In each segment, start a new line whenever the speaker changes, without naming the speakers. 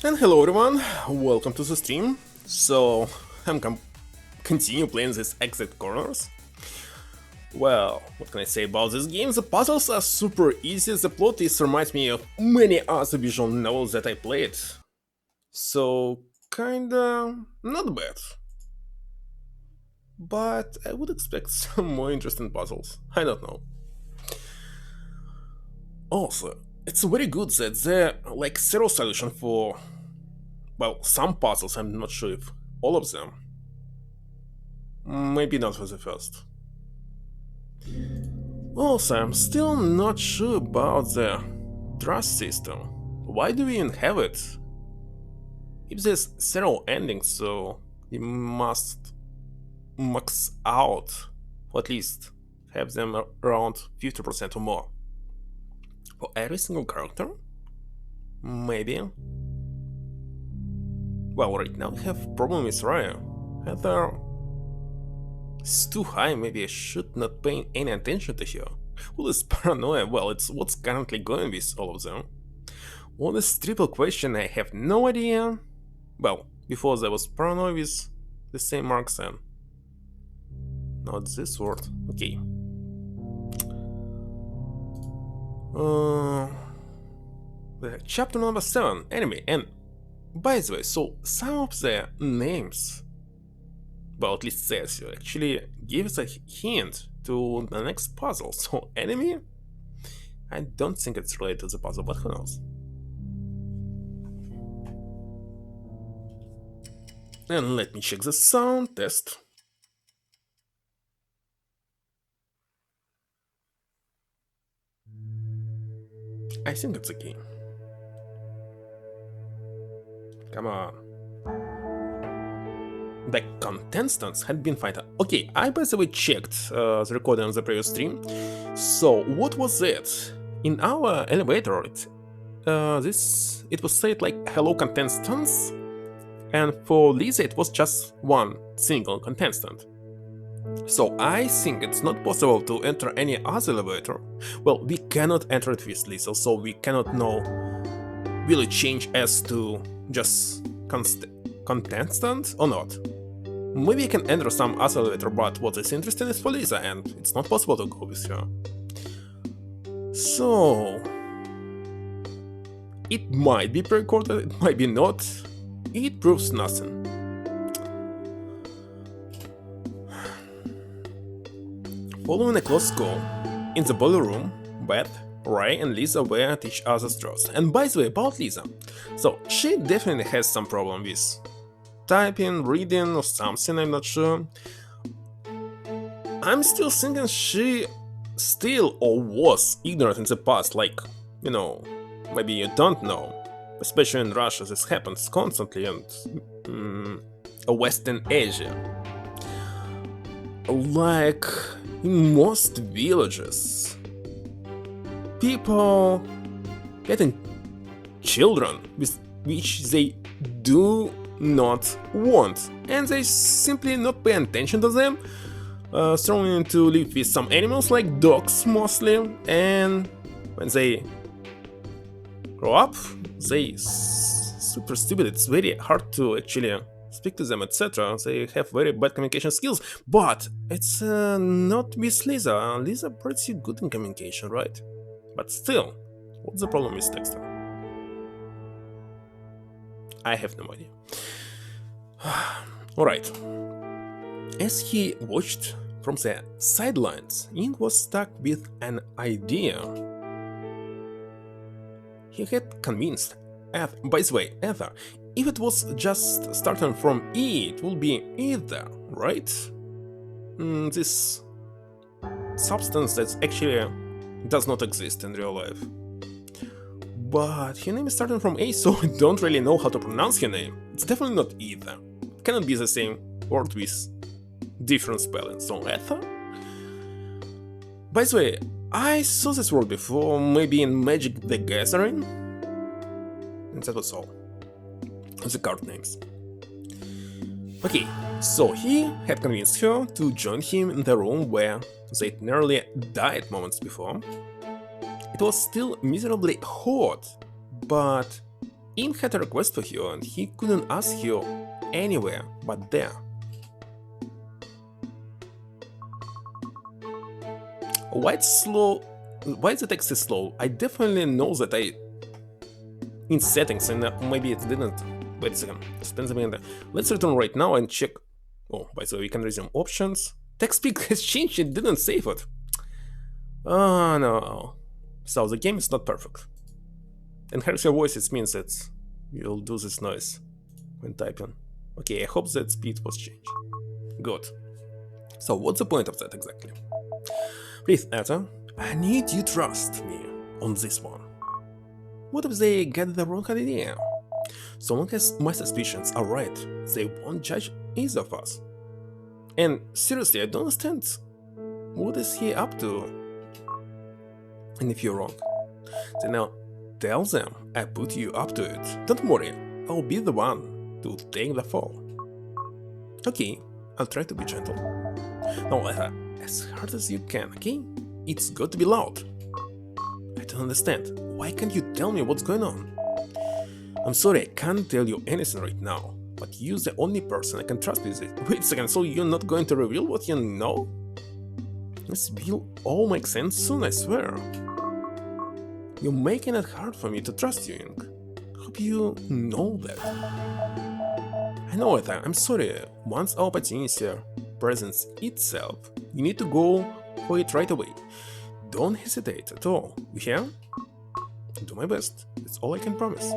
And hello everyone, welcome to the stream. So, I'm continue playing this Exit Corners. Well, what can I say about this game? The puzzles are super easy, the plot is reminds me of many other visual novels that I played. So, kinda not bad. But I would expect some more interesting puzzles, I don't know. Also, it's very good that there are like zero solution for, well, some puzzles, I'm not sure if all of them. Maybe not for the first. Also, I'm still not sure about the trust system. Why do we even have it? If there's zero endings, so we must max out, or at least have them around 50% or more. For every single character? Maybe. Well, right now we have problem with Raya. Heather is too high, maybe I should not pay any attention to her. What is paranoia? Well, it's what's currently going with all of them. What is triple question? I have no idea. Well, before there was paranoia with the same marks and not this word. Okay. Chapter number 7, anime, and by the way, so some of the names, well, at least says you actually gives a hint to the next puzzle. So enemy? I don't think it's related to the puzzle, but who knows. And let me check the sound test. I think it's okay. Come on. The contestants had been fighting. Okay, I by the way checked the recording on the previous stream. So what was it? In our elevator, it was said like "hello contestants," and for Lisa it was just one single contestant. So I think it's not possible to enter any other elevator. Well, we cannot enter it with Lisa, so we cannot know will it change as to just contestant or not. Maybe I can enter some other elevator, but what is interesting is for Lisa, and it's not possible to go with her. So it might be pre-recorded, it might be not. It proves nothing. Following a close call, in the boiler room, Beth, Ray and Lisa were at each other's throats. And by the way, about Lisa, so she definitely has some problem with typing, reading or something, I'm not sure. I'm still thinking she still or was ignorant in the past, like, you know, maybe you don't know. Especially in Russia, this happens constantly, and Western Asia. Like, in most villages, people getting children with which they do not want, and they simply not pay attention to them, throwing to live with some animals like dogs mostly, and when they grow up, they super stupid. It's very hard to actually speak to them, etc. They have very bad communication skills, but it's not with Lisa. Lisa pretty good in communication, right? But still, what's the problem with Dexter? I have no idea. Alright. As he watched from the sidelines, Ying was stuck with an idea. He had convinced by the way, Ether, if it was just starting from E, it would be Ether, right? This substance that actually does not exist in real life. But her name is starting from A, so I don't really know how to pronounce her name. It's definitely not Ether. It cannot be the same word with different spellings. So Ether? By the way, I saw this word before, maybe in Magic the Gathering. And that was all. The card names. Okay, so he had convinced her to join him in the room where they nearly died moments before. It was still miserably hot, but Ian had a request for you and he couldn't ask you anywhere but there. Why it's slow? Why the text is slow? I definitely know that in settings and maybe it didn't. Wait a second. Spend a minute. Let's return right now and check. Oh, by the way, we can resume options. Text speed has changed. It didn't save it. Oh no. So the game is not perfect. Enhance your voice, it means that you'll do this noise when typing. Okay, I hope that speed was changed. Good. So what's the point of that exactly? Please, Etta, I need you to trust me on this one. What if they get the wrong idea? So long as my suspicions are right, they won't judge either of us. And seriously, I don't understand. What is he up to? And if you're wrong, then I'll tell them I put you up to it. Don't worry, I'll be the one to take the fall. Okay, I'll try to be gentle. No, as hard as you can, okay? It's got to be loud. I don't understand. Why can't you tell me what's going on? I'm sorry, I can't tell you anything right now, but you're the only person I can trust with it. Wait a second, so you're not going to reveal what you know? This will all make sense soon, I swear. You're making it hard for me to trust you, Ink. Hope you know that. I know it, I'm sorry. Once our opportunity presents itself, you need to go for it right away. Don't hesitate at all, you hear? Do my best, that's all I can promise.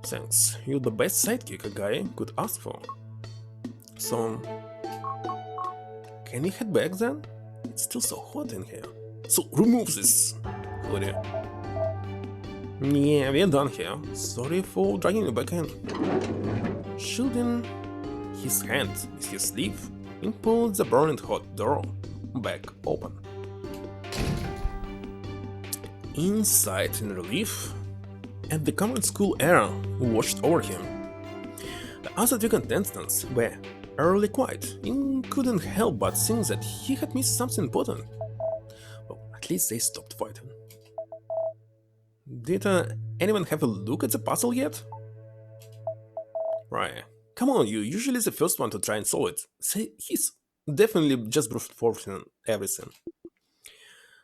Thanks, you're the best sidekick a guy could ask for. So, can we head back then? It's still so hot in here. So remove this hoodie. Yeah, we're done here. Sorry for dragging you back in. Shielding his hand with his sleeve, he pulled the burning hot door back open. Inside in relief, and the common school air washed over him. The other two contestants were early quiet and couldn't help but think that he had missed something important. Well, at least they stopped fighting. Did anyone have a look at the puzzle yet? Right. Come on, you're usually the first one to try and solve it. Say, he's definitely just brute forcing everything.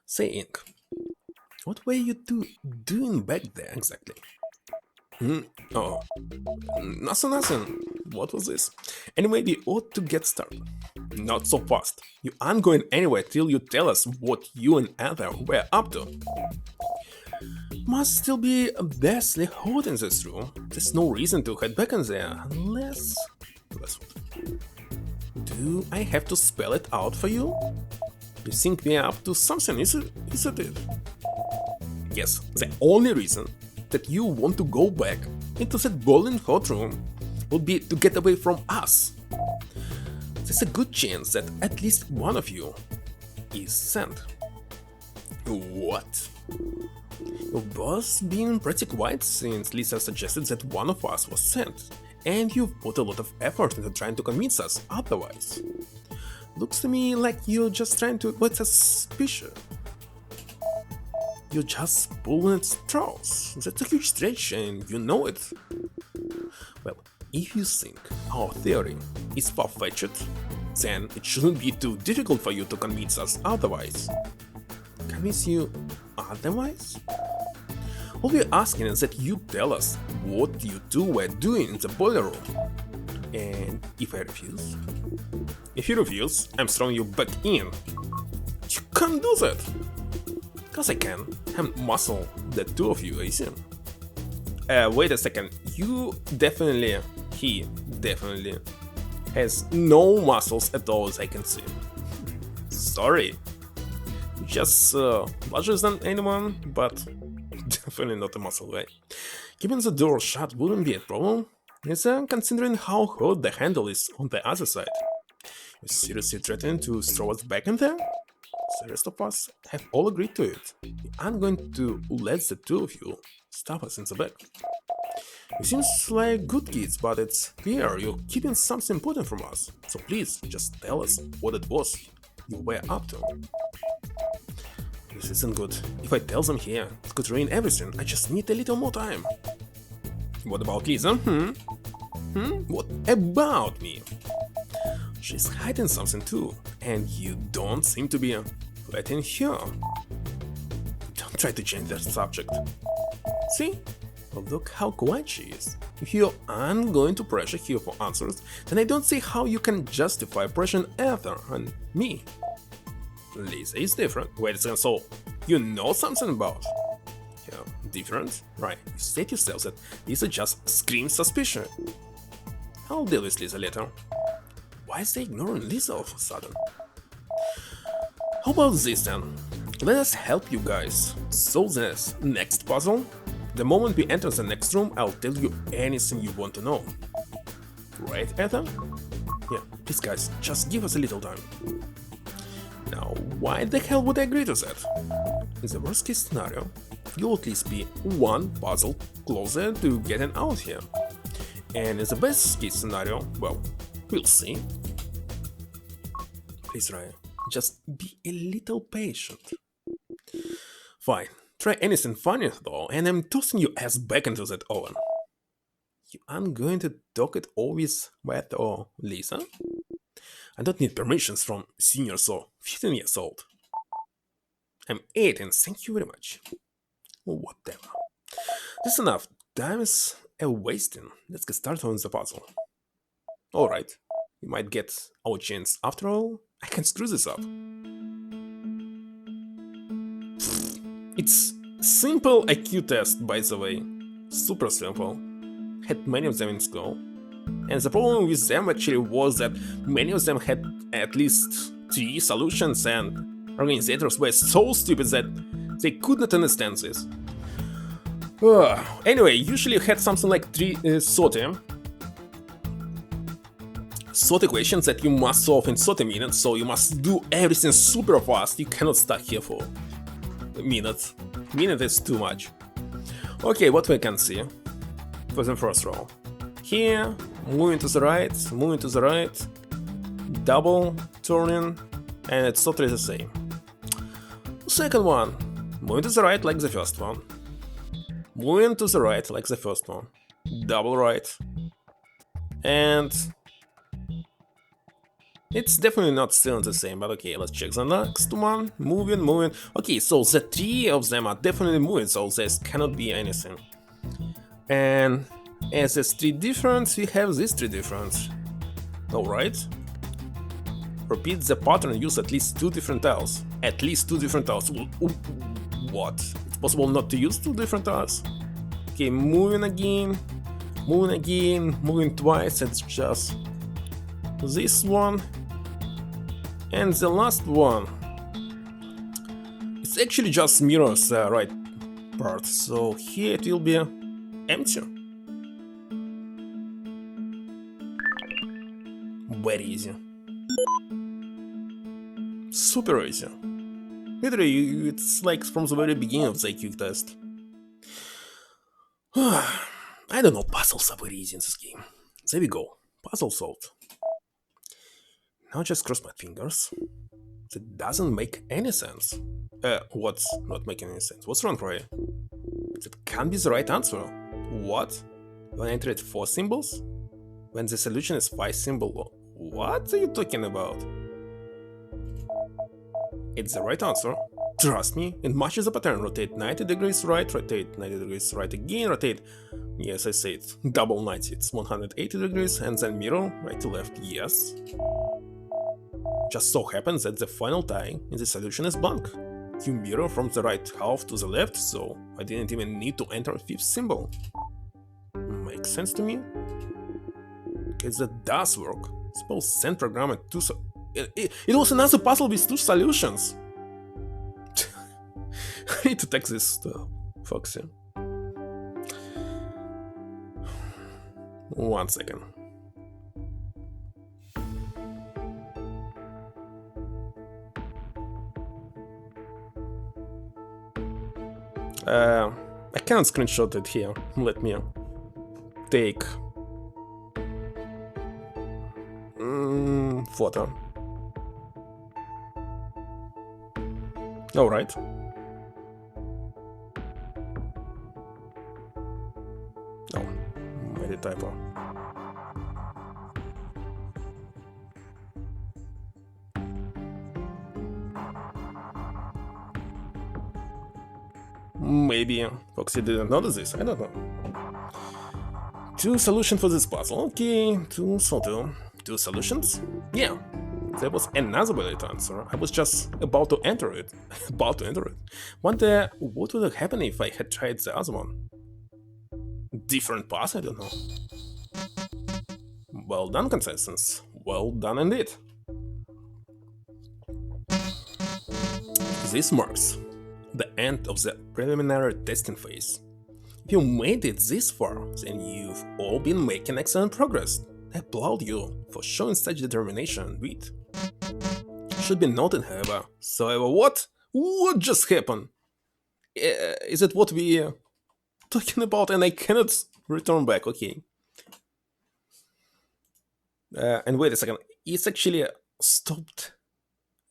Say, Ink, what were you doing back there exactly? Oh, nothing. What was this? Anyway, we ought to get started. Not so fast. You aren't going anywhere till you tell us what you and Heather were up to. Must still be vastly hot in this room. There's no reason to head back in there unless... Do I have to spell it out for you? You think we're up to something, isn't it? Yes, the only reason that you want to go back into that boiling hot room would be to get away from us. There's a good chance that at least one of you is sent. What? You've both been pretty quiet since Lisa suggested that one of us was sent, and you've put a lot of effort into trying to convince us otherwise. Looks to me like you're just trying to avoid suspicion. You're just pulling at straws. That's a huge stretch and you know it. Well, if you think our theory is far-fetched, then it shouldn't be too difficult for you to convince us otherwise. Convince you otherwise? All we're asking is that you tell us what you two were doing in the boiler room. And if I refuse? If you refuse, I'm throwing you back in. You can't do that! Cause I can. I'm muscle the two of you, I see. Wait a second. He definitely has no muscles at all as I can see. Sorry. Just larger than anyone, but definitely not a muscle, right? Keeping the door shut wouldn't be a problem, considering how hot the handle is on the other side. You seriously threatening to throw us back in there? The rest of us have all agreed to it. I'm going to let the two of you stop us in the back. You seem like good kids, but it's clear you're keeping something important from us. So please, just tell us what it was you were up to. This isn't good. If I tell them here, it could ruin everything. I just need a little more time. What about Lisa? What about me? She's hiding something too, and you don't seem to be letting her. Don't try to change the subject. See? Look how quiet she is. If you aren't going to pressure her for answers, then I don't see how you can justify pressuring Ether and me. Lisa is different. Wait a second, so you know something about her? Different? Right, you said yourself that Lisa just screams suspicion. I'll deal with Lisa later. Why is they ignoring Lisa all of a sudden? How about this then? Let us help you guys. So this next puzzle, the moment we enter the next room, I'll tell you anything you want to know. Right, Ether? Yeah, please guys, just give us a little time. Now, why the hell would I agree to that? In the worst case scenario, you'll at least be one puzzle closer to getting out here. And in the best case scenario, well, we'll see. Please, Ryan, just be a little patient. Fine, try anything funny though, and I'm tossing your ass back into that oven. You aren't going to talk it always with or Lisa? I don't need permissions from seniors or 15 years old. I'm 18, thank you very much. Whatever. That's enough. Time is wasting. Let's get started on the puzzle. Alright, we might get our chance after all. I can screw this up. It's simple IQ test, by the way. Super simple. Had many of them in school. And the problem with them actually was that many of them had at least 3 solutions, and organizers were so stupid that they could not understand this. Anyway, usually you had something like 3 30 equations that you must solve in 30 minutes, so you must do everything super fast. You cannot stuck here for minutes. Minute is too much. Okay, what we can see for the first row. Here, moving to the right, double turning, and it's totally the same. Second one, moving to the right like the first one. Moving to the right like the first one. Double right. And it's definitely not still the same, but okay, let's check the next one. Moving. Okay, so the 3 of them are definitely moving, so this cannot be anything. And as there's 3 difference, we have these 3 difference. Alright. Repeat the pattern, use at least 2 different tiles. At least 2 different tiles. What? It's possible not to use 2 different tiles? Okay, moving again, moving twice, it's just this one. And the last one. It's actually just mirrors the right part, so here it will be empty. Very easy. Super easy. Literally, it's like from the very beginning of the IQ test. I don't know, puzzles are very easy in this game. There we go, puzzle solved. Now just cross my fingers. That doesn't make any sense. What's not making any sense? What's wrong, Roy? That can't be the right answer. What? When I entered 4 symbols? When the solution is 5 symbol? What are you talking about? It's the right answer. Trust me, it matches the pattern. Rotate 90 degrees right, rotate 90 degrees right again, rotate. Yes, I say it. Double 90, it's 180 degrees, and then mirror right to left. Yes. Just so happens that the final tie in the solution is blank. You mirror from the right half to the left, so I didn't even need to enter a 5th symbol. Makes sense to me? Because that does work. Suppose send program at 2 it was another puzzle with 2 solutions. I need to text this to Foxy. 1 second. I can't screenshot it here. Let me take photo. Alright. typo. Maybe Foxy didn't notice this, I don't know. Two solutions for this puzzle. Okay, two solutions? Yeah, there was another valid answer. I was just about to enter it. About to enter it. Wonder what would have happened if I had tried the other one. Different path? I don't know. Well done, contestants. Well done indeed. This marks the end of the preliminary testing phase. If you made it this far, then you've all been making excellent progress. I applaud you for showing such determination and wit. Should be noted, however, what? What just happened? Is it what we talking about and I cannot return back? Okay. And wait a second, it's actually stopped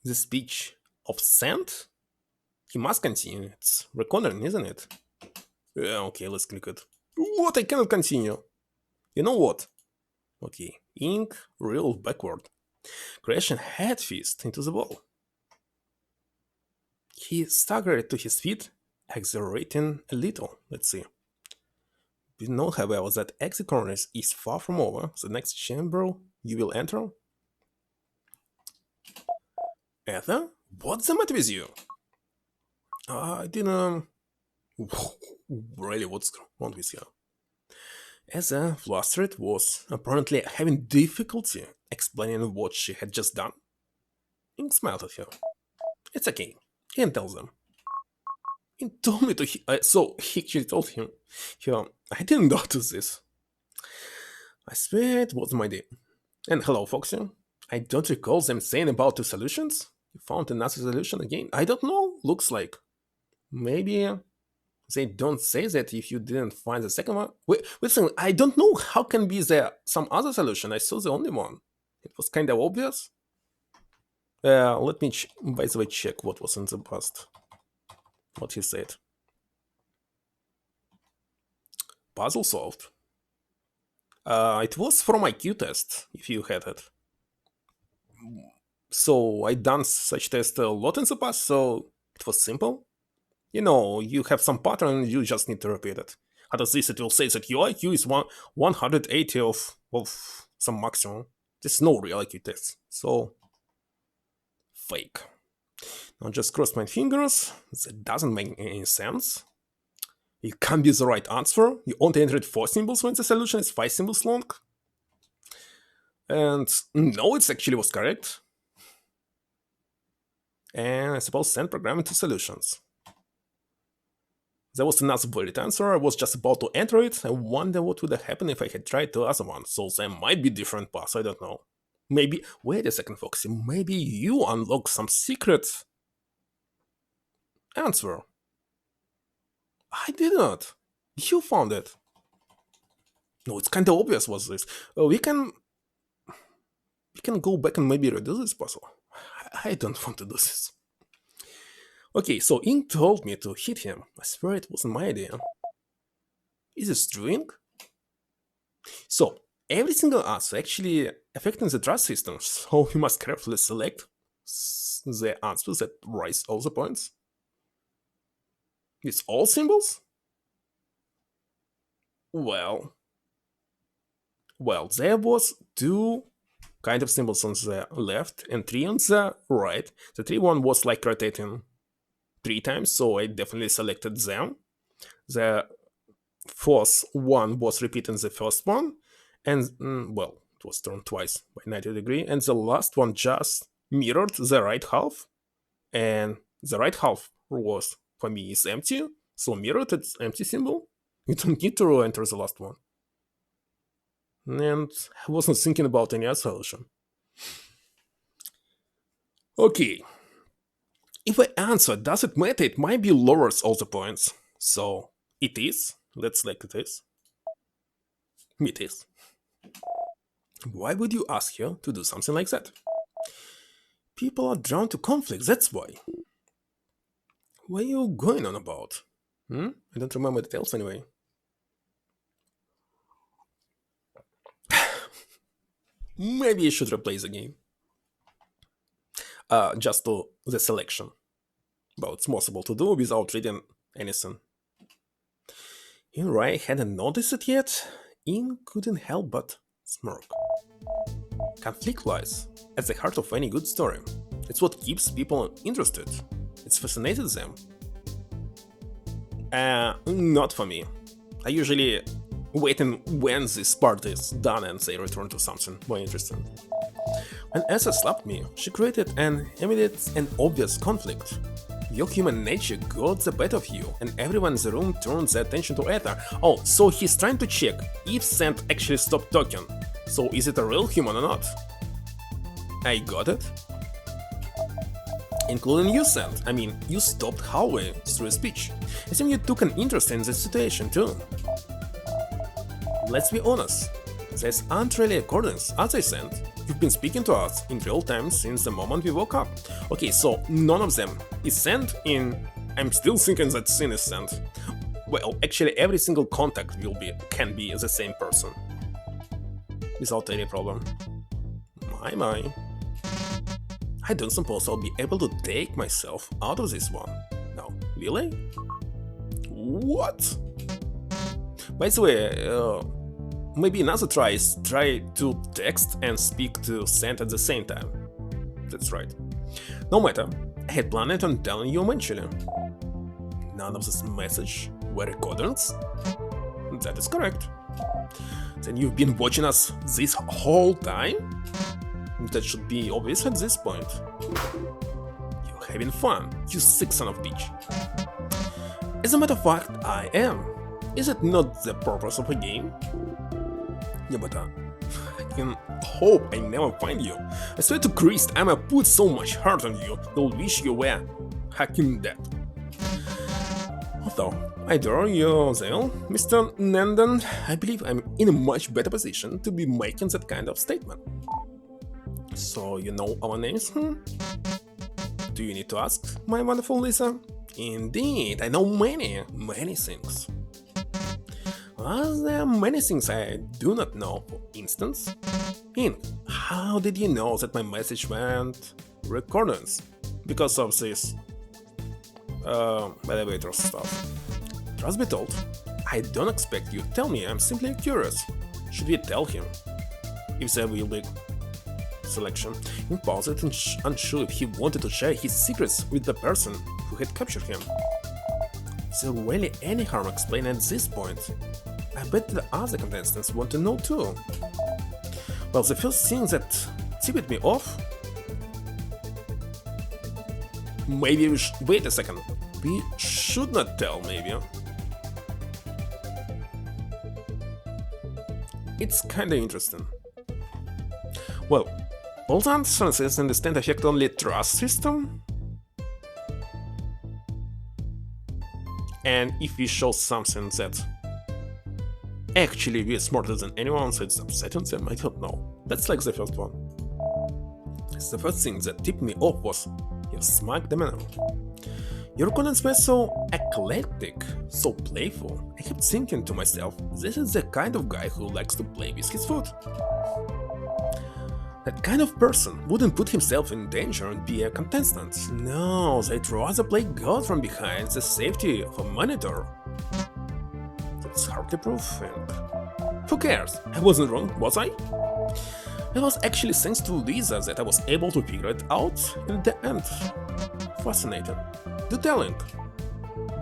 the speech of Sand? He must continue, it's recording, isn't it? Yeah, okay, let's click it. What, I cannot continue. You know what? Okay, ink, reel backward. Crashing head fist into the wall. He staggered to his feet, accelerating a little. Let's see. We know, however, that exit corners is far from over. The next chamber you will enter. Ether? What's the matter with you? I didn't... Really, what's wrong with you? Ether, flustered, was apparently having difficulty explaining what she had just done. Ink smiled at her. It's okay. He can tell them. He told me to. So he actually told him. I didn't notice this. I swear it was my day. And hello, Foxy. I don't recall them saying about two solutions. You found another solution again? I don't know. Looks like. Maybe they don't say that if you didn't find the second one. Wait a second. I don't know. How can be there some other solution? I saw the only one. It was kind of obvious. Let me, by the way, check what was in the past. What he said. Puzzle solved. It was from IQ test, if you had it. So I done such test a lot in the past, so it was simple. You know, you have some pattern, you just need to repeat it. Out of this, it will say that your IQ is 180 of some maximum. There's no real IQ test, so fake. Now just cross my fingers. That doesn't make any sense. It can't be the right answer. You only entered 4 symbols when the solution is 5 symbols long. And no, it actually was correct. And I suppose send program into solutions. There was another valid answer. I was just about to enter it. I wonder what would have happened if I had tried the other one. So there might be different paths, I don't know. Maybe, wait a second, Foxy, maybe you unlock some secret answer. I did not. You found it. No, it's kind of obvious what's this. We can go back and maybe redo this puzzle. I don't want to do this. Okay, so Ink told me to hit him. I swear it wasn't my idea. Is this true, Ink? So, every single answer actually affecting the trust system, so we must carefully select the answers that rise all the points. With all symbols? Well, there was 2 kind of symbols on the left and 3 on the right. The 3 one was like rotating 3 times, so I definitely selected them. The 4th one was repeating the first one, and well, it was turned twice by 90 degrees, and the last one just mirrored the right half, and the right half was, for me, is empty, so mirrored its empty symbol. You don't need to enter the last one. And I wasn't thinking about any other solution. Okay. If I answer, does it matter? It might be lowers all the points. So, it is. Let's select it is. It is. Why would you ask her to do something like that? People are drawn to conflict, that's why. What are you going on about? I don't remember details anyway. Maybe you should replay the game. Just to the selection. But it's possible to do without reading anything. Ray hadn't noticed it yet. In couldn't help but smirk. Conflict lies at the heart of any good story. It's what keeps people interested. It's fascinated them. Not for me. I usually wait when this part is done and they return to something more interesting. When Asa slapped me, she created an immediate and obvious conflict. Your human nature got the better of you, and everyone in the room turned their attention to Ether. Oh, so he's trying to check if Sand actually stopped talking. So is it a real human or not? I got it. Including you, Sand. I mean, you stopped halfway through a speech. I think you took an interest in the situation too. Let's be honest. These aren't really recordings, as I said. You've been speaking to us in real time since the moment we woke up. Okay, so none of them is Sand in... I'm still thinking that Sin is Sand. Well, actually every single contact can be the same person. Without any problem. My. I don't suppose I'll be able to take myself out of this one. No, really? What? By the way, maybe another try is try to text and speak to Sand at the same time. That's right. No matter, I had planned on telling you eventually. None of this message were recordings? That is correct. Then you've been watching us this whole time? That should be obvious at this point. You're having fun, you sick son of a bitch. As a matter of fact, I am. Is it not the purpose of a game? Yeah, but I can hope I never find you. I swear to Christ, I'ma put so much heart on you, they'll wish you were hacking dead. Although, I adore your zeal, Mr. Nandan, I believe I'm in a much better position to be making that kind of statement. So, you know our names, Do you need to ask, my wonderful Lisa? Indeed, I know many things. Are there many things I do not know, for instance? How did you know that my message went recordings? Because of this elevator stuff. Trust be told, I don't expect you to tell me, I'm simply curious. Should we tell him? If there will be selection, he paused and unsure if he wanted to share his secrets with the person who had captured him. Is there really any harm explained at this point? I bet the other contestants want to know too. Well, the first thing that tipped me off... Maybe we should... Wait a second. We should not tell, maybe. It's kinda interesting. Well, all the answers understand affect only trust system? And if we show something that actually we're smarter than anyone, so it's upsetting them, I don't know. That's like the first one. The first thing that tipped me off was your smug demeanor. Your comments were so eclectic, so playful. I kept thinking to myself, this is the kind of guy who likes to play with his food. That kind of person wouldn't put himself in danger and be a contestant. No, they'd rather play God from behind the safety of a monitor. That's hardly proof, and who cares? I wasn't wrong, was I? It was actually thanks to Lisa that I was able to figure it out in the end. Fascinating. The telling.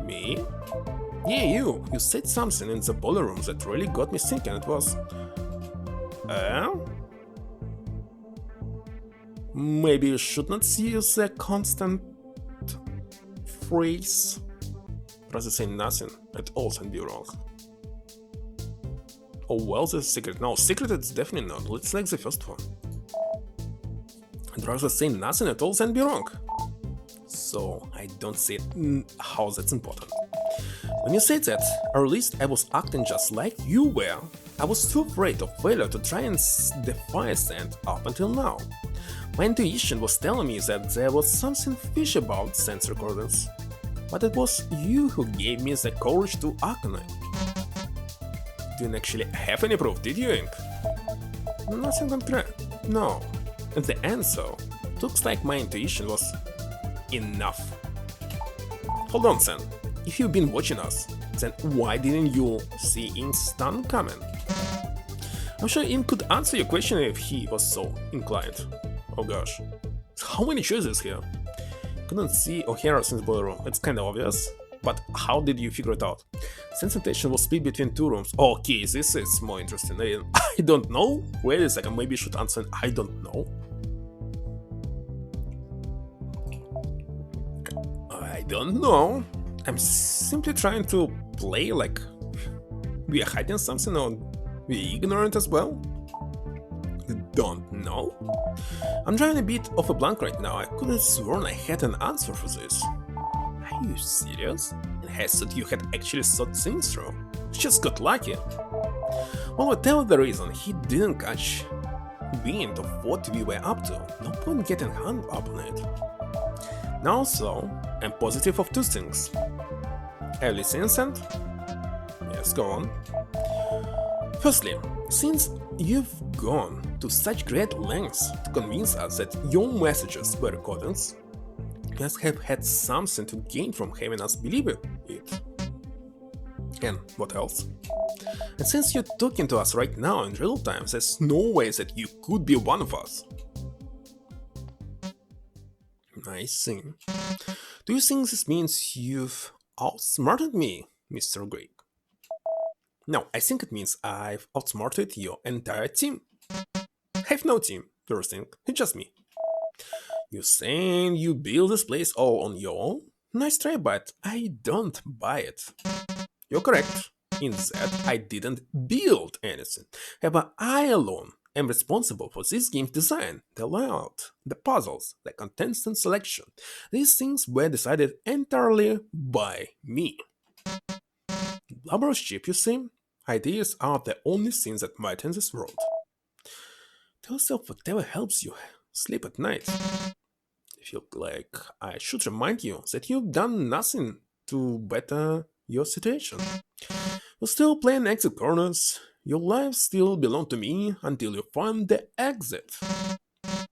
Me? Yeah, you. You said something in the boiler room that really got me thinking. It was... Maybe you should not use the constant phrase. Rather say nothing at all and be wrong. Oh well, the secret. No, secret it's definitely not. Let's like the first one. I'd rather say nothing at all than be wrong. So I don't see how that's important. When you said that, or at least I was acting just like you were, I was too afraid of failure to try and defy Sand up until now. My intuition was telling me that there was something fishy about Sand's recordings, but it was you who gave me the courage to act on it. Didn't actually have any proof, did you, Ink? Nothing concrete. No. And the answer looks like my intuition was enough. Hold on, Sen. If you've been watching us, then why didn't you see Ink's stun coming? I'm sure Ink could answer your question if he was so inclined. Oh gosh. How many choices here? Couldn't see O'Hara since the boiler room, it's kinda obvious. But how did you figure it out? Sensation was split between two rooms. Okay, this is more interesting. I don't know. Wait a second, maybe you should answer I don't know. I don't know. I'm simply trying to play like we are hiding something or we're ignorant as well. You don't know? I'm drawing a bit of a blank right now. I could have sworn I had an answer for this. Are you serious? And I thought you had actually thought things through. You just got lucky. Well, whatever the reason, he didn't catch wind of what we were up to. No point getting hung up on it. Now so, I'm positive of two things. Early innocent? Yes, go on. Firstly, since you've gone to such great lengths to convince us that your messages were recordings, you must have had something to gain from having us believe it. And what else? And since you're talking to us right now in real time, there's no way that you could be one of us. I see. Do you think this means you've outsmarted me, Mr. Greek? No, I think it means I've outsmarted your entire team. I have no team, first thing, it's just me. You're saying you build this place all on your own? Nice try, but I don't buy it. You're correct in that I didn't build anything. However, I alone am responsible for this game's design, the layout, the puzzles, the contents and selection. These things were decided entirely by me. Blubber's cheap, you see? Ideas are the only things that matter in this world. Tell yourself whatever helps you sleep at night. I feel like I should remind you that you've done nothing to better your situation. You're still playing exit corners. Your lives still belong to me until you find the exit.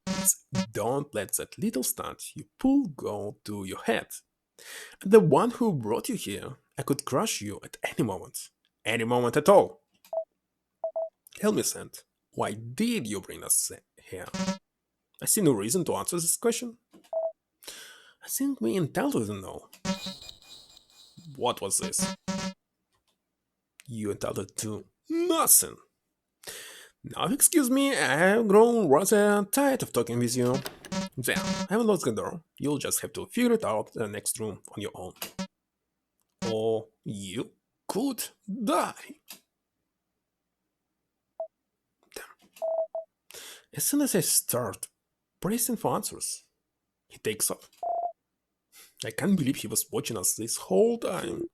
Please don't let that little stunt you pull go to your head. I'm the one who brought you here. I could crush you at any moment. Any moment at all. Tell me, Sant, why did you bring us here? I see no reason to answer this question. I think we're entitled to know. What was this? You entitled to nothing. Now excuse me, I've grown rather tired of talking with you. There, I haven't lost the door. You'll just have to figure it out in the next room on your own. Or you could die. Damn. As soon as I start pressing for answers, he takes off. I can't believe he was watching us this whole time.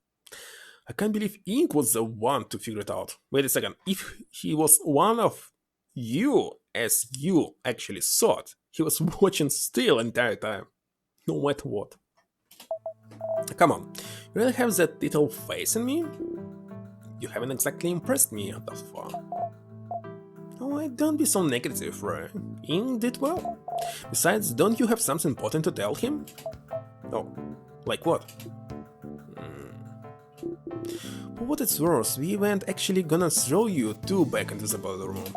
I can't believe Ink was the one to figure it out. Wait a second, if he was one of you, as you actually thought, he was watching still the entire time. No matter what. Come on, you really have that little face in me? You haven't exactly impressed me thus far. Oh, don't be so negative, Ray. Ink did well. Besides, don't you have something important to tell him? Oh, like what? For what it's worth, we weren't actually gonna throw you two back into the boiler room.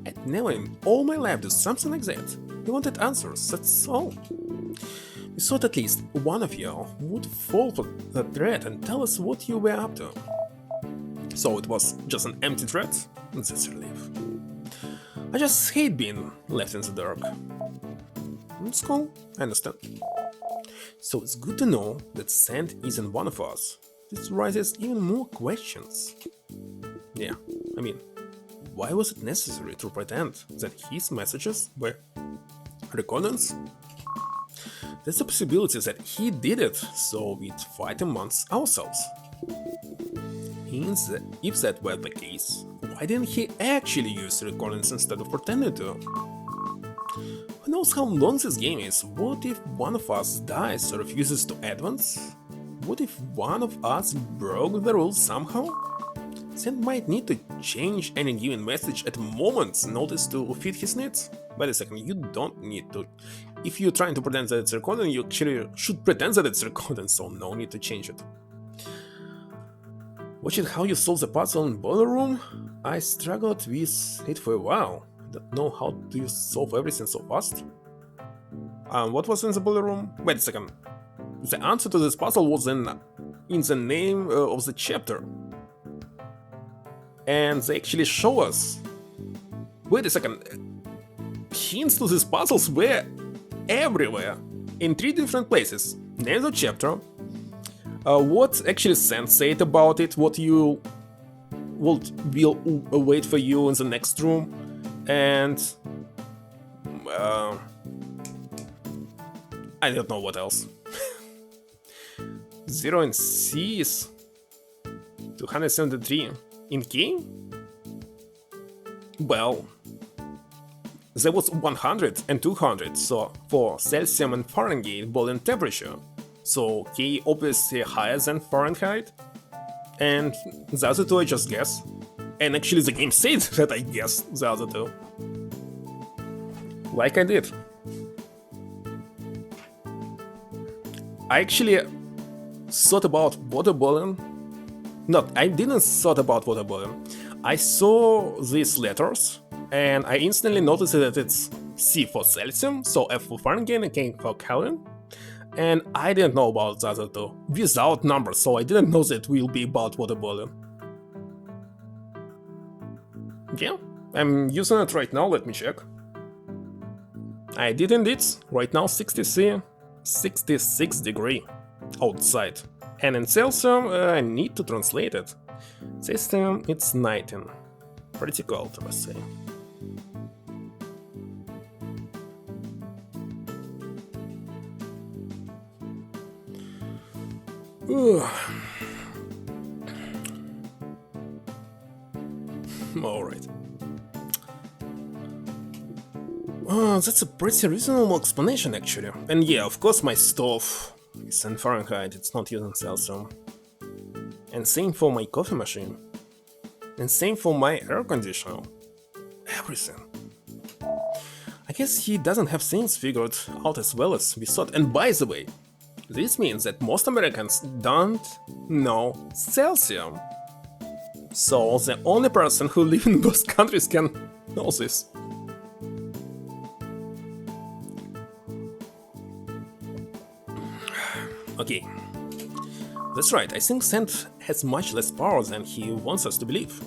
I'd never in all my life do something like that. We wanted answers, that's all. We thought at least one of you would fall for the threat and tell us what you were up to. So it was just an empty threat? That's a relief. I just hate being left in the dark. It's cool, I understand. So it's good to know that Sant isn't one of us. This raises even more questions. Yeah, I mean, why was it necessary to pretend that his messages were recordings? There's a possibility that he did it so we'd fight amongst ourselves. If that were the case, why didn't he actually use recordings instead of pretending to? Who knows how long this game is? What if one of us dies or refuses to advance? What if one of us broke the rules somehow? Send might need to change any given message at a moment's notice to fit his needs. Wait a second, you don't need to. If you're trying to pretend that it's recording, you actually should pretend that it's recording, so no need to change it. Watching how you solve the puzzle in Boiler Room, I struggled with it for a while. I don't know how do you solve everything so fast. What was in the Boiler Room? Wait a second. The answer to this puzzle was in the name of the chapter. And they actually show us. Wait a second. Hints to these puzzles were everywhere. In 3 different places. Name of the chapter. What actually Sand said about it, what you will wait for you in the next room, and I don't know what else. 0 in C is 273 in K? Well, there was 100 and 200, so for Celsius and Fahrenheit boiling temperature. So K obviously higher than Fahrenheit, and the other two I just guess. And actually the game said that I guessed the other two. Like I did. I actually thought about water boiling. No, I didn't thought about water boiling. I saw these letters, and I instantly noticed that it's C for Celsius, so F for Fahrenheit and K for Kelvin. And I didn't know about the other two, without numbers, so I didn't know that it will be about water boiling. Yeah, I'm using it right now, let me check. I did indeed, right now 66 degree outside. And in Celsius, I need to translate it. This time it's 19. Pretty cold, I must say. Alright. That's a pretty reasonable explanation actually. And yeah, of course my stove is in Fahrenheit, it's not using Celsius. And same for my coffee machine. And same for my air conditioner. Everything. I guess he doesn't have things figured out as well as we thought. And by the way, this means that most Americans don't know Celsius. So the only person who lives in both countries can know this. Okay. That's right, I think Sand has much less power than he wants us to believe.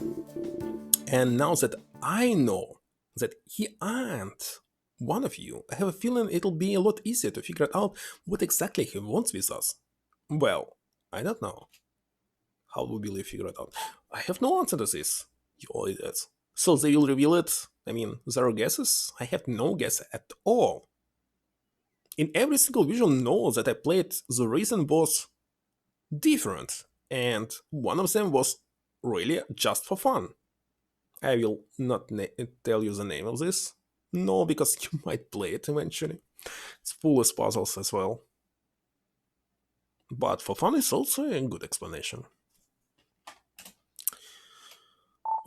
And now that I know that he ain't one of you, I have a feeling it'll be a lot easier to figure out what exactly he wants with us. Well, I don't know. How will we figure it out? I have no answer to this, you all idiots. So they will reveal it? I mean, zero guesses? I have no guess at all. In every single visual novel that I played, the reason was different, and one of them was really just for fun. I will not tell you the name of this. No, because you might play it eventually. It's full of puzzles as well. But for fun is also a good explanation.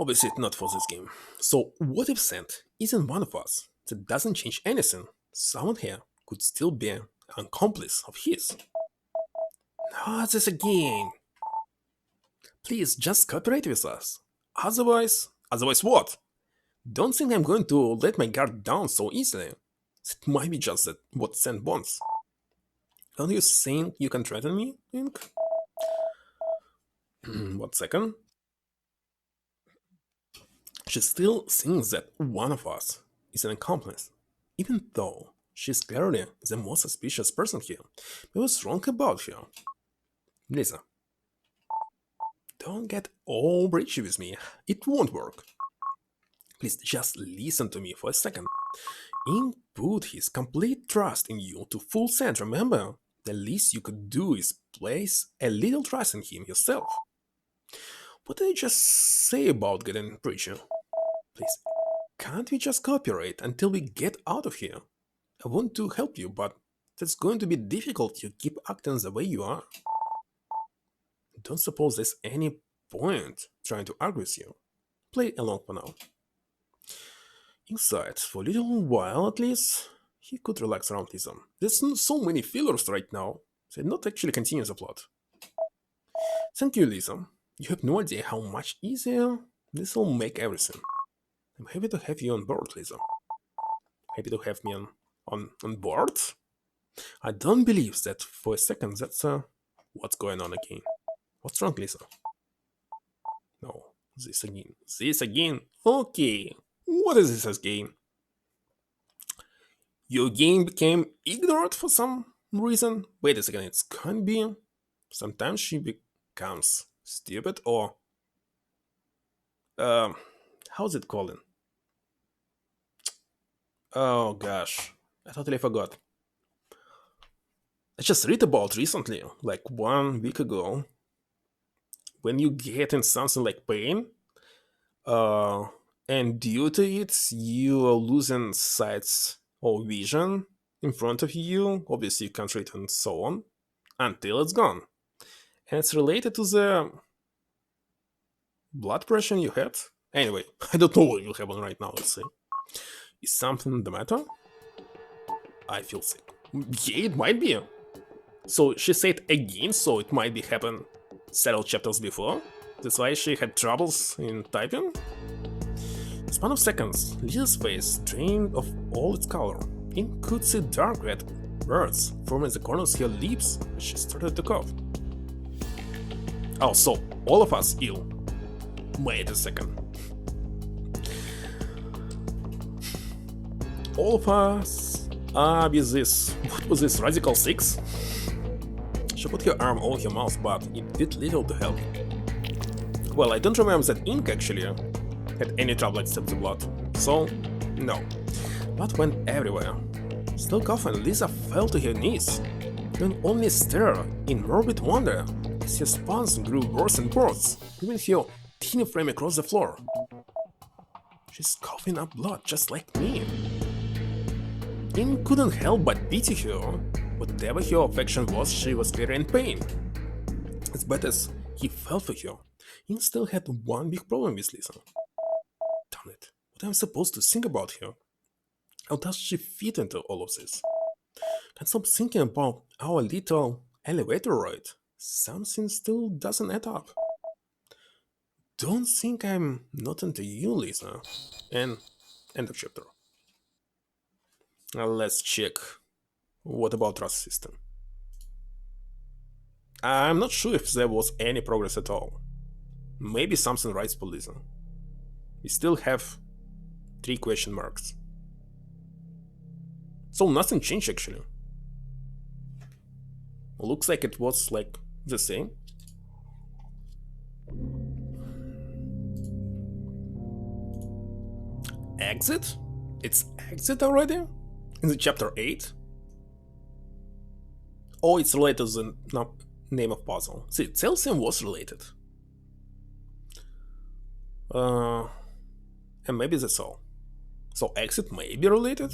Obviously not for this game. So what if Sand isn't one of us? That doesn't change anything. Someone here could still be an accomplice of his. Not this again. Please just cooperate with us. Otherwise what? Don't think I'm going to let my guard down so easily. It might be just that what Sand wants. Don't you think you can threaten me, Ink? 1 second. She still thinks that one of us is an accomplice, even though she's clearly the most suspicious person here. But what's wrong about her? Lisa, don't get all preachy with me. It won't work. Please just listen to me for a second. Ink put his complete trust in you to full Sand, remember? The least you could do is place a little trust in him yourself. What did I just say about getting preacher? Please, can't we just cooperate until we get out of here? I want to help you, but it's going to be difficult to keep acting the way you are. Don't suppose there's any point trying to argue with you. Play along for now. Inside, for a little while at least, he could relax around Lisa. There's so many fillers right now, so not actually continue the plot. Thank you, Lisa. You have no idea how much easier this will make everything. I'm happy to have you on board, Lisa. Happy to have me on board? I don't believe that for a second. That's what's going on again. What's wrong, Lisa? No, this again. This again? Okay. What is this again? Your game became ignored for some reason? Wait a second, it can't be. Sometimes she becomes stupid or... how's it called? Oh gosh, I totally forgot. I just read about recently, like 1 week ago, when you get in something like pain, uh, and due to it, you are losing sight or vision in front of you. Obviously, you can't read and so on until it's gone. And it's related to the blood pressure you had. Anyway, I don't know what will happen right now, let's say. Is something the matter? I feel sick. Yeah, it might be. So she said again, so it might be happened several chapters before. That's why she had troubles in typing. In a span of seconds, Lisa's face drained of all its color. Ink could see dark red words forming the corners of her lips as she started to cough. Oh, so all of us ill. Wait a second. All of us are with this. What was this, Radical 6? She put her arm over her mouth, but it did little to help. Well, I don't remember that Ink actually had any trouble except the blood, so no. Blood went everywhere. Still coughing, Lisa fell to her knees, then only stare in morbid wonder as her spasms grew worse and worse, leaving her teeny frame across the floor. She's coughing up blood just like me. Ink couldn't help but pity her. Whatever her affection was, she was clearly in pain. As bad as he felt for her, Ink still had one big problem with Lisa. Damn it, what am I supposed to think about her? How does she fit into all of this? Can't stop thinking about our little elevator ride. Something still doesn't add up. Don't think I'm not into you, Lisa. And end of chapter. Now let's check. What about trust system? I'm not sure if there was any progress at all. Maybe something writes for Lisa. We still have 3 question marks. So nothing changed actually. Looks like it was like the same. Exit? It's exit already? In the chapter 8? Oh, it's related to the name of puzzle. See, Celsium was related. And maybe that's all. So exit may be related?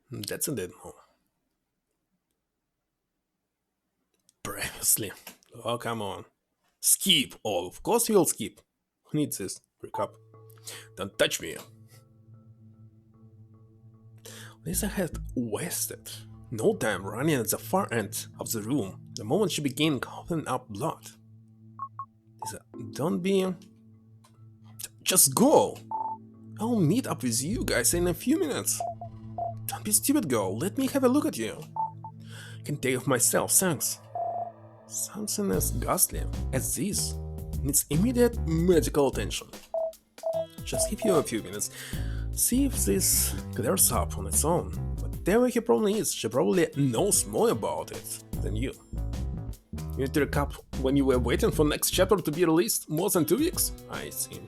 That's indeed no. Previously. Oh, come on. Skip. Oh, of course you'll skip. Who needs this? Recap. Don't touch me. Lisa had wasted no time running at the far end of the room the moment she began coughing up blood. Lisa, don't be... Just go! I'll meet up with you guys in a few minutes. Don't be stupid, girl. Let me have a look at you. I can take of myself, thanks. Something as ghastly as this needs immediate medical attention. Just give you a few minutes. See if this clears up on its own. Whatever her problem is, she probably knows more about it than you. You need to recap when you were waiting for next chapter to be released more than 2 weeks? I see.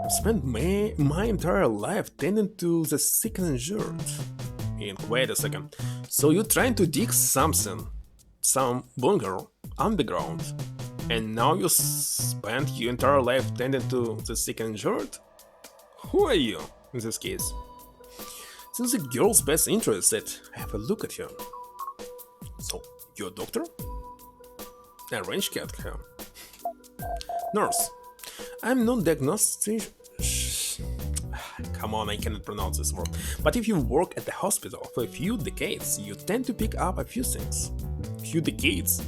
I've spent my entire life tending to the sick and injured. Wait a second. So you're trying to dig something, some bunker, underground, and now you spent your entire life tending to the sick and injured? Who are you, in this case? It's in the girl's best interest that I have a look at her. So, you're a doctor? Arrange cat her. Nurse. I'm not diagnostic. Come on, I cannot pronounce this word. But if you work at the hospital for a few decades, you tend to pick up a few things. Few decades?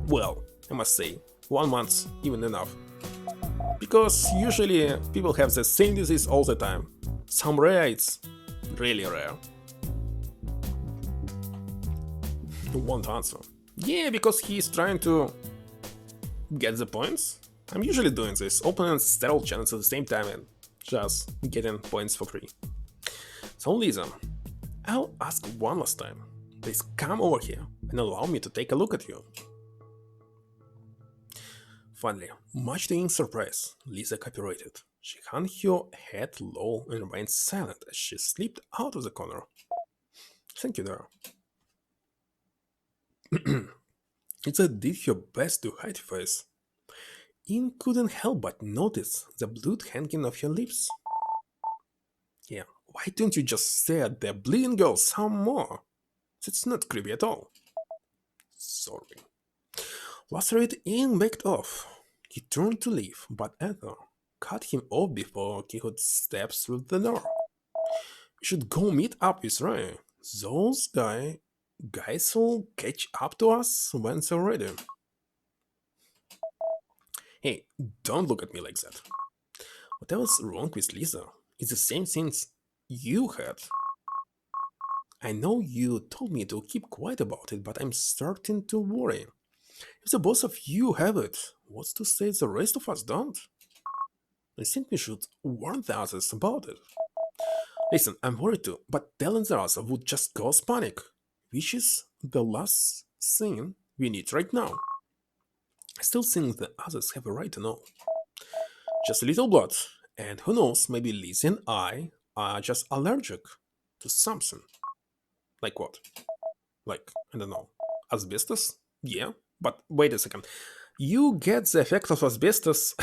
Well, I must say, 1 month even enough. Because usually people have the same disease all the time. Some rare, it's really rare. Won't answer. Yeah, because he's trying to get the points. I'm usually doing this, opening several channels at the same time and just getting points for free. So Lisa, I'll ask one last time. Please come over here and allow me to take a look at you. Finally, much to Ing's surprise, Lisa cooperated. She hung her head low and remained silent as she slipped out of the corner. Thank you, there. Lisa did her best to hide her face. Ing couldn't help but notice the blood hanging off her lips. Yeah, why don't you just stare at the bleeding girl some more? That's not creepy at all. Sorry. Lacerated Ing backed off. He turned to leave, but Ether cut him off before he could step through the door. We should go meet up with Ray. Those guys will catch up to us when they're ready. Hey, don't look at me like that. Whatever's wrong with Lisa is the same things you had. I know you told me to keep quiet about it, but I'm starting to worry. If the both of you have it, what's to say the rest of us don't? I think we should warn the others about it. Listen, I'm worried too, but telling the others would just cause panic, which is the last thing we need right now. I still think the others have a right to know. Just a little blood, and who knows, maybe Lizzie and I are just allergic to something. Like what? Like, I don't know, asbestos? Yeah, but wait a second. You get the effect of asbestos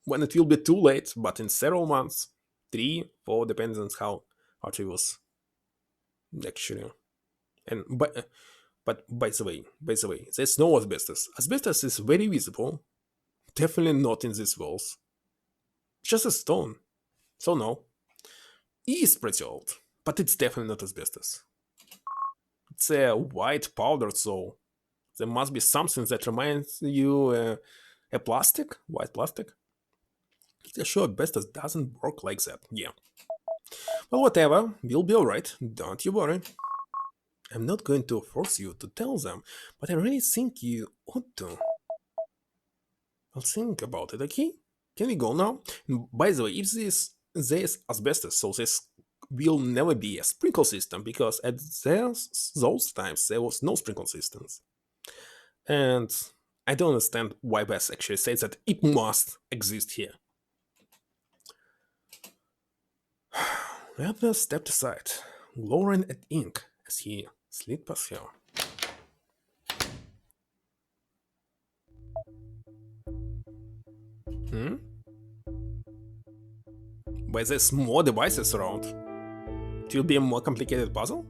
when it will be too late, but in several months, 3, 4, depends on how hard it was. Actually. And but by the way, there's no asbestos. Asbestos is very visible. Definitely not in these walls. Just a stone. So no. It is pretty old, but it's definitely not asbestos. It's a white powder, so there must be something that reminds you a plastic? White plastic? Yeah, sure, asbestos doesn't work like that, yeah. Well, whatever, we'll be alright, don't you worry. I'm not going to force you to tell them, but I really think you ought to. I'll think about it, okay? Can we go now? And by the way, if there's asbestos, so this will never be a sprinkle system, because at those times there was no sprinkle systems. And I don't understand why Wes actually says that it must exist here. Rather stepped aside, glowering at Ing as he slid past her. But there's more devices around. It will be a more complicated puzzle?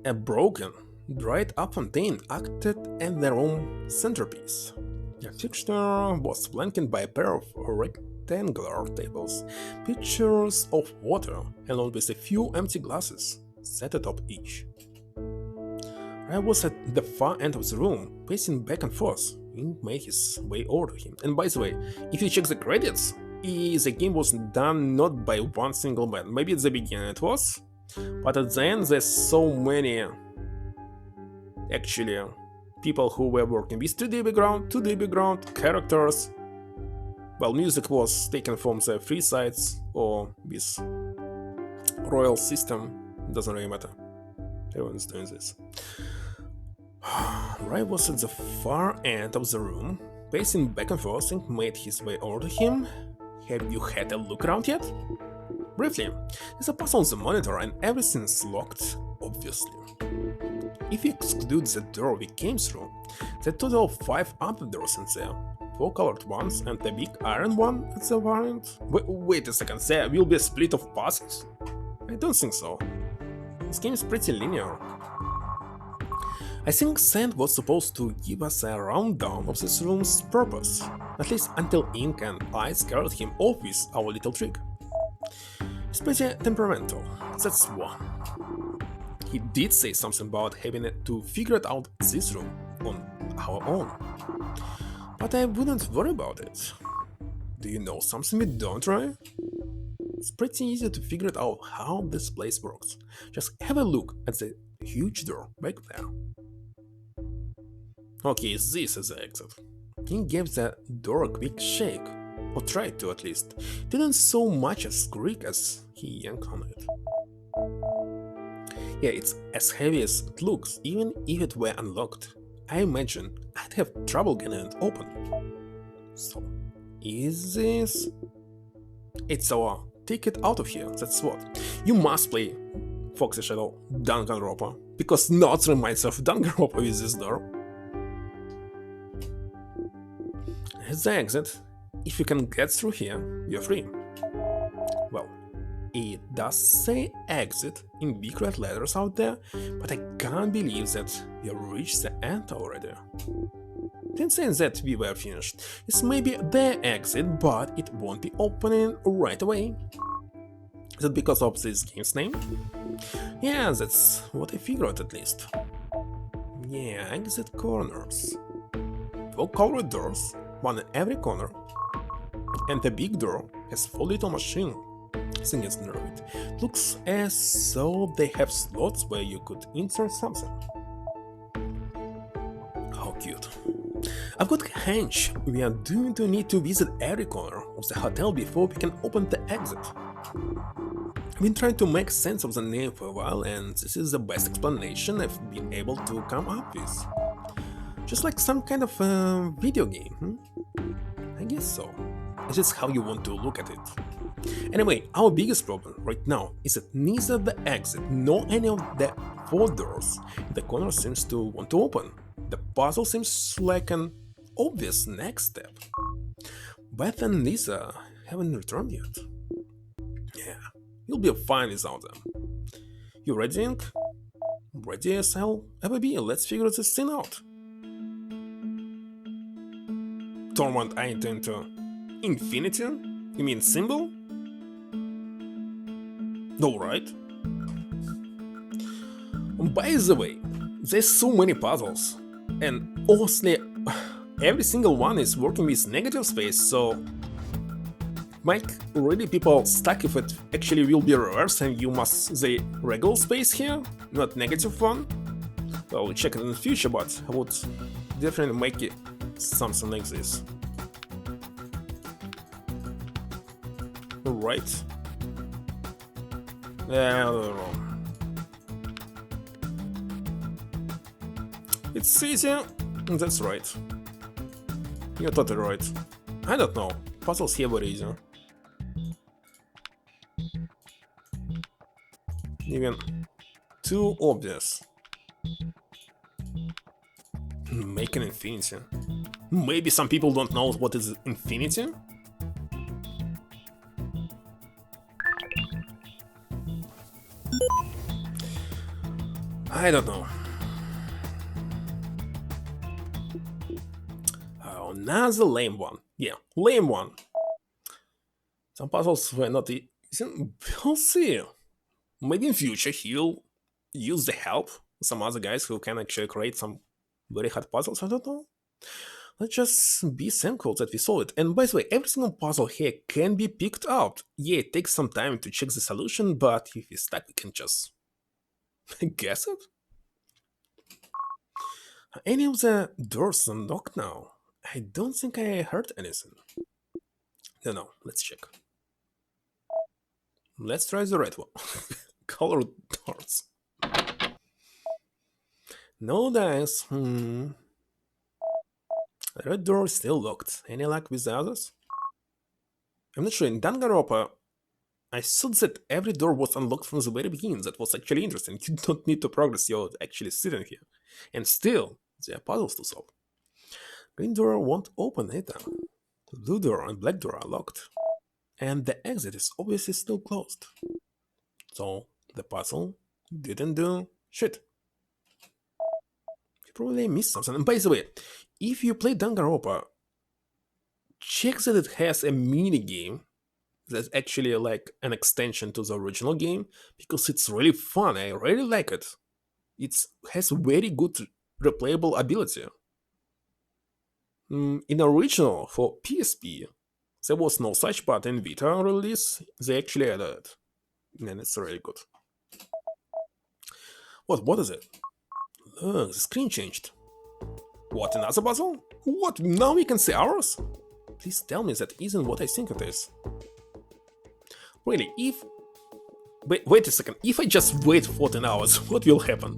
A broken, dried up fountain acted as the room centerpiece. The fixture was flanked by a pair of rectangular tables, pitchers of water, along with a few empty glasses set atop each. I was at the far end of the room, pacing back and forth. Ing made his way over to him. And by the way, if you check the credits, the game was done not by one single man. Maybe at the beginning it was, but at the end there's so many actually people who were working with 3D background, 2D background, characters. Well, music was taken from the free sites or with Royal System, doesn't really matter. Everyone's doing this. Rai was at the far end of the room, pacing back and forth, and made his way over to him. Have you had a look around yet? Briefly, there's a puzzle on the monitor and everything's locked, obviously. If you exclude the door we came through, there are total of 5 other doors in there. 4 colored ones and a big iron one at the variant. Wait a second, there will be a split of puzzles? I don't think so. This game is pretty linear. I think Sand was supposed to give us a rundown of this room's purpose, at least until Ink and I scared him off with our little trick. He's pretty temperamental, that's one. He did say something about having to figure out this room on our own, but I wouldn't worry about it. Do you know something we don't try? It's pretty easy to figure out how this place works. Just have a look at the huge door back there. Okay, this is the exit. He gave the door a quick shake, or tried to at least. Didn't so much as squeak as he yanked on it. Yeah, it's as heavy as it looks, even if it were unlocked. I imagine I'd have trouble getting it open. So, is this... It's our ticket out of here, that's what. You must play Foxy Shadow Danganronpa, because Knots reminds of Danganronpa with this door. Here's the exit. If you can get through here, you're free. Well, it does say exit in big red letters out there, but I can't believe that we have reached the end already. Didn't say that we were finished. It's maybe the exit, but it won't be opening right away. Is it because of this game's name? Yeah, that's what I figured at least. Yeah, exit corners. 4 colored doors, one in every corner, and the big door has 4 little machines. Things near it. Looks as though they have slots where you could insert something. How cute. I've got a hunch we are going to need to visit every corner of the hotel before we can open the exit. I've been trying to make sense of the name for a while, and this is the best explanation I've been able to come up with. Just like some kind of video game, I guess so. It's just how you want to look at it. Anyway, our biggest problem right now is that neither the exit nor any of the 4 doors in the corner seems to want to open. The puzzle seems like an obvious next step. Beth and Lisa haven't returned yet. Yeah, you'll be fine without them. You ready, Ink? Ready as hell ever be, let's figure this thing out. Torment enter into infinity? You mean symbol? Alright. By the way, there's so many puzzles, and honestly, every single one is working with negative space, so might really people stuck if it actually will be reversed and you must the regular space here, not negative one. Well, we'll check it in the future, but I would definitely make it something like this. Right. Yeah, I don't know. It's easy. That's right. You're totally right. I don't know. Puzzles here were easier. Even too obvious. Make an infinity. Maybe some people don't know what is infinity? I don't know. Oh, another lame one. Yeah, lame one. Some puzzles were not easy. We'll see. Maybe in future he'll use the help of some other guys who can actually create some very hard puzzles. I don't know. Let's just be thankful that we solved it. And by the way, every single puzzle here can be picked out. Yeah, it takes some time to check the solution, but if we're stuck, we can just guess it. Any of the doors unlocked now? I don't think I heard anything. No, let's check. Let's try the red one. Colored doors. No dice. The red door is still locked. Any luck with the others? I'm not sure. In Danganronpa, I thought that every door was unlocked from the very beginning. That was actually interesting. You don't need to progress, you're actually sitting here. And still, there are puzzles to solve. Green door won't open either. Blue door and black door are locked. And the exit is obviously still closed. So the puzzle didn't do shit. You probably missed something. And by the way, if you play Danganronpa, check that it has a mini game that's actually like an extension to the original game because it's really fun. I really like it. It has very good replayable ability. In original for PSP, there was no such, but in Vita release, they actually added it. And it's really good. What is it? Look, the screen changed. What, another puzzle? What, now we can see ours? Please tell me that isn't what I think it is. Really, if... Wait a second, if I just wait 14 hours, what will happen?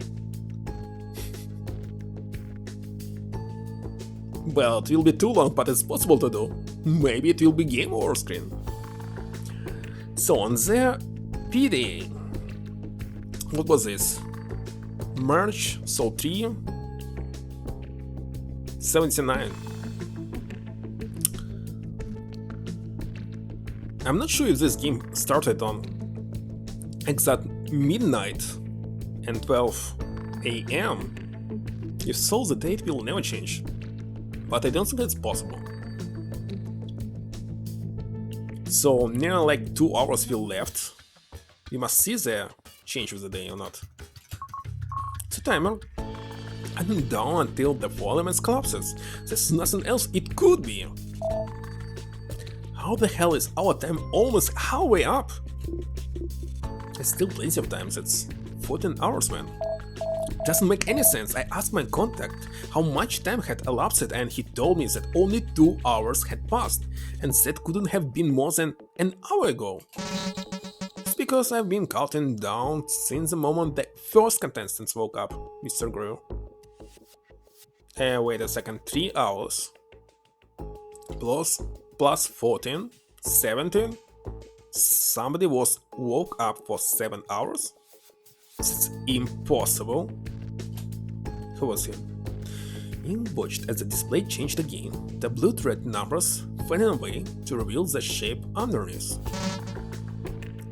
Well, it will be too long, but it's possible to do. Maybe it will be game over screen. So on the PD, what was this? March, so 379. I'm not sure if this game started on exact midnight and 12 AM. If so, the date will never change. But I don't think it's possible. So nearly like 2 hours will left. We must see the change of the day or not. It's a timer. I'm down until the four elements collapses. There's nothing else it could be. How the hell is our time almost halfway up? There's still plenty of time. It's 14 hours, man. Doesn't make any sense. I asked my contact how much time had elapsed and he told me that only 2 hours had passed, and that couldn't have been more than an hour ago. It's because I've been counting down since the moment the first contestants woke up, Mr. Grill. Wait a second, 3 hours plus 14, 17? Somebody was woke up for 7 hours? It's impossible. Who was he? He watched as the display changed again, the blue thread numbers fading away to reveal the shape underneath.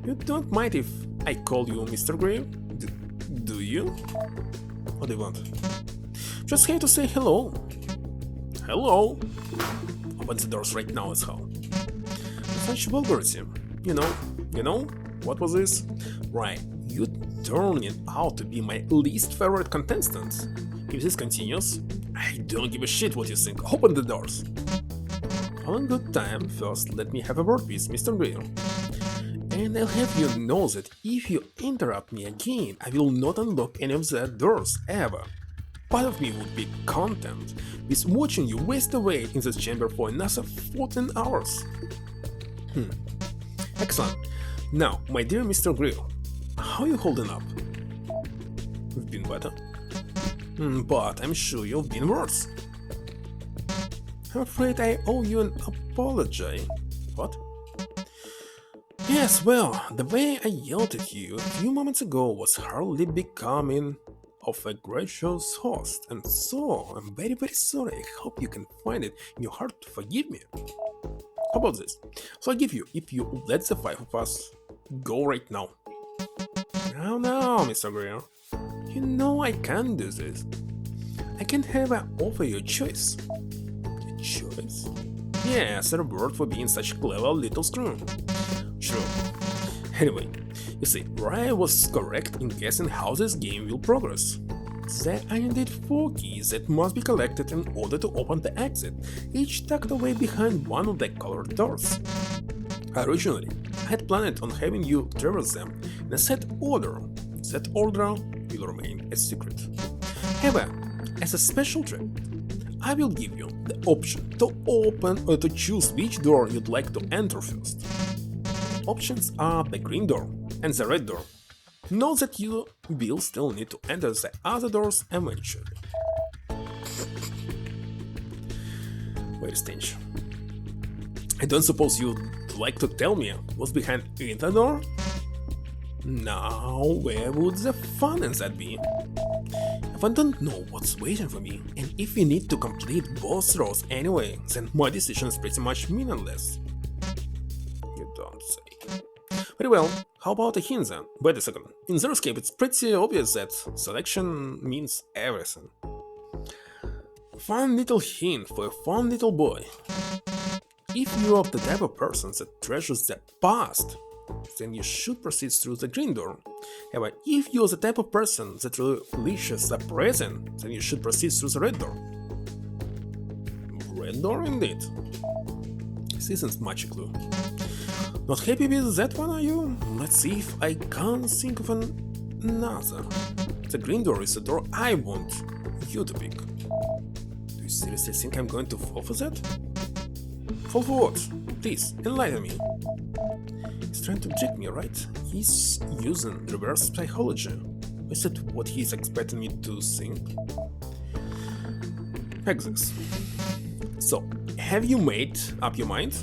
You don't mind if I call you Mr. Gray? Do you? What do you want? Just here to say hello. Hello. Open the doors right now as hell. Such vulgarity. You know, what was this? Right, you turning out to be my least favorite contestant. If this continues, I don't give a shit what you think. Open the doors. All in good time, first let me have a word with Mr. Greer. And I'll have you know that if you interrupt me again, I will not unlock any of the doors ever. Part of me would be content with watching you waste away in this chamber for another 14 hours. Excellent. Now, my dear Mr. Grill, how are you holding up? You've been better. But I'm sure you've been worse. I'm afraid I owe you an apology. What? Yes, well, the way I yelled at you a few moments ago was hardly becoming of a gracious host, and so I'm very sorry. I hope you can find it in your heart to forgive me. How about this? So I give you, if you let the five of us go right now. Now, Mr. Greer. You know I can't do this. I can have an offer you a choice. A choice? Yes, a reward for being such a clever little screw. True. Anyway, you see, Ryan was correct in guessing how this game will progress. There are indeed 4 keys that must be collected in order to open the exit, each tucked away behind one of the colored doors. Originally, I had planned on having you traverse them in a set order. That order will remain a secret. However, as a special treat, I will give you the option to open or to choose which door you'd like to enter first. Options are the green door and the red door. Note that you will still need to enter the other doors eventually. Very strange. I don't suppose you'd like to tell me what's behind either door? Now, where would the fun in that be? If I don't know what's waiting for me, and if we need to complete both rows anyway, then my decision is pretty much meaningless. You don't say. Very well, How about a hint then? Wait a second. In Zeroescape, it's pretty obvious that selection means everything. Fun little hint for a fun little boy. If you are the type of person that treasures the past, then you should proceed through the green door. However, if you are the type of person that relishes the present, then you should proceed through the red door. Red door indeed. This isn't much a clue. Not happy with that one, are you? Let's see if I can't think of another. The green door is the door I want you to pick. Do you seriously think I'm going to fall for that? Fall for what? Please, enlighten me. He's trying to trick me, right? He's using reverse psychology. Is that what he's expecting me to think? Exits. So, have you made up your mind?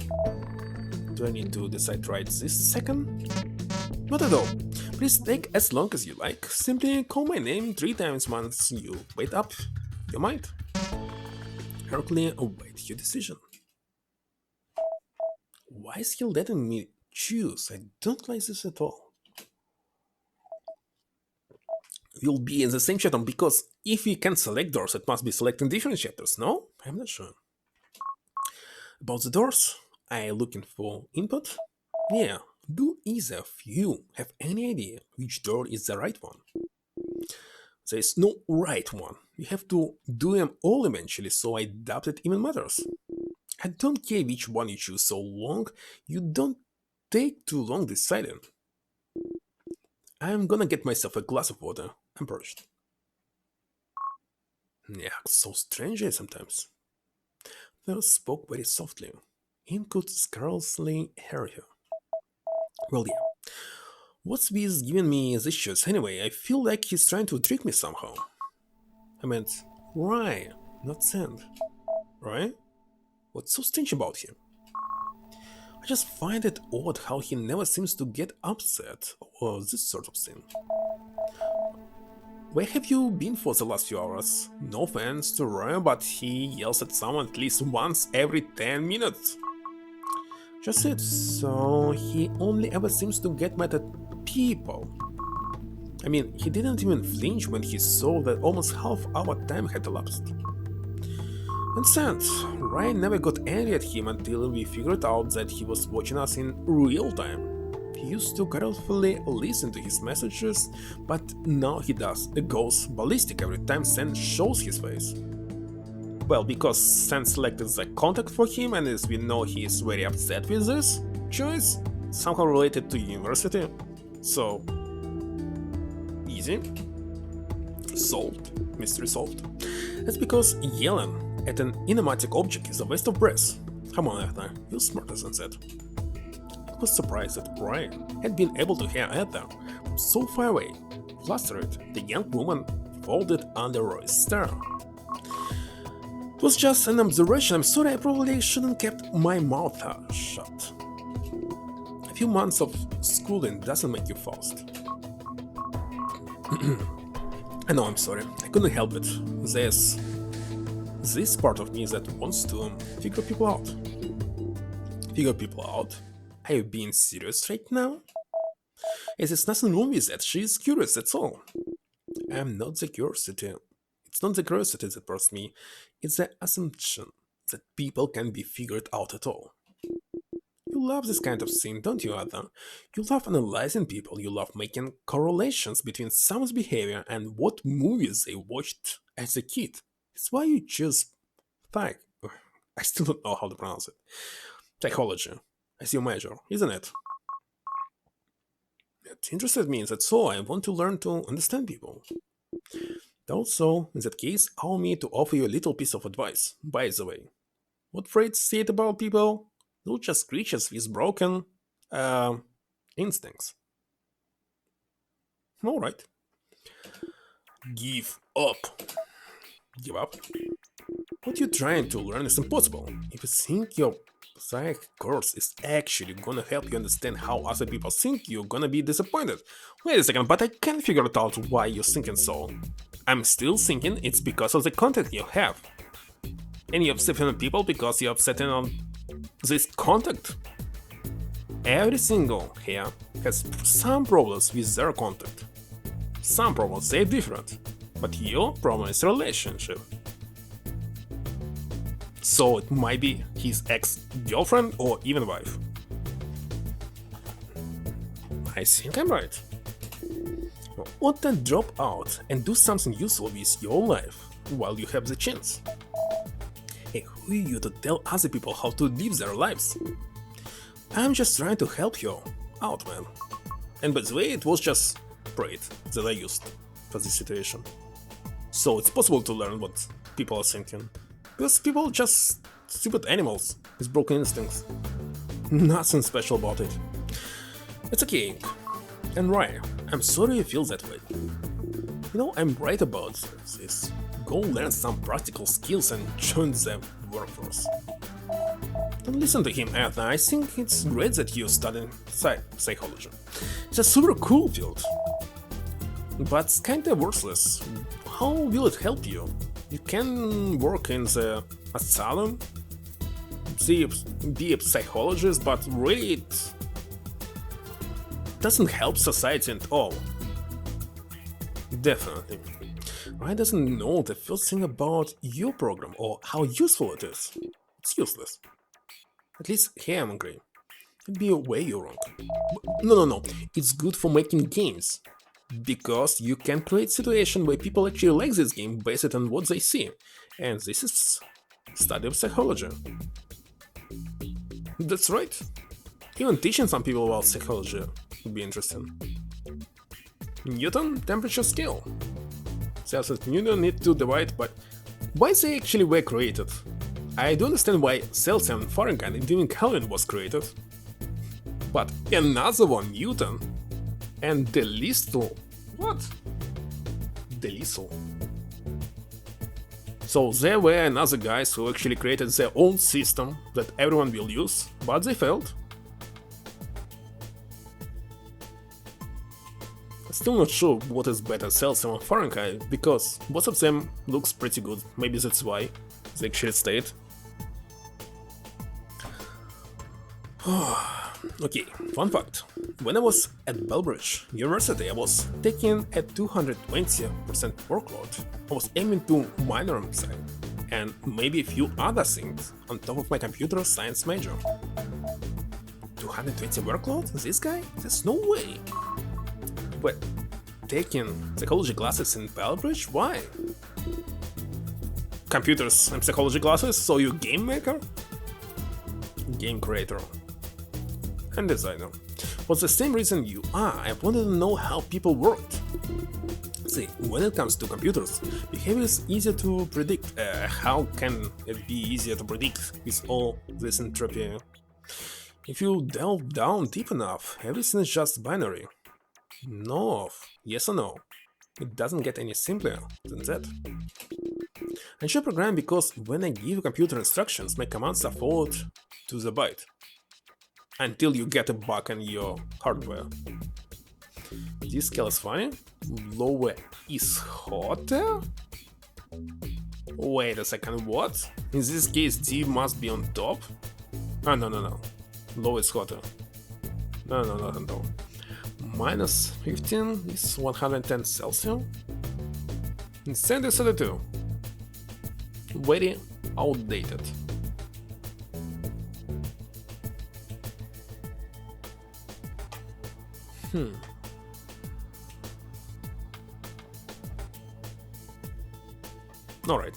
Do I need to decide right this second? Not at all. Please take as long as you like. Simply call my name 3 times once you made up your mind. Hercules await your decision. Why is he letting me choose? I don't like this at all. We'll be in the same chapter because if we can select doors, it must be selecting different chapters, no? I'm not sure. About the doors, are you looking for input? Yeah, do either of you have any idea which door is the right one? There is no right one. You have to do them all eventually, so I doubt it even matters. I don't care which one you choose so long you don't take too long deciding. I'm gonna get myself a glass of water. I'm parched. Yeah, so strange sometimes. They spoke very softly. Ian could scarcely hear her. Well, yeah. What's with giving me these shoes anyway? I feel like he's trying to trick me somehow. I meant, why, not send. Right? What's so strange about him? I just find it odd how he never seems to get upset or this sort of thing. Where have you been for the last few hours? No offense to Roy, but he yells at someone at least once every 10 minutes. Just it, so he only ever seems to get mad at people. I mean, he didn't even flinch when he saw that almost half our time had elapsed. And since Ryan never got angry at him until we figured out that he was watching us in real time. He used to carefully listen to his messages, but now he goes ballistic every time Sen shows his face. Well, because Sen selected the contact for him, and as we know he is very upset with this choice, somehow related to university. So, easy. Solved. Mystery solved. That's because yelling at an inanimate object is a waste of breath. Come on, Ether, you're smarter than that. I was surprised that Brian had been able to hear Ether from so far away. Flustered, the young woman folded under Roy's stare. It was just an observation. I'm sorry, I probably shouldn't kept my mouth shut. A few months of schooling doesn't make you fast. I know, I'm sorry. I couldn't help it. There's this part of me that wants to figure people out. Figure people out? Are you being serious right now? There's nothing wrong with that. She's curious, that's all. I'm not the curiosity. It's not the curiosity that bursts me. It's the assumption that people can be figured out at all. You love this kind of thing, don't you, Ada? You love analyzing people. You love making correlations between someone's behavior and what movies they watched as a kid. It's why you choose I still don't know how to pronounce it. Psychology as your major, isn't it? It interested me, that's all. I want to learn to understand people. Also, in that case, allow me to offer you a little piece of advice. By the way, what Freud said about people? Not just creatures with broken instincts. Alright. Give up. Give up? What you're trying to learn is impossible. If you think your psych course is actually gonna help you understand how other people think, you're gonna be disappointed. Wait a second, but I can't figure it out why you're thinking so. I'm still thinking it's because of the content you have. And you're upsetting people because you're upsetting on this content. Every single here has some problems with their contact. Some problems they're different, but your problem is relationship. So it might be his ex-girlfriend or even wife. I think I'm right. What then drop out and do something useful with your life while you have the chance? Hey, who are you to tell other people how to live their lives? I'm just trying to help you out, man. And by the way, it was just pride that I used for this situation. So it's possible to learn what people are thinking. Because people are just stupid animals with broken instincts. Nothing special about it. It's okay. And right, I'm sorry you feel that way. You know, I'm right about this. Go learn some practical skills and join the workforce. Don't listen to him, Ethan. I think it's great that you study psychology. It's a super cool field. But it's kinda worthless. How will it help you? You can work in the asylum, be a psychologist, but really it doesn't help society at all. Definitely. Ryan doesn't know the first thing about your program or how useful it is. It's useless. At least here I'm agree. It'd be a way you're wrong. No. It's good for making games. Because you can create situation where people actually like this game based on what they see. And this is study of psychology. That's right. Even teaching some people about psychology would be interesting. Newton temperature scale. Celsius and Newton need to divide by why they actually were created. I do understand why Celsius and Fahrenheit and even Kelvin was created. But another one, Newton, and the Listel. What? The Listel. So there were another guys who actually created their own system that everyone will use, but they failed. Still not sure what is better, Celsius or Fahrenheit, because both of them looks pretty good. Maybe that's why they actually stayed. Okay, fun fact. When I was at Belbridge University, I was taking a 220% workload. I was aiming to minor in psych, and maybe a few other things on top of my computer science major. 220 workload? This guy? There's no way. But taking psychology classes in Belbridge? Why? Computers and psychology classes? So you game maker? Game creator. And designer. For the same reason you are, I wanted to know how people worked. See, when it comes to computers, behavior is easier to predict. How can it be easier to predict with all this entropy? If you delve down deep enough, everything is just binary. No, yes or no. It doesn't get any simpler than that. I should program because when I give computer instructions, my commands are followed to the byte. Until you get a bug in your hardware. This scale is funny. Lower is hotter? Wait a second, what? In this case, D must be on top? Ah, no. Low is hotter. No. Minus 15 is 110 Celsius. Instead is 32. Very outdated. Alright.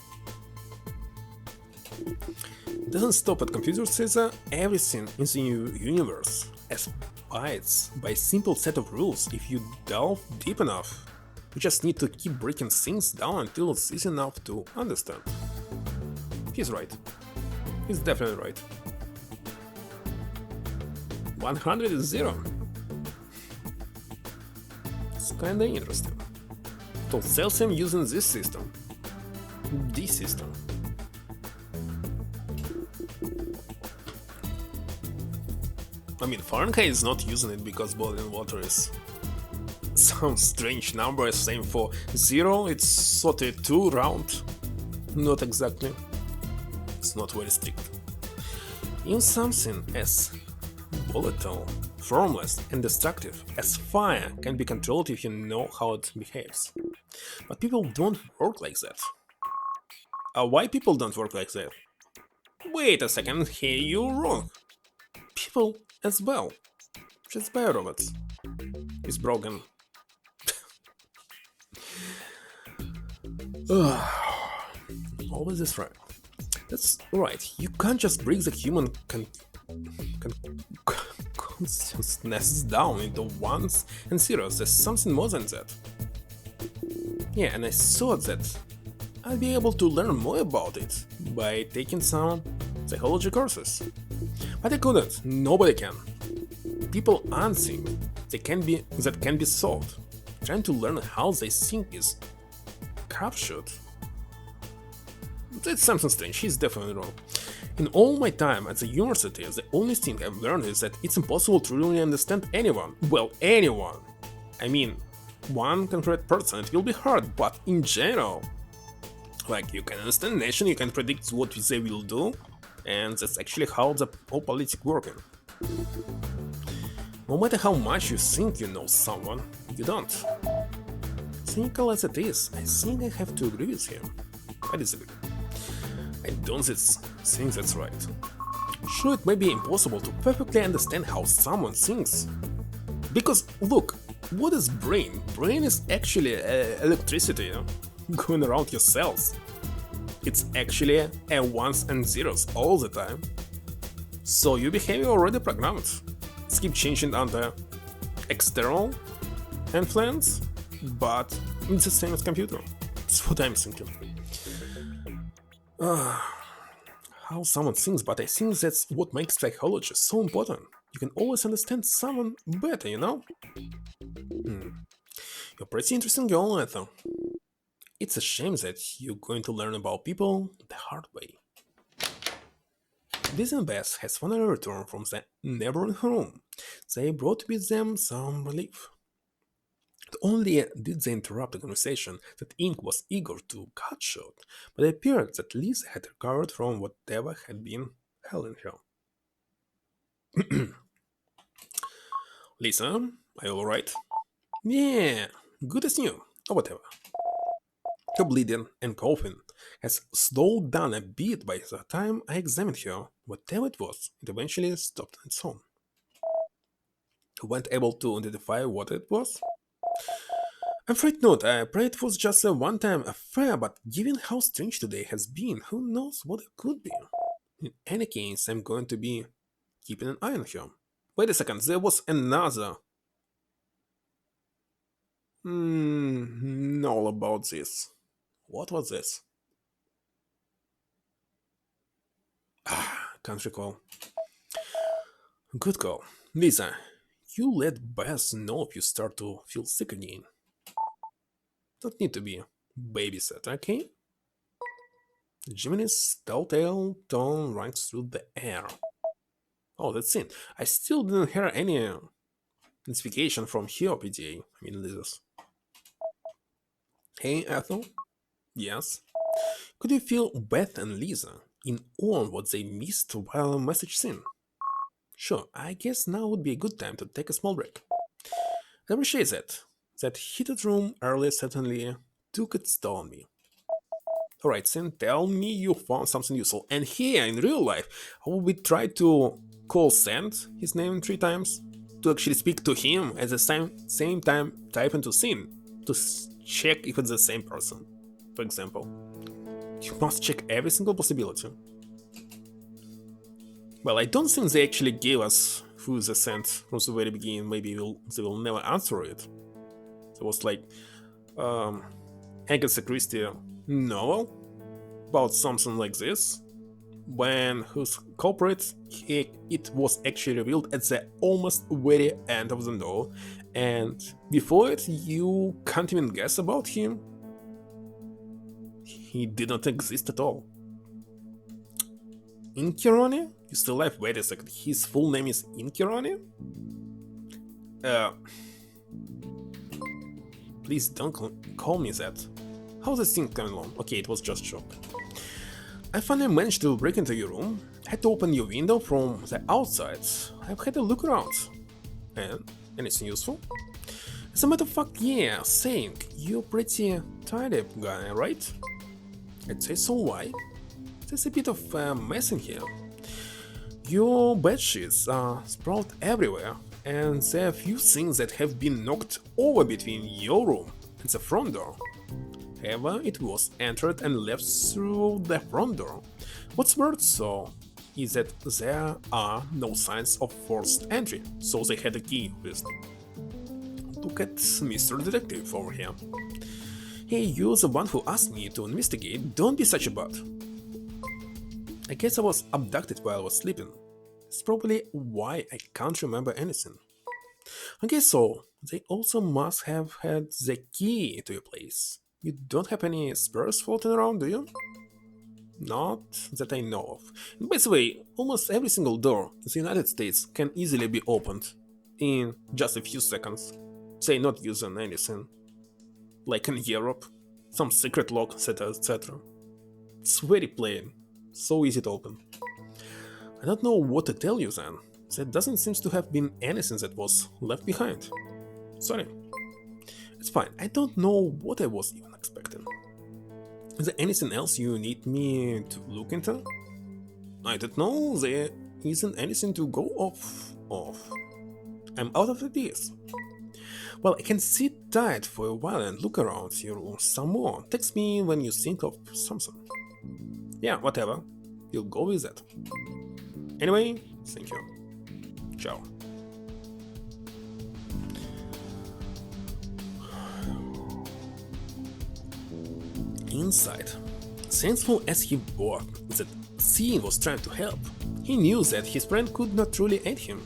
Doesn't stop at computers either. Everything in the universe abides by a simple set of rules. If you delve deep enough, you just need to keep breaking things down until it's easy enough to understand. He's right. He's definitely right. 100 is 0. It's kinda interesting. So Celsius using this system. This system. I mean, Fahrenheit is not using it because boiling water is some strange number. Same for 0, it's 32 round. Not exactly. It's not very strict. Use something as volatile, formless, and destructive, as fire can be controlled if you know how it behaves. But people don't work like that. Why people don't work like that? Wait a second, here you're wrong. People as well. Just biorobots. It's broken. Always is right. That's right. You can't just break the human consciousness down into ones and zeros. There's something more than that. Yeah, and I thought that I'd be able to learn more about it by taking some psychology courses. But I couldn't. Nobody can. People aren't things that can be solved. Trying to learn how they think is crapshoot. It's something strange. He's definitely wrong. In all my time at the university, the only thing I've learned is that it's impossible to really understand anyone. Well, anyone. I mean, one concrete person, it will be hard, but in general, like, you can understand a nation, you can predict what they will do, and that's actually how the whole politics working. No matter how much you think you know someone, you don't. Cynical as it is, I think I have to agree with him. I disagree. I don't think that's right. Sure, it may be impossible to perfectly understand how someone thinks. Because, look, what is brain? Brain is actually electricity going around your cells. It's actually a ones and zeros all the time. So your behavior already programmed. It's keep changing under external influence, but it's the same as computer. That's what I'm thinking. How someone thinks, but I think that's what makes psychology so important. You can always understand someone better, you know? You're a pretty interesting girl, Ethel. It's a shame that you're going to learn about people the hard way. Liz and Bess has finally returned from the neighboring room. They brought with them some relief. Not only did they interrupt a conversation that Ink was eager to cut short, but it appeared that Liz had recovered from whatever had been ailing her. Lisa, are you alright? Yeah, good as new, or whatever. Her bleeding and coughing has slowed down a bit by the time I examined her. Whatever it was, it eventually stopped on its own. You weren't able to identify what it was? I'm afraid not. I pray it was just a one-time affair, but given how strange today has been, who knows what it could be? In any case, I'm going to be keeping an eye on her. Wait a second, there was another. Know about this. What was this? Can't recall. Good call. Lisa, you let Beth know if you start to feel sick again. Don't need to be babysat, okay? Jiminy's telltale tone rings through the air. Oh, that's it. I still didn't hear any notification from her PDA. I mean, Lisa's. Hey, Ethel? Yes? Could you feel Beth and Lisa in on what they missed while a message sent? Sure, I guess now would be a good time to take a small break. I appreciate that. That heated room earlier certainly took its toll on me. Alright, Sin, tell me you found something useful. And here, in real life, I will be trying to call Sand, his name 3 times, to actually speak to him at the same time type into Sin, to check if it's the same person, for example. You must check every single possibility. Well, I don't think they actually gave us who the Sand from the very beginning. Maybe they will never answer it. There was like Agatha Christie novel about something like this, when whose culprit it was actually revealed at the almost very end of the novel, and before it you can't even guess about him. He did not exist at all. Inkironi? You still alive? Wait a second, his full name is Inkironi? Please don't call me that. How's this thing coming along? Okay, it was just shock. I finally managed to break into your room. Had to open your window from the outside. I've had a look around. And anything useful? As a matter of fact, yeah, saying you're pretty tidy guy, right? I'd say so. Why? There's a bit of a mess in here. Your bedsheets are sprawled everywhere, and there are a few things that have been knocked over between your room and the front door. However, it was entered and left through the front door. What's worse so is that there are no signs of forced entry, so they had a key with. Look at Mr. Detective over here. Hey, you're the one who asked me to investigate, don't be such a butt. I guess I was abducted while I was sleeping. It's probably why I can't remember anything. Okay, so they also must have had the key to your place. You don't have any spares floating around, do you? Not that I know of. And by the way, almost every single door in the United States can easily be opened in just a few seconds. Say not using anything. Like in Europe, some secret lock, etc, etc. It's very plain, so easy to open. I don't know what to tell you then. There doesn't seem to have been anything that was left behind. Sorry. It's fine, I don't know what I was even expecting. Is there anything else you need me to look into? I don't know, there isn't anything to go off of. I'm out of ideas. Well, I can sit tight for a while and look around your room some more. Text me when you think of something. Yeah, whatever. You'll go with that. Anyway, thank you. Ciao. Inside, thankful as he was that Sean was trying to help, he knew that his friend could not truly aid him.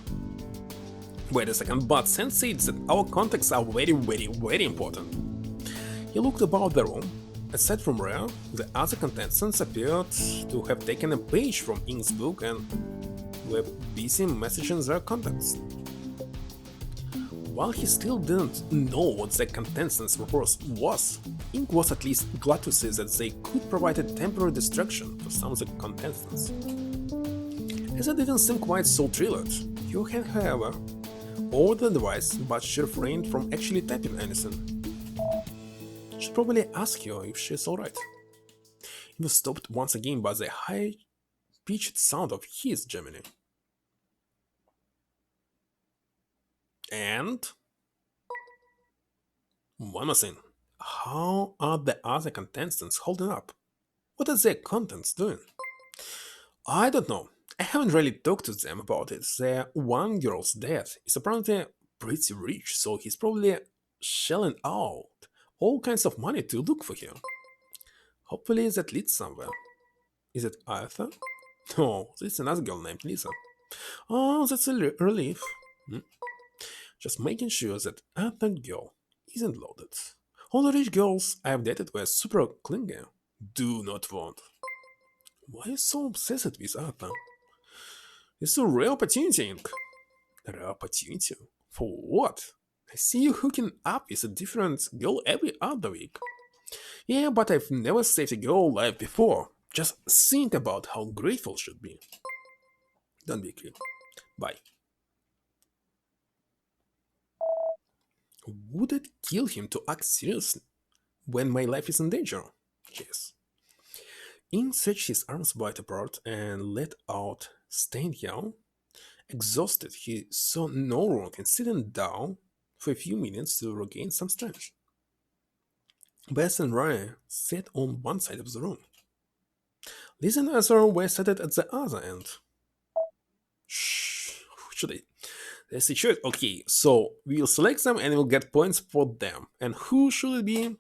Wait a second, but Sen said that our contacts are very important. He looked about the room. Aside from Rhea, the other contestants appeared to have taken a page from Ink's book and were busy messaging their contacts. While he still didn't know what the contestants' purpose was, Ink was at least glad to see that they could provide a temporary distraction to some of the contestants. As it didn't seem quite so thrilled, you had, however, ordered the device, but she refrained from actually typing anything. Should probably ask her if she's alright. He was stopped once again by the high-pitched sound of his Gemini. And one more thing. How are the other contestants holding up? What are their contents doing? I don't know. I haven't really talked to them about it. The one girl's dad is apparently pretty rich, so he's probably shelling out all kinds of money to look for her. Hopefully that leads somewhere. Is it Arthur? No, it's another girl named Lisa. Oh, that's a relief. Just making sure that Arthur girl isn't loaded. All the rich girls I've dated were super clingy. Do not want. Why are you so obsessed with Arthur? It's a rare opportunity, Ink. A rare opportunity? For what? I see you hooking up with a different girl every other week. Yeah, but I've never saved a girl alive before. Just think about how grateful should be. Don't be creep. Bye. Would it kill him to act seriously when my life is in danger? Yes. Ink stretched his arms wide apart and let out staying young. Exhausted, he saw no wrong in sitting down for a few minutes to regain some strength. Bess and Ryan sat on one side of the room. Liz and Ezra were seated at the other end. Shh, should I? The situation. Okay, so we'll select them and we'll get points for them. And who should it be?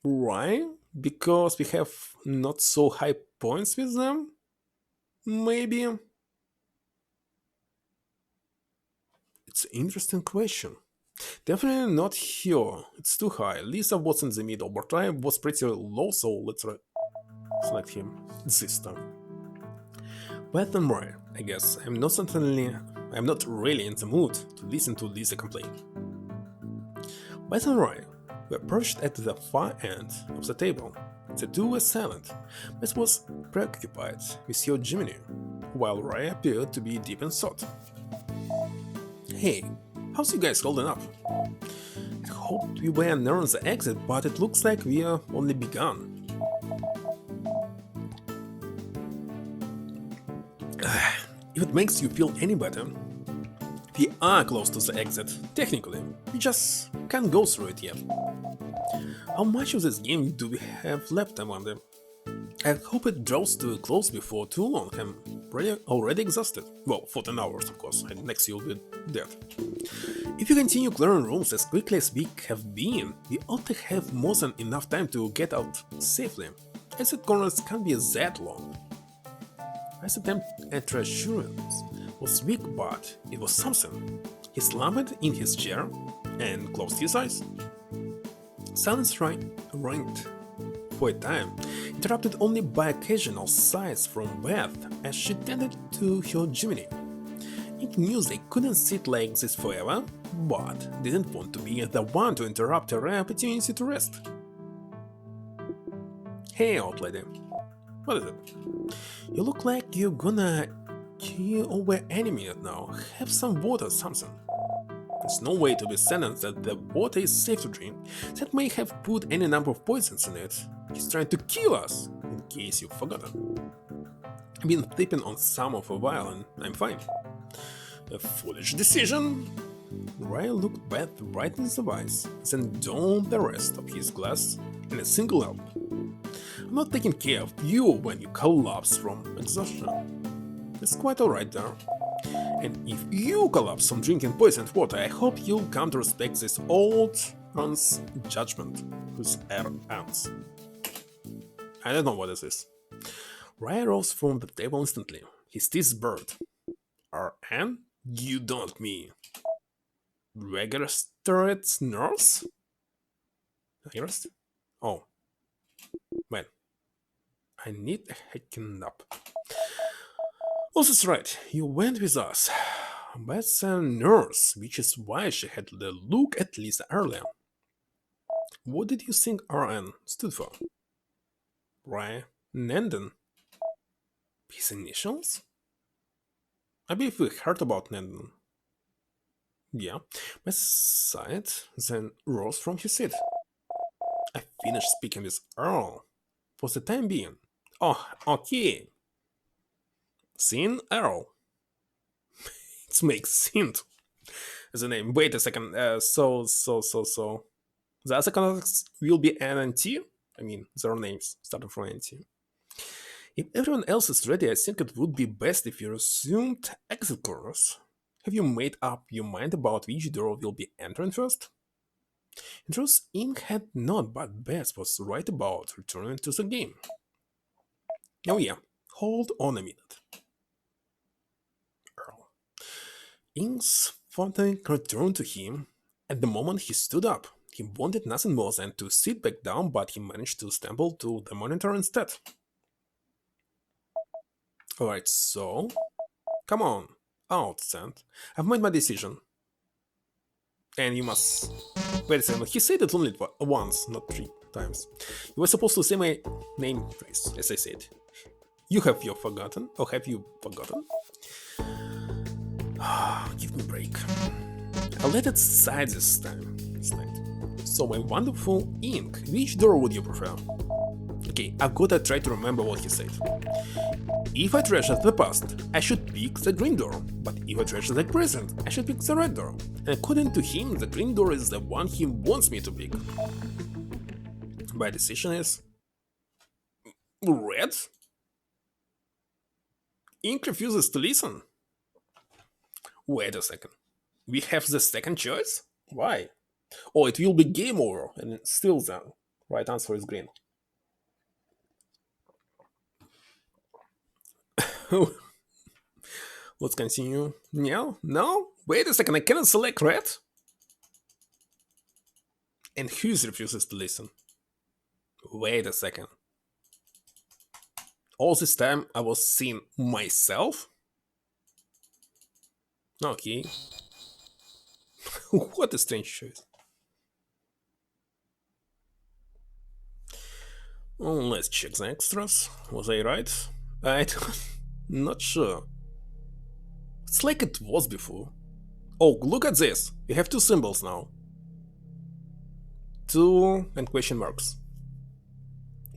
Ryan? Because we have not so high points with them? Maybe? It's an interesting question. Definitely not here. It's too high. Lisa was in the middle, but Ryan was pretty low, so let's select him this time. Beth and Ryan, I guess. I'm not really in the mood to listen to Lisa complain. Beth and Ryan were perched at the far end of the table. The two were silent. Bess was preoccupied with her Gemini, while Ray appeared to be deep in thought. Hey, how's you guys holding up? I hoped we were near the exit, but it looks like we're only begun. If it makes you feel any better, we are close to the exit, technically. We just can't go through it yet. How much of this game do we have left, I wonder? I hope it draws to a close before too long. I'm already exhausted. Well, 14 hours, of course, and next you'll be dead. If you continue clearing rooms as quickly as we have been, we ought to have more than enough time to get out safely. Exit corners can't be that long. His attempt at reassurance was weak, but it was something. He slumped in his chair and closed his eyes. Silence reigned for a time, interrupted only by occasional sighs from Beth as she tended to her Gemini. It knew they couldn't sit like this forever, but didn't want to be the one to interrupt her opportunity to rest. Hey, old lady. What is it? You look like you're gonna keel over any minute now. Have some water or something. There's no way to be certain that the water is safe to drink. That may have put any number of poisons in it. He's trying to kill us, in case you've forgotten. I've been thipping on some for a while and I'm fine. A foolish decision. Ryan looked Beth right in the eyes, then downed the rest of his glass in a single gulp. I'm not taking care of you when you collapse from exhaustion. It's quite alright there. And if you collapse from drinking poisoned water, I hope you'll come to respect this old man's judgment, whose ants. I don't know what this is. Ryan rose from the table instantly. His teeth burned. R.N.? You don't mean registered nurse? Registered? Oh. Man. I need a hacking up. Oh, that's right, you went with us. That's a nurse, which is why she had the look at Lisa earlier. What did you think RN stood for? Ryan Nanden. His initials? I believe we heard about Nanden. Yeah, my side then rose from his seat. I finished speaking with Earl. For the time being. Oh, okay. Sin Earl. It makes sense. As a name. Wait a second. So. The other contacts will be N and T? I mean, their names starting from N and T. If everyone else is ready, I think it would be best if you resumed exit corners. Have you made up your mind about which door will be entering first? In truth, Ink had not, but Beth was right about returning to the game. Oh yeah, hold on a minute. Earl. Ink's father returned to him. At the moment he stood up. He wanted nothing more than to sit back down, but he managed to stumble to the monitor instead. Alright, so... Come on, out, Sand. I've made my decision. And you must... Wait a second, he said it only once, not 3 times. You were supposed to say my name phrase, as I said. You have forgotten, or have you forgotten? Give me a break. I'll let it slide this time. So my wonderful Ink, which door would you prefer? Okay, I've gotta try to remember what he said. If I treasure the past, I should pick the green door, but if I treasure the present, I should pick the red door. And according to him, the green door is the one he wants me to pick. My decision is... red? Ink refuses to listen. Wait a second. We have the second choice? Why? Oh, it will be game over, and still the right answer is green. Let's continue. No? Wait a second, I cannot select red? And Hughes refuses to listen. Wait a second. All this time I was seeing myself? Okay. What a strange choice. Let's check the extras. Was I right? I not sure. It's like it was before. Oh, look at this. We have two symbols now. Two and question marks.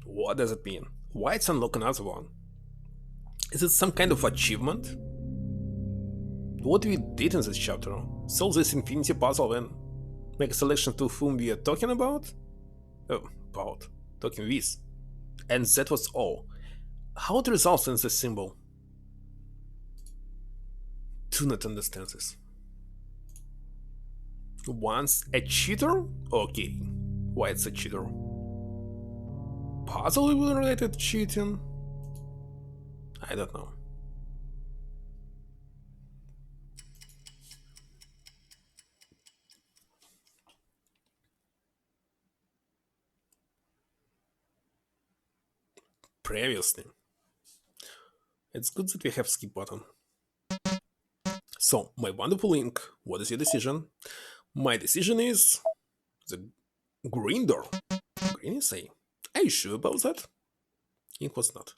What does it mean? Why it's unlock another one? Is it some kind of achievement? What we did in this chapter? Solve this infinity puzzle and make a selection to whom we are talking about? Oh, about. Talking with. And that was all. How it results in this symbol? Do not understand this. Once a cheater? Okay. Why it's a cheater? Puzzle related cheating? I don't know. Previously. It's good that we have skip button. So, my wonderful Link, what is your decision? My decision is the green door. Green is A. Are you sure about that? Ink was not.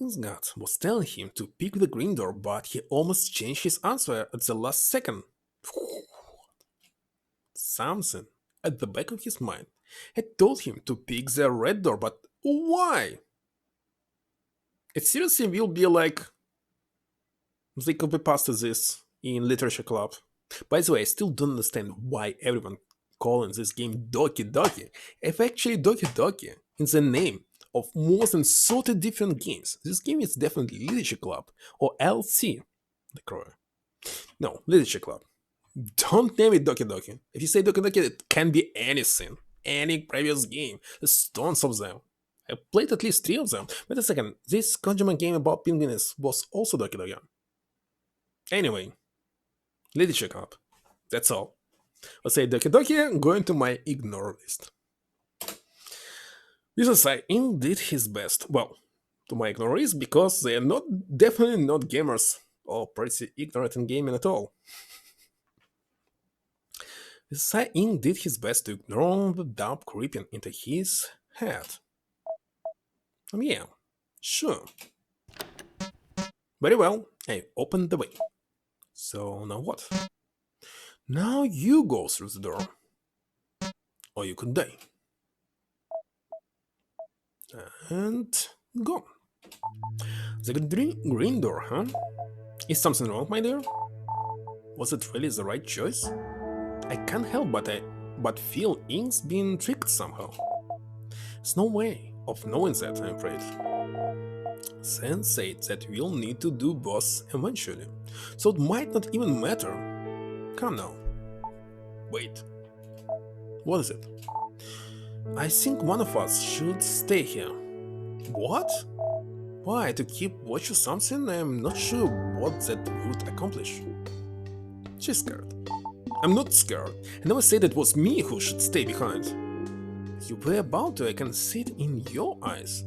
Ink's gut was telling him to pick the green door, but he almost changed his answer at the last second. Something at the back of his mind had told him to pick the red door, but why? It seriously will be like they copy pasted this in literature club. By the way, I still don't understand why everyone calling this game Doki Doki. If actually Doki Doki in the name of more than 30 different games, this game is definitely Literature Club or LC. The crow. No, Literature Club. Don't name it Doki Doki. If you say Doki Doki, it can be anything. Any previous game. There's tons of them. I played at least 3 of them. Wait a second, this Kojima game about penguins was also Doki Doki. Anyway, Literature Club. That's all. I'll say Doki Doki, going to my ignore list. Business Ink did his best. Well, to my ignorees, because they are definitely not gamers or pretty ignorant in gaming at all. Business Ink did his best to ignore the doubt creeping into his head. Yeah, sure. Very well, I opened the way. So now what? Now you go through the door. Or you could die. And go. The green door, huh? Is something wrong, my dear? Was it really the right choice? I can't help but feel Ink's being tricked somehow. There's no way of knowing that, I'm afraid. Sense said that we'll need to do both eventually, so it might not even matter. Come now. Wait. What is it? I think one of us should stay here. What? Why? To keep watch or something? I'm not sure what that would accomplish. She's scared. I'm not scared. I never said it was me who should stay behind. You were about to, I can see it in your eyes.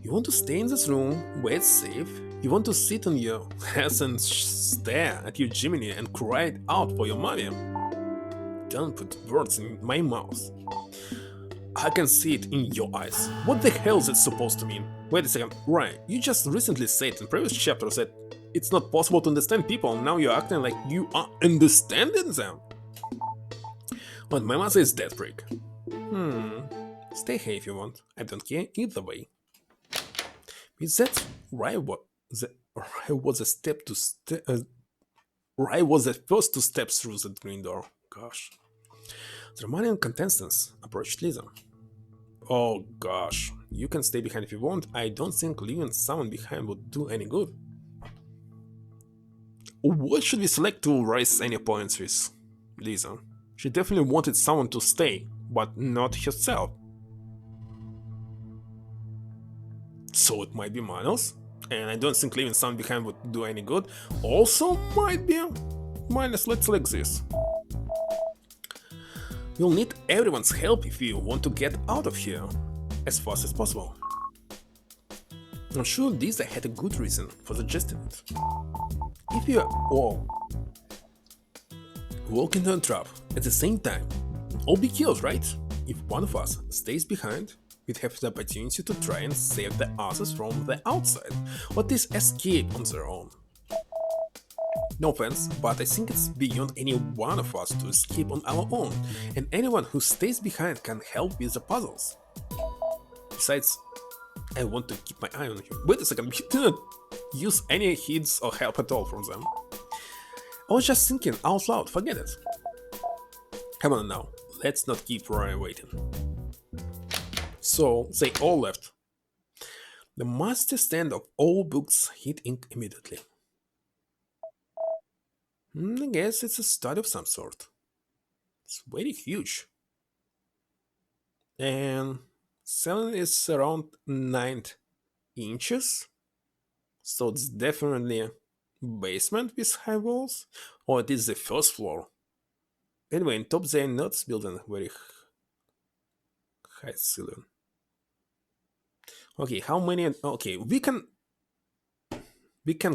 You want to stay in this room where it's safe? You want to sit on your ass and stare at your Jiminy and cry it out for your mommy? Don't put words in my mouth. I can see it in your eyes. What the hell is it supposed to mean? Wait a second, right, you just recently said in previous chapters that it's not possible to understand people, and now you're acting like you are understanding them? But my mother is dead freak. Stay here if you want, I don't care either way. Is that Rai was the step to Rai was the first to step through that green door. Gosh. The Romanian contestants approached Lisa. Oh gosh, you can stay behind if you want. I don't think leaving someone behind would do any good. What should we select to raise any points with Lisa? She definitely wanted someone to stay, but not herself. So it might be minus, and I don't think leaving someone behind would do any good. Also might be minus. Let's select this. You'll need everyone's help if you want to get out of here as fast as possible. I'm sure Lisa had a good reason for suggesting it. If you are all walk into a trap at the same time, all be killed, right? If one of us stays behind, we'd have the opportunity to try and save the others from the outside, or at least escape on their own. No offense, but I think it's beyond any one of us to escape on our own, and anyone who stays behind can help with the puzzles. Besides, I want to keep my eye on him. Wait a second, you didn't use any hints or help at all from them. I was just thinking out loud, forget it. Come on now, let's not keep Rory waiting. So, they all left. The master stand of all books hit ink immediately. I guess it's a study of some sort. It's very huge. And ceiling is around 9 inches. So it's definitely a basement with high walls. Or it is the first floor. Anyway, on top they're not building very high ceiling. Okay, how many? Okay, we can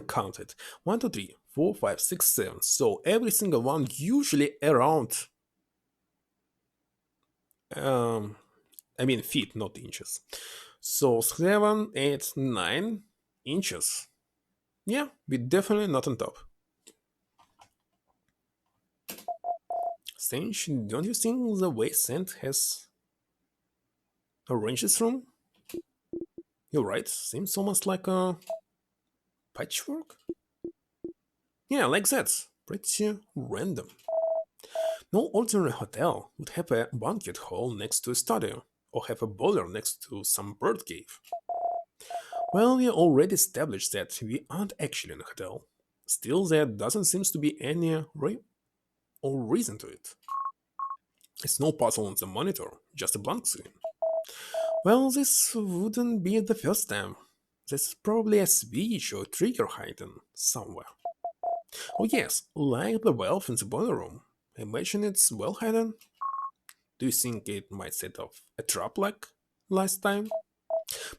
count it. 1, 2, 3, 4, 5, 6, 7. So every single one usually around feet, not inches. So 7, 8, 9 inches. Yeah, we're definitely not on top. Strange, don't you think the way Sand has arranged this room? You're right, seems almost like a patchwork? Yeah, like that. Pretty random. No ordinary hotel would have a banquet hall next to a studio, or have a boiler next to some bird cave. Well, we already established that we aren't actually in a hotel. Still, there doesn't seem to be any reason to it. It's no puzzle on the monitor, just a blank screen. Well, this wouldn't be the first time. There's probably a switch or trigger hidden somewhere. Oh yes, like the valve in the boiler room. I imagine it's well hidden. Do you think it might set off a trap like last time?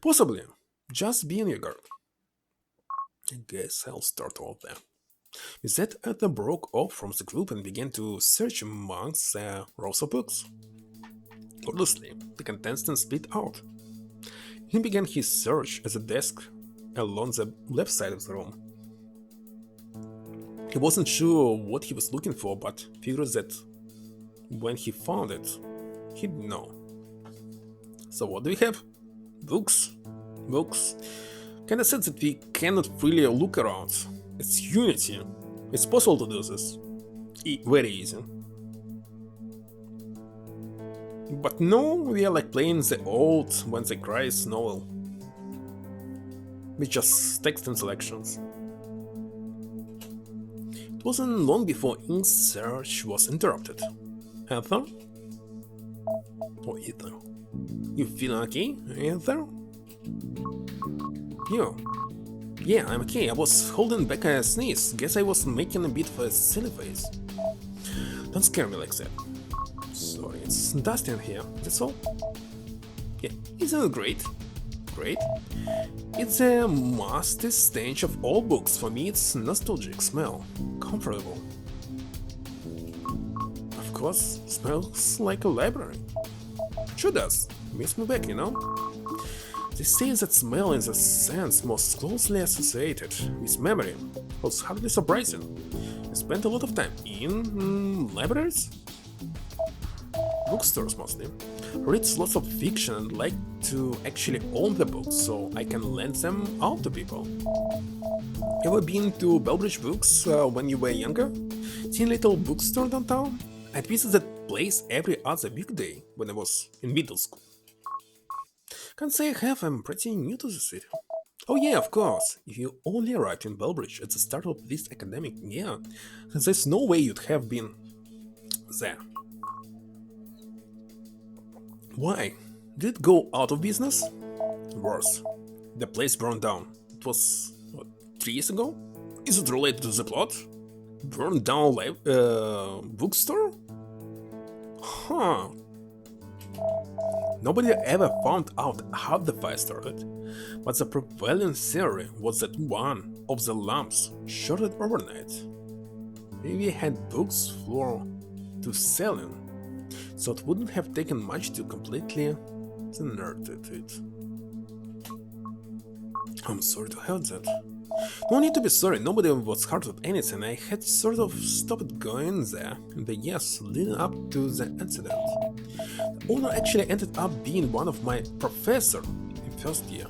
Possibly. Just be on your guard. I guess I'll start all there. With that, Arthur broke off from the group and began to search amongst the rows of books. Honestly, the contestants split out. He began his search at the desk along the left side of the room. He wasn't sure what he was looking for, but figured that when he found it, he'd know. So what do we have? Books. Books. Kinda said that we cannot freely look around. It's Unity. It's possible to do this. Very easy. But no, we are like playing the old When They Cries novel. With just text and selections. It wasn't long before Ink's search was interrupted. Ether? Oh, Ether. You feeling okay, Ether? You? Yeah, I'm okay. I was holding back a sneeze. Guess I was making a bit of a silly face. Don't scare me like that. Sorry, it's dusty in here, that's all. Yeah, isn't it great? Great. It's a musty stench of all books. For me, it's nostalgic smell. Comfortable. Of course, smells like a library. Sure does. Makes me back, you know? They say that smell is a sense most closely associated with memory. Was hardly surprising. I spent a lot of time in libraries? Bookstores mostly. Reads lots of fiction and like to actually own the books so I can lend them out to people. Ever been to Belbridge Books when you were younger? Seen little bookstore downtown? I'd visit that place every other weekday when I was in middle school. Can't say I have, I'm pretty new to the city. Oh yeah, of course, if you only arrived in Belbridge at the start of this academic year, there's no way you'd have been there. Why? Did it go out of business? Worse. The place burned down. It was, what, 3 years ago? Is it related to the plot? Burned down bookstore? Huh. Nobody ever found out how the fire started, but the prevailing theory was that one of the lamps shorted overnight. Maybe had books floor to selling, so it wouldn't have taken much to completely The nerd did it. I'm sorry to hear that. No need to be sorry, nobody was hurt with anything. I had sort of stopped going there in the years leading up to the incident. The owner actually ended up being one of my professors in first year.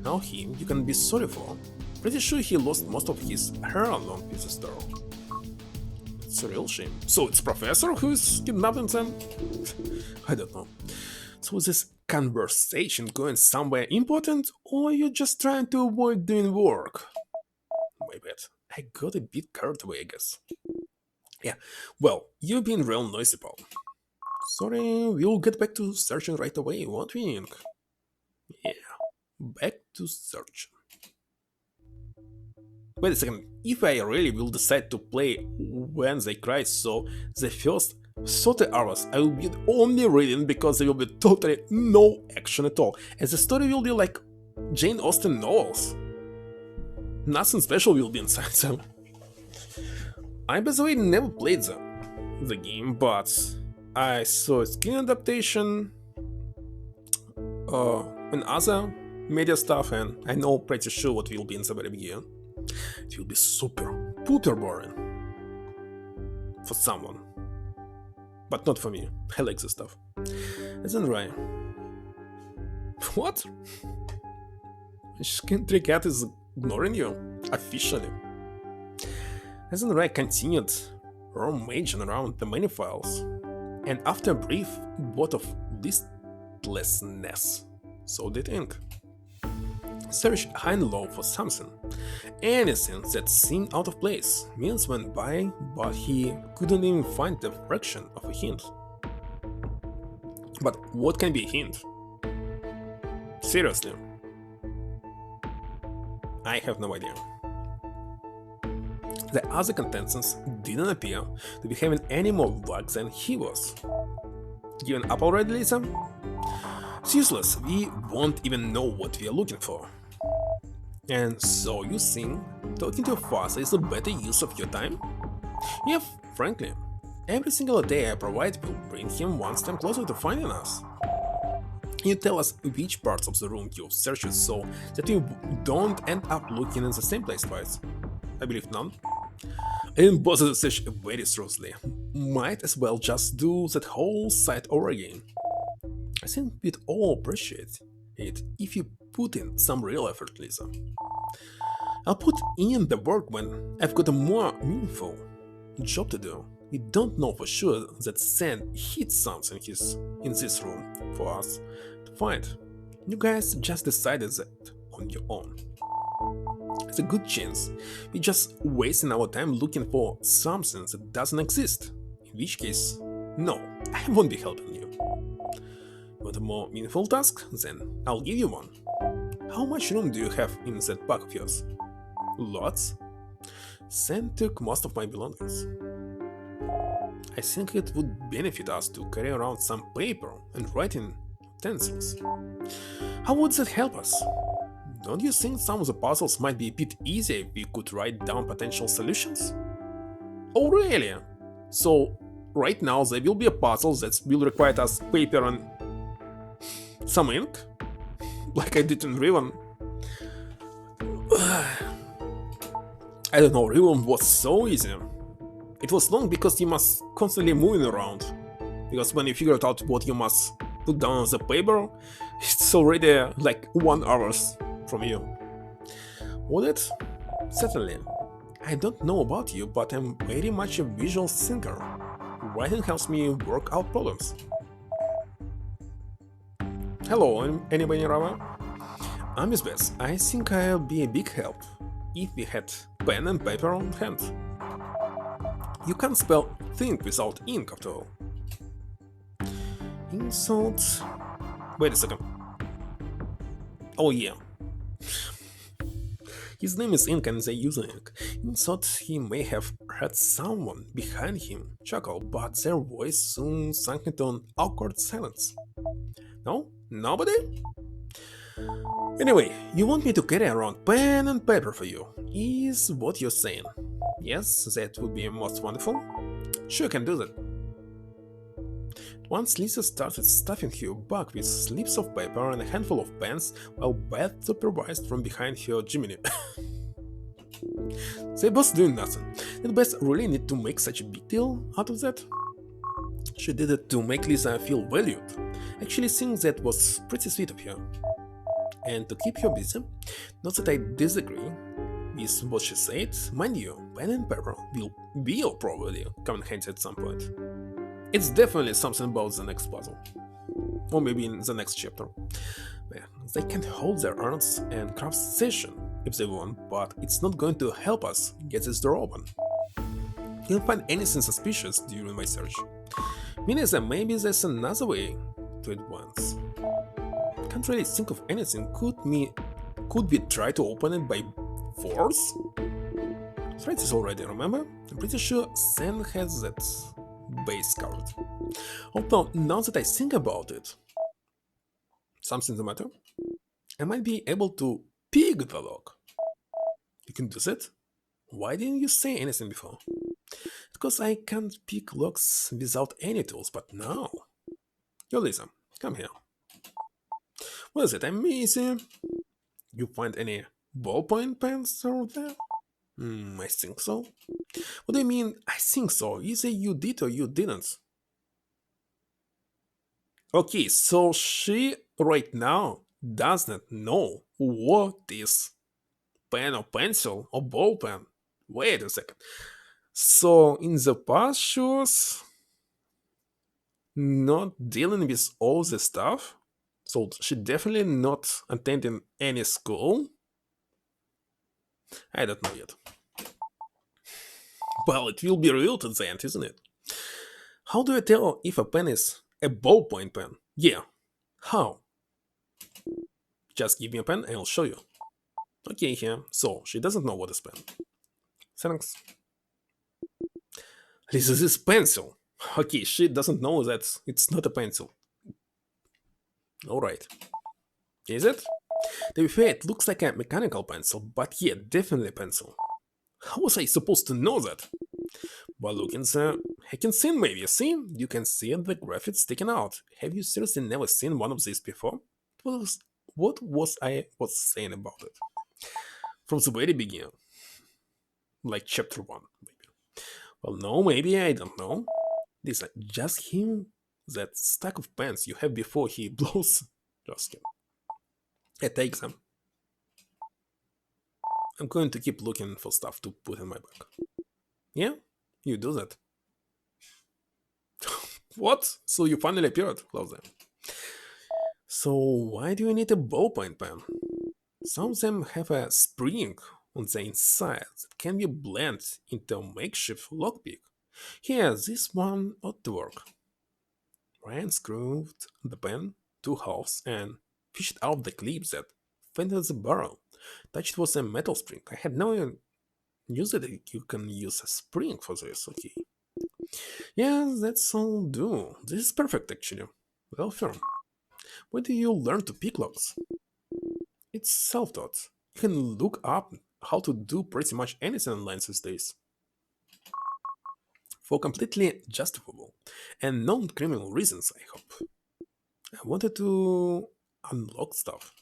Now him you can be sorry for. Pretty sure he lost most of his hair along with the store. It's a real shame. So it's professor who is kidnapping them? I don't know. So is this conversation going somewhere important, or are you just trying to avoid doing work? My bad. I got a bit carried away, I guess. Yeah, well, you've been real noisy, pal. Sorry, we'll get back to searching right away, won't we, Ink? Yeah, back to searching. Wait a second, if I really will decide to play when they cry, so the first 30 hours I will be only reading because there will be totally no action at all, and the story will be like Jane Austen novels. Nothing special will be inside them. I, by the way, never played the game, but I saw a screen adaptation and other media stuff, and I know pretty sure what will be in the very beginning. It will be super boring for someone, but not for me. I like this stuff. Isn't right? What? Skin-Tree Cat is ignoring you officially. Isn't right? Continued rummaging around the menu files, and after a brief bout of listlessness, so did Ink. Search high and low for something. Anything that seemed out of place. Minutes went by, but he couldn't even find the fraction of a hint. But what can be a hint? Seriously. I have no idea. The other contestants didn't appear to be having any more luck than he was. Giving up already, Lisa? It's useless, we won't even know what we are looking for. And so you think talking to your father is a better use of your time? Yeah, frankly, every single day I provide will bring him one step closer to finding us. You tell us which parts of the room you've searched so that we don't end up looking in the same place twice. I believe none. I didn't bother to search very thoroughly. Might as well just do that whole site over again. I think we'd all appreciate it if you put in some real effort, Lisa. I'll put in the work when I've got a more meaningful job to do. We don't know for sure that Sam hid something in this room for us to find. You guys just decided that on your own. It's a good chance we're just wasting our time looking for something that doesn't exist. In which case, no, I won't be helping you. Want a more meaningful task? Then I'll give you one. How much room do you have in that bag of yours? Lots. Sam took most of my belongings. I think it would benefit us to carry around some paper and writing utensils. How would that help us? Don't you think some of the puzzles might be a bit easier if we could write down potential solutions? Oh really? So right now there will be a puzzle that will require us paper and some ink? Like I did in Riven. I don't know, Riven was so easy. It was long because you must constantly moving around. Because when you figured out what you must put down on the paper, it's already like 1 hour from you. Would it? Certainly. I don't know about you, but I'm very much a visual thinker. Writing helps me work out problems. Hello, anybody around? I'm Miss Bess. I think I'll be a big help if we had pen and paper on hand. You can't spell think without ink after all. Insult. Wait a second. Oh yeah. His name is Ink and they use Ink. Ink thought he may have heard someone behind him chuckle, but their voice soon sank into an awkward silence. No? Nobody? Anyway, you want me to carry around pen and paper for you, is what you're saying. Yes, that would be most wonderful. Sure, I can do that. Once Lisa started stuffing her bag with slips of paper and a handful of pens, while Beth supervised from behind her chimney. They both doing nothing. Did Beth really need to make such a big deal out of that? She did it to make Lisa feel valued. Actually, think that was pretty sweet of her. And to keep her busy, not that I disagree with what she said, mind you, pen and paper will probably come in handy at some point. It's definitely something about the next puzzle. Or maybe in the next chapter. Yeah, they can hold their arts and craft session if they want, but it's not going to help us get this door open. You don't find anything suspicious during my search. Meaning that maybe there's another way to advance. Can't really think of anything. Could we try to open it by force? Tried this already, remember? I'm pretty sure Sam has that base covered. Although, now that I think about it, something's the matter. I might be able to pick the lock. You can do that? Why didn't you say anything before? Because I can't pick locks without any tools, but now... Yo, Lisa, come here. What is it? I'm easy. You find any ballpoint pens over there? I think so. What do you mean, I think so? Either you did or you didn't. Okay, so she right now doesn't know what is pen or pencil or ball pen. Wait a second. So in the past she was not dealing with all the stuff? So she definitely not attending any school? I don't know yet. Well, it will be revealed at the end, isn't it? How do I tell if a pen is a ballpoint pen? Yeah. How? Just give me a pen and I'll show you. Okay, here. So, she doesn't know what is pen. Thanks. This is pencil. Okay, she doesn't know that it's not a pencil. Alright. Is it? To be fair, it looks like a mechanical pencil, but yeah, definitely a pencil. How was I supposed to know that? By looking there, hacking scene maybe, see? You can see the graphics sticking out. Have you seriously never seen one of these before? What was I saying about it? From the very beginning. Like chapter 1, maybe. Well, no, maybe I don't know. These are just him, that stack of pens you have before he blows. Just kidding. I take them. I'm going to keep looking for stuff to put in my bag. Yeah? You do that. What? So you finally appeared? Love them. So why do you need a ballpoint pen? Some of them have a spring on the inside that can be blended into a makeshift lockpick. Here, this one ought to work. Ryan screwed the pen to halves and fished out the clip that fended the barrel. Touched was a metal spring. I had no idea that you can use a spring for this. Okay. Yeah, that's all do. This is perfect actually. Well firm. Where do you learn to pick locks? It's self-taught. You can look up how to do pretty much anything online these days. For completely justifiable and non-criminal reasons, I hope. I wanted to unlock stuff.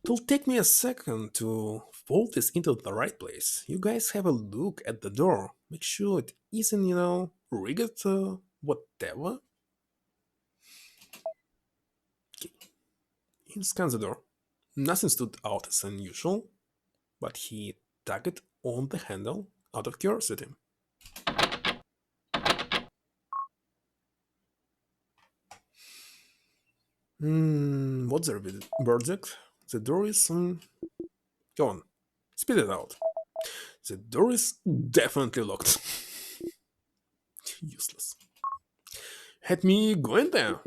It'll take me a second to fold this into the right place. You guys have a look at the door. Make sure it isn't, rigged whatever. Okay. He scans the door. Nothing stood out as unusual, but he tugged on the handle out of curiosity. What's the verdict? The door is... Go on, spit it out. The door is definitely locked. Useless. Had me go in there.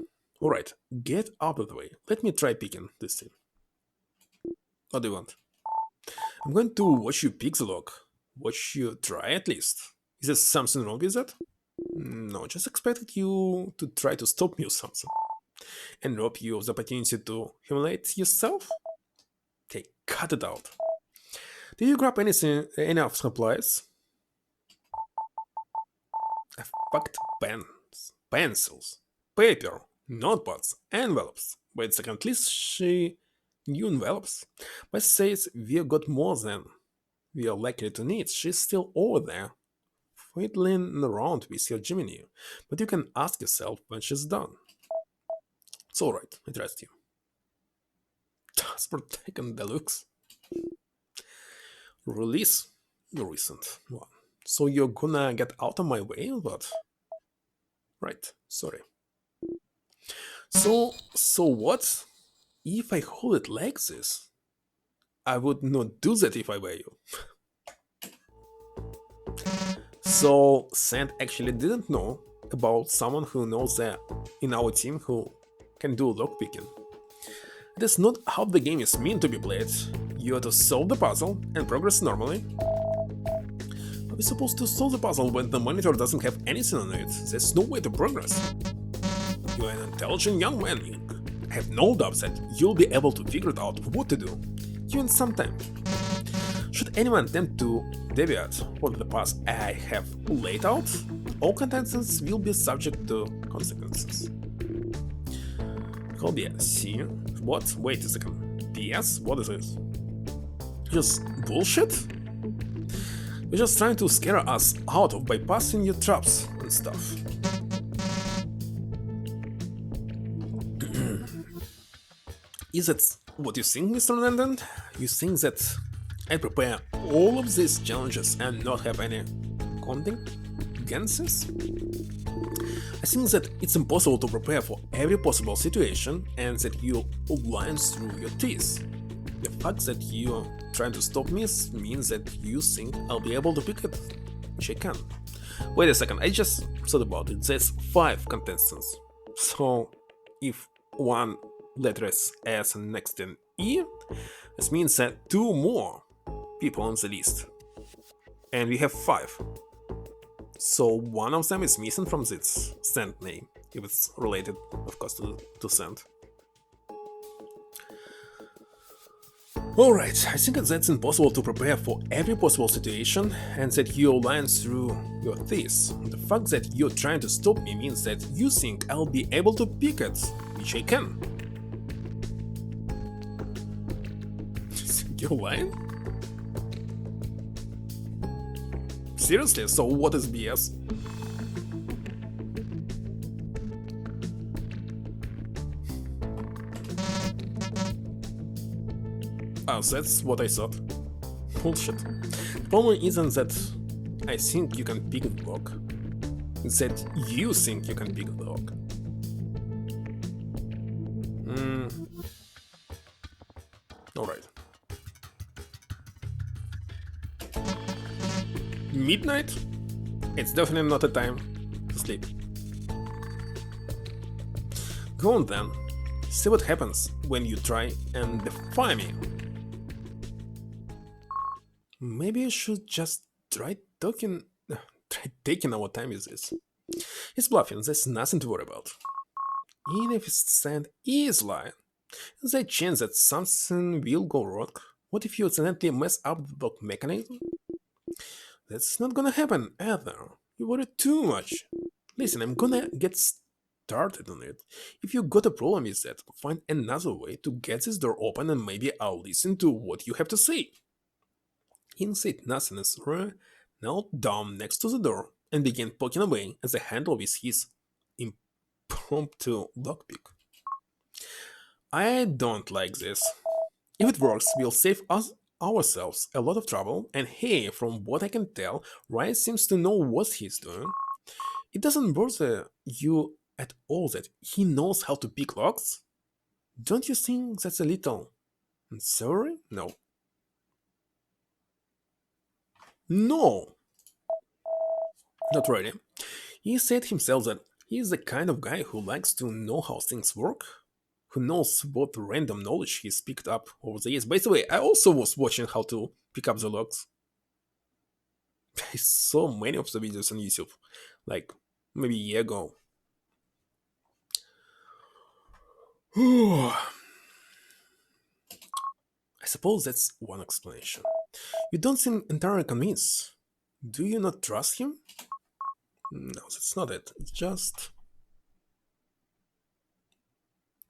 Alright, get out of the way. Let me try picking this thing. What do you want? I'm going to watch you pick the lock. Watch you try at least. Is there something wrong with that? No, just expected you to try to stop me or something. And rob you of the opportunity to humiliate yourself? Okay, cut it out. Did you grab enough supplies? A fucked pen. pencils, paper, notepads, envelopes. Wait a second, at least she knew envelopes. But says we got more than we are likely to need. She's still over there, fiddling around with your Gemini. But you can ask yourself when she's done. It's alright, I trust you. Transport taken deluxe. Release the recent one. So you're gonna get out of my way or what? Right, sorry. So what? If I hold it like this, I would not do that if I were you. So Sand actually didn't know about someone who knows that in our team who can do lockpicking. It is not how the game is meant to be played. You are to solve the puzzle and progress normally. Are we supposed to solve the puzzle when the monitor doesn't have anything on it? There's no way to progress. You are an intelligent young man, Link. I have no doubts that you'll be able to figure it out what to do, even sometime. Should anyone attempt to deviate from the path I have laid out, all contestants will be subject to consequences. Call C. What? Wait a second. PS? What is this? Just bullshit? You're just trying to scare us out of bypassing your traps and stuff. Is that what you think, Mr. Landon? You think that I prepare all of these challenges and not have any contingencies? I think that it's impossible to prepare for every possible situation and that you line through your teeth. The fact that you're trying to stop me means that you think I'll be able to pick it, which I can. Wait a second, I just thought about it. There's 5 contestants. So if one letter is S and next in E, this means that 2 more people on the list. And we have 5. So one of them is missing from this Sand name, if it's related, of course, to Sand. Alright, I think that's impossible to prepare for every possible situation and that you line through your teeth. The fact that you're trying to stop me means that you think I'll be able to pick it, which I can. You're lying? Seriously? So what is BS? Oh, that's what I thought. Bullshit. The problem isn't that I think you can pick the lock. It's that you think you can pick the lock. Alright. Midnight? It's definitely not a time to sleep. Go on then. See what happens when you try and defy me. Maybe you should just try taking our time with this. He's bluffing, there's nothing to worry about. Even if Sand is lying, there's a chance that something will go wrong. What if you accidentally mess up the block mechanism? That's not gonna happen either. You worry too much. Listen, I'm gonna get started on it. If you got a problem with that, find another way to get this door open and maybe I'll listen to what you have to say. Inside nothingness, Roy knelt down next to the door and began poking away at the handle with his impromptu lockpick. I don't like this. If it works, we'll save ourselves a lot of trouble, and hey, from what I can tell, Ryan seems to know what he's doing. It doesn't bother you at all that he knows how to pick locks? Don't you think that's a little sorry? No. No! Not really. He said himself that he's the kind of guy who likes to know how things work, who knows what random knowledge he's picked up over the years. By the way, I also was watching how to pick up the locks. I saw many of the videos on YouTube, like maybe a year ago. I suppose that's one explanation. You don't seem entirely convinced. Do you not trust him? No, that's not it. It's just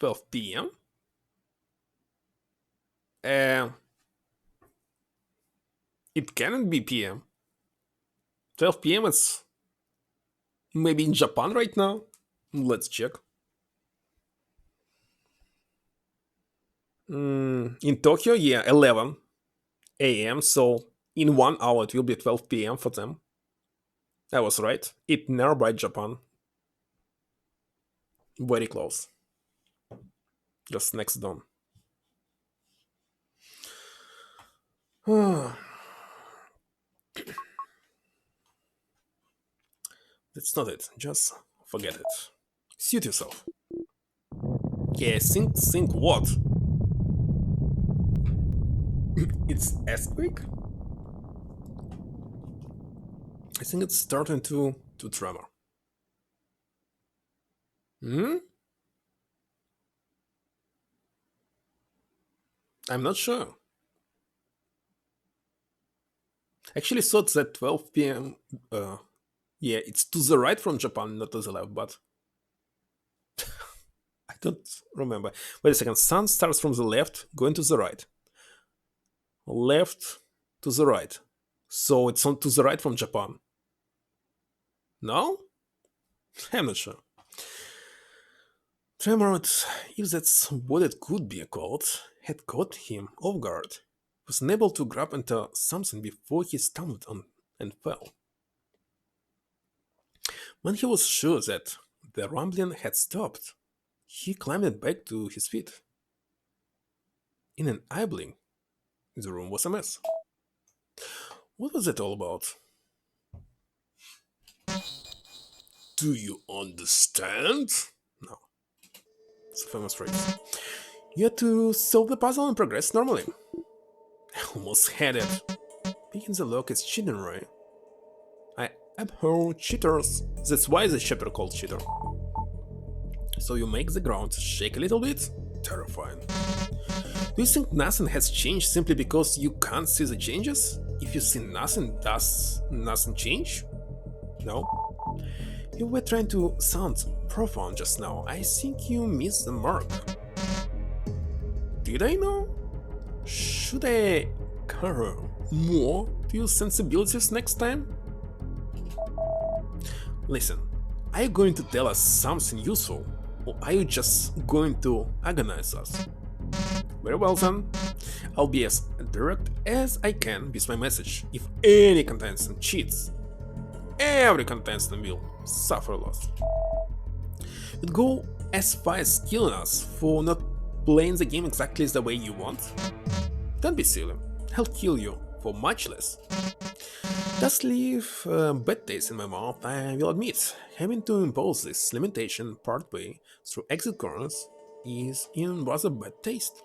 12 p.m. Uh, it cannot be p.m. 12 p.m. is maybe in Japan right now. Let's check. In Tokyo, yeah, 11 a.m. So in 1 hour it will be 12 p.m. for them. I was right. It nearby Japan. Very close. Just next dawn. That's not it. Just forget it. Suit yourself. Yeah, think what? It's earthquake? I think it's starting to tremor. Hmm? I'm not sure. Actually thought that 12 p.m. Yeah, it's to the right from Japan, not to the left, but I don't remember. Wait a second. Sun starts from the left, going to the right. Left to the right. So it's on to the right from Japan. No? I'm not sure. Tremor, if that's what it could be called, had caught him off guard. He was unable to grab into something before he stumbled on and fell. When he was sure that the rumbling had stopped, he climbed back to his feet. In an eye blink, the room was a mess. What was it all about? Do you understand? No. It's a famous phrase. You had to solve the puzzle and progress normally. I almost had it. Picking the lock is cheating, right? I abhor cheaters. That's why the chapter called cheater. So you make the ground shake a little bit? Terrifying. Do you think nothing has changed simply because you can't see the changes? If you see nothing, does nothing change? No? You were trying to sound profound just now. I think you missed the mark. Did I know? Should I care more to your sensibilities next time? Listen, are you going to tell us something useful, or are you just going to agonize us? Very well then, I'll be as direct as I can with my message. If any contestant cheats, every contestant will suffer loss. You'd go as far as killing us for not playing the game exactly the way you want? Don't be silly, I'll kill you for much less. Does leave bad taste in my mouth, I will admit. Having to impose this limitation partway through exit corners is in rather bad taste.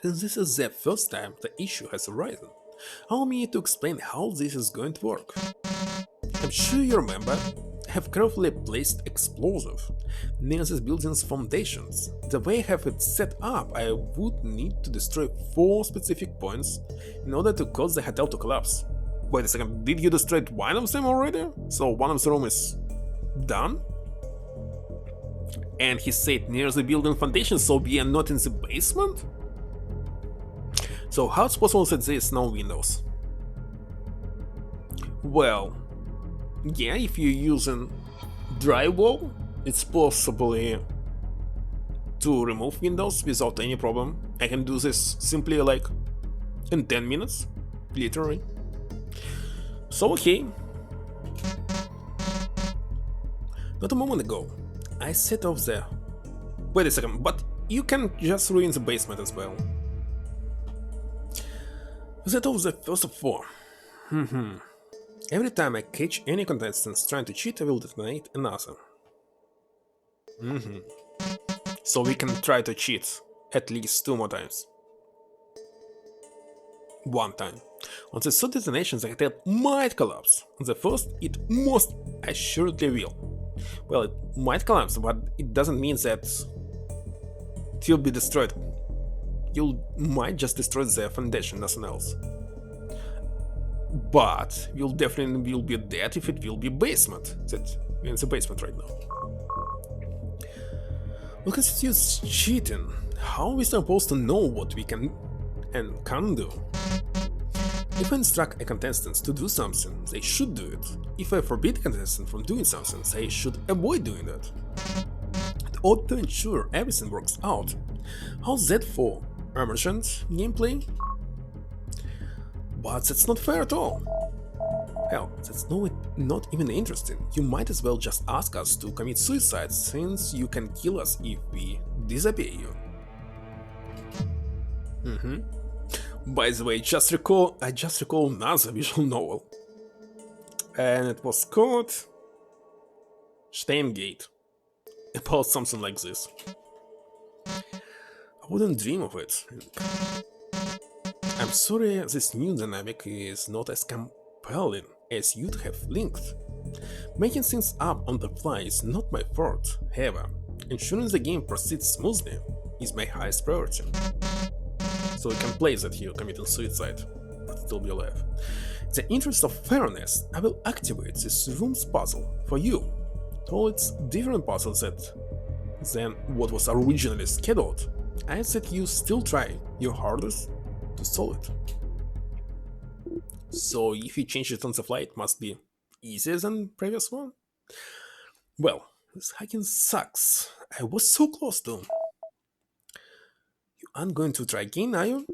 Since this is the first time the issue has arisen, allow me to explain how this is going to work. I'm sure you remember, I have carefully placed explosive near this building's foundations. The way I have it set up, I would need to destroy 4 specific points in order to cause the hotel to collapse. Wait a second, did you destroy one of them already? So one of the room is done? And he said near the building foundation, so we are not in the basement? So how it's possible that there is no windows? Well, yeah, if you're using drywall, it's possibly to remove windows without any problem. I can do this simply like in 10 minutes, literally. So okay. Not a moment ago, I set off the... Wait a second, but you can just ruin the basement as well. Set off the first of 4. Every time I catch any contestants trying to cheat, I will detonate another. So we can try to cheat at least 2 more times. 1 time. On the third detonation, the hotel might collapse. On the first, it most assuredly will. Well, it might collapse, but it doesn't mean that it will be destroyed. You might just destroy the foundation, nothing else. But you'll definitely will be dead if it will be basement. That we're in the basement right now. What constitutes cheating? How are we supposed to know what we can and can't do? If I instruct a contestant to do something, they should do it. If I forbid a contestant from doing something, they should avoid doing it. It ought to ensure everything works out. How's that for emergent gameplay? But that's not fair at all. Hell, that's not even interesting. You might as well just ask us to commit suicide, since you can kill us if we disobey you. By the way, I just recall another visual novel. And it was called Steingate. About something like this. I wouldn't dream of it. I'm sorry, this new dynamic is not as compelling as you'd have linked. Making things up on the fly is not my forte, however, ensuring the game proceeds smoothly is my highest priority. So you can play that you're committing suicide, but still be alive. In the interest of fairness, I will activate this room's puzzle for you. Though it's different puzzle than what was originally scheduled, I said you still try your hardest to solve it. So if you change it on the fly, it must be easier than previous one? Well, this hacking sucks. I was so close to. You aren't going to try again, are you?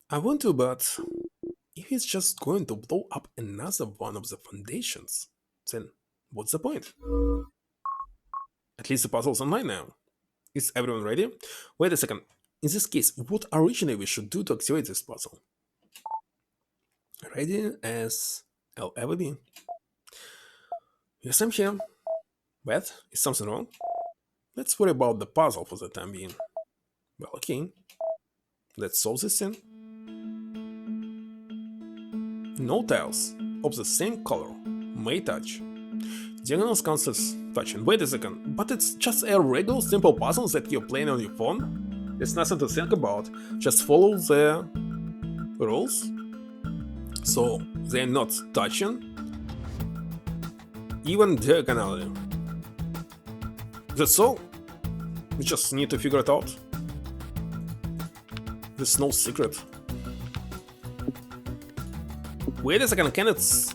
I want to, but if it's just going to blow up another one of the foundations, then what's the point? At least the puzzle's online now. Is everyone ready? Wait a second. In this case, what originally we should do to activate this puzzle? Ready as I'll ever be. Yes, I'm here. Beth, is something wrong? Let's worry about the puzzle for the time being. Well, okay. Let's solve this thing. No tiles of the same color may touch. Diagonals counts as touching. Wait a second, but it's just a regular simple puzzle that you're playing on your phone? There's nothing to think about. Just follow the rules. So they're not touching, even diagonally. That's all. We just need to figure it out. There's no secret. Wait a second, can it?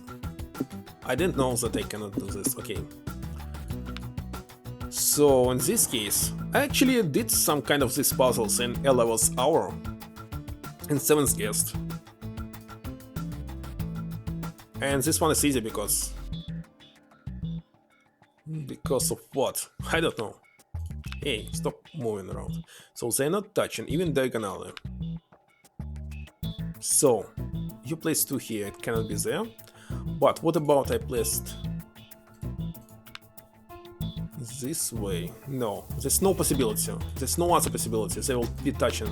I didn't know that I cannot do this. Okay. So in this case, I actually did some kind of these puzzles in 11th hour and 7th guest. And this one is easy because of what? I don't know. Hey, stop moving around. So they're not touching, even diagonally. So you place 2 here, it cannot be there. But what about I placed this way? No, there's no possibility. There's no other possibility. They will be touching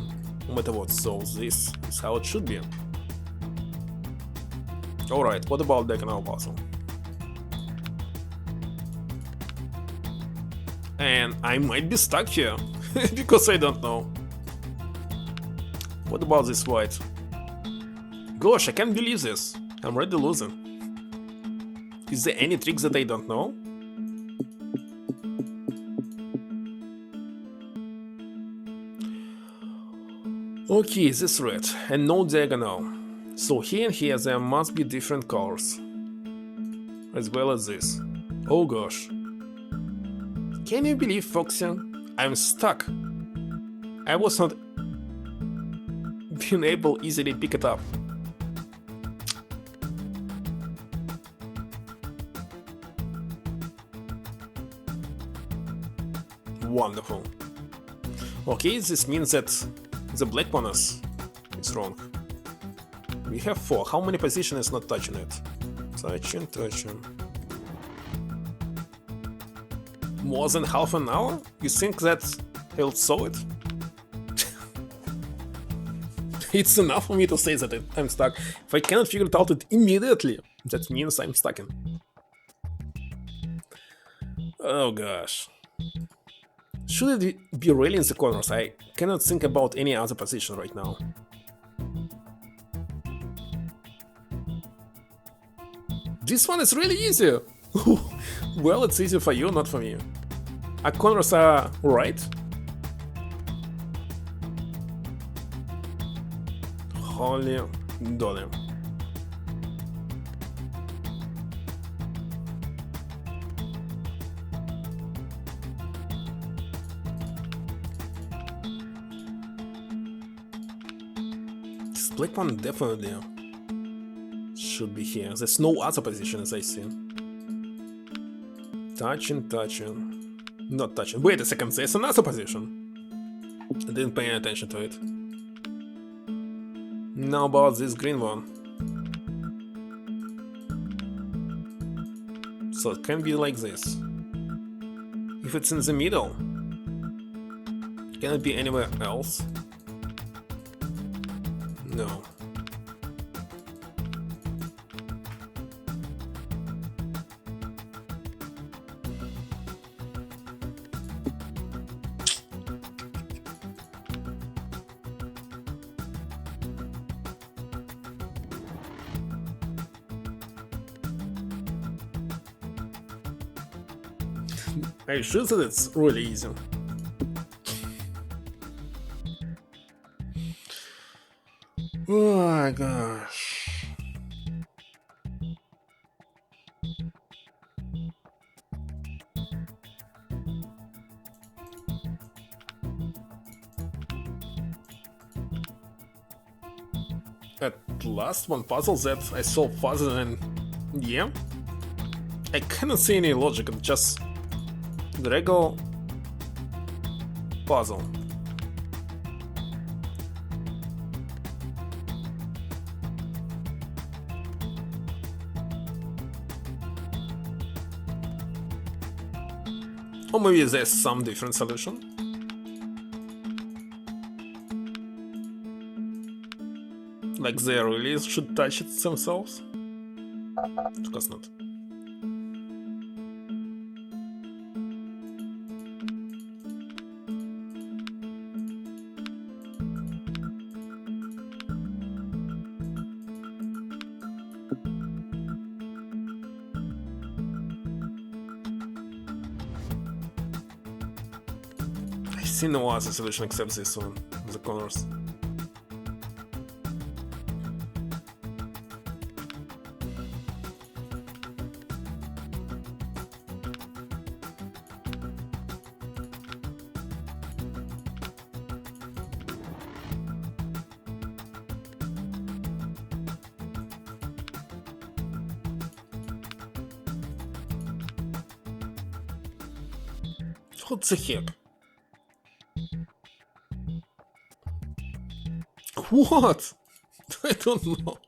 no matter what. So this is how it should be. Alright, what about diagonal puzzle? And I might be stuck here, because I don't know. What about this white? Gosh, I can't believe this. I'm already losing. Is there any tricks that I don't know? Okay, this red, and no diagonal. So here and here there must be different colors. As well as this. Oh gosh. Can you believe, Foxy? I'm stuck. I was not being able easily pick it up. Wonderful. Okay, this means that the black one is wrong. We have 4. How many position is not touching it? Touching. More than half an hour? You think that he'll solve it? It's enough for me to say that I'm stuck. If I cannot figure it out immediately, that means I'm stuck in. Oh gosh. Should it be really in the corners? I cannot think about any other position right now. This one is really easy! Well, it's easy for you, not for me. Our corners are right, Dolly. Dolly. This black one definitely should be here. There's no other position as I see. Touching, touching. Not touching. Wait a second, there's another position. I didn't pay any attention to it. Now about this green one. So it can be like this. If it's in the middle, can it be anywhere else? No. Are you sure that it's really easy? Oh my gosh. At last, one puzzle that I solved faster than... yeah? I cannot see any logic, it's just... the regular puzzle. Or maybe there's some different solution. Like they really should touch it themselves? Of course not. I see no other solution except this one, the corners. What the heck? What? I don't know.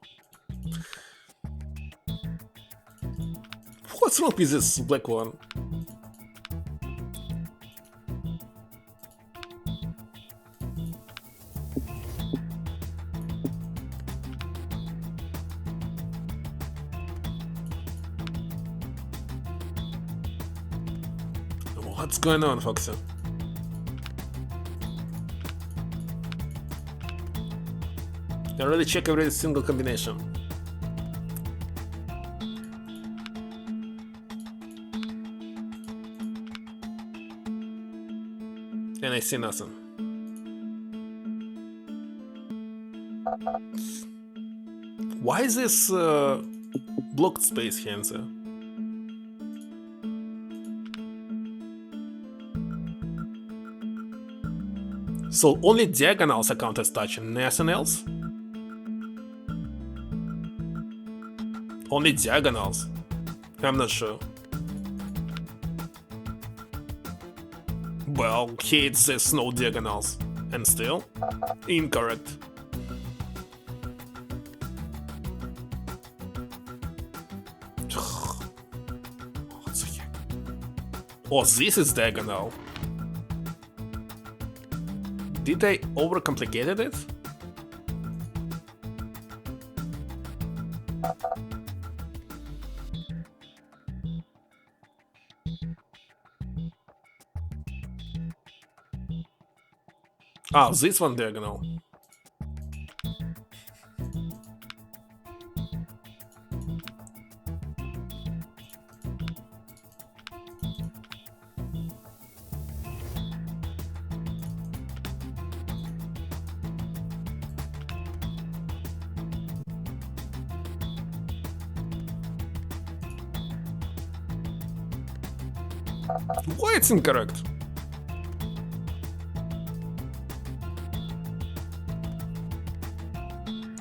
What's wrong with this black one? What's going on, Foxy? I already checked every single combination. And I see nothing. Why is this blocked space here and there? So only diagonals are counted as touching, nothing else? Only diagonals? I'm not sure. Well, here it says no diagonals. And still? Incorrect. What the heck? Oh, this is diagonal. Did I overcomplicated it? Ah, this one diagonal. Why it's incorrect?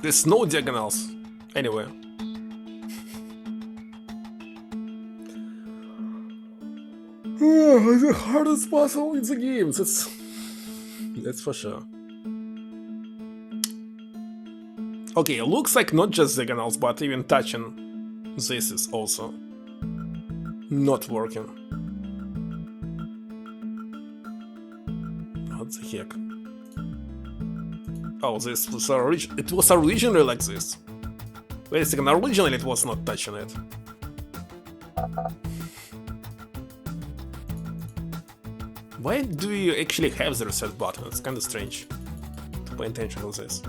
There's no diagonals anywhere. The hardest puzzle in the game. That's for sure. Okay, looks like not just diagonals, but even touching this is also not working. What the heck? Oh, this was it was originally like this. Wait a second, originally it was not touching it. Why do you actually have the reset button? It's kinda strange to pay attention to this.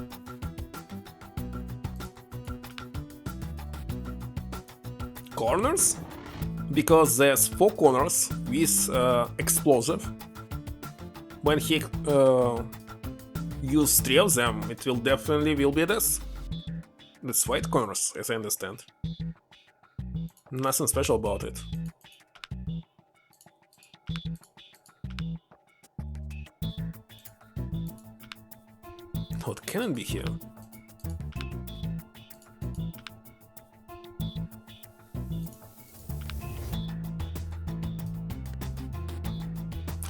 Corners? Because there's 4 corners with explosive. When he use 3 of them, it will definitely be this. It's white corners, as I understand. Nothing special about it. What can it be here?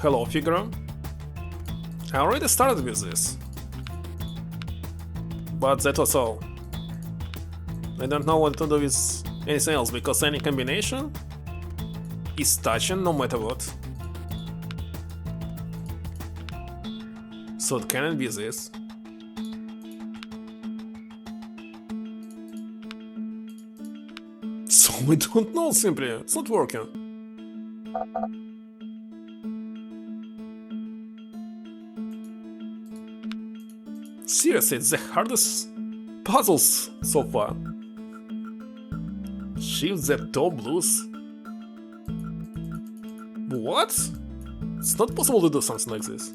Hello, figure. I already started with this. But that was all. I don't know what to do with anything else, because any combination is touching no matter what. So it cannot be this. So I don't know, simply. It's not working. Seriously, it's the hardest puzzles so far. Shift the top loose. What? It's not possible to do something like this.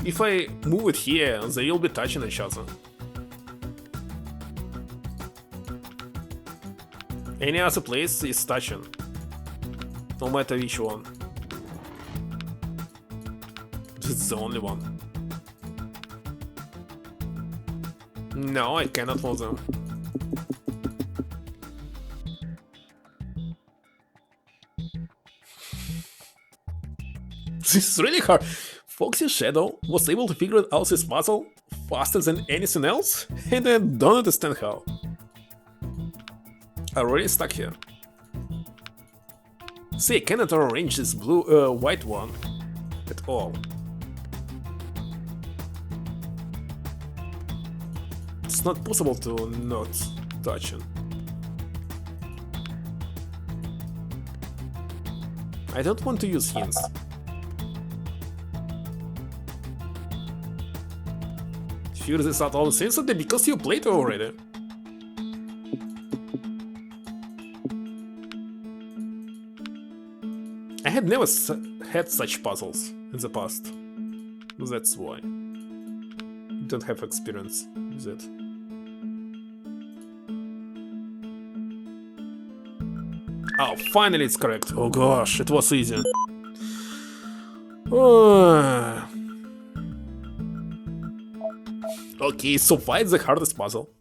If I move it here, they will be touching each other. Any other place is touching. No matter which one. This is the only one. No, I cannot move them. This is really hard. Foxy Shadow was able to figure out this puzzle faster than anything else, and I don't understand how. I'm already stuck here. See, I cannot arrange this white one at all. It's not possible to not touch it. I don't want to use hints. Figure this out all instantly because you played already. I had never had such puzzles in the past. That's why. Don't have experience with it. Oh, finally it's correct. Oh gosh, it was easy. Okay, so why is the hardest puzzle?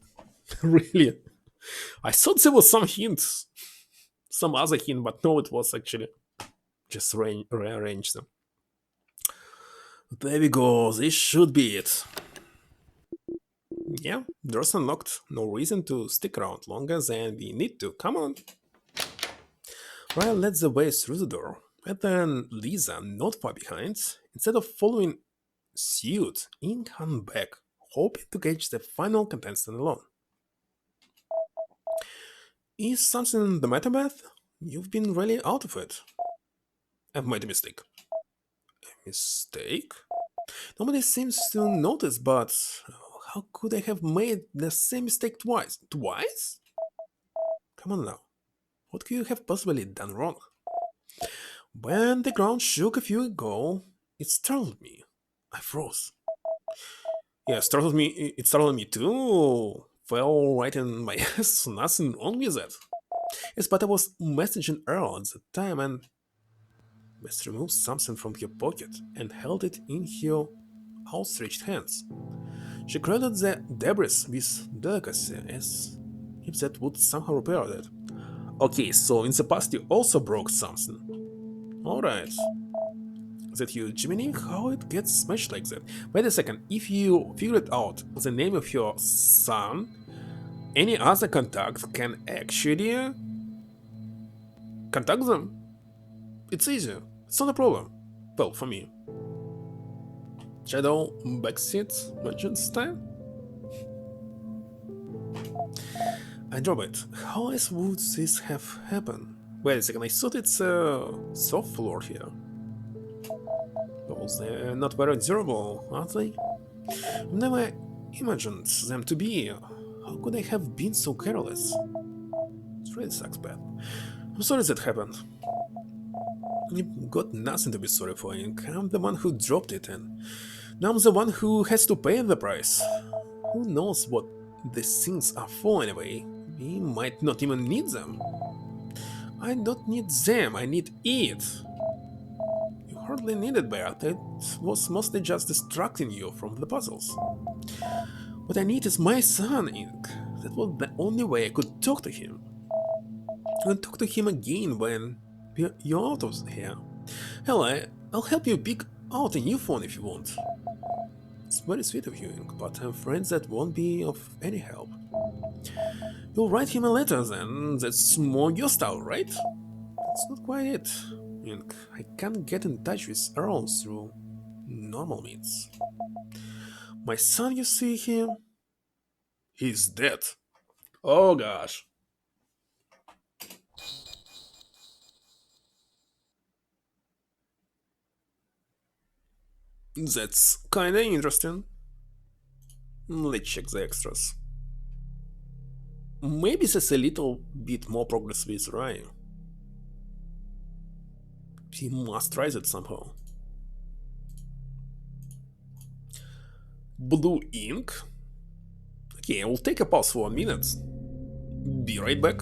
Really? I thought there was some hints. Some other hint, but no, it was actually just rearrange them. There we go, this should be it. Yeah, doors unlocked. No reason to stick around longer than we need to. Come on. Ryan led the way through the door, and then Lisa, not far behind, instead of following suit, in hung back, hoping to catch the final contestant alone. Is something the matter, Beth? You've been really out of it. I've made a mistake. A mistake? Nobody seems to notice, but how could I have made the same mistake twice? Twice? Come on now. What could you have possibly done wrong? When the ground shook a few ago, it startled me. I froze. Yeah, it startled me too. Fell right in my ass, nothing wrong with that. Yes, but I was messaging Earl at the time and Miss removed something from her pocket and held it in her outstretched hands. She cradled the debris with delicacy as if that would somehow repair it. Okay, so in the past you also broke something. Alright. That you, Jiminy, how it gets smashed like that? Wait a second, if you figured out the name of your son, any other contact can actually contact them. It's easy. It's not a problem. Well, for me. Shadow backseat mentioned time? I drop it. How else would this have happened? Wait a second, I thought it's a soft floor here. Well, they're not very durable, are they? I've never imagined them to be. How could I have been so careless? It really sucks bad. I'm sorry that happened. You've got nothing to be sorry for, Ink. I'm the one who dropped it, and now I'm the one who has to pay the price. Who knows what these things are for anyway? We might not even need them. I don't need them, I need it. You hardly need it, Bear. It was mostly just distracting you from the puzzles. What I need is my son, Ink. That was the only way I could talk to him. And talk to him again when you're out of here. Hell, I'll help you pick out a new phone if you want. It's very sweet of you, Ink, but I'm afraid that won't be of any help. You'll write him a letter then, that's more your style, right? That's not quite it, Ink. I can't get in touch with Earl through normal means. My son, you see him? He's dead. Oh gosh. That's kinda interesting. Let's check the extras. Maybe there's a little bit more progress with Ryan. He must try that somehow. Blue ink? Okay, I will take a pause for a minute. Be right back.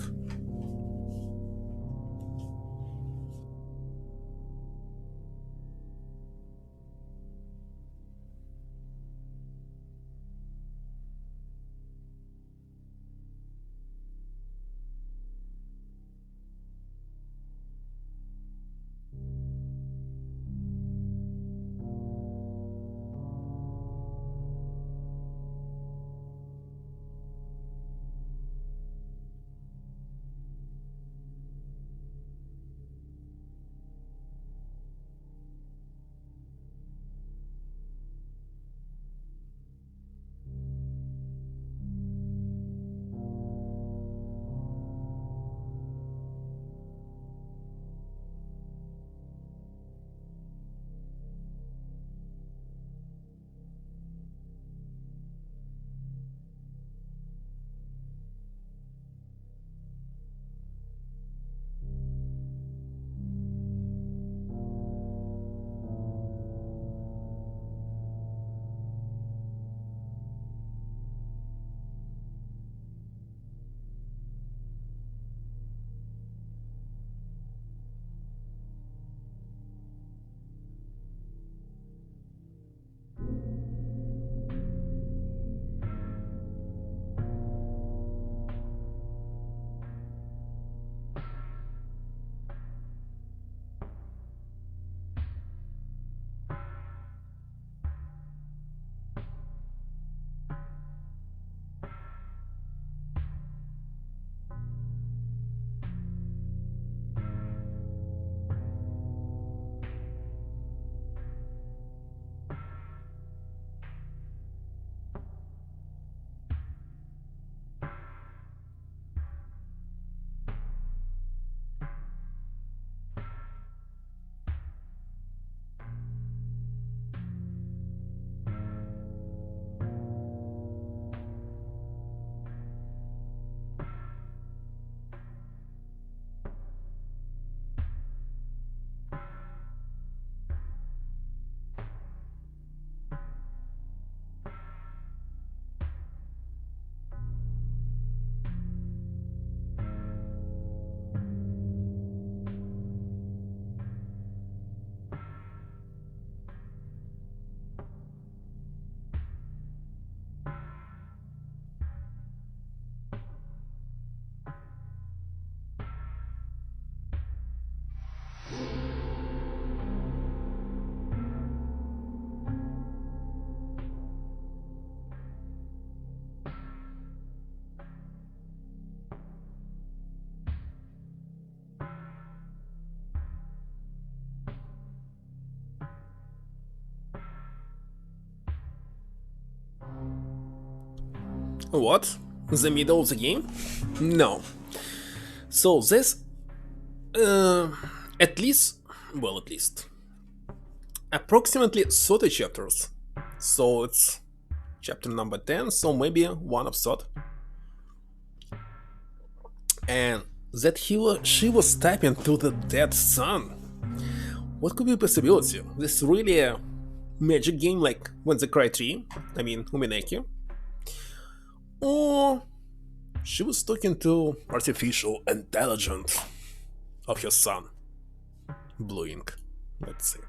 What? The middle of the game? No. So this, uh, at least, well, at least, approximately 30 chapters. So it's chapter number 10, so maybe one episode. And that she was typing to the dead sun. What could be a possibility? This really a magic game like When the Cry Tree, I mean Umineki? Or she was talking to artificial intelligence of her son. Blue ink, let's see.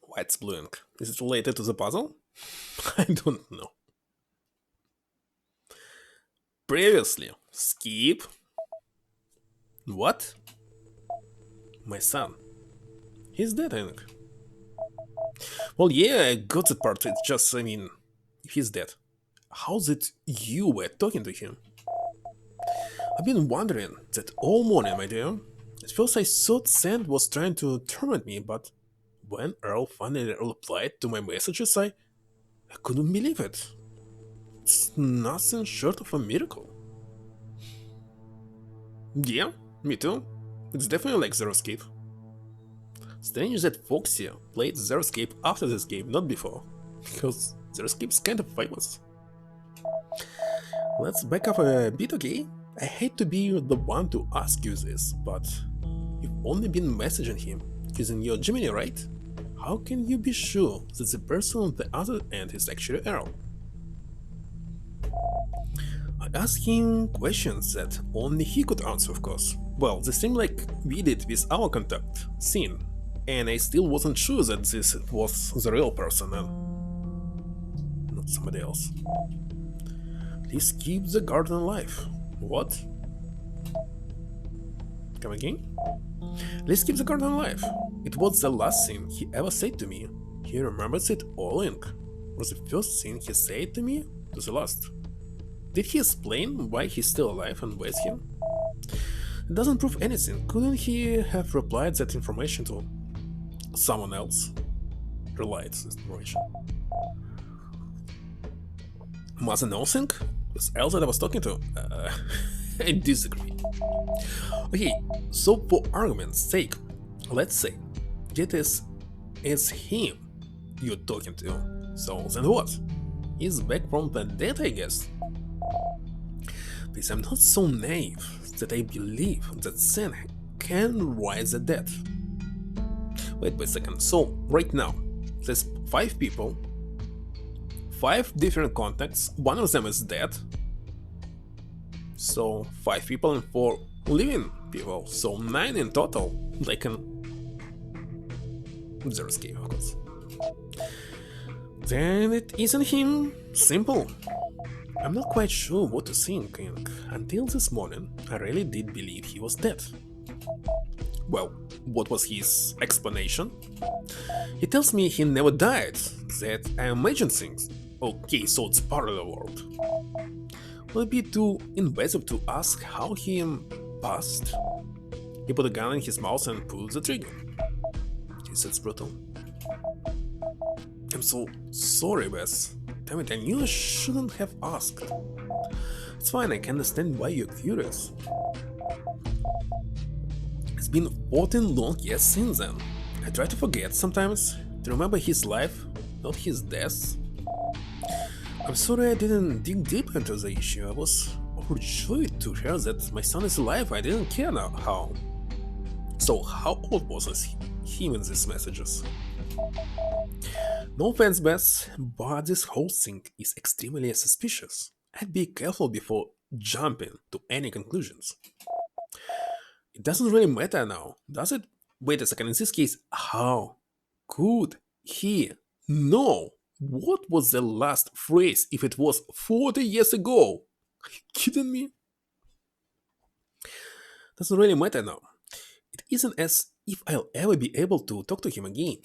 What's blue ink? Is it related to the puzzle? I don't know. Previously, skip. What? My son. He's dead, I think. Well, yeah, I got the part. It's just, I mean, he's dead. How's it you were talking to him? I've been wondering that all morning, my dear. At first I thought Sand was trying to torment me, but when Earl finally replied to my messages, I couldn't believe it. It's nothing short of a miracle. Yeah, me too. It's definitely like Zero Escape. Strange that Foxy played Zero Escape after this game, not before, because Zero Escape's kind of famous. Let's back up a bit, okay? I hate to be the one to ask you this, but you've only been messaging him using your Gemini, right? How can you be sure that the person on the other end is actually Earl? I asked him questions that only he could answer, of course. Well, they seemed like we did with our contact, Sin, and I still wasn't sure that this was the real person and not somebody else. Please keep the garden alive. What? Come again? Let's keep the garden alive. It was the last thing he ever said to me. He remembers it all in. Was the first thing he said to me to the last. Did he explain why he's still alive and where's him? It doesn't prove anything. Couldn't he have replied that information to someone else? Relied this information. Mother nothing? This Elsa that I was talking to? I disagree. Okay, so for argument's sake, let's say it is him you're talking to. So then what? He's back from the dead, I guess. Please, I'm not so naive that I believe that Sen can rise the dead. Wait a second, so right now, there's 5 people, 5 different contacts, one of them is dead. So 5 people and 4 living people, so 9 in total. They can... Zero Escape, of course. Then it isn't him. Simple. I'm not quite sure what to think, and until this morning I really did believe he was dead. Well, what was his explanation? He tells me he never died, that I imagine things. Okay, so it's parallel world. Will it be too invasive to ask how he passed? He put a gun in his mouth and pulled the trigger. He said it's brutal. I'm so sorry, Bess. Damn it, I knew I shouldn't have asked. It's fine, I can understand why you're curious. It's been 14 long years since then. I try to forget sometimes, to remember his life, not his death. I'm sorry I didn't dig deep into the issue. I was overjoyed to hear that my son is alive. I didn't care now how. So how old was he in these messages? No offense, Bess, but this whole thing is extremely suspicious. I'd be careful before jumping to any conclusions. It doesn't really matter now, does it? Wait a second, in this case, how could he know? What was the last phrase if it was 40 years ago? Are you kidding me? Doesn't really matter now. It isn't as if I'll ever be able to talk to him again.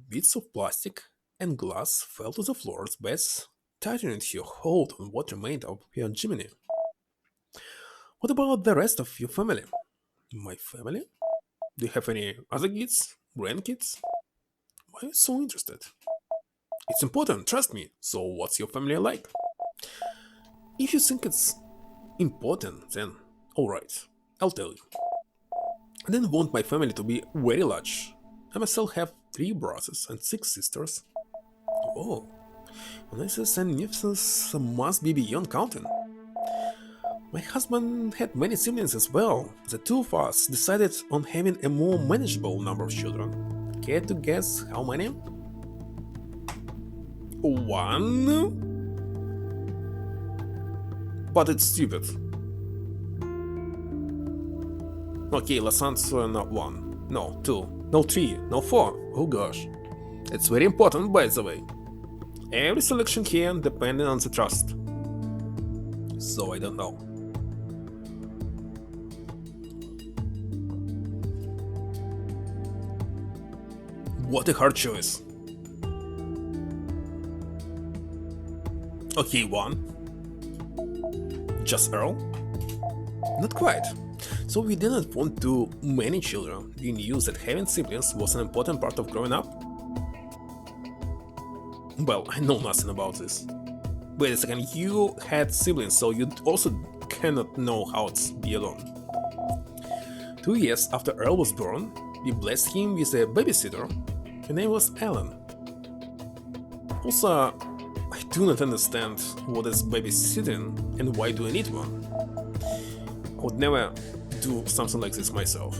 Bits of plastic and glass fell to the floor as Bess tightened her hold on what remained of her Jiminy. What about the rest of your family? My family? Do you have any other kids? Grandkids? I'm so interested. It's important, trust me. So what's your family like? If you think it's important, then alright, I'll tell you. I didn't want my family to be very large. I myself have 3 brothers and 6 sisters. Oh, nieces and nephews must be beyond counting. My husband had many siblings as well. The two of us decided on having a more manageable number of children. Care to guess how many? 1? But it's stupid. Okay, let's answer not 1, no 2, no 3, no 4. Oh gosh. It's very important, by the way. Every selection here depending on the trust. So I don't know. What a hard choice. Okay, 1. Just Earl? Not quite. So we didn't want too many children. We knew that having siblings was an important part of growing up. Well, I know nothing about this. Wait a second, you had siblings, so you also cannot know how it's be alone. 2 years after Earl was born, we blessed him with a babysitter. Her name was Ellen. Also, I do not understand what is babysitting and why do I need one. I would never do something like this myself.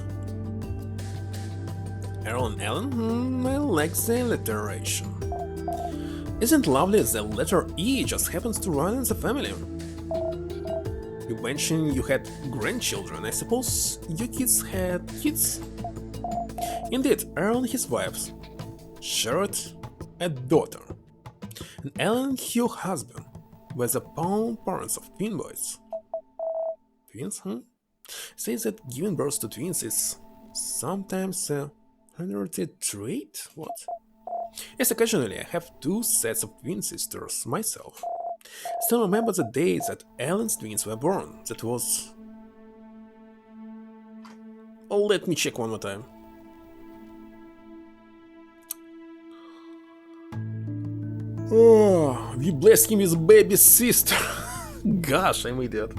Earl and Ellen? I like the alliteration. Isn't it lovely the letter E just happens to run in the family? You mentioned you had grandchildren. I suppose your kids had kids? Indeed, Earl and his wives shared a daughter, and Ellen and her husband were the parents of twin boys. Twins, huh? Says that giving birth to twins is sometimes a inherited trait? What? Yes, occasionally I have 2 sets of twin sisters myself. Still remember the day that Ellen's twins were born. That was... Oh, let me check one more time. Oh, we blessed him with a baby sister. Gosh, I'm idiot.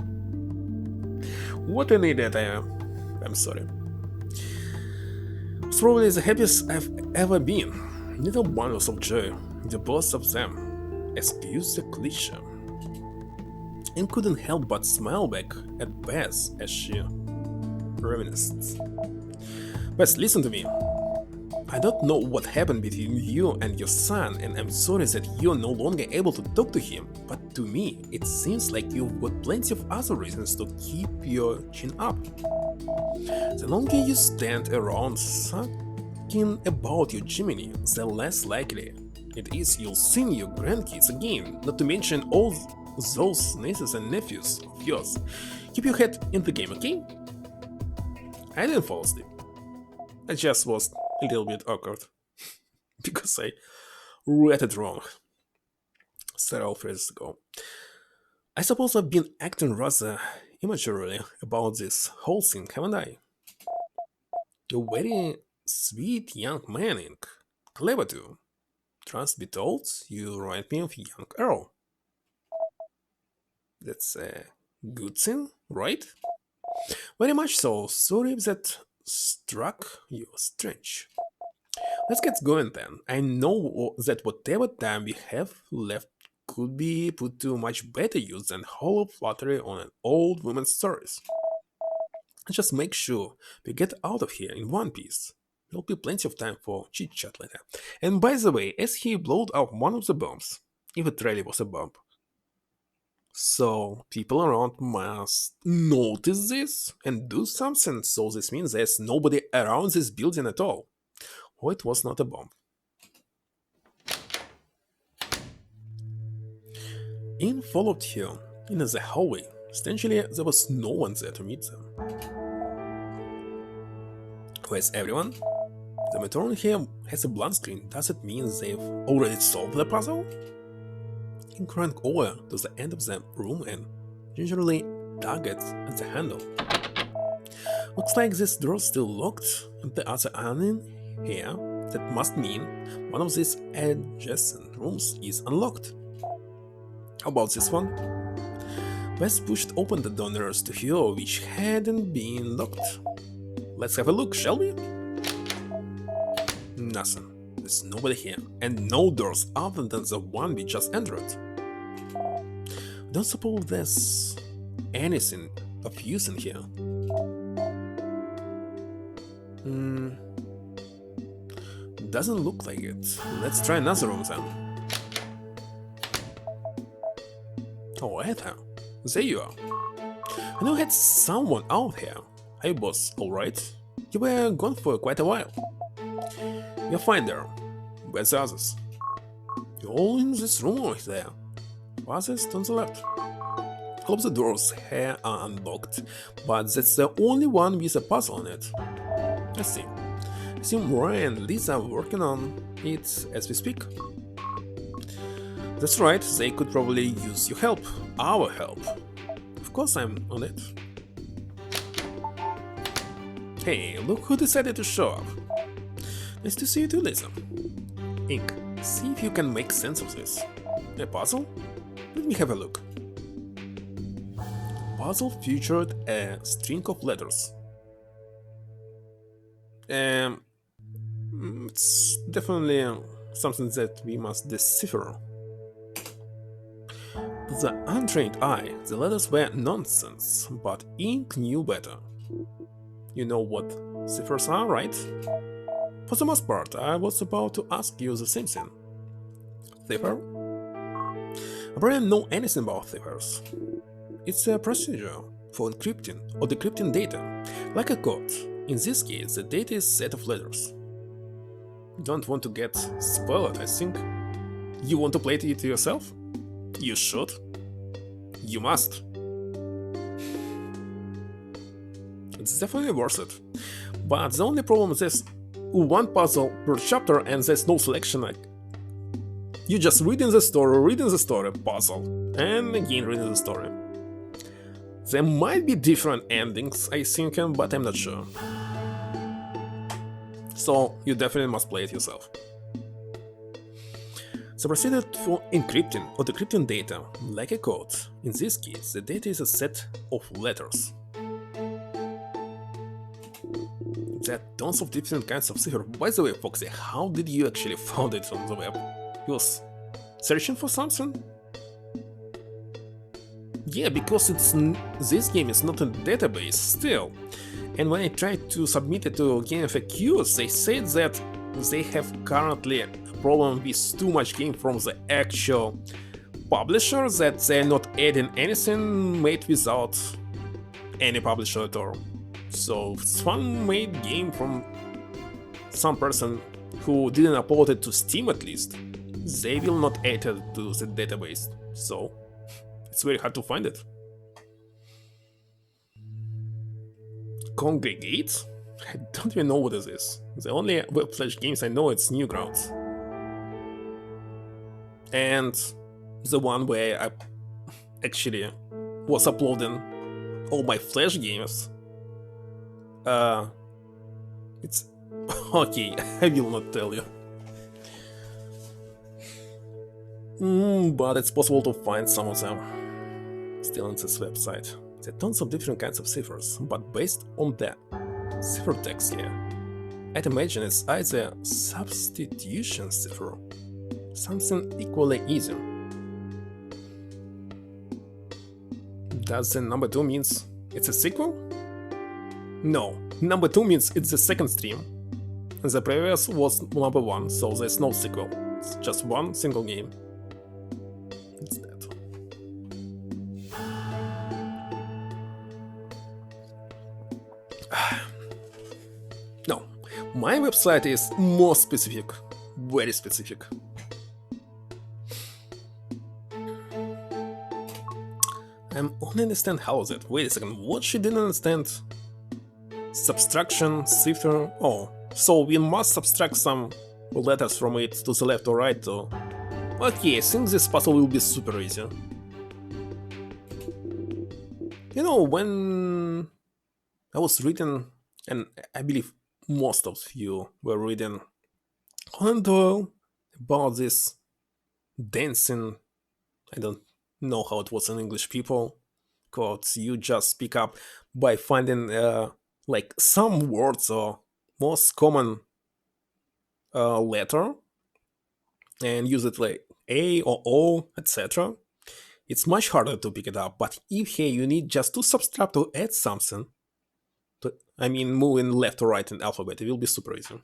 What an idiot I am. I'm sorry. It's probably the happiest I've ever been. Little bundles of joy, the both of them. Excuse the cliche. And couldn't help but smile back at Beth as she reminisced. Beth, listen to me. I don't know what happened between you and your son, and I'm sorry that you're no longer able to talk to him, but to me, it seems like you've got plenty of other reasons to keep your chin up. The longer you stand around talking about your Jiminy, the less likely it is you'll see your grandkids again, not to mention all those nieces and nephews of yours. Keep your head in the game, okay? I didn't fall asleep. I just was a little bit awkward because I read it wrong several phrases ago. I suppose I've been acting rather immaturely about this whole thing, haven't I? You're very sweet young man, Ink. Clever too. Trust be told, you remind me of young Earl. That's a good thing, right? Very much so. Sorry if that struck you strange. Let's get going then. I know that whatever time we have left could be put to much better use than hollow flattery on an old woman's stories. Just make sure we get out of here in one piece. There'll be plenty of time for chit-chat later. And by the way, as he blowed up one of the bombs, if it really was a bomb, so people around must notice this and do something, so this means there's nobody around this building at all. Or it was not a bomb. In followed her in the hallway. Strangely, there was no one there to meet them. Where's everyone? The matron here has a blank screen. Does it mean they've already solved the puzzle? He ran over to the end of the room and gingerly dug at the handle. Looks like this door's still locked and the other are in here. That must mean one of these adjacent rooms is unlocked. How about this one? Wes pushed open the door nearest to her, which hadn't been locked. Let's have a look, shall we? Nothing. There's nobody here, and no doors other than the one we just entered. Don't suppose there's anything of use in here. Doesn't look like it. Let's try another room then. Oh, Ethan. There you are. I know I had someone out here. Hey boss, alright? You were gone for quite a while. You're fine there. Where's the others? You're all in this room right there. Others on the left. All of the doors here are unlocked, but that's the only one with a puzzle on it. Let's see. I see Mariah and Lisa are working on it as we speak. That's right, they could probably use your help. Our help. Of course I'm on it. Hey, look who decided to show up. Nice to see you too, Lisa. Ink, see if you can make sense of this. A puzzle? Let me have a look. Puzzle featured a string of letters. It's definitely something that we must decipher. To the untrained eye, the letters were nonsense, but Ink knew better. You know what ciphers are, right? For the most part, I was about to ask you the same thing. Cipher? I barely know anything about ciphers. It's a procedure for encrypting or decrypting data, like a code. In this case, the data is a set of letters. Don't want to get spoiled, I think. You want to play it yourself? You should. You must. It's definitely worth it. But the only problem is there's one puzzle per chapter and there's no selection. Like, you just reading the story, puzzle, and again reading the story. There might be different endings, I think, but I'm not sure. So you definitely must play it yourself. The procedure for encrypting or decrypting data, like a code. In this case, the data is a set of letters. There are tons of different kinds of cipher. By the way, Foxy, how did you actually find it on the web? You was searching for something? Yeah, because this game is not a database still. And when I tried to submit it to GameFAQs, they said that they have currently a problem with too much game from the actual publisher, that they're not adding anything made without any publisher at all. So it's fan-made game from some person who didn't upload it to Steam at least. They will not add it to the database, so it's very hard to find it. Congregate? I don't even know what this is. The only web flash games I know it's Newgrounds. And the one where I actually was uploading all my flash games. It's okay, I will not tell you. But it's possible to find some of them still on this website. There are tons of different kinds of ciphers, but based on the ciphertext here, I'd imagine it's either substitution cipher, something equally easy. Does the number 2 means it's a sequel? No, number 2 means it's the second stream, and the previous was number 1, so there's no sequel. It's just one single game. It's that. No, my website is more specific, very specific. I only understand how is it. Wait a second, what she didn't understand? Subtraction, cipher. Oh, so we must subtract some letters from it to the left or right to... Okay, I think this puzzle will be super easy. You know, when I was reading, and I believe most of you were reading And about this dancing, I don't know how it was in English, people. Quotes you just pick up by finding like some words or most common letter and use it like A or O, etc. It's much harder to pick it up, but if here you need just to subtract or add something, I mean moving left or right in alphabet, it will be super easy.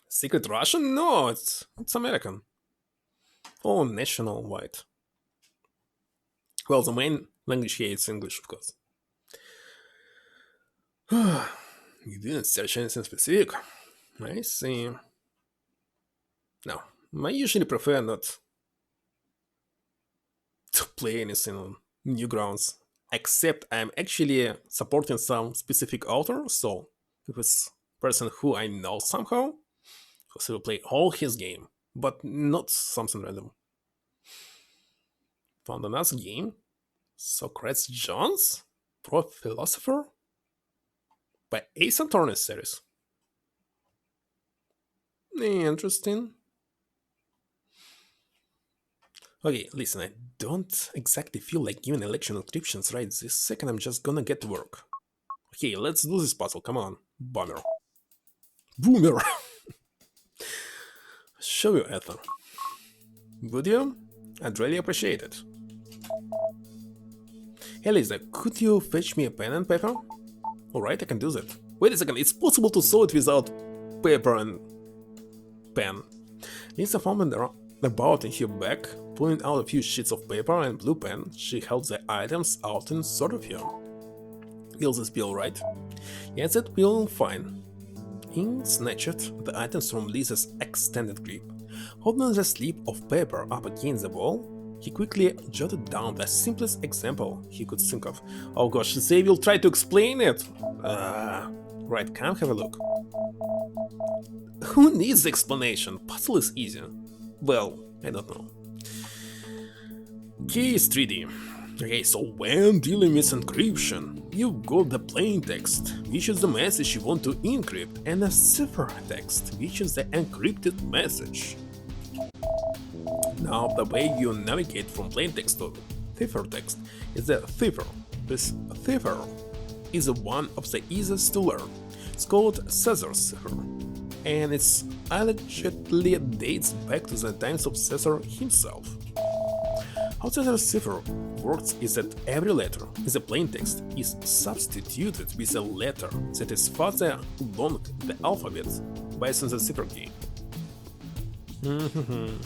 Secret Russian? No, it's American. Oh, national white. Well, the main language here is English, of course. You didn't search anything specific. I see. No, I usually prefer not to play anything on new grounds, except I'm actually supporting some specific author, so if it's person who I know somehow, so will play all his game, but not something random. Found another game, Socrates Jones, Pro Philosopher, by Ace Attorney series. Interesting. Okay, listen, I don't exactly feel like giving election inscriptions right this second. I'm just gonna get to work. Okay, let's do this puzzle, come on. Bummer. Boomer! Show you, Ethan. Would you? I'd really appreciate it. Hey Lisa, could you fetch me a pen and paper? Alright, I can do that. Wait a second, it's possible to sew it without paper and pen. Lisa found about in her bag, pulling out a few sheets of paper and blue pen. She held the items out in sort of here. Will this be alright? Yes, it will fine. He snatched the items from Lisa's extended grip. Holding the slip of paper up against the wall, he quickly jotted down the simplest example he could think of. Oh gosh, they will try to explain it! Right, come have a look. Who needs the explanation? Puzzle is easy. Well, I don't know. Key is 3D. Okay, so when dealing with encryption, you've got the plain text, which is the message you want to encrypt, and the ciphertext, which is the encrypted message. Now, the way you navigate from plain text to ciphertext is the cipher. This cipher is one of the easiest to learn. It's called Caesar's cipher, and it allegedly dates back to the times of Caesar himself. How Caesar's cipher works is that every letter in the plaintext is substituted with a letter that is further along the alphabet based on the cipher key. In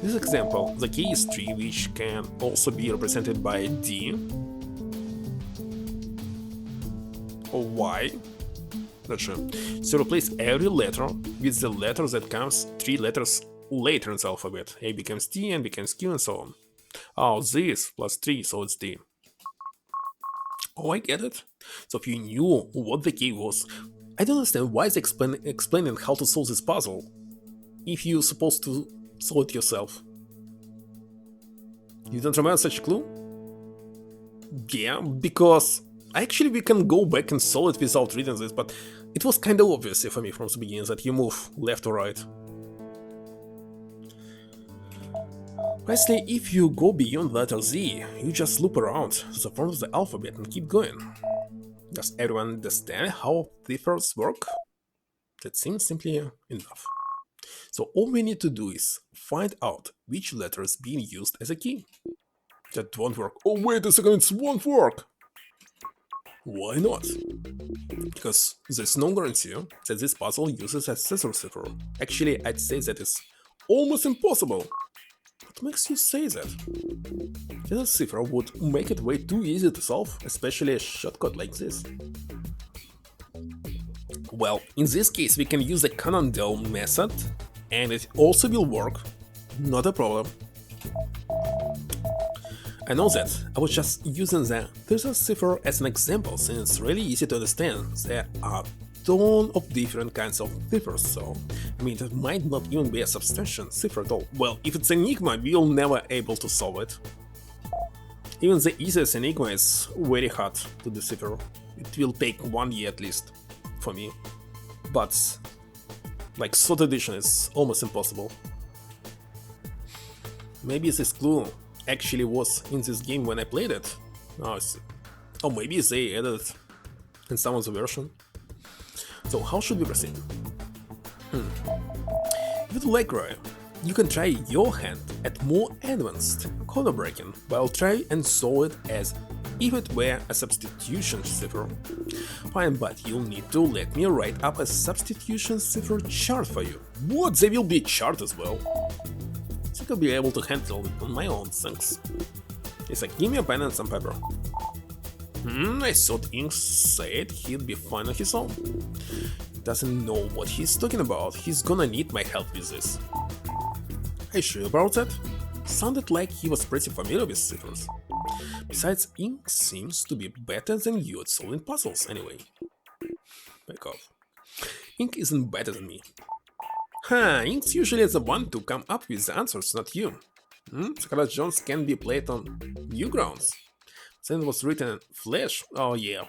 this example, the key is 3, which can also be represented by D or Y. Not sure. So replace every letter with the letter that comes 3 letters later in the alphabet. A becomes T, and becomes Q, and so on. Oh, this plus 3, so it's D. Oh, I get it. So if you knew what the key was, I don't understand why it's explaining how to solve this puzzle if you're supposed to solve it yourself. You don't remember such a clue? Yeah, because actually we can go back and solve it without reading this, but it was kinda obvious for me from the beginning that you move left or right. Lastly, if you go beyond letter Z, you just loop around to the front of the alphabet and keep going. Does everyone understand how ciphers work? That seems simply enough. So all we need to do is find out which letter is being used as a key. That won't work. Oh wait a second, it won't work! Why not? Because there's no guarantee that this puzzle uses a Caesar cipher. Actually, I'd say that it's almost impossible. What makes you say that? This cipher would make it way too easy to solve, especially a shortcut like this. Well, in this case we can use the Cannondale method, and it also will work, not a problem. I know that, I was just using the Caesar cipher as an example since it's really easy to understand. There are ton of different kinds of ciphers, so I mean it might not even be a substantial cipher at all. Well, if it's enigma, we'll never able to solve it. Even the easiest enigma is very hard to decipher. It will take 1 year at least for me. But Like Sword Edition is almost impossible. Maybe this clue actually was in this game when I played it. Oh, I see. Or maybe they added it in some of the version. So how should we proceed? With Legro, you can try your hand at more advanced corner breaking, while try and solve it as if it were a substitution cipher. Fine, but you'll need to let me write up a substitution cipher chart for you. What? There will be a chart as well. I think I'll be able to handle it on my own, thanks. It's like, give me a pen and some paper. I thought Ink said he'd be fine on his own. Doesn't know what he's talking about, he's gonna need my help with this. Are you sure about that? Sounded like he was pretty familiar with ciphers. Besides, Ink seems to be better than you at solving puzzles anyway. Back off. Ink isn't better than me. Ink's usually the one to come up with the answers, not you. Scarlet Jones can be played on new grounds. Then it was written in Flash, oh yeah.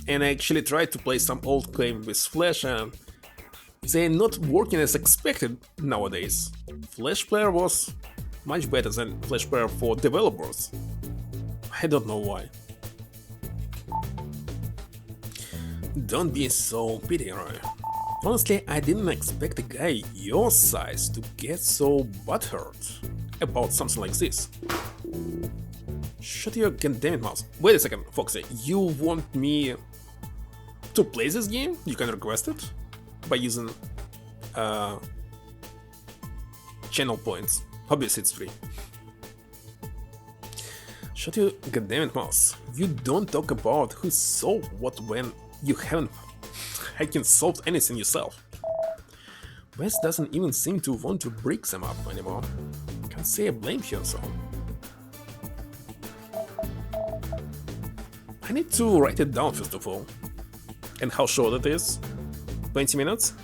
And I actually tried to play some old game with Flash and they're not working as expected nowadays. Flash player was much better than Flash player for developers. I don't know why. Don't be so pity, Roy. Honestly, I didn't expect a guy your size to get so butthurt about something like this. Shut your goddammit mouth. Wait a second, Foxy, you want me to play this game? You can request it by using channel points. Obviously it's free. Shut your goddammit mouth. You don't talk about who solved what when you haven't solved anything yourself. Wes doesn't even seem to want to break them up anymore. Can't say I blame him so. I need to write it down first of all. And how short it is? 20 minutes?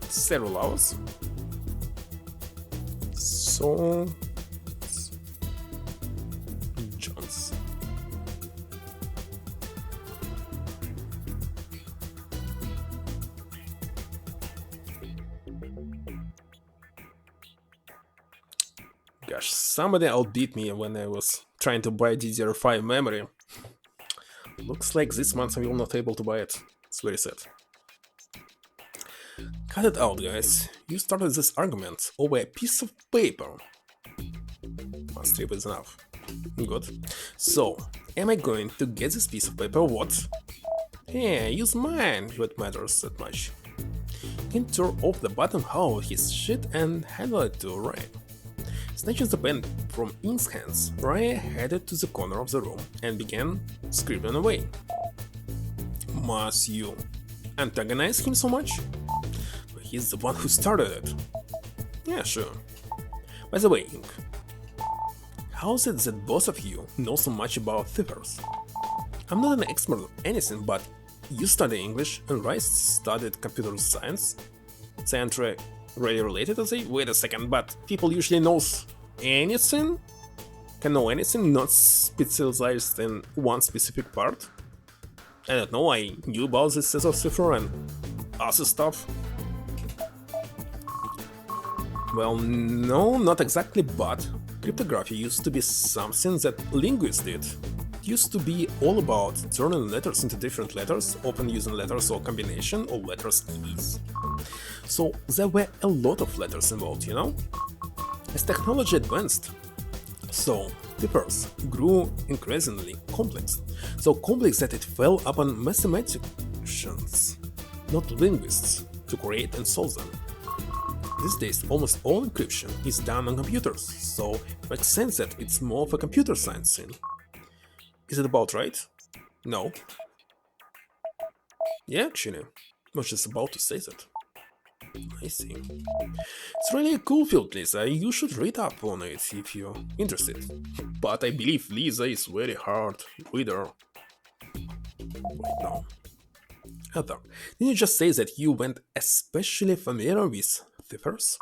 Several hours. So Jones. Gosh, somebody outbeat me when I was trying to buy DDR5 memory. Looks like this month I will not able to buy it. It's very sad. Cut it out, guys. You started this argument over a piece of paper. One strip is enough. Good. So, am I going to get this piece of paper? What? Yeah, use mine if it matters that much. You can turn off the bottom half of his shit and handle it to Ryan. Snatching the pen from Ink's hands, Ryan headed to the corner of the room and began scribbling away. Must you antagonize him so much? He's the one who started it. Yeah, sure. By the way, Ink, how is it that both of you know so much about ciphers? I'm not an expert on anything, but you study English and Rice studied computer science. Sound really related, I say? Wait a second, but people usually knows anything? Can know anything, not specialized in one specific part? I don't know, I knew about this scissor cipher and other stuff. Well, no, not exactly, but cryptography used to be something that linguists did. It used to be all about turning letters into different letters, often using letters or combination of letters keys. So there were a lot of letters involved, you know? As technology advanced, so ciphers grew increasingly complex. So complex that it fell upon mathematicians, not linguists, to create and solve them. These days, almost all encryption is done on computers, so it makes sense that it's more of a computer science thing. Is it about right? No. Yeah, actually, I was just about to say that. I see. It's really a cool field, Lisa. You should read up on it if you're interested. But I believe Lisa is very hard reader. Wait, no. Heather, didn't you just say that you weren't especially familiar with ciphers?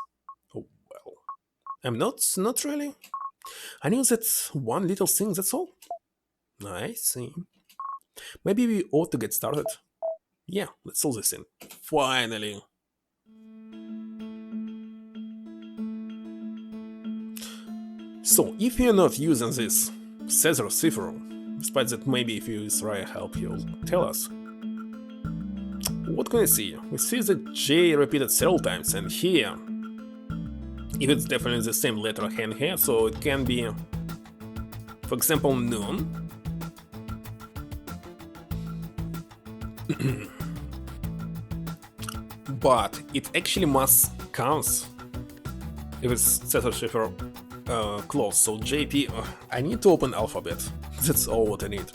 Oh, well. I'm not really. I knew that one little thing, that's all. I see. Maybe we ought to get started. Yeah, let's solve this in. Finally. So, if you're not using this Caesar cipher, despite that maybe if you use Raya help, he'll tell us. What can we see? We see that J repeated several times, and here, if it's definitely the same letter hand here, so it can be, for example, noon. But it actually must count if it's Caesar cipher close. So JP, I need to open alphabet. That's all what I need.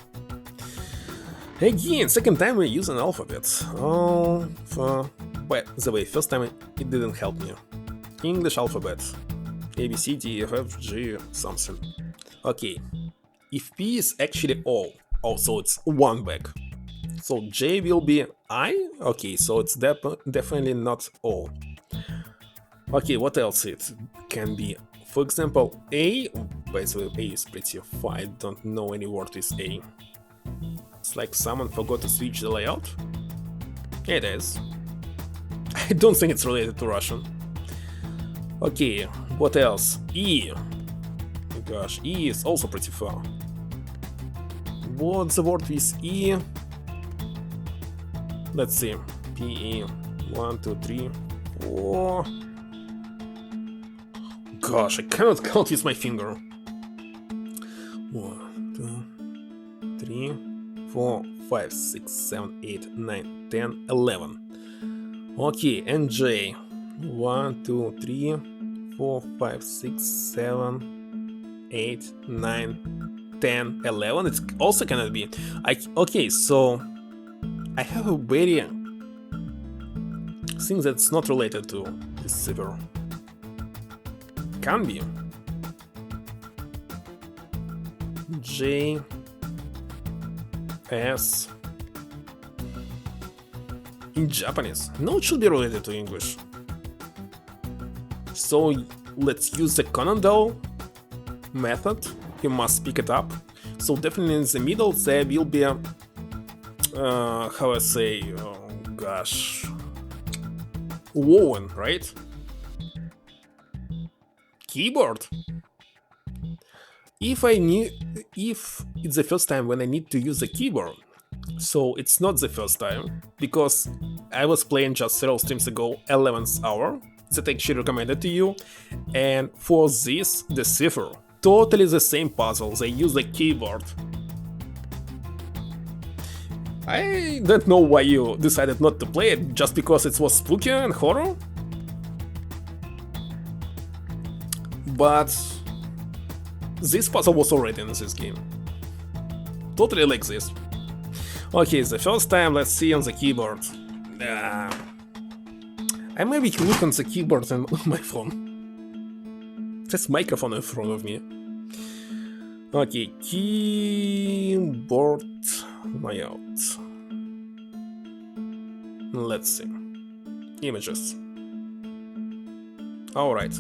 Again, second time we use an alphabet. By the way, first time it didn't help me. English alphabet. A, B, C, D, F, F, G, something. Okay. If P is actually O, so it's one back. So J will be I? Okay, so it's definitely not O. Okay, what else it can be? For example, A. By the way, A is pretty far. I don't know any word with A. It's like someone forgot to switch the layout. It is. I don't think it's related to Russian. Okay, what else? E. Oh gosh, E is also pretty far. What's the word with E? Let's see. P-E. 1, 2, 3, 4. Gosh, I cannot count with my finger. 1, 2, 3, 4, 5, 6, 7, 8, 9, 10, 11. Okay, and J. 1, 2, 3, 4, 5, 6, 7, 8, 9, 10, 11. It also cannot be. Okay, so I have a very thing that's not related to this cipher. Can be J S in Japanese. No, it should be related to English. So let's use the Conondale method. You must pick it up. So definitely in the middle there will be a how I say, oh gosh, woven, right? Keyboard. If it's the first time when I need to use the keyboard, so it's not the first time, because I was playing just several streams ago 11th hour that I actually recommended to you, and for this, the cipher, totally the same puzzle, they use the keyboard. I don't know why you decided not to play it, just because it was spooky and horror? But this puzzle was already in this game. Totally like this. Okay, the first time, let's see on the keyboard. I maybe look on the keyboard on my phone. There's microphone in front of me. Okay, keyboard layout. Let's see. Images. Alright.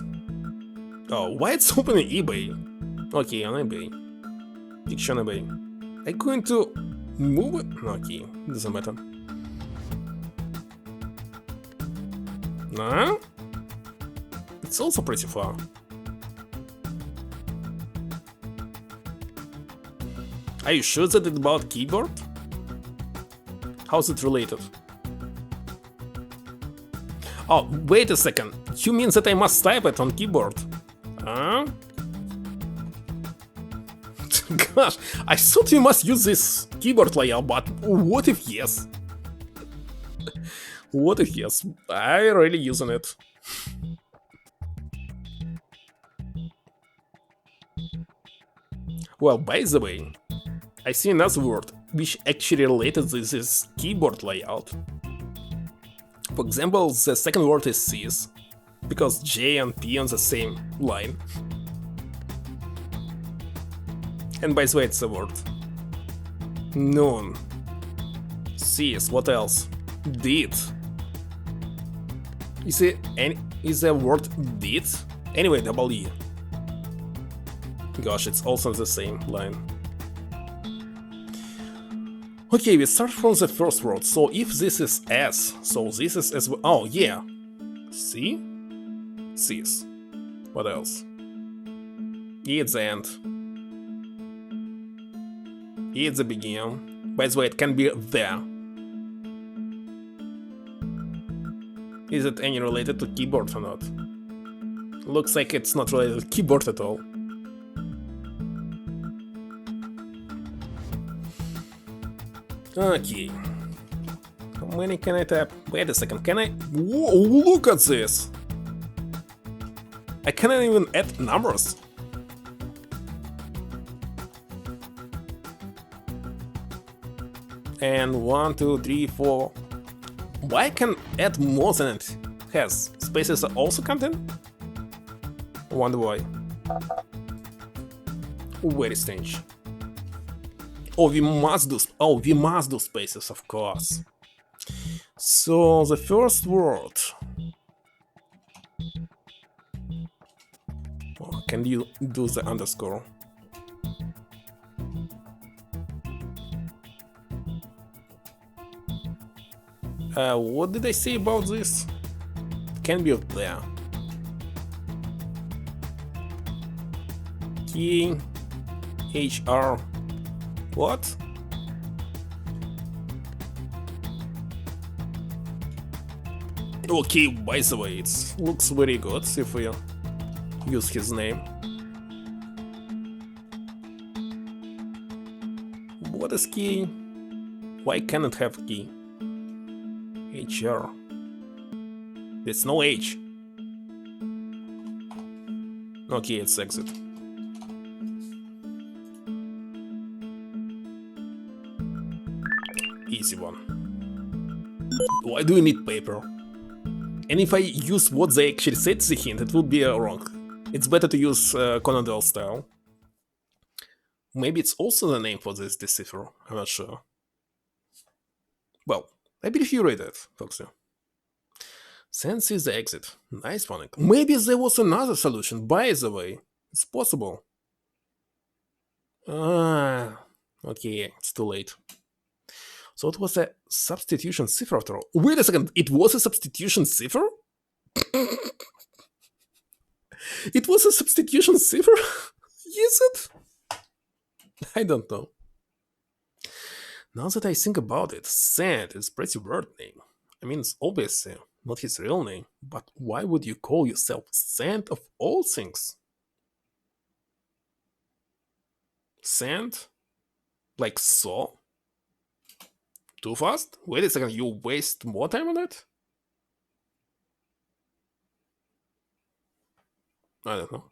Oh, why it's open on eBay? Okay, on eBay. Picture on eBay. I'm going to move it. Okay, doesn't matter. Nah? It's also pretty far. Are you sure that it's about keyboard? How's it related? Oh, wait a second. You mean that I must type it on keyboard? Huh? Gosh, I thought you must use this keyboard layout, but what if yes? What if yes? I really using it. Well, by the way, I see another word which actually related to this keyboard layout. For example, the second word is cis, because J and P on the same line. And by the way, it's a word. Noon. Cis, what else? Did. Is there a word did Anyway, double E. Gosh, it's also the same line. Okay, we start from the first word. So if this is S, so this is as well. Oh, yeah. C? Cis. What else? E at the end. E at the beginning. By the way, it can be there. Is it any related to keyboard or not? Looks like it's not related to keyboard at all. Okay. How many can I tap? Wait a second, can I? Whoa, look at this! I cannot even add numbers. And 1, 2, 3, 4. Why can add more than it has? Spaces are also content? Wonder why. Very strange. Oh, we must do spaces, of course. So the first word. Oh, can you do the underscore? What did I say about this? Can be up there. K HR. What? Okay, by the way, it looks very good if we use his name. What is key? Why can't it have key? HR. There's no H. Okay, it's exit. Easy one. Why do we need paper? And if I use what they actually said the hint, it would be wrong. It's better to use Conan Doyle style. Maybe it's also the name for this decipher, I'm not sure. Well, I believe you read it, Foxy. Sense is the exit. Nice one. Maybe there was another solution, by the way. It's possible. Ah, okay, it's too late. So it was a substitution cipher after all. Wait a second, it was a substitution cipher? It was a substitution cipher? Is it? I don't know. Now that I think about it, Sand is a pretty weird name. I mean, it's obviously not his real name, but why would you call yourself Sand of all things? Sand? Like so? Too fast? Wait a second, you waste more time on it? I don't know.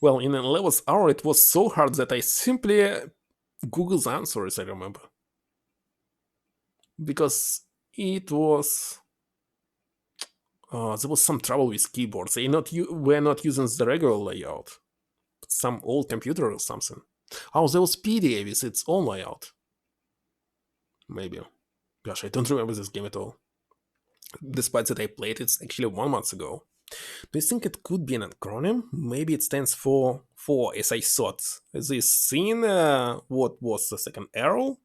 Well, in 11th hour it was so hard that I simply Googled the answers, I remember. Because it was... there was some trouble with keyboards. They were not using the regular layout. Some old computer or something. Oh, there was PDA with its own layout. Maybe. Gosh, I don't remember this game at all. Despite that I played it actually 1 month ago. Do you think it could be an acronym? Maybe it stands for, as I thought, this scene, what was the second arrow?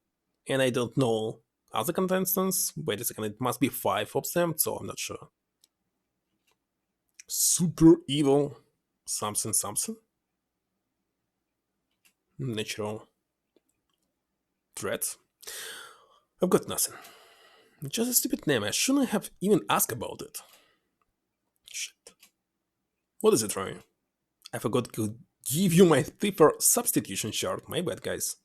And I don't know other contestants. Wait a second, it must be 5 of them, so I'm not sure. Super evil something something? Natural threats? I've got nothing. Just a stupid name, I shouldn't have even asked about it. Shit. What is it, Ryan? I forgot to give you my Thiefer substitution chart. My bad, guys.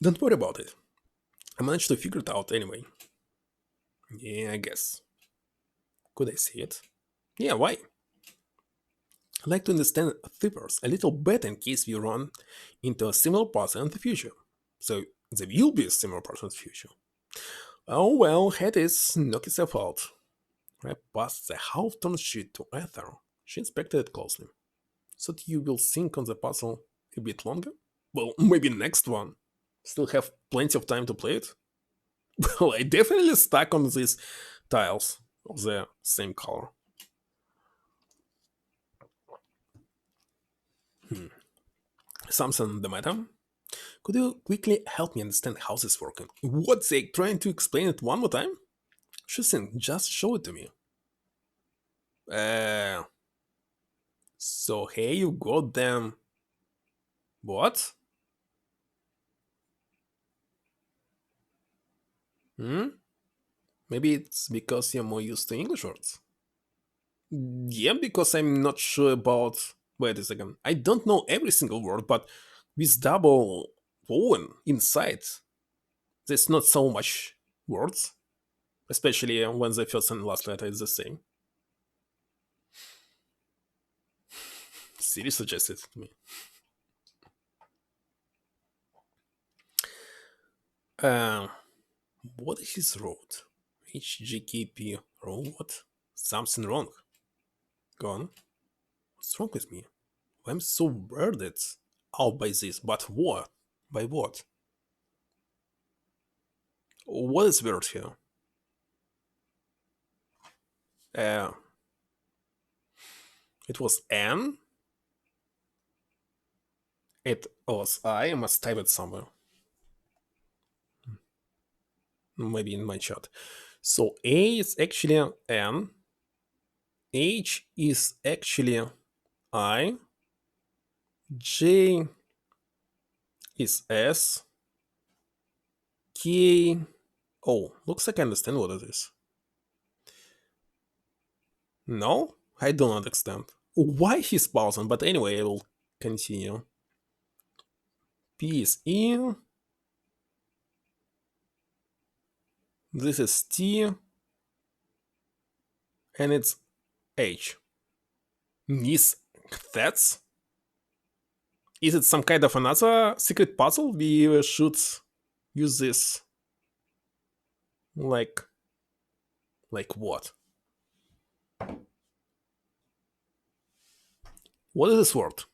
Don't worry about it. I managed to figure it out anyway. Yeah, I guess. Could I see it? Yeah, why? I like to understand Thievers a little better in case we run into a similar person in the future. So there will be a similar person in the future. Oh well, head is knock yourself out. I passed the half-turned sheet to Ether. She inspected it closely. So you will think on the puzzle a bit longer? Well, maybe next one. Still have plenty of time to play it? Well, I definitely stuck on these tiles of the same color. Something the matter? Could you quickly help me understand how this working? What's they trying to explain it one more time? Sure thing, just show it to me. Uh, so hey, you got them. What? Hmm? Maybe it's because you're more used to English words. Yeah, because I'm not sure about. Wait a second. I don't know every single word, but with double O inside, there's not so much words, especially when the first and last letter is the same. Siri suggested it to me. Uh, what is his road? HGKP road? What? Something wrong. Gone. What's wrong with me? I'm so burdened out by this, but what? By what? What is weird here? Uh, it was N. It was I. I must type it somewhere. Maybe in my chat. So A is actually N. H is actually I. J is S. K. Oh, looks like I understand what it is. No, I don't understand. Why he's pausing? But anyway, I will continue. P is E. This is T. And it's H. Is that's? Is it some kind of another secret puzzle? We should use this like what? What is this word?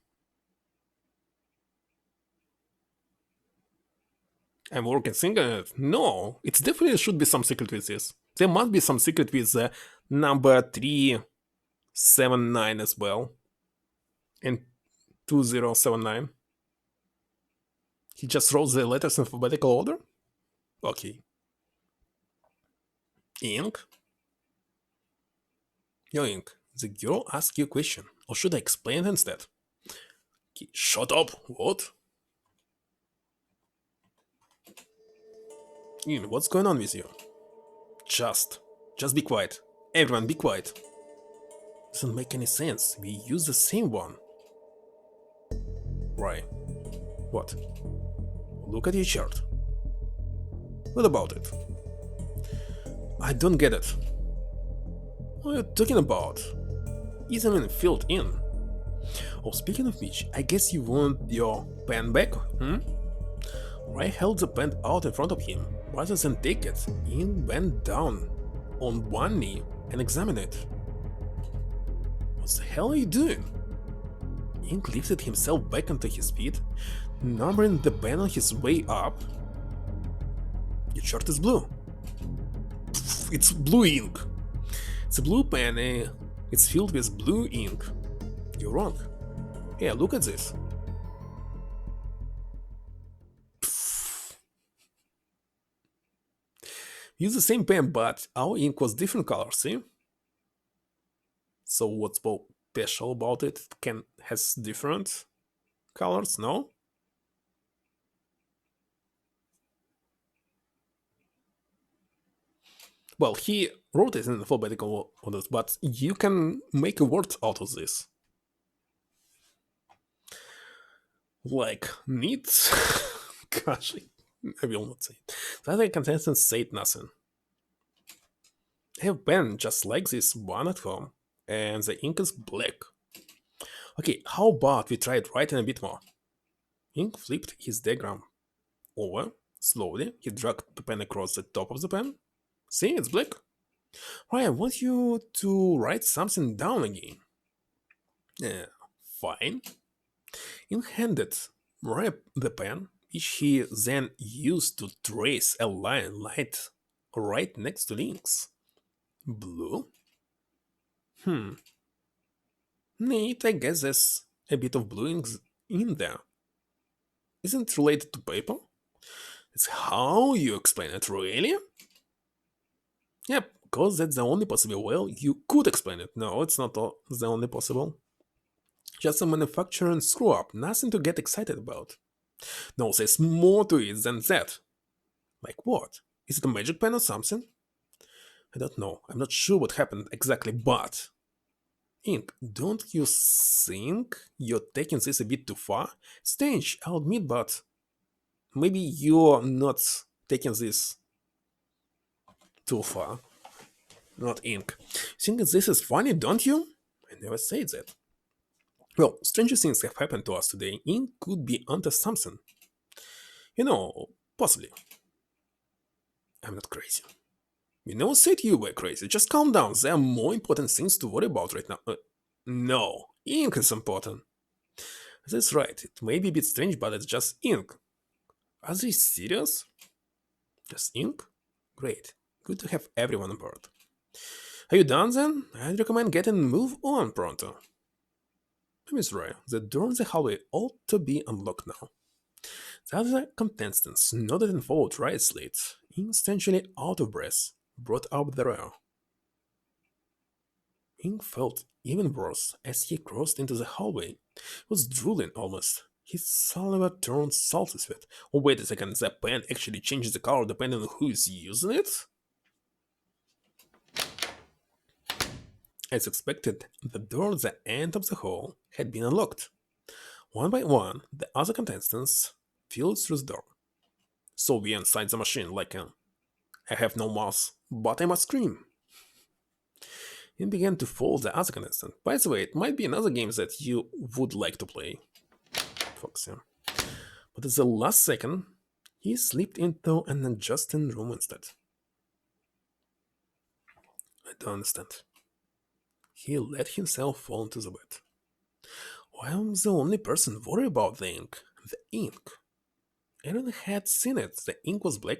I'm working thinking it. No, it's definitely should be some secret with this. There must be some secret with the number 379 as well. And 2079. He just wrote the letters in alphabetical order? Okay. Ink? Yo, Ink, the girl asked you a question. Or should I explain it instead? Okay, shut up. What? Ian, what's going on with you? Just. Just be quiet. Everyone, be quiet. Doesn't make any sense. We use the same one. Right. What? Look at your chart. What about it? I don't get it. What are you talking about? Isn't it filled in? Oh, speaking of which, I guess you want your pen back, hmm? Ray held the pen out in front of him, rather than take it. Ian bent down on one knee and examined it. What the hell are you doing? Ian lifted himself back onto his feet, numbering the pen on his way up. Your shirt is blue. Pff, it's blue ink. It's a blue pen, it's filled with blue ink. You're wrong. Yeah, look at this. Use the same pen, but our ink was different color, see? So what's special about it? It has different colors, no? Well, he wrote it in alphabetical order, but you can make a word out of this. Like, neat? Gosh, I will not say it. The other contestants said nothing. I have pen just like this one at home, and the ink is black. Okay, how about we try it writing a bit more? Ink flipped his diagram over. Slowly, he dragged the pen across the top of the pen. See, it's black. Right, I want you to write something down again. Yeah, fine. Ink handed Roy the pen, which he then used to trace a line right next to Link's. Blue? Hmm. Neat, I guess there's a bit of blue ink in there isn't related to paper? It's how you explain it, really? Yep, because that's the only possible way you could explain it. No, it's not the only possible. Just a manufacturing screw up, nothing to get excited about. No, there's more to it than that. Like what? Is it a magic pen or something? I don't know. I'm not sure what happened exactly, but. Ink, don't you think you're taking this a bit too far? Strange, I'll admit, but maybe you're not taking this too far. Not Ink. Think this is funny, don't you? I never said that. Well, stranger things have happened to us today. Ink could be onto something. You know, possibly. I'm not crazy. You never said you were crazy. Just calm down. There are more important things to worry about right now. No, ink is important. That's right. It may be a bit strange, but it's just ink. Are they serious? Just ink? Great. Good to have everyone on board. Are you done then? I'd recommend getting move on pronto. Miss Roy, the door in the hallway ought to be unlocked now. The other contestants nodded and followed Riot's lead, instinctually out of breath, brought up the rear. Ink felt even worse as he crossed into the hallway. He was drooling almost. His saliva turned salty sweat. Oh, wait a second, the pen actually changes the color depending on who is using it? As expected, the door at the end of the hall had been unlocked. One by one, the other contestants filed through the door. So we inside the machine like I have no mouth, but I must scream. He began to follow the other contestant. By the way, it might be another game that you would like to play. Fox, yeah. But at the last second, he slipped into an adjusting room instead. I don't understand. He let himself fall into the bed. Why am the only person worried about the ink? The ink. Everyone had seen it. The ink was black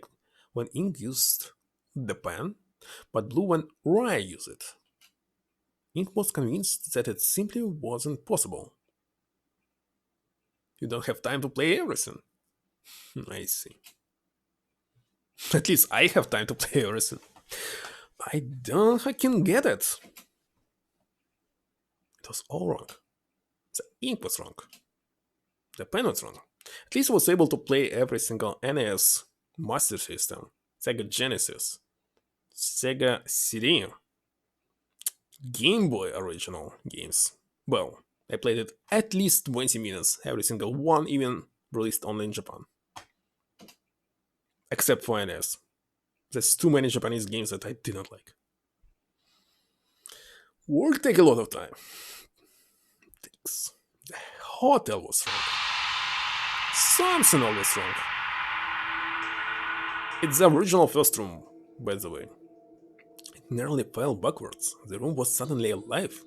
when ink used the pen, but blue when Rye used it. Ink was convinced that it simply wasn't possible. You don't have time to play everything. I see. At least I have time to play everything. I can get it. It was all wrong. The ink was wrong. The pen was wrong. At least I was able to play every single NES Master System, Sega Genesis, Sega CD, Game Boy original games. Well, I played it at least 20 minutes, every single one, even released only in Japan. Except for NES. There's too many Japanese games that I did not like. Work take a lot of time. Thanks. The hotel was wrong. Something always wrong. It's the original first room, by the way. It nearly fell backwards. The room was suddenly alive,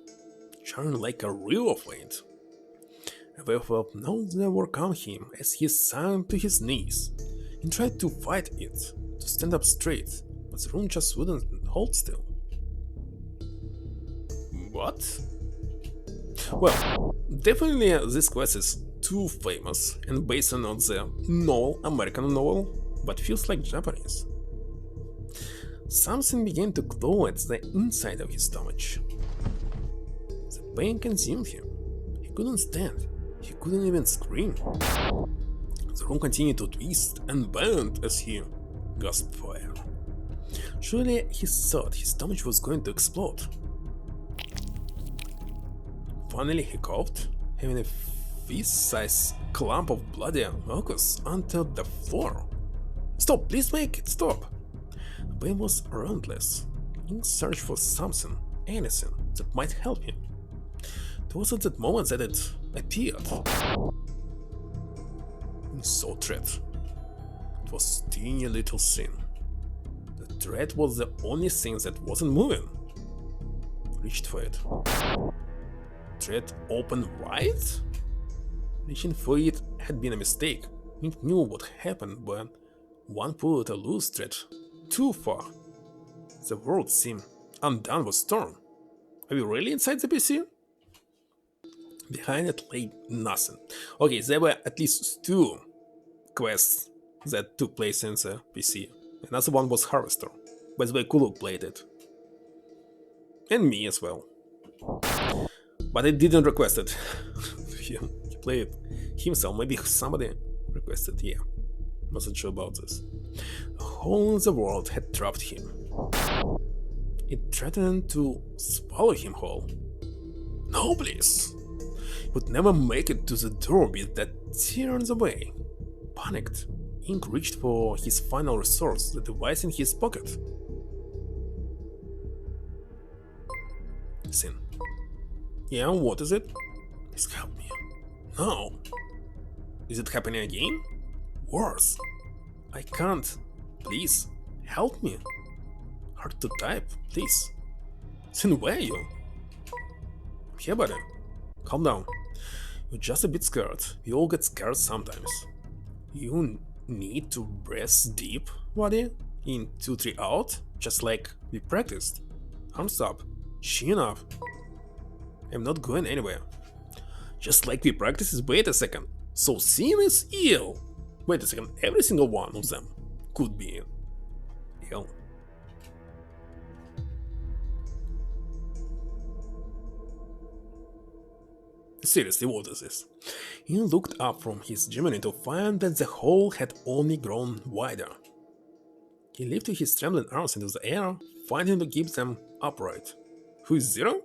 shining like a river flame. A wave of notes overcame him as he sank to his knees and tried to fight it, to stand up straight, but the room just wouldn't hold still. What? Well, definitely this quest is too famous and based on the novel, American novel, but feels like Japanese. Something began to glow at the inside of his stomach. The pain consumed him. He couldn't stand. He couldn't even scream. The room continued to twist and bend as he gasped for air. Surely he thought his stomach was going to explode. Finally he coughed, having a fist-sized clump of bloody mucus onto the floor. Stop, please make it stop! The pain was relentless. He searched for something, anything, that might help him. It was at that moment that it appeared. He saw thread. It was a teeny little thing. The thread was the only thing that wasn't moving. Reached for it. Thread opened wide? Reaching for it had been a mistake. He knew what happened when one pulled a loose thread too far. The world seemed undone with storm. Are we really inside the PC? Behind it lay nothing. Okay, there were at least two quests that took place in the PC. Another one was Harvester. By the way, Kuluk played it. And me as well. But I didn't request it. he played it himself. Maybe somebody requested, yeah. Wasn't sure about this. A hole in the world had trapped him. It threatened to swallow him whole. No, please! He would never make it to the door with that tear in the way. Panicked, Ink reached for his final resource, the device in his pocket. Sin. Yeah, what is it? Please help me. No. Is it happening again? Worse. I can't. Please, help me. Hard to type, please. Sin, where are you? I'm here, buddy. Calm down. You're just a bit scared. We all get scared sometimes. You need to breathe deep, buddy. In 2-3 out, just like we practiced. Arms up, chin up. I'm not going anywhere. Just like we practiced. Wait a second. So Sin is ill. Wait a second. Every single one of them could be ill. Seriously, what is this? He looked up from his Gemini to find that the hole had only grown wider. He lifted his trembling arms into the air, fighting to keep them upright. Who is Zero?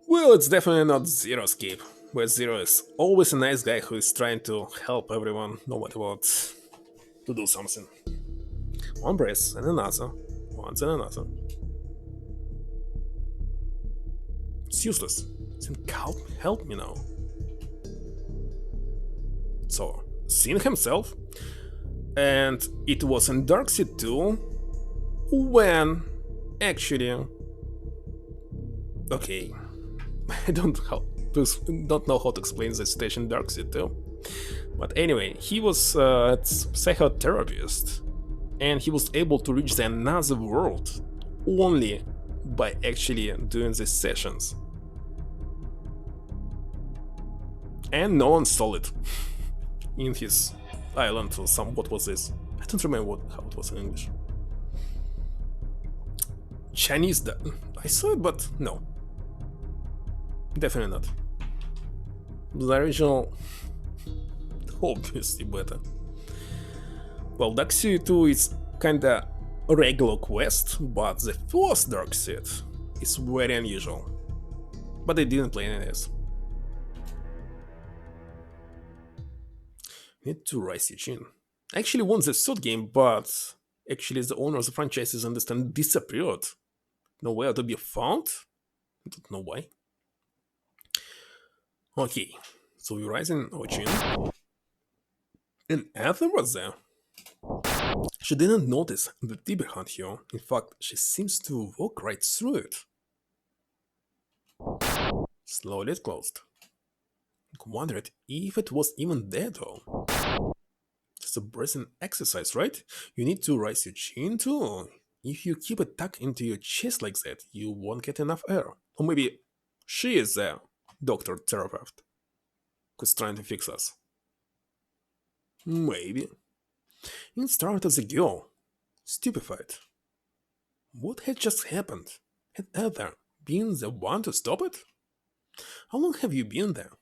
Well, it's definitely not Zero's cape, where Zero is always a nice guy who is trying to help everyone, no matter what, to do something. One breath and another, once and another. It's useless. Sin, help me now. So, Sin himself, and it was in Darkseid too, when actually... Okay, I don't know how to explain the situation in Darkseid too. But anyway, he was a psychotherapist, and he was able to reach the another world only by actually doing these sessions. And no one saw it in his island or some. What was this? I don't remember how it was in English. Chinese. I saw it, but no. Definitely not. The original, obviously better. Well, Darkseid 2 is kinda a regular quest, but the first Darkseid is very unusual. But I didn't play any of this. Need to rise your chin. I actually won the third game, but actually the owner of the franchise is understand disappeared. Nowhere to be found? I don't know why. Okay, so we're rising our chin. And Ether was there. She didn't notice the tea behind her. In fact, she seems to walk right through it. Slowly it closed. I wondered if it was even there at all. It's a breathing exercise, right? You need to raise your chin too. If you keep it tucked into your chest like that, you won't get enough air. Or maybe she is there, doctor therapist, who's trying to fix us. Maybe. It started as a girl, stupefied. What had just happened? Had Ether been the one to stop it? How long have you been there?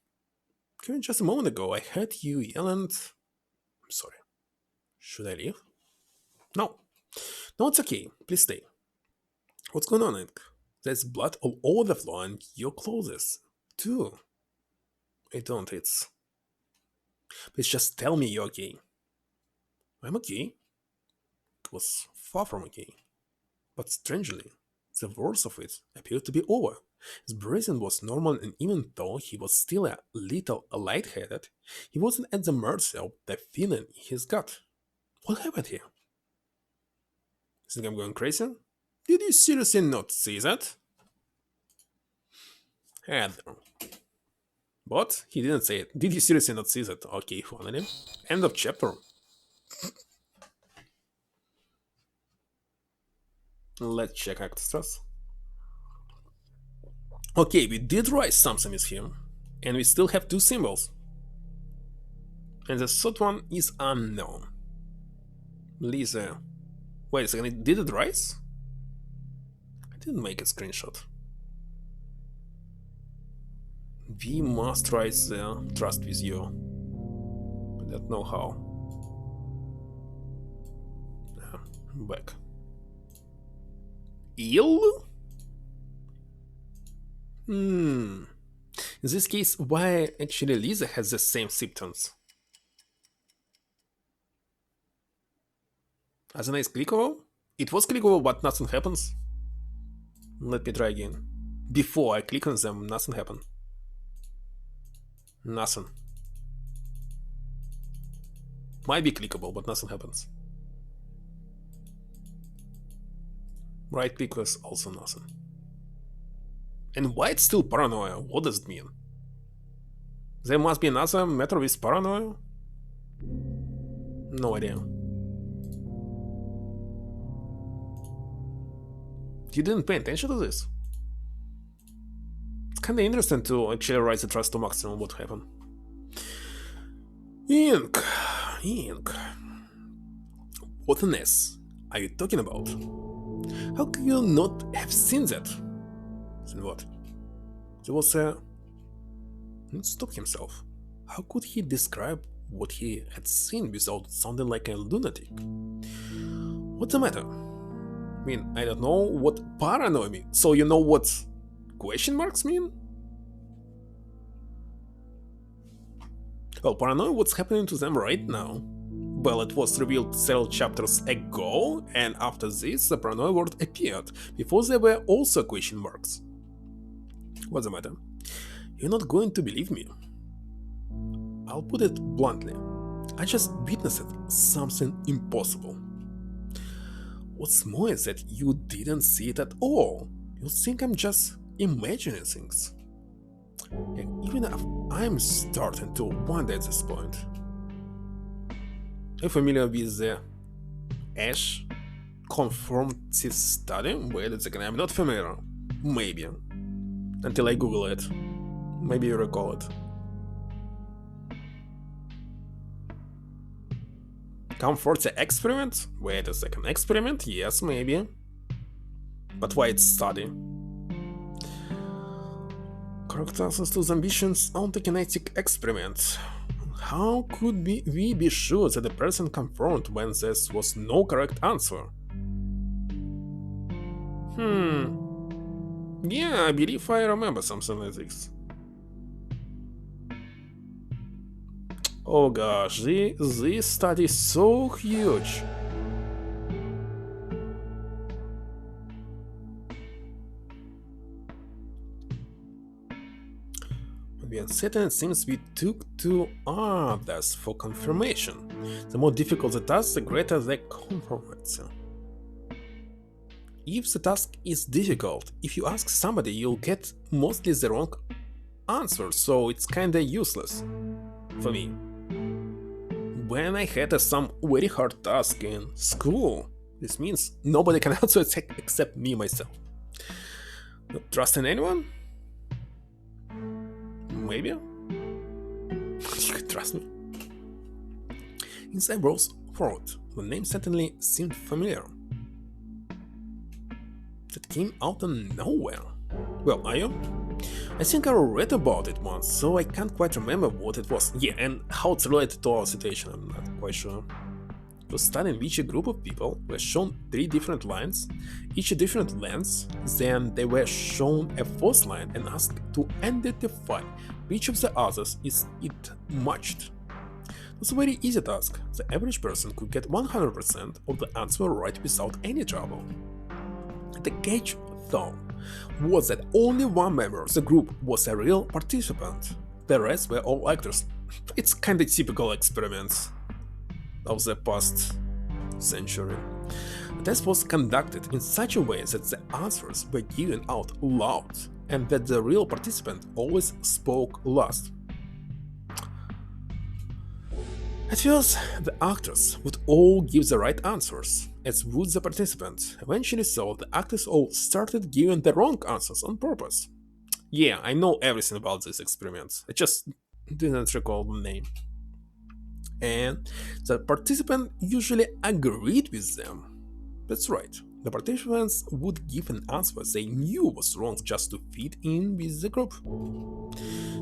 Just a moment ago, I heard you yell and... I'm sorry. Should I leave? No. No, it's okay. Please stay. What's going on, Ink? There's blood all over the floor and your clothes, too. I don't, it's... Please just tell me you're okay. I'm okay. It was far from okay. But strangely, the worst of it appeared to be over. His breathing was normal, and even though he was still a little lightheaded, he wasn't at the mercy of the feeling in his gut. What happened here? Think I'm going crazy? Did you seriously not see that? Heather. What? He didn't say it. Did you seriously not see that? Okay, finally. End of chapter. Let's check extras. Okay, we did write something with him, and we still have two symbols. And the third one is unknown. Lisa. Wait a second, did it rise? I didn't make a screenshot. We must rise the trust with you. I don't know how. Back. Ill? In this case, why actually Lisa has the same symptoms? As a nice clickable? It was clickable, but nothing happens. Let me try again. Before I click on them, nothing happened. Nothing. Might be clickable, but nothing happens. Right click was also nothing. And why it's still paranoia? What does it mean? There must be another matter with paranoia? No idea. You didn't pay attention to this? It's kinda interesting to actually raise the trust to maximum what happened. Ink. What an S are you talking about? How could you not have seen that? Then what? There was a... He stopped himself. How could he describe what he had seen without sounding like a lunatic? What's the matter? I mean, I don't know what paranoia means. So you know what question marks mean? Well, paranoia what's happening to them right now. Well, it was revealed several chapters ago, and after this, the paranoia word appeared. Before there were also question marks. What's the matter? You're not going to believe me. I'll put it bluntly. I just witnessed something impossible. What's more is that you didn't see it at all. You think I'm just imagining things. And even if I'm starting to wonder at this point. Are you familiar with the Ash conformity study? Wait a second, I'm not familiar. Maybe. Until I Google it. Maybe you recall it. Conformity experiment? Wait a second, experiment? Yes, maybe. But why it's study? Correct answers to the ambitions on the kinetic experiment. How could we be sure that the person confirmed when there was no correct answer? Yeah, I believe I remember something like this. Oh gosh, this study is so huge. When uncertain, it seems we took to others for confirmation. The more difficult the task, the greater the conformity. If the task is difficult, if you ask somebody, you'll get mostly the wrong answer, so it's kinda useless for me. When I had some very hard task in school, this means nobody can answer it except me myself. Not trusting anyone? Maybe? You could trust me. Inside Rose throat, the name certainly seemed familiar. That came out of nowhere. Well, are you? I think I read about it once, so I can't quite remember what it was. Yeah, and how it's related to our situation, I'm not quite sure. It was study in which a group of people were shown 3 different lines, each a different length, then they were shown a 4th line and asked to identify which of the others is it matched. It was a very easy task. The average person could get 100% of the answer right without any trouble. The catch, though, was that only one member of the group was a real participant. The rest were all actors. It's kinda typical experiments of the past century. The test was conducted in such a way that the answers were given out loud, and that the real participant always spoke last. At first, the actors would all give the right answers, as would the participants. Eventually, so the actors all started giving the wrong answers on purpose. Yeah, I know everything about this experiment. I just didn't recall the name. And the participant usually agreed with them. That's right. The participants would give an answer they knew was wrong just to fit in with the group.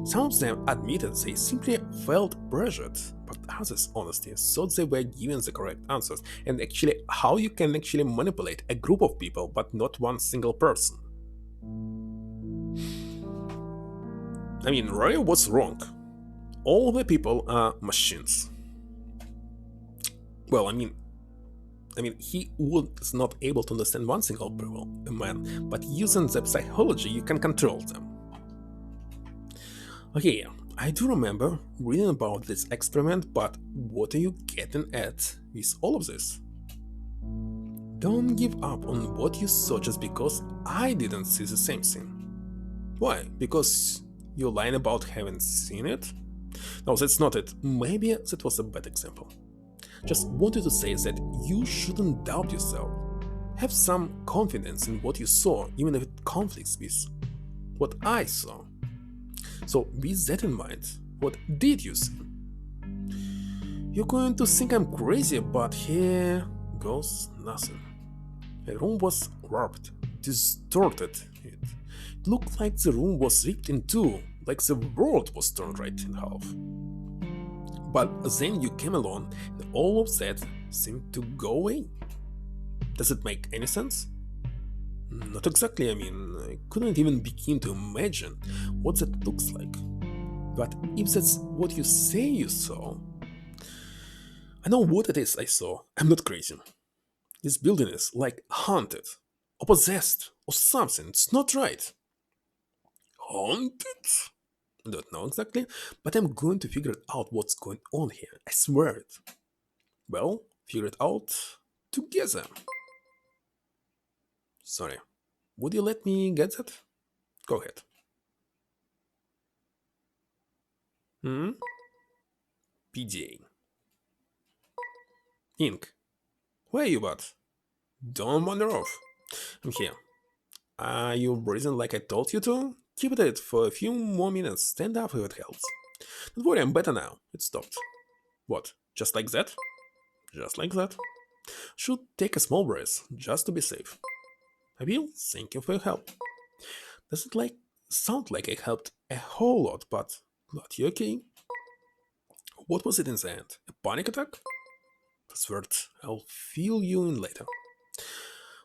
Some of them admitted they simply felt pressured, but others honestly thought they were given the correct answers, and actually how you can actually manipulate a group of people but not one single person. I mean, Roy was wrong. All the people are machines. Well, I mean, he was not able to understand one single people, a man, but using the psychology, you can control them. Okay, I do remember reading about this experiment, but what are you getting at with all of this? Don't give up on what you saw just because I didn't see the same thing. Why? Because you're lying about having seen it? No, that's not it. Maybe that was a bad example. Just wanted to say that you shouldn't doubt yourself. Have some confidence in what you saw, even if it conflicts with what I saw. So, with that in mind, what did you see? You're going to think I'm crazy, but here goes nothing. The room was warped, distorted. It looked like the room was ripped in two, like the world was torn right in half. But then you came along, and all of that seemed to go away. Does it make any sense? Not exactly, I couldn't even begin to imagine what that looks like. But if that's what you say you saw, I know what it is I saw. I'm not crazy. This building is like haunted, or possessed, or something. It's not right. Haunted? I don't know exactly, but I'm going to figure out what's going on here. I swear it. Well, figure it out together. Sorry. Would you let me get that? Go ahead. Hmm? PJ. Ink. Where are you, bud? Don't wander off. I'm here. Are you breathing like I told you to? Keep it at for a few more minutes. Stand up if it helps. Don't worry, I'm better now. It stopped. What? Just like that? Just like that. Should take a small breath, just to be safe. I will. Thank you for your help. Does it sound like I helped a whole lot, but glad you're okay. What was it in the end? A panic attack? That's weird. I'll fill you in later.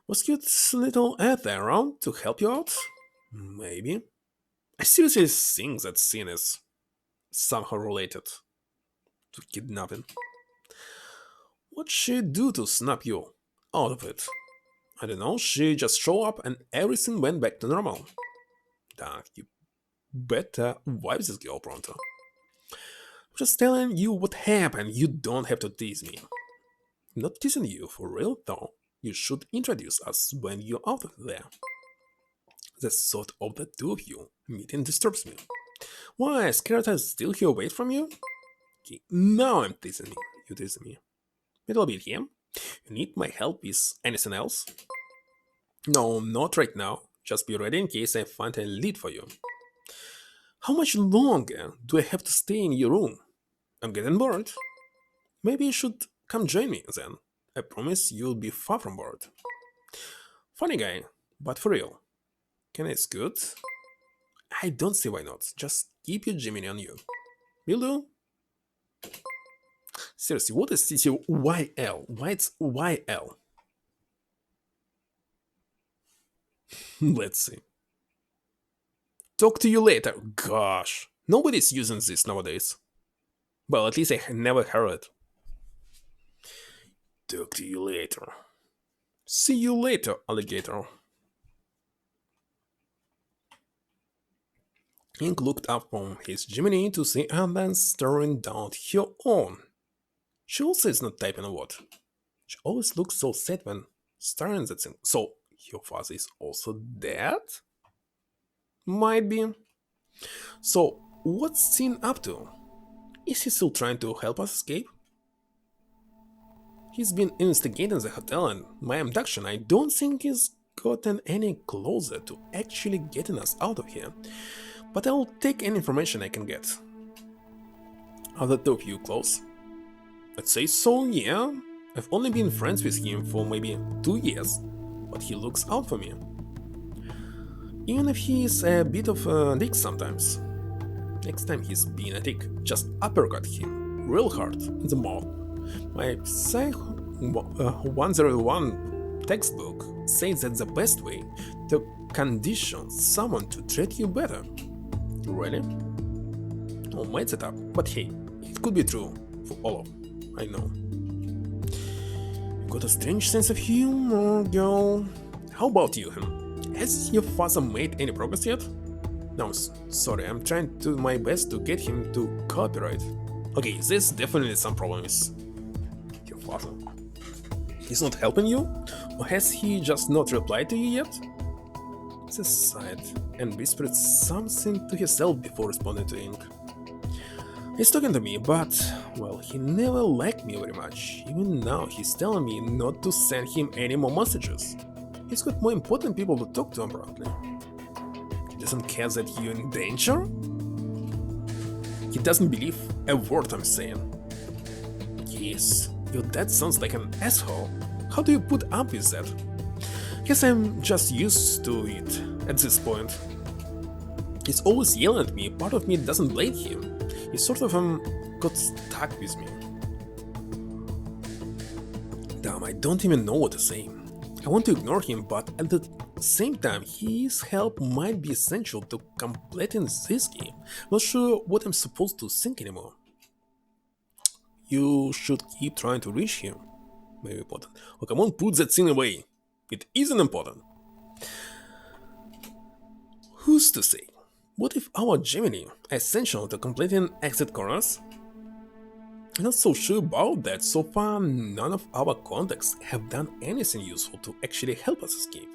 Was cute little Ed around to help you out? Maybe. I seriously think that scene is somehow related to kidnapping. What'd she do to snap you out of it? I don't know, she just showed up and everything went back to normal. You better wipe this girl pronto. I'm just telling you what happened, you don't have to tease me. I'm not teasing you, for real though. You should introduce us when you're out of there. The thought of the two of you meeting disturbs me. Why, is Carrot still here wait from you? Okay, now I'm teasing me. You teasing me. It'll be him. You need my help with anything else? No, not right now. Just be ready in case I find a lead for you. How much longer do I have to stay in your room? I'm getting bored. Maybe you should come join me then. I promise you'll be far from bored. Funny guy, but for real. Can I scoot? I don't see why not. Just keep your Jiminy on you. Will do. Seriously, what is CCYL? Why it's YL? Let's see. Talk to you later. Gosh, nobody's using this nowadays. Well, at least I never heard it. Talk to you later. See you later, alligator. Ink looked up from his Jiminy to see Anne staring down at her own. She also is not typing a word. She always looks so sad when staring at thing. So, your father is also dead? Might be. So, what's Sin up to? Is he still trying to help us escape? He's been investigating the hotel and my abduction. I don't think he's gotten any closer to actually getting us out of here, but I'll take any information I can get. Are the two of you close? I'd say so, yeah. I've only been friends with him for maybe 2 years, but he looks out for me. Even if he is a bit of a dick sometimes. Next time he's being a dick, just uppercut him real hard in the mouth. My Psych 101 textbook says that the best way to condition someone to treat you better. Really? Oh, made it up, but hey, it could be true for all of I know. You got a strange sense of humor, girl. How about you, Has your father made any progress yet? No, sorry, I'm trying to do my best to get him to cooperate. Okay, there's definitely some problems. Your father. He's not helping you? Or has he just not replied to you yet? She sighed and whispered something to herself before responding to Ink. He's talking to me, but, well, he never liked me very much. Even now, he's telling me not to send him any more messages. He's got more important people to talk to, apparently. He doesn't care that you're in danger? He doesn't believe a word I'm saying. Yes, your dad sounds like an asshole. How do you put up with that? Guess I'm just used to it at this point. He's always yelling at me, part of me doesn't blame him. He sort of got stuck with me. Damn, I don't even know what to say. I want to ignore him, but at the same time, his help might be essential to completing this game. Not sure what I'm supposed to think anymore. You should keep trying to reach him. Maybe important. Oh, come on, put that thing away. It isn't important. Who's to say? What if our Gemini is essential to completing exit corners? I'm not so sure about that. So far, none of our contacts have done anything useful to actually help us escape.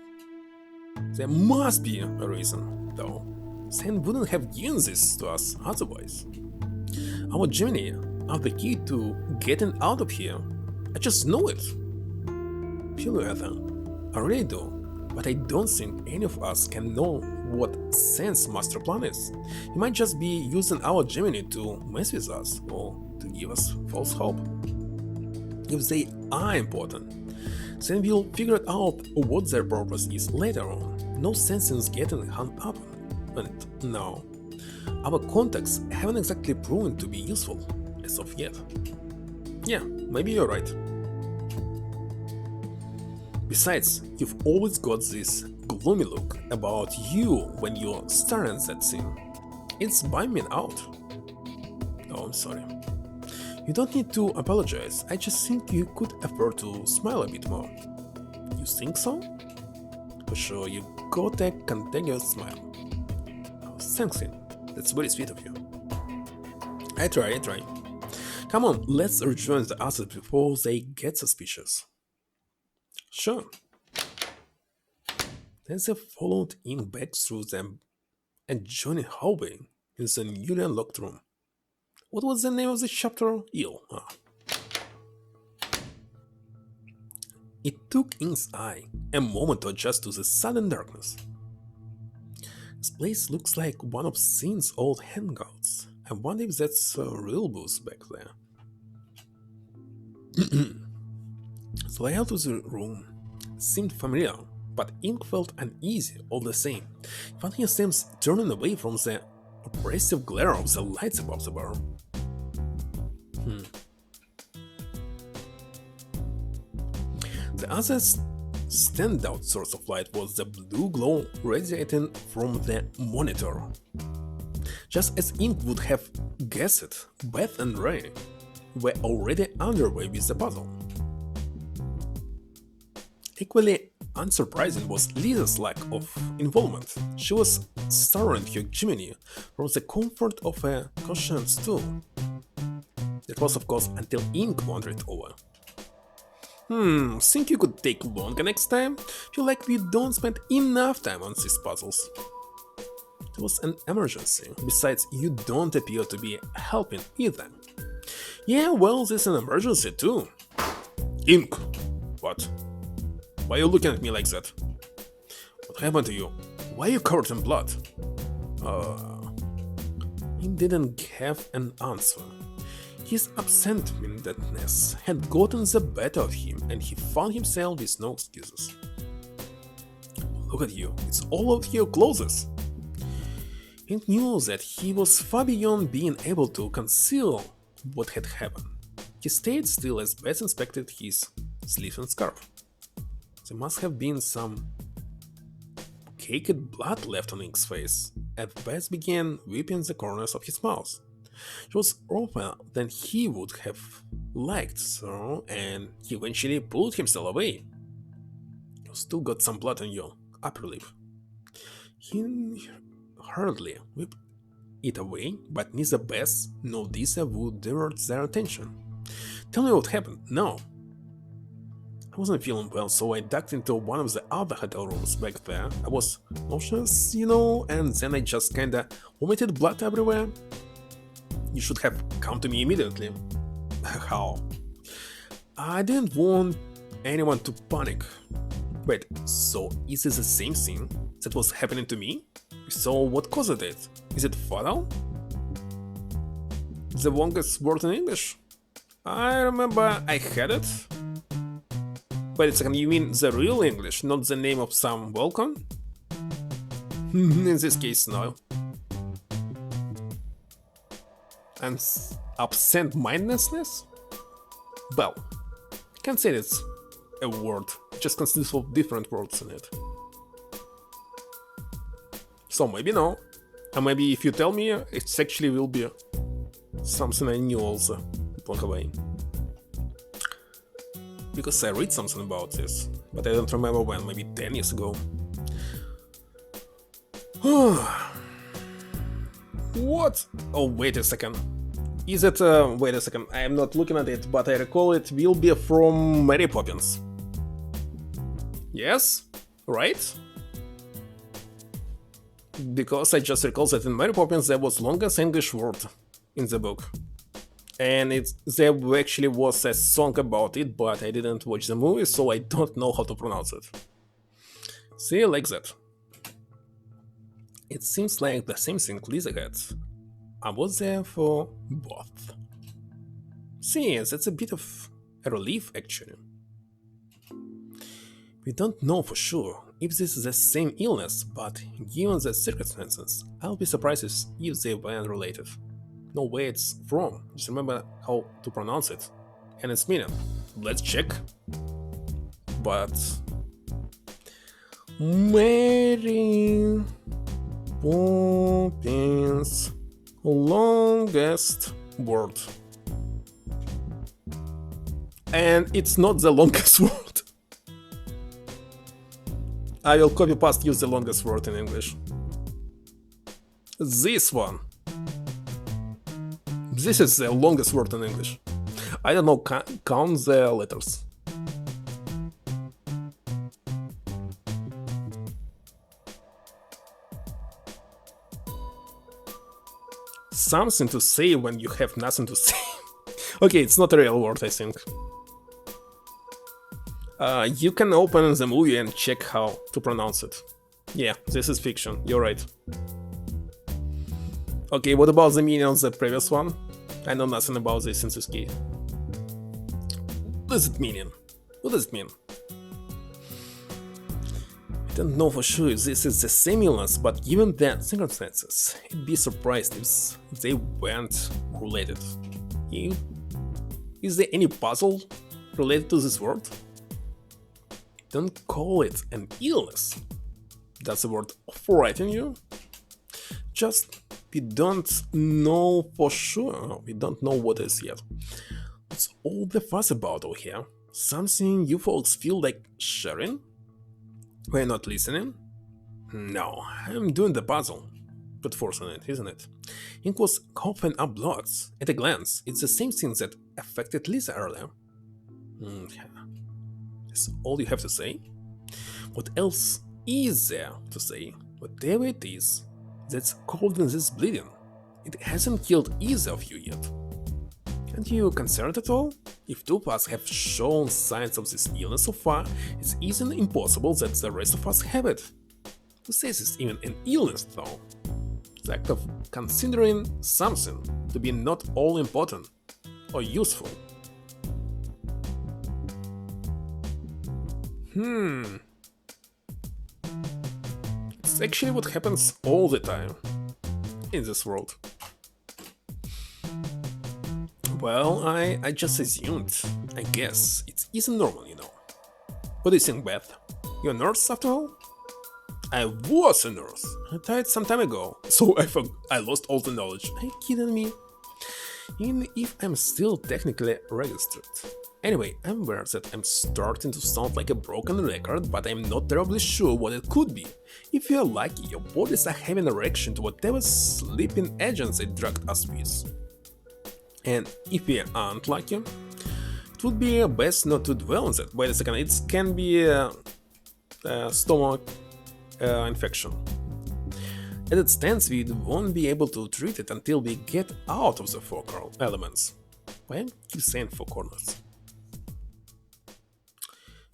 There must be a reason, though. Sam wouldn't have given this to us otherwise. Our Gemini are the key to getting out of here. I just know it. Feel I really do. But I don't think any of us can know what Sen's master plan is. He might just be using our Gemini to mess with us or to give us false hope. If they are important, then we'll figure out what their purpose is later on. No sense in getting hung up. And now, our contacts haven't exactly proven to be useful as of yet. Yeah, maybe you're right. Besides, you've always got this gloomy look about you when you're staring at that thing. It's bumming me out. Oh, I'm sorry. You don't need to apologize, I just think you could afford to smile a bit more. You think so? For sure, you got a contagious smile. Oh, thanks, that's very sweet of you. I try. Come on, let's rejoin the others before they get suspicious. Sure. Then they followed in back through them and joined a hallway in the newly unlocked room. What was the name of the chapter? Ill. It took Ink's eye a moment to adjust to the sudden darkness. This place looks like one of Sin's old hangouts. I wonder if that's a real booth back there. The layout of the room seemed familiar, but Ink felt uneasy all the same. He found himself turning away from the oppressive glare of the lights above the bar. The other standout source of light was the blue glow radiating from the monitor. Just as Ink would have guessed, Beth and Ray were already underway with the puzzle. Equally unsurprising was Lisa's lack of involvement. She was staring her Gemini from the comfort of a cushioned stool. That was, of course, until Ink wandered over. Think you could take longer next time? Feel like we don't spend enough time on these puzzles. It was an emergency. Besides, you don't appear to be helping either. Yeah, well, this is an emergency too. Ink! What? Why are you looking at me like that? What happened to you? Why are you covered in blood? He didn't have an answer. His absent-mindedness had gotten the better of him, and he found himself with no excuses. Look at you, it's all over your clothes. He knew that he was far beyond being able to conceal what had happened. He stayed still as Bess inspected his sleeve and scarf. There must have been some caked blood left on Ink's face, as Bess began wiping the corners of his mouth. She was rougher than he would have liked, so, and he eventually pulled himself away. You still got some blood on your upper lip. He hurriedly whipped it away, but neither Bess nor Lisa would divert their attention. Tell me what happened now. I wasn't feeling well, so I ducked into one of the other hotel rooms back there. I was nauseous, and then I just kinda vomited blood everywhere. You should have come to me immediately. How? I didn't want anyone to panic. Wait, so is it the same thing that was happening to me? So what caused it? Is it fatal? The longest word in English? I remember I had it. Wait a second, you mean the real English, not the name of some volcano? In this case, no. And absent-mindedness? Well, I can't say it's a word, it just consists of different words in it. So maybe no, and maybe if you tell me, it actually will be something I knew also along the way. Because I read something about this, but I don't remember when, maybe 10 years ago. What? Oh, wait a second. Is it, wait a second, I am not looking at it, but I recall it will be from Mary Poppins. Yes? Right? Because I just recall that in Mary Poppins there was longest English word in the book. And there actually was a song about it, but I didn't watch the movie, so I don't know how to pronounce it. See, like that. It seems like the same thing Lisa had. I was there for both. See, that's a bit of a relief, actually. We don't know for sure if this is the same illness, but given the circumstances, I'll be surprised if they weren't related. No, where it's from, just remember how to pronounce it and its meaning. Let's check. But Mary Poppins longest word. And it's not the longest word. I will copy paste use the longest word in English. This one. This is the longest word in English. I don't know, count the letters. Something to say when you have nothing to say. Okay, it's not a real word, I think. You can open the movie and check how to pronounce it. Yeah, this is fiction, you're right. Okay, what about the meaning of the previous one? I know nothing about this in this case. What does it mean? What does it mean? I don't know for sure if this is the same illness, but given the circumstances, I'd be surprised if they weren't related. Is there any puzzle related to this word? Don't call it an illness. That's the word frightening you? Just we don't know for sure. We don't know what it is yet. What's all the fuss about over here? Something you folks feel like sharing? We're not listening? No, I'm doing the puzzle. But forcing it, isn't it? Ink was coughing up blood. At a glance, it's the same thing that affected Lisa earlier. That's all you have to say? What else is there to say? Whatever it is that's causing this bleeding, it hasn't killed either of you yet. Aren't you concerned at all? If two of us have shown signs of this illness so far, it's even impossible that the rest of us have it. To say this is even an illness, though. The act of considering something to be not all important or useful. Hmm. It's actually what happens all the time in this world. Well, I just assumed. I guess it isn't normal, you know. What do you think, Beth? You're a nurse after all? I was a nurse. I died some time ago, so I lost all the knowledge. Are you kidding me? Even if I'm still technically registered. Anyway, I'm aware that I'm starting to sound like a broken record, but I'm not terribly sure what it could be. If you're lucky, your bodies are having a reaction to whatever sleeping agents they drugged us with. And if we aren't lucky, it would be best not to dwell on that. Wait a second, it can be a stomach infection. As it stands, we won't be able to treat it until we get out of the four elements. Why am I keep saying four corners?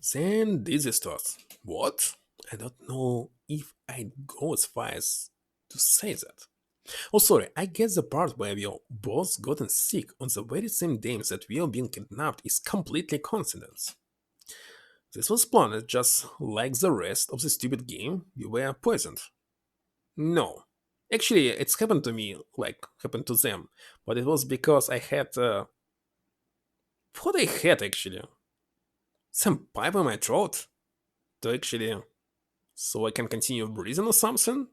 Send this to us. What? I don't know if I'd go as far as to say that. Oh, sorry, I guess the part where we are both gotten sick on the very same days that we are being kidnapped is completely coincidence. This was planned just like the rest of the stupid game, we were poisoned. No. Actually, it's happened to me, like happened to them, but it was because I had. What I had actually? Some pipe in my throat? To actually. So I can continue breathing or something?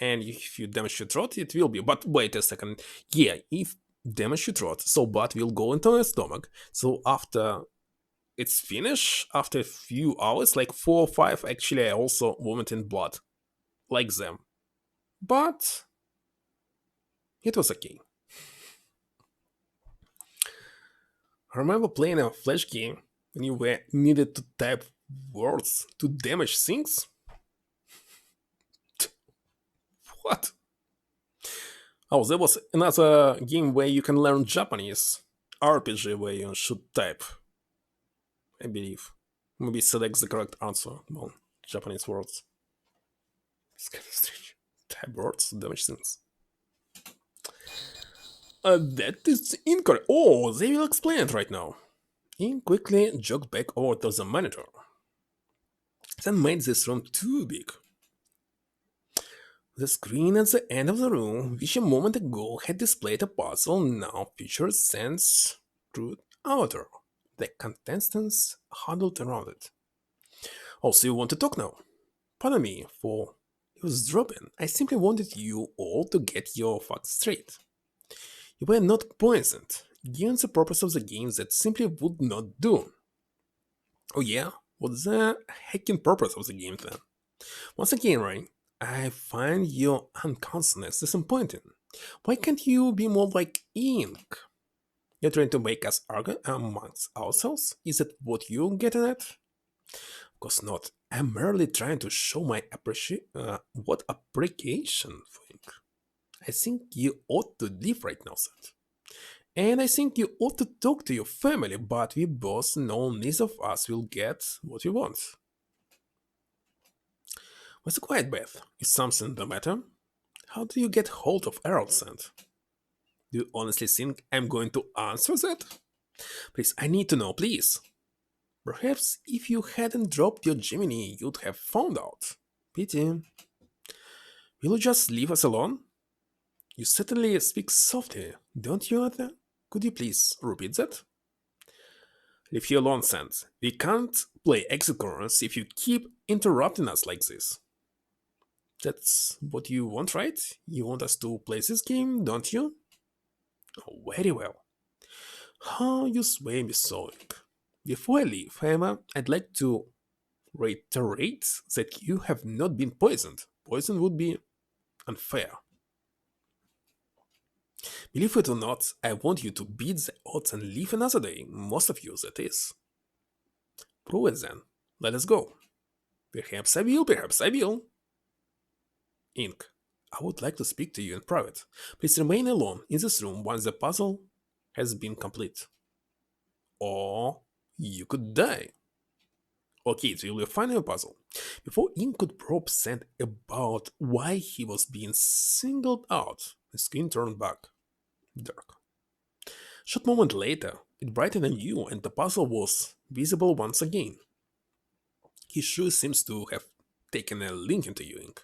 And if you damage your throat, it will be. But wait a second. Yeah, if damage your throat, so blood will go into my stomach. So after it's finished, after a few hours, like 4 or 5, actually, I also vomit in blood. Like them. But it was okay. I remember playing a flash game when you were needed to type words to damage things. What? Oh, there was another game where you can learn Japanese. RPG where you should type. I believe. Maybe select the correct answer. Well, Japanese words. It's kind of strange. Type words to damage things. That is incorrect. Oh, they will explain it right now. He quickly jogged back over to the monitor. That made this room too big. The screen at the end of the room, which a moment ago had displayed a puzzle, now featured Sans Truth Avatar. The contestants huddled around it. Also, you want to talk now? Pardon me for eavesdropping. I simply wanted you all to get your facts straight. You were not poisoned, given the purpose of the game that simply would not do. Oh yeah? What's the heckin' purpose of the game then? Once again, Rain, I find your unconsciousness disappointing. Why can't you be more like Ink? You're trying to make us argue amongst ourselves? Is that what you're getting at? Of course not. I'm merely trying to show my appreciation for Ink. I think you ought to leave right now, Seth. And I think you ought to talk to your family, but we both know neither of us will get what we want. What's the quiet, Beth? Is something the matter? How do you get hold of Errol Sand? Do you honestly think I'm going to answer that? Please, I need to know, please. Perhaps if you hadn't dropped your Gemini, you'd have found out. Pity. Will you just leave us alone? You certainly speak softly, don't you, Arthur? Could you please repeat that? Leave you alone, Sand. We can't play exit corners if you keep interrupting us like this. That's what you want, right? You want us to play this game, don't you? Oh, very well. How you sway me so. Before I leave, however, I'd like to reiterate that you have not been poisoned. Poison would be unfair. Believe it or not, I want you to beat the odds and live another day. Most of you, that is. Prove it then. Let us go. Perhaps I will, perhaps I will. Ink, I would like to speak to you in private. Please remain alone in this room once the puzzle has been complete. Or you could die. Okay, it will be a final puzzle. Before Ink could probe Sand about why he was being singled out, the screen turned back dark. Short moment later, it brightened anew and the puzzle was visible once again. He sure seems to have taken a liking to you, Ink.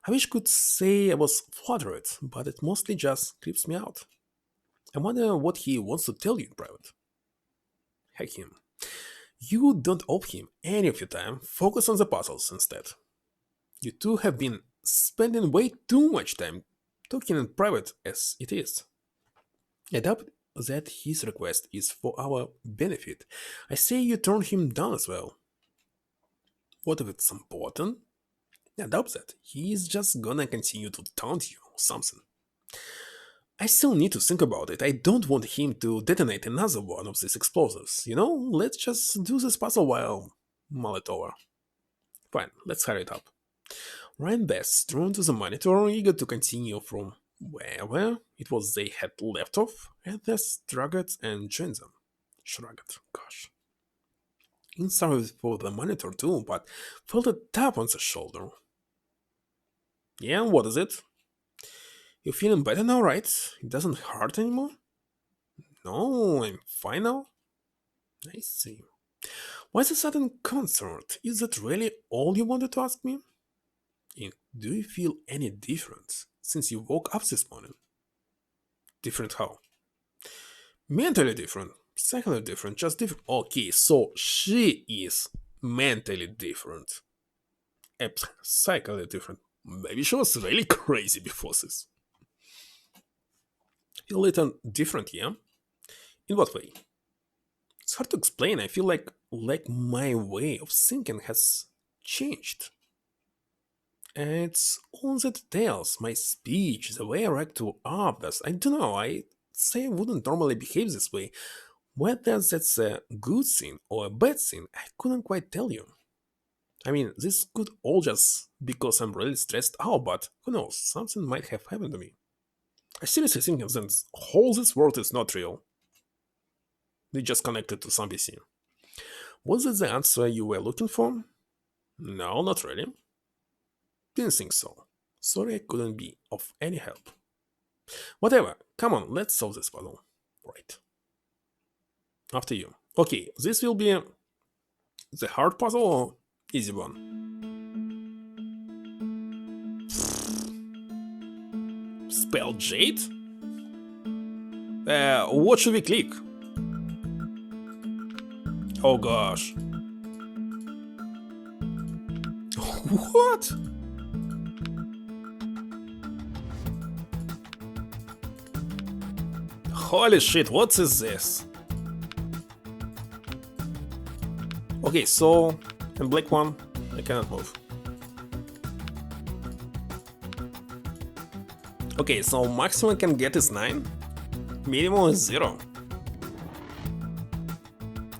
I wish I could say I was flattered, but it mostly just creeps me out. I wonder what he wants to tell you in private. Heck him. You don't owe him any of your time, focus on the puzzles instead. You two have been spending way too much time talking in private as it is. I doubt that his request is for our benefit. I say you turn him down as well. What if it's important? I doubt that. He is just gonna continue to taunt you or something. I still need to think about it. I don't want him to detonate another one of these explosives. Let's just do this puzzle while mull it over. Fine, let's hurry it up. Ryan Best turned to the monitor, eager to continue from wherever it was they had left off, and they shrugged and joined them. Shrugged, gosh. He started for the monitor too, but felt a tap on the shoulder. Yeah, what is it? You feeling better now, right? It doesn't hurt anymore? No, I'm fine now. I see. Why the sudden concert? Is that really all you wanted to ask me? And do you feel any different since you woke up this morning? Different how? Mentally different, psychically different, just different. Okay, so she is mentally different. Psychically different. Maybe she was really crazy before this. Feel a little different, yeah? In what way? It's hard to explain. I feel like my way of thinking has changed. It's all the details, my speech, the way I react to others. I don't know, I say I wouldn't normally behave this way. Whether that's a good thing or a bad thing, I couldn't quite tell you. I mean, this could all just because I'm really stressed out, but who knows, something might have happened to me. I seriously think that all this world is not real. They just connected to some PC. Was it the answer you were looking for? No, not really. Didn't think so. Sorry I couldn't be of any help. Whatever, come on, let's solve this puzzle. Right. After you. Okay, this will be the hard puzzle or easy one? Spell Jade? What should we click? Oh gosh. What? Holy shit, what is this? Okay, so, and black one, I cannot move. Okay, so maximum I can get is 9, minimum is 0.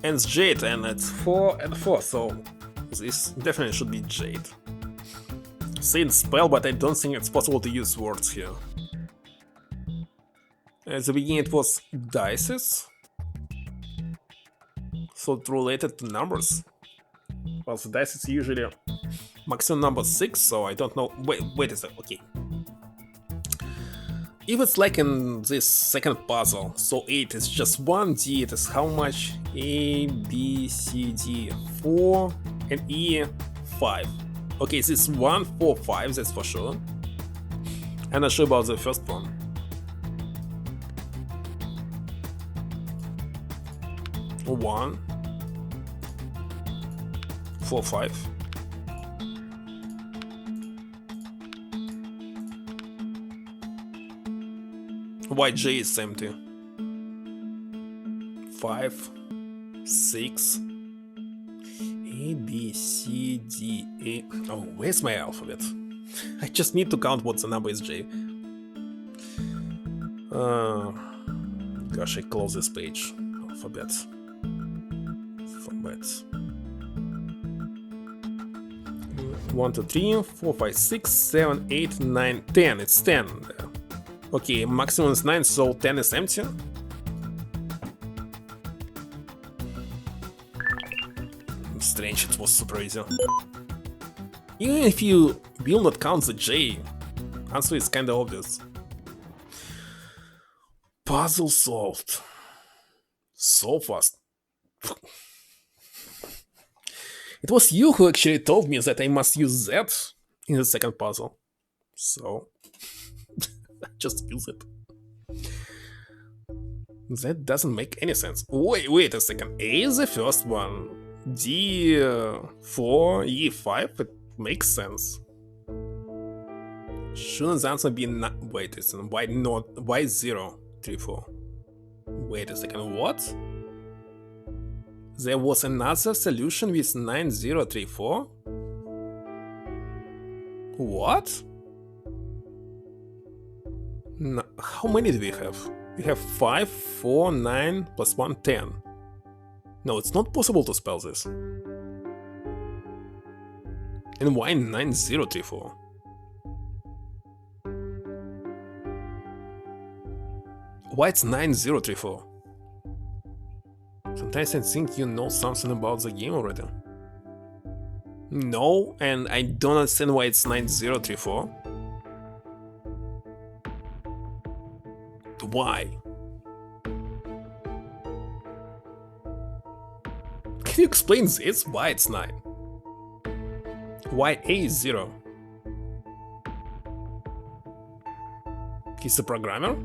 And it's Jade, and it's 4 and 4, so this definitely should be Jade. Saying spell, but I don't think it's possible to use words here. At the beginning it was dices, so it's related to numbers. Well, the dice is usually maximum number 6, so I don't know. Wait a sec, okay. If it's like in this second puzzle, so 8 is just 1D, it is how much? A, B, C, D, 4, and E, 5. Okay, this is 1, 4, 5, that's for sure. I'm not sure about the first one. One, 4, 5. Why J is empty? 5, 6. A, B, C, D, A. Oh, where's my alphabet? I just need to count what the number is J. Gosh, I close this page. Alphabet. 1, 2, 3, 4, 5, 6, 7, 8, 9, 10. It's 10. Okay, maximum is 9, so 10 is empty. Strange. It was super easy. Even if you will not count the J, answer is kinda obvious. Puzzle solved. So fast. It was you who actually told me that I must use that in the second puzzle. So, just use it. That doesn't make any sense. Wait a second. A is the first one. D4, E5, it makes sense. Shouldn't the answer be wait a second, why not? Why 0, 3, 4? Wait a second, what? There was another solution with 9034? What? No, how many do we have? We have 5, 4, 9, plus 1, 10. No, it's not possible to spell this. And why 9034? Why it's 9034? Sometimes I think you know something about the game already. No, and I don't understand why it's 9034. Why? Can you explain this? Why it's 9? Why A is 0? He's a programmer?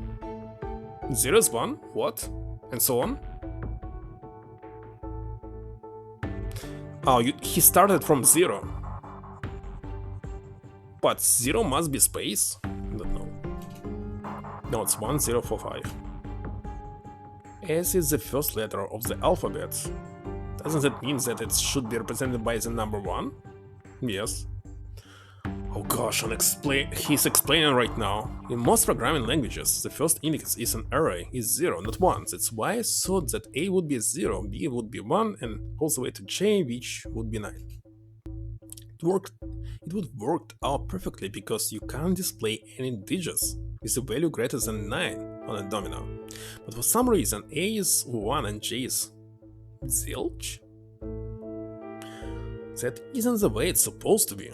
0 is 1? What? And so on? Oh, he started from 0. But 0 must be space? I don't know. No, it's 1045. S is the first letter of the alphabet. Doesn't that mean that it should be represented by the number 1? Yes. Oh gosh, he's explaining right now. In most programming languages, the first index is an array, is 0, not 1. That's why I thought that A would be 0, B would be 1, and all the way to J, which would be 9. It would work out perfectly because you can't display any digits with a value greater than 9 on a domino. But for some reason, A is 1 and J is zilch? That isn't the way it's supposed to be.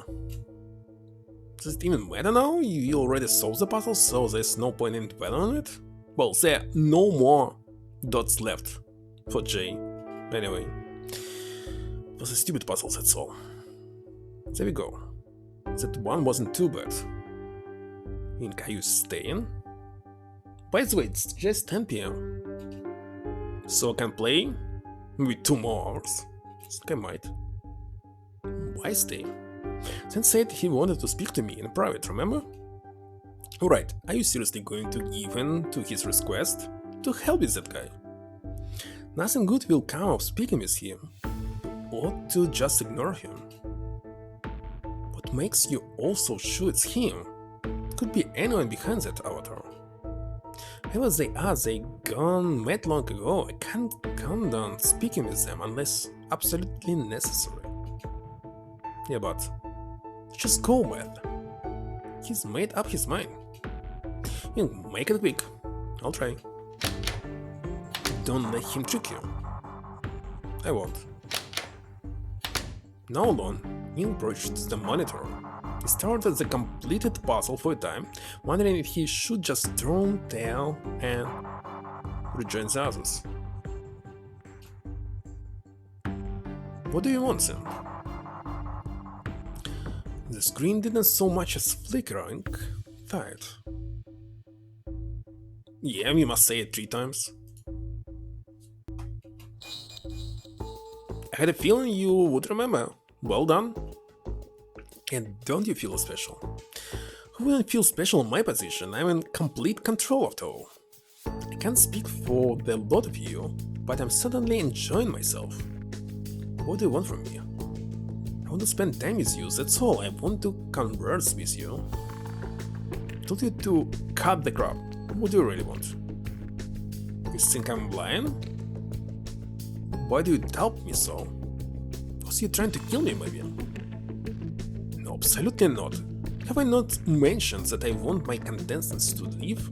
Does it even matter now? You already solved the puzzle, so there's no point in dwelling on it? Well, there are no more dots left for J. Anyway, it was a stupid puzzle, that's all. There we go. That one wasn't too bad. Ink, are you staying? By the way, it's just 10 PM. So I can play maybe 2 more hours. I might. Why stay? Sen said he wanted to speak to me in private, remember? Alright, are you seriously going to give in to his request? To help with that guy? Nothing good will come of speaking with him. Or to just ignore him. What makes you also sure it's him? It could be anyone behind that avatar. Whoever they are, they gone mad long ago. I can't come down speaking with them unless absolutely necessary. Yeah, but just go, man. He's made up his mind. You make it quick. I'll try. Don't let him trick you. I won't. Now alone, he approached the monitor. He stared at the completed puzzle for a time, wondering if he should just turn tail and rejoin the others. What do you want, Sam? The screen didn't so much as flickering. Tired. Yeah, we must say it 3 times. I had a feeling you would remember. Well done. And don't you feel special? Who wouldn't feel special in my position? I'm in complete control of it all. I can't speak for the lot of you, but I'm suddenly enjoying myself. What do you want from me? I want to spend time with you, that's all. I want to converse with you. I told you to cut the crap. What do you really want? You think I'm blind? Why do you doubt me so? Was you trying to kill me, maybe? No, absolutely not. Have I not mentioned that I want my contestants to live?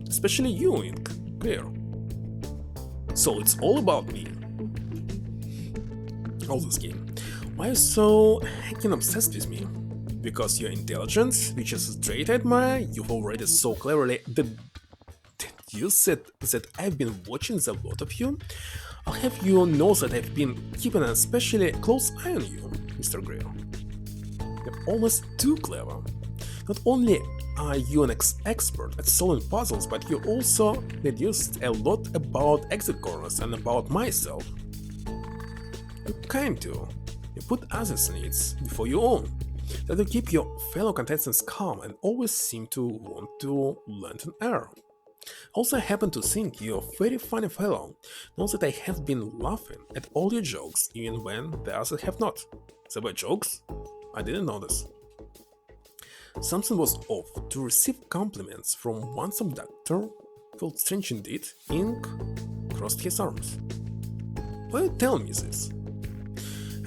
Especially you, Ink. Clear. So it's all about me. All this game. Why are you so heckin' obsessed with me? Because you're intelligent, which is a trait I admire, you've already so cleverly deduced that I've been watching the lot of you. I'll have you know that I've been keeping an especially close eye on you, Mr. Greer. You're almost too clever. Not only are you an expert at solving puzzles, but you also deduced a lot about exit corners and about myself. You kind to. You put others' needs before your own. That you keep your fellow contestants calm and always seem to want to lend an ear. Also, I happen to think you're a very funny fellow. Know that I have been laughing at all your jokes, even when the others have not. They were jokes? I didn't notice. Something was off to receive compliments from one subductor. Felt strange indeed. Ink crossed his arms. Why are you telling me this?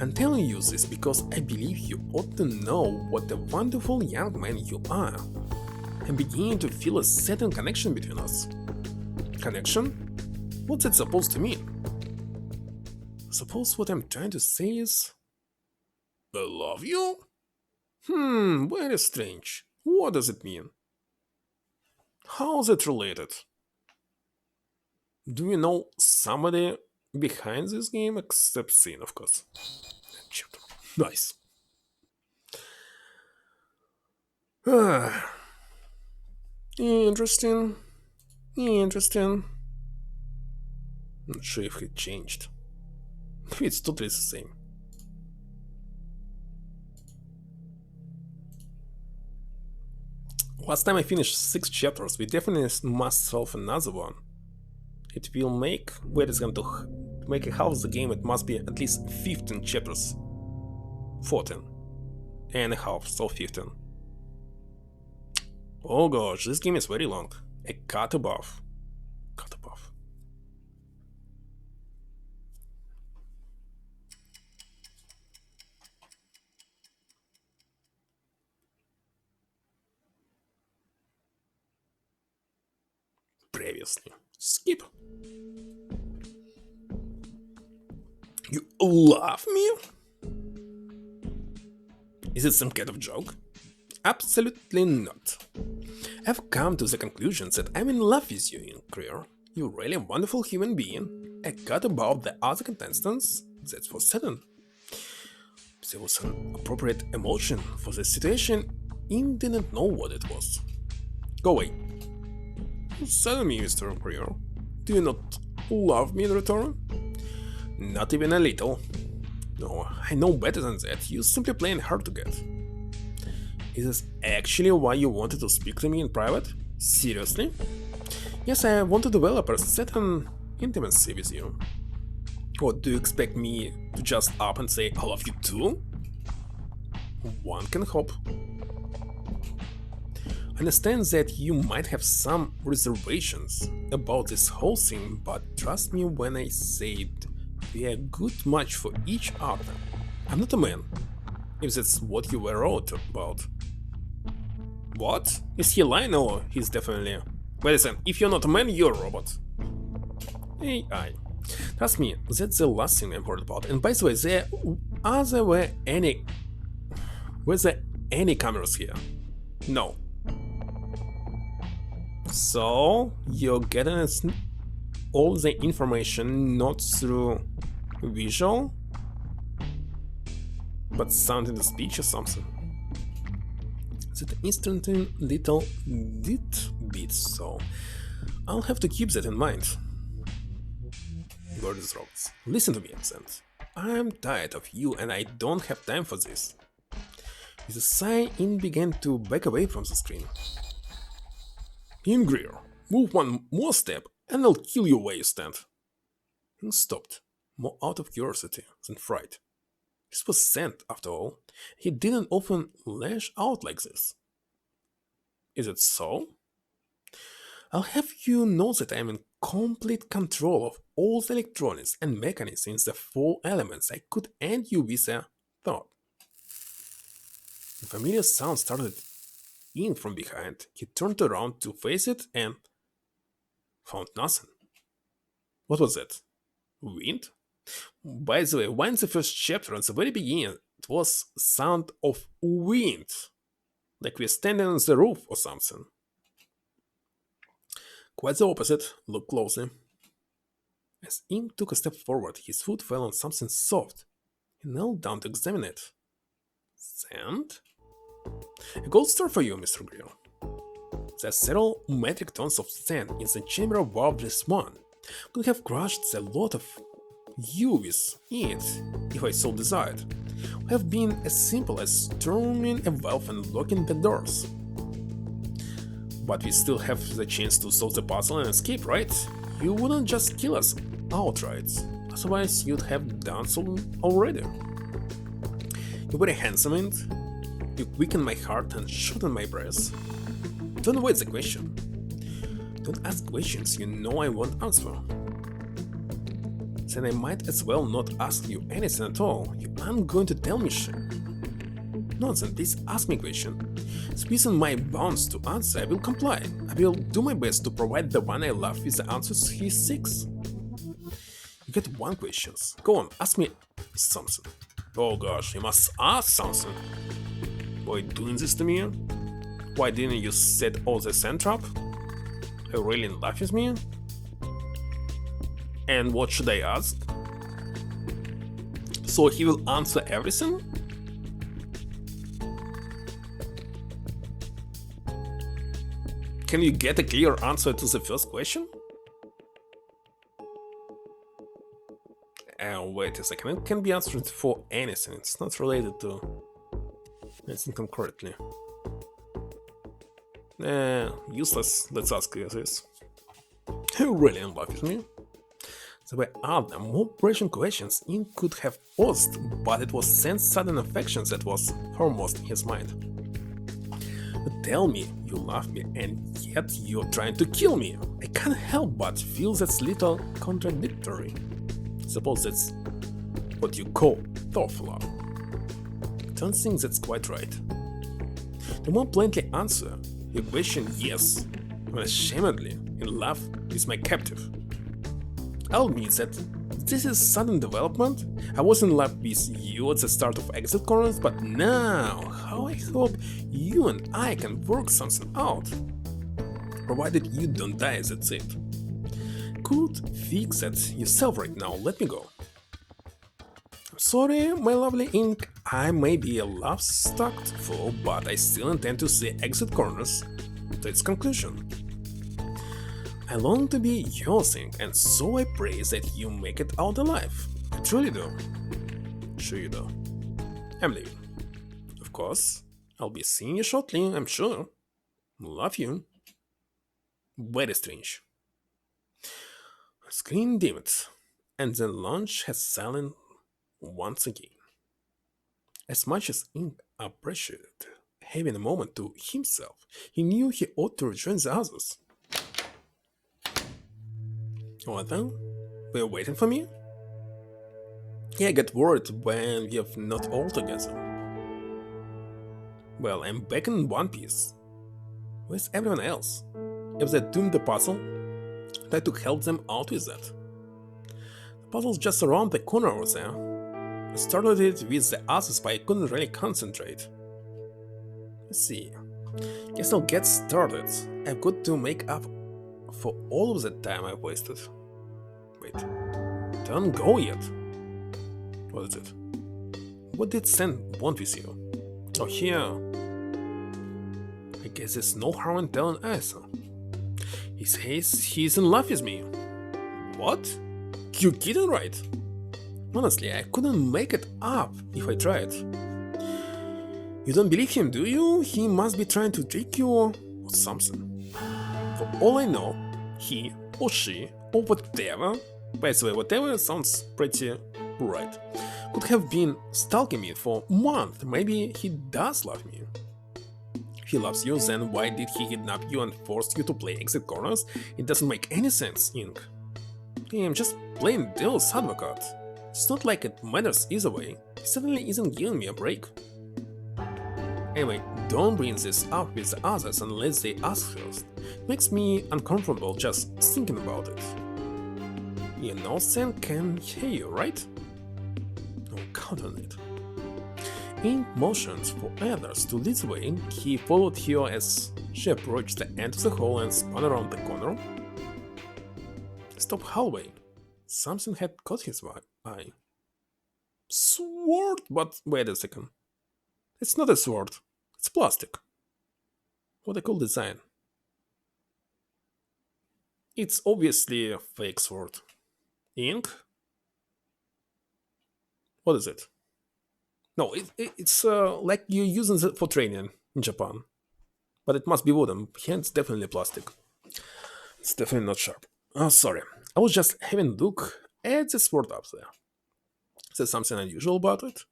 I'm telling you this because I believe you ought to know what a wonderful young man you are. I'm beginning to feel a certain connection between us. Connection? What's it supposed to mean? Suppose what I'm trying to say is... I love you? Very strange. What does it mean? How is it related? Do you know somebody behind this game except Sin, of course? Chapter. Nice. Interesting. Interesting. Not sure if it changed. Maybe it's totally the same. Last time I finished 6 chapters, we definitely must solve another one. It will make... Wait, it's going to make a half the game, it must be at least 15 chapters. 14 and a half, so 15. Oh gosh, this game is very long. A cut above. Cut above. Previously. Skip. You love me? Is it some kind of joke? Absolutely not. I've come to the conclusion that I'm in love with you, in career. You're really a wonderful human being, a cut above the other contestants, that's for certain. There was an appropriate emotion for the situation, Ing didn't know what it was. Go away. Tell me, Mr. Career, do you not love me in return? Not even a little. No, I know better than that, you simply playing hard to get. Is this actually why you wanted to speak to me in private? Seriously? Yes, I want to develop a certain intimacy with you. What, do you expect me to just up and say I love you too? One can hope. I understand that you might have some reservations about this whole thing, but trust me when I say we are a good match for each other. I'm not a man, if that's what you were wrote about. What? Is he lying or he's definitely... Wait a second, if you're not a man, you're a robot. AI. Trust me, that's the last thing I'm worried about. And by the way, were there any cameras here? No. So, you're getting all the information not through visual, but sound in the speech or something. That instantly little bit, so I'll have to keep that in mind. Gorgeous robots, listen to me, Absent. I'm tired of you and I don't have time for this. With a sigh, In began to back away from the screen. Ingrid, move one more step and I'll kill you where you stand. In stopped, more out of curiosity than fright. This was sent, after all. He didn't often lash out like this. Is it so? I'll have you know that I'm in complete control of all the electronics and mechanisms in the 4 elements. I could end you with a thought. The familiar sound started in from behind. He turned around to face it and found nothing. What was that? Wind? By the way, when the first chapter at the very beginning, it was sound of wind, like we're standing on the roof or something. Quite the opposite. Look closely. As Ink took a step forward, his foot fell on something soft. He knelt down to examine it. Sand? A gold star for you, Mr. Grill. There are several metric tons of sand in the chamber above this one. Could have crushed a lot of you with it, if I so desired. Would have been as simple as turning a valve and locking the doors. But we still have the chance to solve the puzzle and escape, right? You wouldn't just kill us outright, otherwise you'd have done so already. You're very handsome, and you quicken my heart and shorten my breath. Don't avoid the question. Don't ask questions you know I won't answer. Then I might as well not ask you anything at all. You aren't going to tell me shit. Nonsense, please ask me a question. Within my bounds to answer, I will comply. I will do my best to provide the one I love with the answers he seeks. You get one question. Go on, ask me something. Oh gosh, you must ask something. Why doing this to me? Why didn't you set all the sand trap? Are you really in love with me? And what should I ask? So he will answer everything? Can you get a clear answer to the first question? Wait a second, it can be answered for anything, it's not related to anything concretely. Useless, let's ask you this. Are you really in love with me? There were other, more pressing questions Ink could have posed, but it was Sand's sudden affection that was foremost in his mind. But tell me you love me, and yet you're trying to kill me. I can't help but feel that's little contradictory. Suppose that's what you call tough love. Don't think that's quite right. The more plainly answer your question yes, I'm ashamedly in love with my captive. I'll admit that this is sudden development. I was in love with you at the start of Exit Corners, but now, how I hope you and I can work something out. Provided you don't die, that's it. Could fix that yourself right now, let me go. I'm sorry, my lovely Ink, I may be a love-stuck fool, but I still intend to see Exit Corners to its conclusion. I long to be yours, Ink, and so I pray that you make it out alive. I truly do. Sure you do. I'm leaving. Of course, I'll be seeing you shortly, I'm sure. Love you. Very strange. Screen dimmed, and the launch has silent once again. As much as Ink appreciated having a moment to himself, he knew he ought to rejoin the others. What then? Were you waiting for me? Yeah, I get worried when we are not all together. Well, I'm back in one piece. Where's everyone else? If they doomed the puzzle, try to help them out with that. The puzzle's just around the corner over there. I started it with the others, but I couldn't really concentrate. Let's see. Guess I'll get started. I've got to make up for all of the time I wasted. Wait, don't go yet. What is it? What did Sand want with you? Oh, here. I guess there's no harm in telling either. He says he's in love with me. What? You kidding, right? Honestly, I couldn't make it up if I tried. You don't believe him, do you? He must be trying to trick you or something. For all I know, he or she or whatever, by the way, whatever sounds pretty right, could have been stalking me for months. Maybe he does love me. If he loves you, then why did he kidnap you and force you to play Exit Corners? It doesn't make any sense, Ink. I'm just playing devil's advocate. It's not like it matters either way. He certainly isn't giving me a break. Anyway, don't bring this up with the others unless they ask first. It makes me uncomfortable just thinking about it. Innocent can hear you, right? Oh, count on it. In motions for others to lead the way, he followed her as she approached the end of the hall and spun around the corner. Stop halfway. Something had caught his eye. Sword? But wait a second. It's not a sword. It's plastic. What a cool design. It's obviously a fake sword. Ink? What is it? No, it's like you're using it for training in Japan. But it must be wooden. Here it's definitely plastic. It's definitely not sharp. Oh, sorry. I was just having a look at the sword up there. Is there something unusual about it?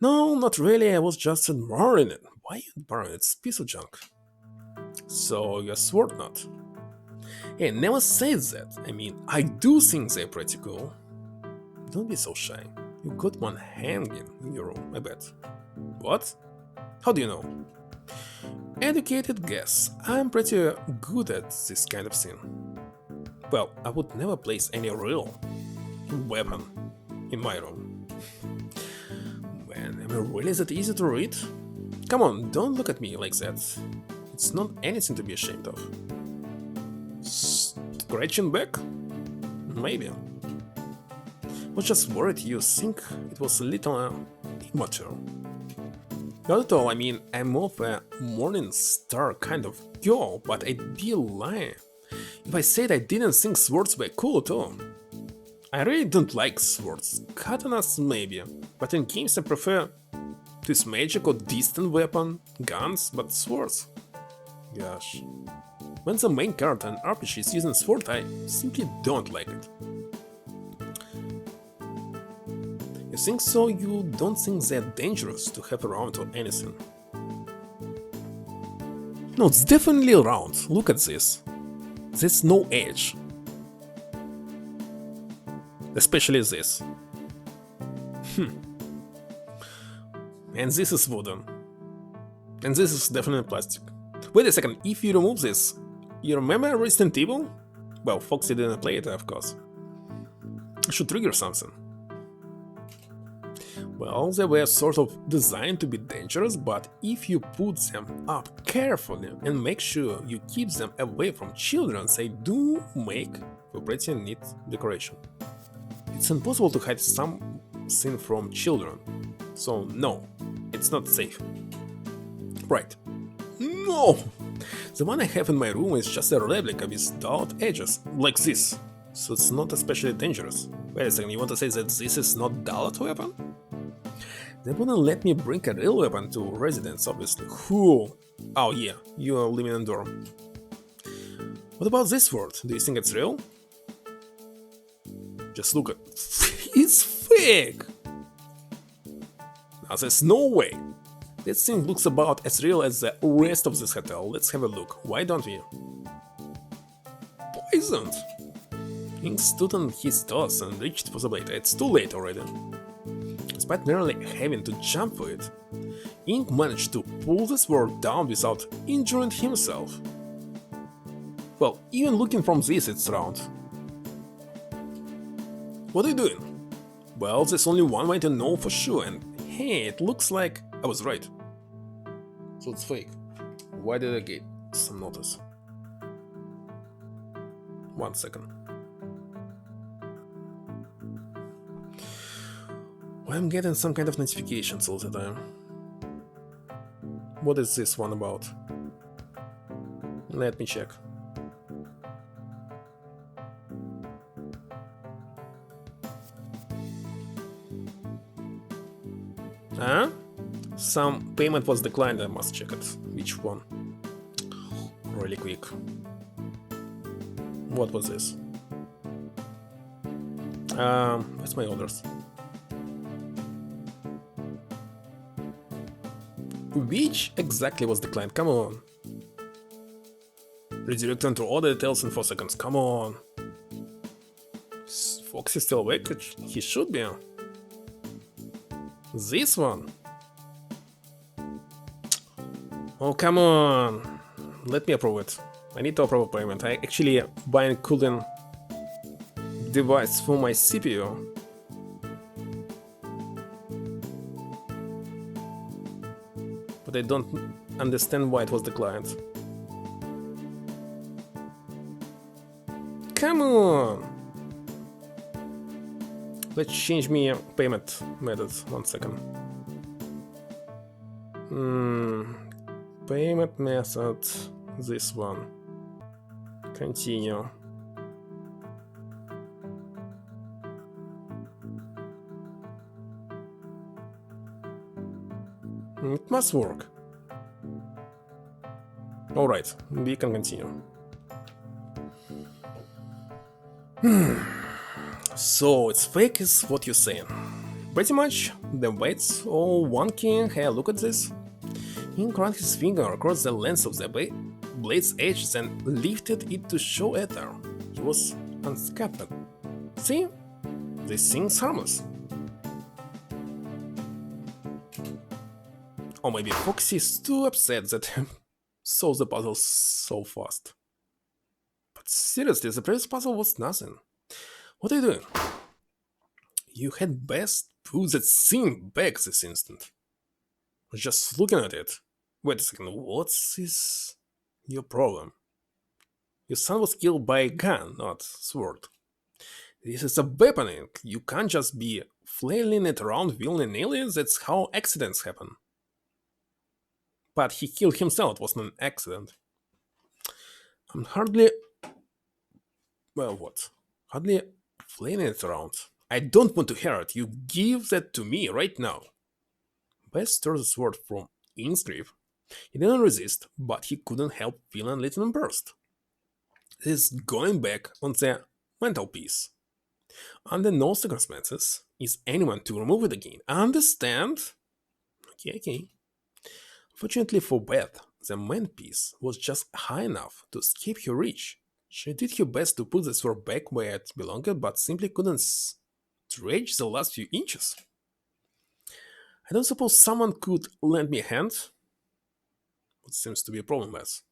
No, not really. I was just admiring it. Why admiring it? It's a piece of junk. So you're a sword nut. Hey, never said that. I mean, I do think they're pretty cool. Don't be so shy. You got one hanging in your room, I bet. What? How do you know? Educated guess. I'm pretty good at this kind of thing. Well, I would never place any real weapon in my room. Man, am I really that easy to read? Come on, don't look at me like that. It's not anything to be ashamed of. Scratching back? Maybe. Was just worried you think it was a little immature. Not at all, I mean, I'm more of a morning star kind of girl, but I'd be lying if I said I didn't think swords were cool too. I really don't like swords, katanas maybe, but in games I prefer this magic or distant weapon, guns, but swords. Gosh. When the main character in RPG is using sword, I simply don't like it. You think so? You don't think they're dangerous to have around or anything? No, it's definitely around. Look at this. There's no edge. Especially this. And this is wooden. And this is definitely plastic. Wait a second, if you remove this, you remember Resident Evil? Well, Foxy didn't play it, of course. It should trigger something. Well, they were sort of designed to be dangerous, but if you put them up carefully and make sure you keep them away from children, they do make a pretty neat decoration. It's impossible to hide something from children, so no, it's not safe. Right. No! The one I have in my room is just a replica with dulled edges, like this, so it's not especially dangerous. Wait a second, you want to say that this is not dulled weapon? They wouldn't let me bring a real weapon to residence, obviously. Who? Oh yeah, you are living in a dorm. What about this sword? Do you think it's real? Just look at... It's fake! Now there's no way. This thing looks about as real as the rest of this hotel. Let's have a look. Why don't we? Poisoned! Ink stood on his toes and reached for the blade. It's too late already. Despite nearly having to jump for it, Ink managed to pull the sword down without injuring himself. Well, even looking from this, it's round. What are you doing? Well, there's only one way to know for sure, and hey, it looks like I was right. So it's fake. Why did I get some notice? 1 second. Why I'm getting some kind of notifications all the time? What is this one about? Let me check. Huh? Some payment was declined, I must check it. Which one? Really quick. What was this? What's my orders? Which exactly was declined? Come on. Redirect into order details in 4 seconds. Come on. Fox is still awake? He should be. This one? Oh, come on. Let me approve it. I need to approve a payment. I actually buying couldn't device for my CPU. But I don't understand why it was the client. Come on! Let's change me payment method. 1 second. Payment method. This one. Continue. It must work. Alright, we can continue. So it's fake is what you're saying. Pretty much, the weights all wonky. Hey, look at this. He ran his finger across the length of the blade's edge and lifted it to show Ether. He was unscathed. See? This thing's harmless. Or maybe Foxy's too upset that he solved the puzzle so fast. But seriously, the previous puzzle was nothing. What are you doing? You had best put that thing back this instant. Just looking at it. Wait a second, what is your problem? Your son was killed by a gun, not sword. This is a weapon. You can't just be flailing it around wielding aliens. That's how accidents happen. But he killed himself. It wasn't an accident. I'm hardly... Well, what? Hardly flailing it around. I don't want to hear it. You give that to me right now. Best tore the sword from Ian's grip. He didn't resist, but he couldn't help feeling a little burst. This is going back on the mantelpiece. Under no circumstances is anyone to remove it again. Understand? Okay. Fortunately for Beth, the mantelpiece was just high enough to escape her reach. She did her best to put the sword back where it belonged, but simply couldn't stretch the last few inches. I don't suppose someone could lend me a hand? What seems to be a problem, Beth.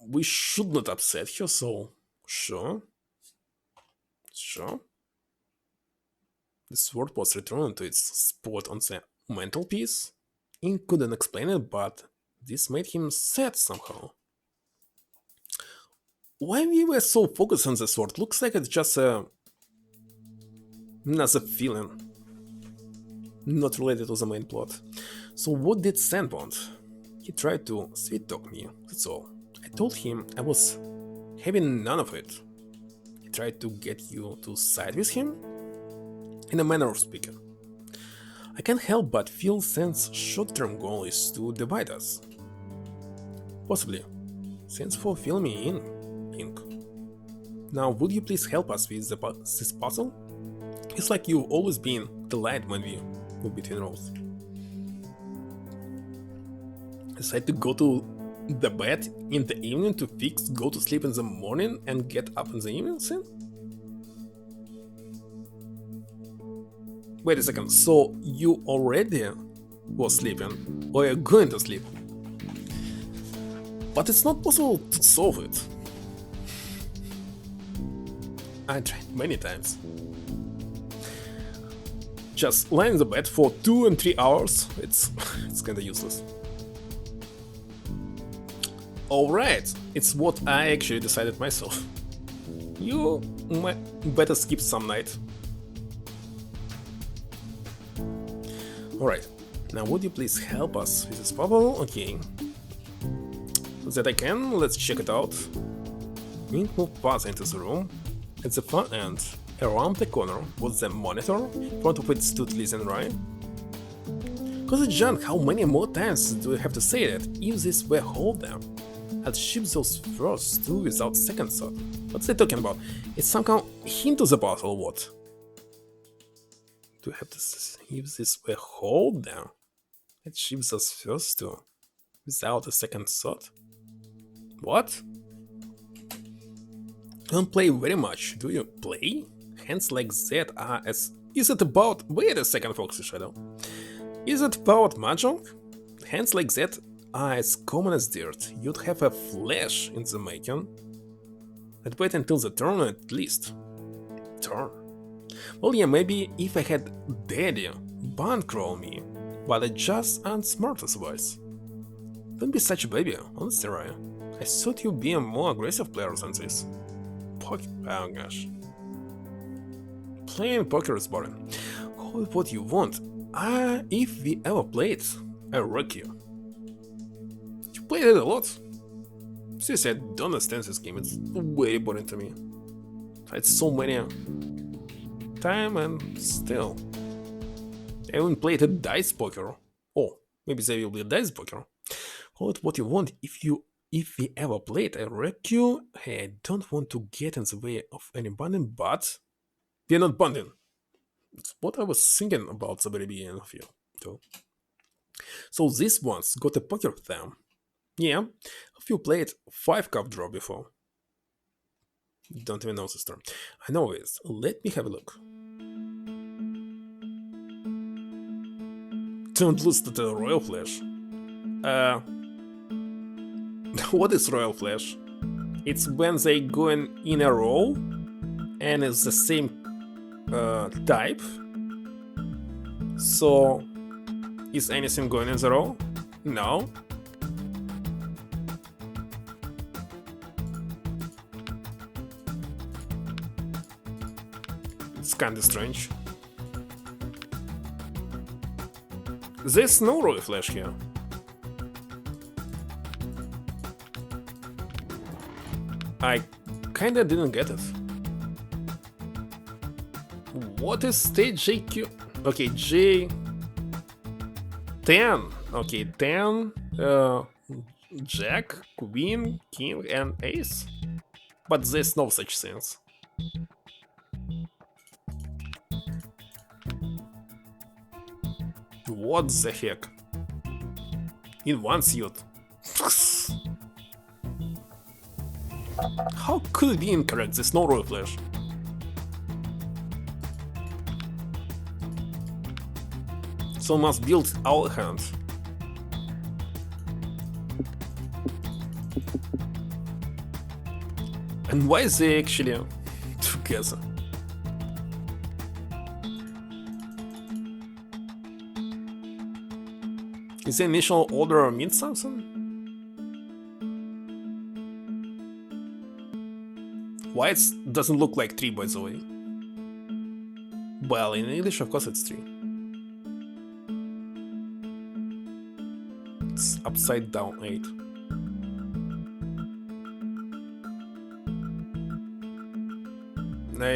We should not upset her, so... Sure. The sword was returned to its spot on the mantelpiece. Ian couldn't explain it, but this made him sad somehow. Why we were so focused on the sword? Looks like it's just another feeling. Not related to the main plot. So what did Sam want? He tried to sweet-talk me, that's all. I told him I was having none of it. He tried to get you to side with him? In a manner of speaking. I can't help but feel Sam's short-term goal is to divide us. Possibly. Thanks for filling me in, Ink. Now, would you please help us with this puzzle? It's like you've always been the light when we move between roles. Decide to go to the bed in the evening to fix, go to sleep in the morning and get up in the evening, Sam? Wait a second, so you already was sleeping, or you're going to sleep? But it's not possible to solve it. I tried many times. Just lie in the bed for 2 and 3 hours, it's kinda useless. Alright, it's what I actually decided myself. You might better skip some night. Alright, now would you please help us with this puzzle? Okay. That I can, let's check it out. Ink moved further into the room. At the far end, around the corner, was the monitor, in front of which stood Liz and Ryan. Cause John, how many more times do we have to say that? If this were hold them, I'd ship those first two without second thought. What's they talking about? It's somehow hint to the puzzle or what? Do we have to if this were hold them? It ships those first two without a second thought? What? Don't play very much, do you? Play? Hands like that are as... Is it about... Wait a second, Foxy Shadow. Is it about mahjong? Hands like that are as common as dirt. You'd have a flash in the making. I'd wait until the turn at least. Turn? Well, yeah, maybe if I had Daddy bankroll me, but I just aren't smart otherwise. Don't be such a baby, honestly, Raya. I thought you'd be a more aggressive player than this. Poker? Oh gosh. Playing poker is boring. Call it what you want. If we ever played, I wreck you. You played it a lot. Seriously, I don't understand this game, it's very boring to me. I had so many time and still. I haven't played a dice poker. Oh, maybe they will be a dice poker. Call it what you want. If we ever played, I wreck you. Hey, I don't want to get in the way of any bonding, but we're not bonding. It's what I was thinking about the very beginning of you, too. So this one's got a poker theme. Yeah, have you played 5-cup draw before? Don't even know this term. I know it. Let me have a look. Don't lose to the Royal Flash. What is Royal Flash? It's when they go in a row and it's the same type. So, is anything going in the row? No. It's kinda strange. There's no Royal Flash here. I kinda didn't get it. What is stage JQ? Okay, J 10. Okay, 10, Jack, Queen, King, and Ace. But there's no such things. What the heck? In one suit. How could it be incorrect? There's no Royal Flash. So must build our hand. And why is they actually together? Is the initial order mean something? Why it doesn't look like 3, by the way? Well, in English, of course, it's 3. It's upside down 8.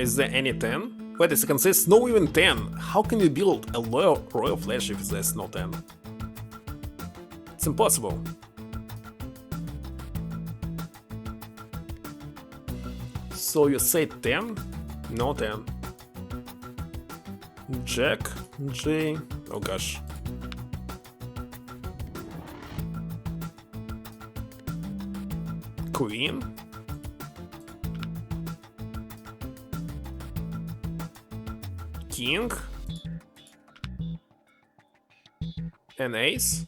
Is there any 10? Wait a second, there's no even 10. How can you build a Royal Flash if there's no 10? It's impossible. So you say 10? No 10. Jack, J, oh gosh. Queen. King. And Ace.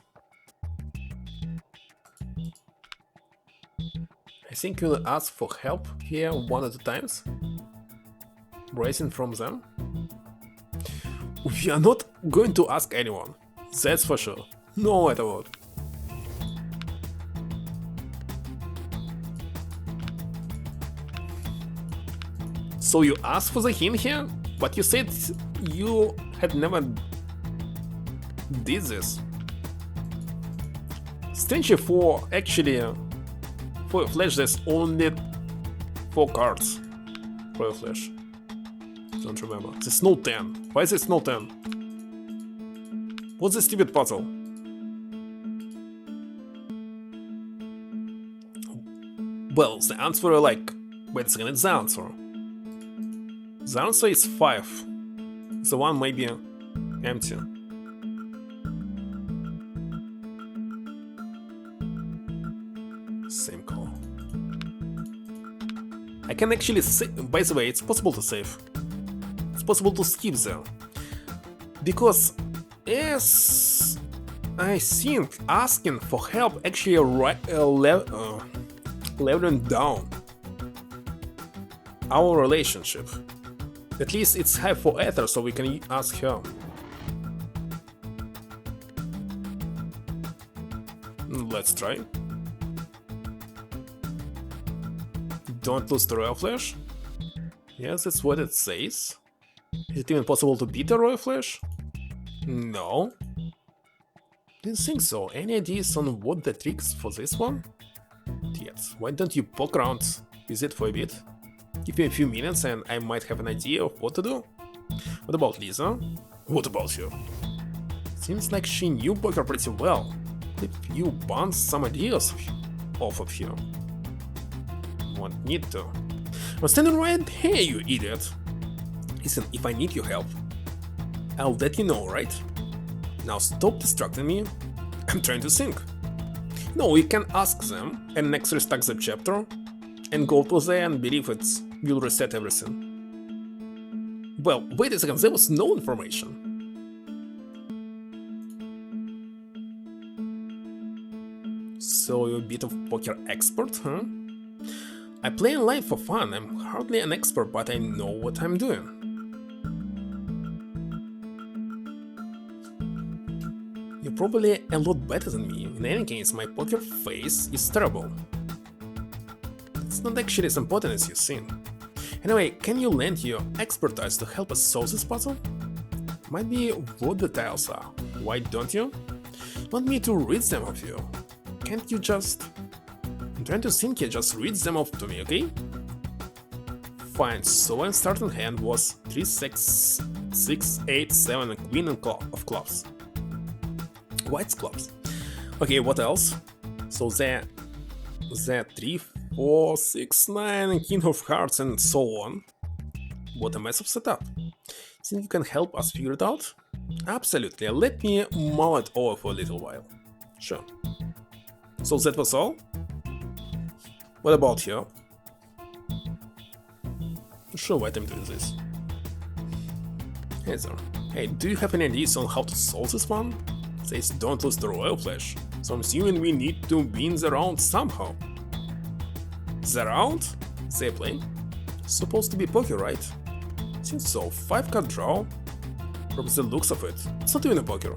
I think you'll ask for help here one at a time, raising from them. We are not going to ask anyone, that's for sure, no matter what. So you asked for the hint here, but you said you had never did this. Strangely for actually for Flash there's only 4 cards for a Flash. Don't remember. There's no 10. Why is there no 10? What's the stupid puzzle? Well, the answer like... Wait a second, it's the answer. The answer is 5. The one may be empty. Same call. I can actually save. By the way, it's possible to save. It's possible to skip there. Because as I think asking for help actually leveling down our relationship. At least it's high for Ether, so we can ask her. Let's try. Don't lose the Royal Flash? Yes, that's what it says. Is it even possible to beat a Royal Flash? No. Didn't think so. Any ideas on what the tricks for this one? Yes. Why don't you poke around with it for a bit? Give me a few minutes and I might have an idea of what to do. What about Lisa? What about you? Seems like she knew poker pretty well. If you bounce some ideas off of her. Won't need to. I'm standing right here, you idiot. Listen, if I need your help, I'll let you know, right? Now stop distracting me. I'm trying to think. No, we can ask them and next restack the chapter and go to there and believe it will reset everything. Well, wait a second, there was no information. So you're a bit of poker expert, huh? I play online for fun, I'm hardly an expert, but I know what I'm doing. You're probably a lot better than me. In any case, my poker face is terrible. It's not actually as important as you think. Anyway, can you lend your expertise to help us solve this puzzle? Might be what the tiles are. Why don't you? Want me to read them off you? Can't you just... I'm trying to think here, just read them off to me, okay? Fine, so when starting hand was 3, 6, 8, 7 and queen of clubs. White's clubs. Okay, what else? So the 3, 4, 6, 9 and king of hearts and so on. What a mess of setup. Think you can help us figure it out? Absolutely, let me mull it over for a little while. Sure. So that was all? What about here? Sure, why I'm doing this. Hey there. Hey, do you have any ideas on how to solve this one? It says don't lose the Royal Flash, so I'm assuming we need to win the round somehow. The round? They play? Supposed to be poker, right? Seems so. 5-card draw? From the looks of it, it's not even a poker.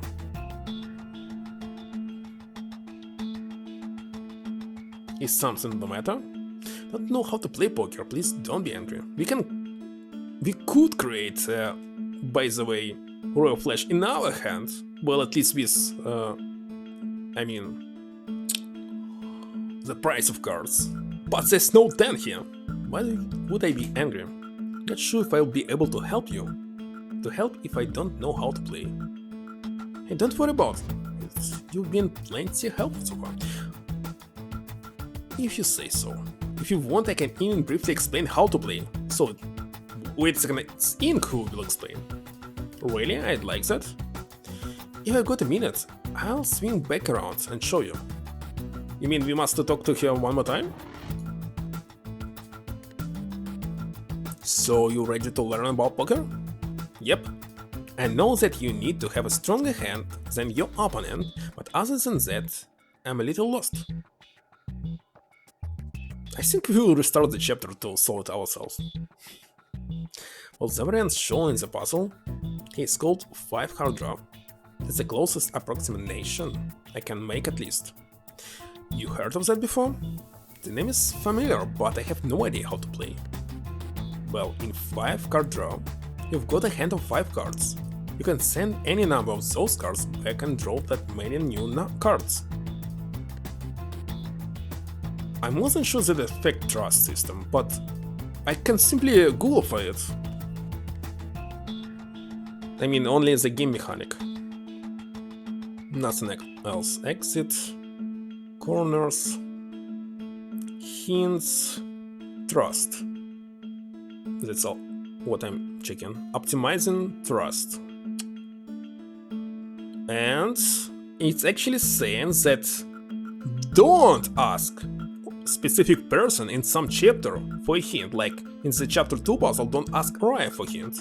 Is something the matter? Don't know how to play poker, please don't be angry. We could create, by the way, Royal Flash in our hand. Well, at least with, the price of cards. But there's no 10 here. Why would I be angry? Not sure if I'll be able to help you. To help if I don't know how to play. Hey, don't worry about it. You've been plenty helpful so far. If you say so. If you want, I can even briefly explain how to play. So, wait a second, it's Ink who will explain. Really? I'd like that. If I got a minute, I'll swing back around and show you. You mean we must talk to her one more time? So, you ready to learn about poker? Yep. I know that you need to have a stronger hand than your opponent, but other than that, I'm a little lost. I think we will restart the chapter to solve it ourselves. Well, the variant shown in the puzzle is called 5-card draw. That's the closest approximation I can make at least. You heard of that before? The name is familiar, but I have no idea how to play. Well, in 5-card draw, you've got a hand of 5 cards. You can send any number of those cards back and draw that many new cards. I wasn't sure that affects trust system, but I can simply Google for it. I mean, only the game mechanic. Nothing else. Exit, corners, hints, trust. That's all what I'm checking. Optimizing trust. And it's actually saying that don't ask specific person in some chapter for a hint, like in the chapter 2 puzzle, don't ask Raya for hint.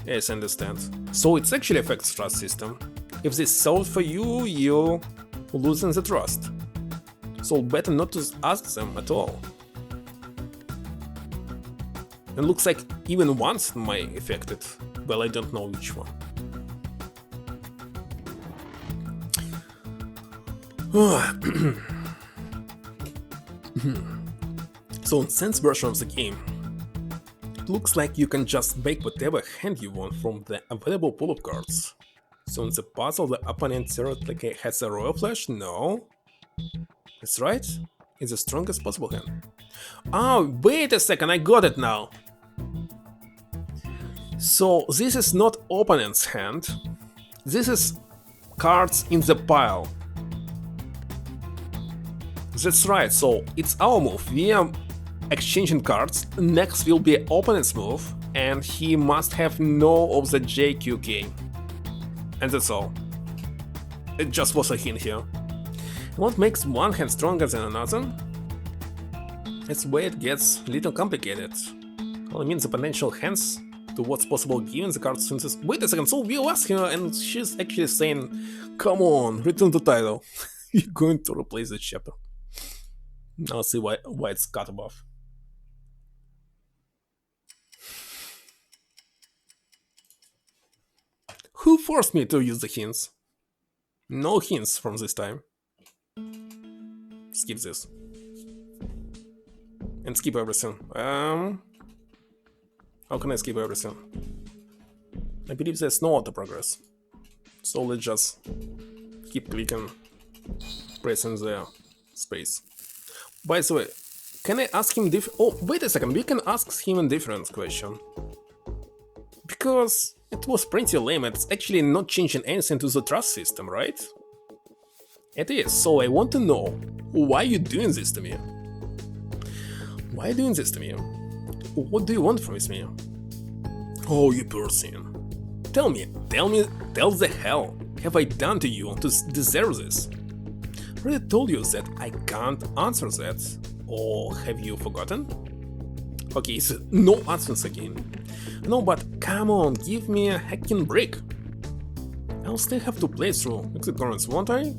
Yes, I understand. So it actually affects trust system. If they solve for you, you're losing the trust. So better not to ask them at all. And looks like even once my affected. Well, I don't know which one. So in Sense version of the game, it looks like you can just make whatever hand you want from the available pool of cards. So in the puzzle, the opponent theoretically has a royal flush? No. That's right. It's the strongest possible hand. Oh, wait a second, I got it now. So this is not opponent's hand. This is cards in the pile. That's right, so it's our move. We are exchanging cards. Next will be opponent's move, and he must have no of the JQK. And that's all. It just was a hint here. What makes one hand stronger than another? That's where it gets a little complicated. Well, I mean the potential hands to what's possible given the card synthesis. Wait a second, so we'll ask her and she's actually saying, come on, return the title. You're going to replace the chapter. I'll see why it's cut above. Who forced me to use the hints? No hints from this time. Skip this. And skip everything. How can I skip everything? I believe there's no auto progress. So let's just keep clicking, pressing the space. By the way, can I ask him oh, wait a second, we can ask him a different question. Because it was pretty lame, it's actually not changing anything to the trust system, right? It is, so I want to know, why are you doing this to me? Why are you doing this to me? What do you want from me? Oh, you person. Tell the hell have I done to you to deserve this? I already told you that I can't answer that. Or have you forgotten? Okay, so no answers again. No, but come on, give me a hacking break. I'll still have to play through exit currents, won't I?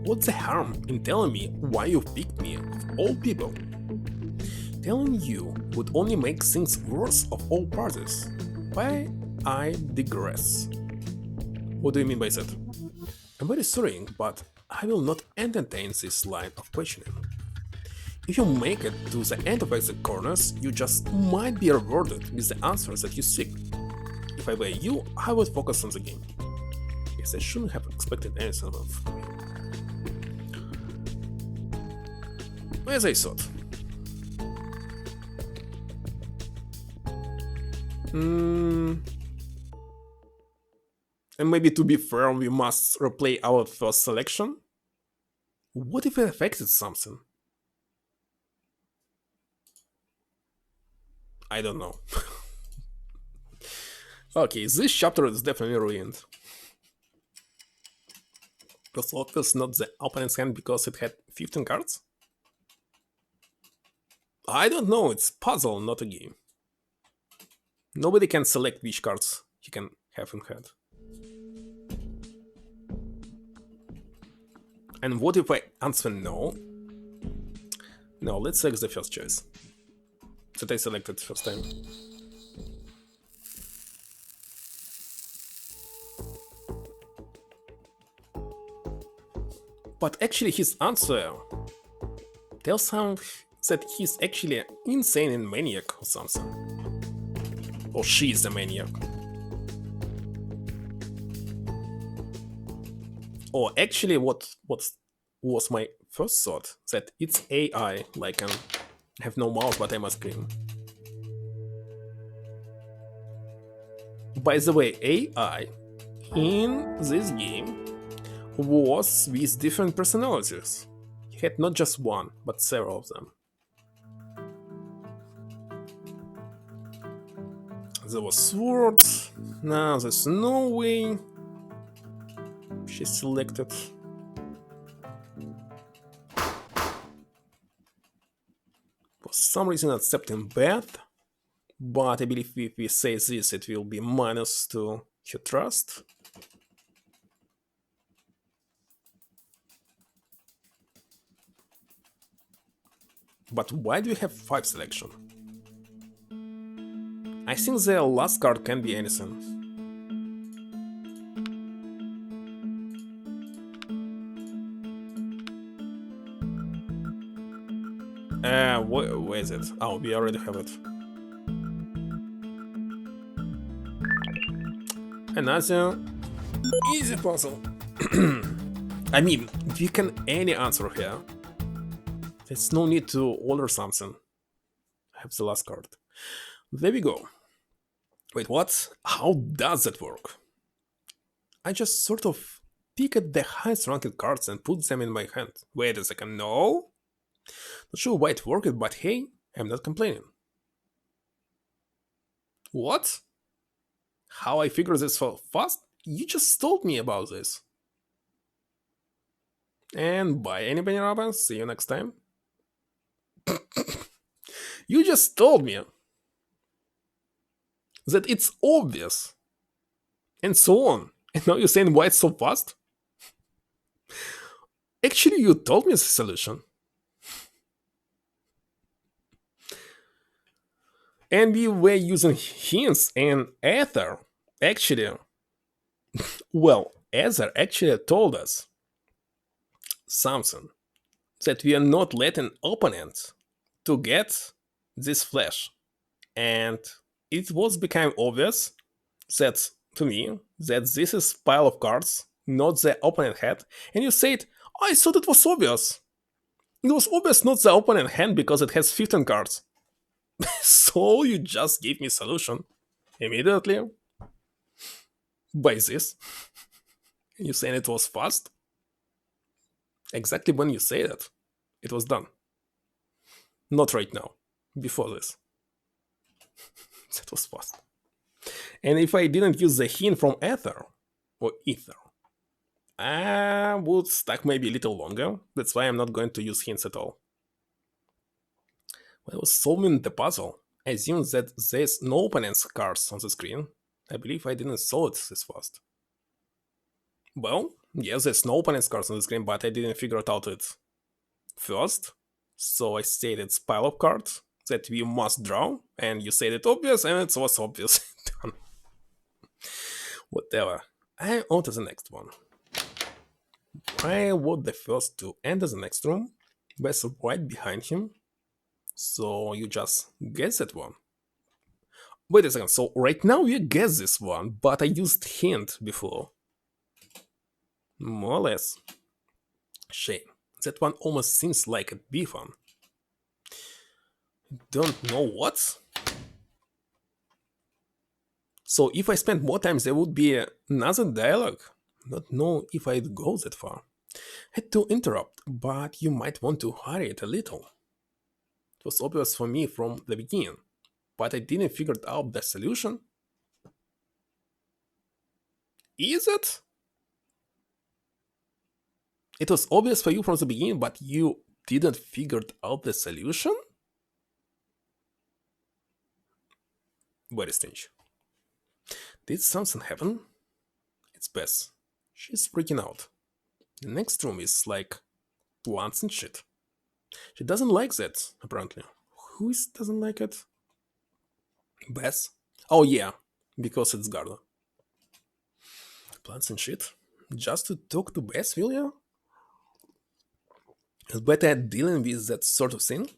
What's the harm in telling me why you picked me, of all people? Telling you would only make things worse of all parties. Why I digress. What do you mean by that? I'm very sorry, but I will not entertain this line of questioning. If you make it to the end of exit corners, you just might be rewarded with the answers that you seek. If I were you, I would focus on the game. Yes, I shouldn't have expected anything from you. As I thought. And maybe to be fair, we must replay our first selection? What if it affected something? I don't know. Okay, this chapter is definitely ruined. The slot was not the opponent's hand because it had 15 cards? I don't know, it's a puzzle, not a game. Nobody can select which cards he can have in hand. And what if I answer no? No, let's select the first choice that I selected first time. But actually his answer tells him that he's actually insane and maniac or something. Or she's a maniac. Or actually what was my first thought, that it's AI, like I have no mouse but I must scream. By the way, AI in this game was with different personalities. He had not just one, but several of them. There was swords. Now there's no way she selected. For some reason accepting bad, but I believe if we say this it will be minus to her trust. But why do you have 5 selection? I think the last card can be anything. Where is it? Oh, we already have it. Another easy puzzle. I mean, we can any answer here. There's no need to order something. I have the last card. There we go. Wait, what? How does that work? I just sort of picked the highest ranked cards and put them in my hand. Wait a second, no? Not sure why it worked, but hey, I'm not complaining. What? How I figured this so fast? You just told me about this. And bye, anybody Robin. See you next time. You just told me that it's obvious. And so on. And now you're saying why it's so fast? Actually, you told me the solution. And we were using hints and Ether. Actually, well, Ether actually told us something that we are not letting opponents to get this flash. And it was become obvious that to me that this is pile of cards, not the opponent had. And you said, I thought it was obvious. It was obvious not the opponent hand because it has 15 cards. So you just gave me a solution immediately by this. And you saying it was fast? Exactly when you say that, it was done. Not right now, before this. That was fast. And if I didn't use the hint from Ether, or Ether, I would stack maybe a little longer. That's why I'm not going to use hints at all. When I was solving the puzzle, I assumed that there's no opponent's cards on the screen. I believe I didn't solve it this fast. Well, yes, there's no opponent's cards on the screen, but I didn't figure it out it first. So I said it's pile of cards that we must draw, and you said it obvious, and it was obvious. Done. Whatever. I on to the next one. I was the first to enter the next room, was right behind him. So you just guess that one. Wait a second, so right now you guess this one, but I used hint before. More or less. Shame. That one almost seems like a beef one. Don't know what? So if I spend more time, there would be another dialogue. Not know if I'd go that far. Had to interrupt, but you might want to hurry it a little. It was obvious for me from the beginning, but I didn't figure out the solution. Is it? It was obvious for you from the beginning, but you didn't figure out the solution? Very strange. Did something happen? It's Bess. She's freaking out. The next room is like plants and shit. She doesn't like that, apparently. Who doesn't like it? Bess? Oh yeah, because it's Garda. Plants and shit? Just to talk to Bess, will you? It's better at dealing with that sort of thing.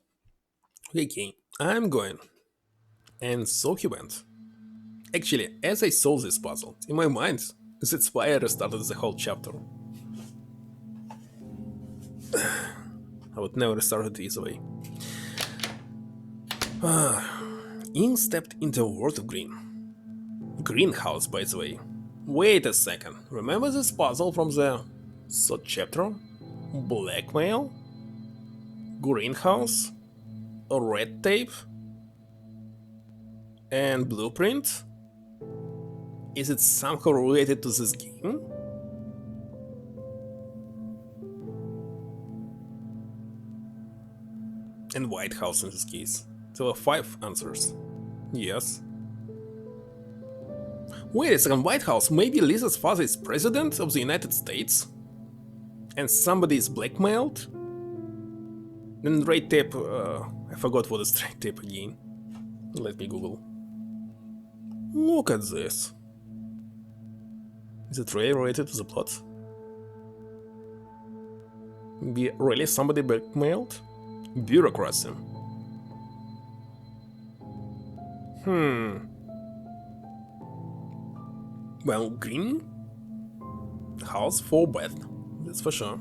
Okay, I'm going. And so he went. Actually, as I solved this puzzle, in my mind, that's why I restarted the whole chapter. I would never restart it this way. Ink stepped into a world of green. Greenhouse, by the way. Wait a second, remember this puzzle from the third chapter? Blackmail? Greenhouse? Red tape? And blueprint? Is it somehow related to this game? And White House in this case. There were 5 answers. Yes. Wait a second, White House, maybe Lisa's father is president of the United States? And somebody is blackmailed? Then red tape, I forgot what is red tape again. Let me Google. Look at this. Is it really related to the plot? Be really somebody blackmailed? Bureaucracy. Well, green house for Beth, that's for sure.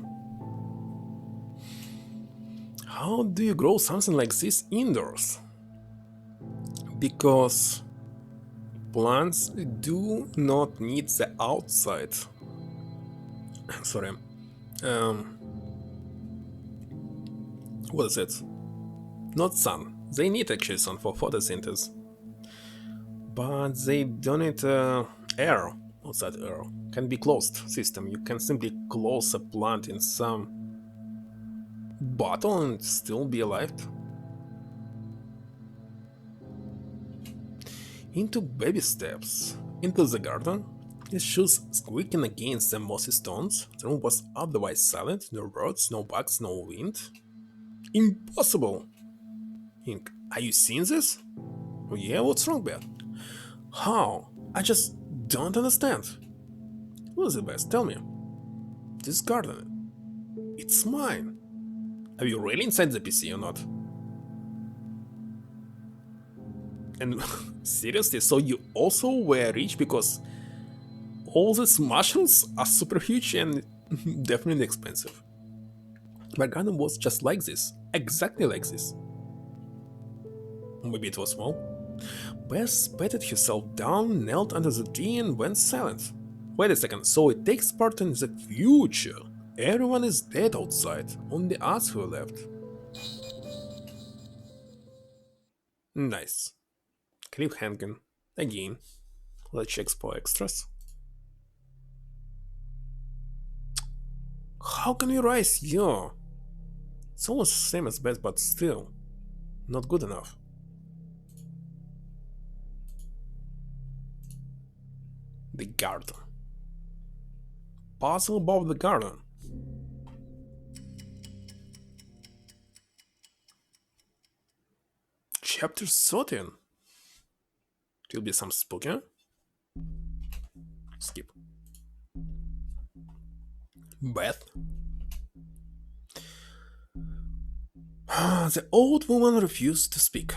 How do you grow something like this indoors? Because plants do not need the outside. Sorry. What is it? Not sun. They need actually sun for photosynthesis. But they don't need air. Outside air. Can be closed system. You can simply close a plant in some bottle and still be alive. Into baby steps. Into the garden. His shoes squeaking against the mossy stones. The room was otherwise silent. No birds, no bugs, no wind. Impossible! Ink, are you seeing this? Oh yeah, what's wrong, Beth? How? I just don't understand. Who's the best? Tell me. This garden. It's mine. Are you really inside the PC or not? And seriously, so you also were rich because all these mushrooms are super huge and definitely expensive. My garden was just like this, exactly like this. Maybe it was small. Bess patted herself down, knelt under the tree and went silent. Wait a second, so it takes part in the future. Everyone is dead outside, only us who are left. Nice. Cliffhanger. Again. Let's check for extras. How can we rise? Yo. It's almost the same as Beth, but still. Not good enough. The garden. Puzzle above the garden. Chapter 13. It will be some spooky. Skip. Beth. The old woman refused to speak.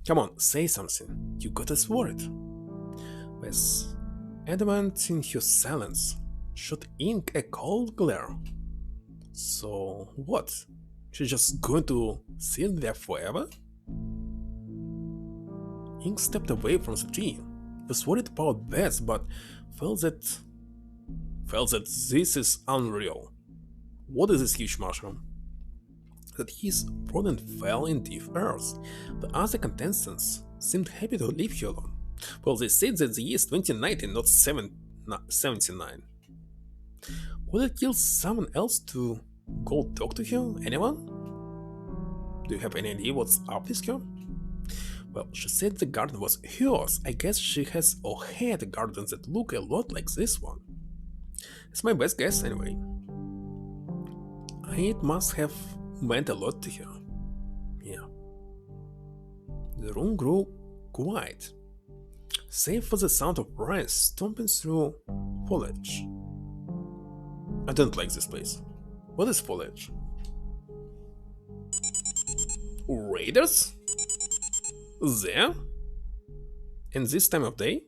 Come on, say something. You got us worried. Beth, adamant in her silence, shot Ink a cold glare. So what? She's just going to sit there forever? Ink stepped away from the tree. He was worried about Beth, but felt that this is unreal. What is this huge mushroom? That his rodent fell in deep earth. The other contestants seemed happy to leave her alone. Well, they said that the year is 2019, not 79. Would it kill someone else to go talk to her? Anyone? Do you have any idea what's up with her? Well, she said the garden was hers. I guess she has or had gardens that look a lot like this one. It's my best guess anyway. It must have meant a lot to her. Yeah. The room grew quiet, save for the sound of Brian stomping through foliage. I don't like this place. What is foliage? Raiders? There? In this time of day?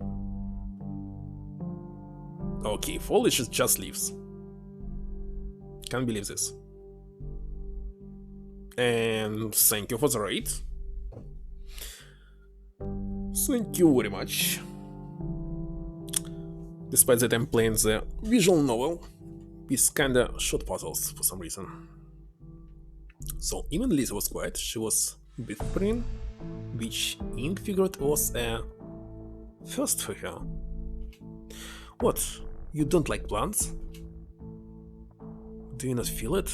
Okay, foliage is just leaves. Can't believe this. And thank you for the raid. Thank you very much. Despite that I'm playing the visual novel with kinda short puzzles for some reason. So even Lisa was quiet, she was whispering, which Ink figured was a first for her. What? You don't like plants? Do you not feel it?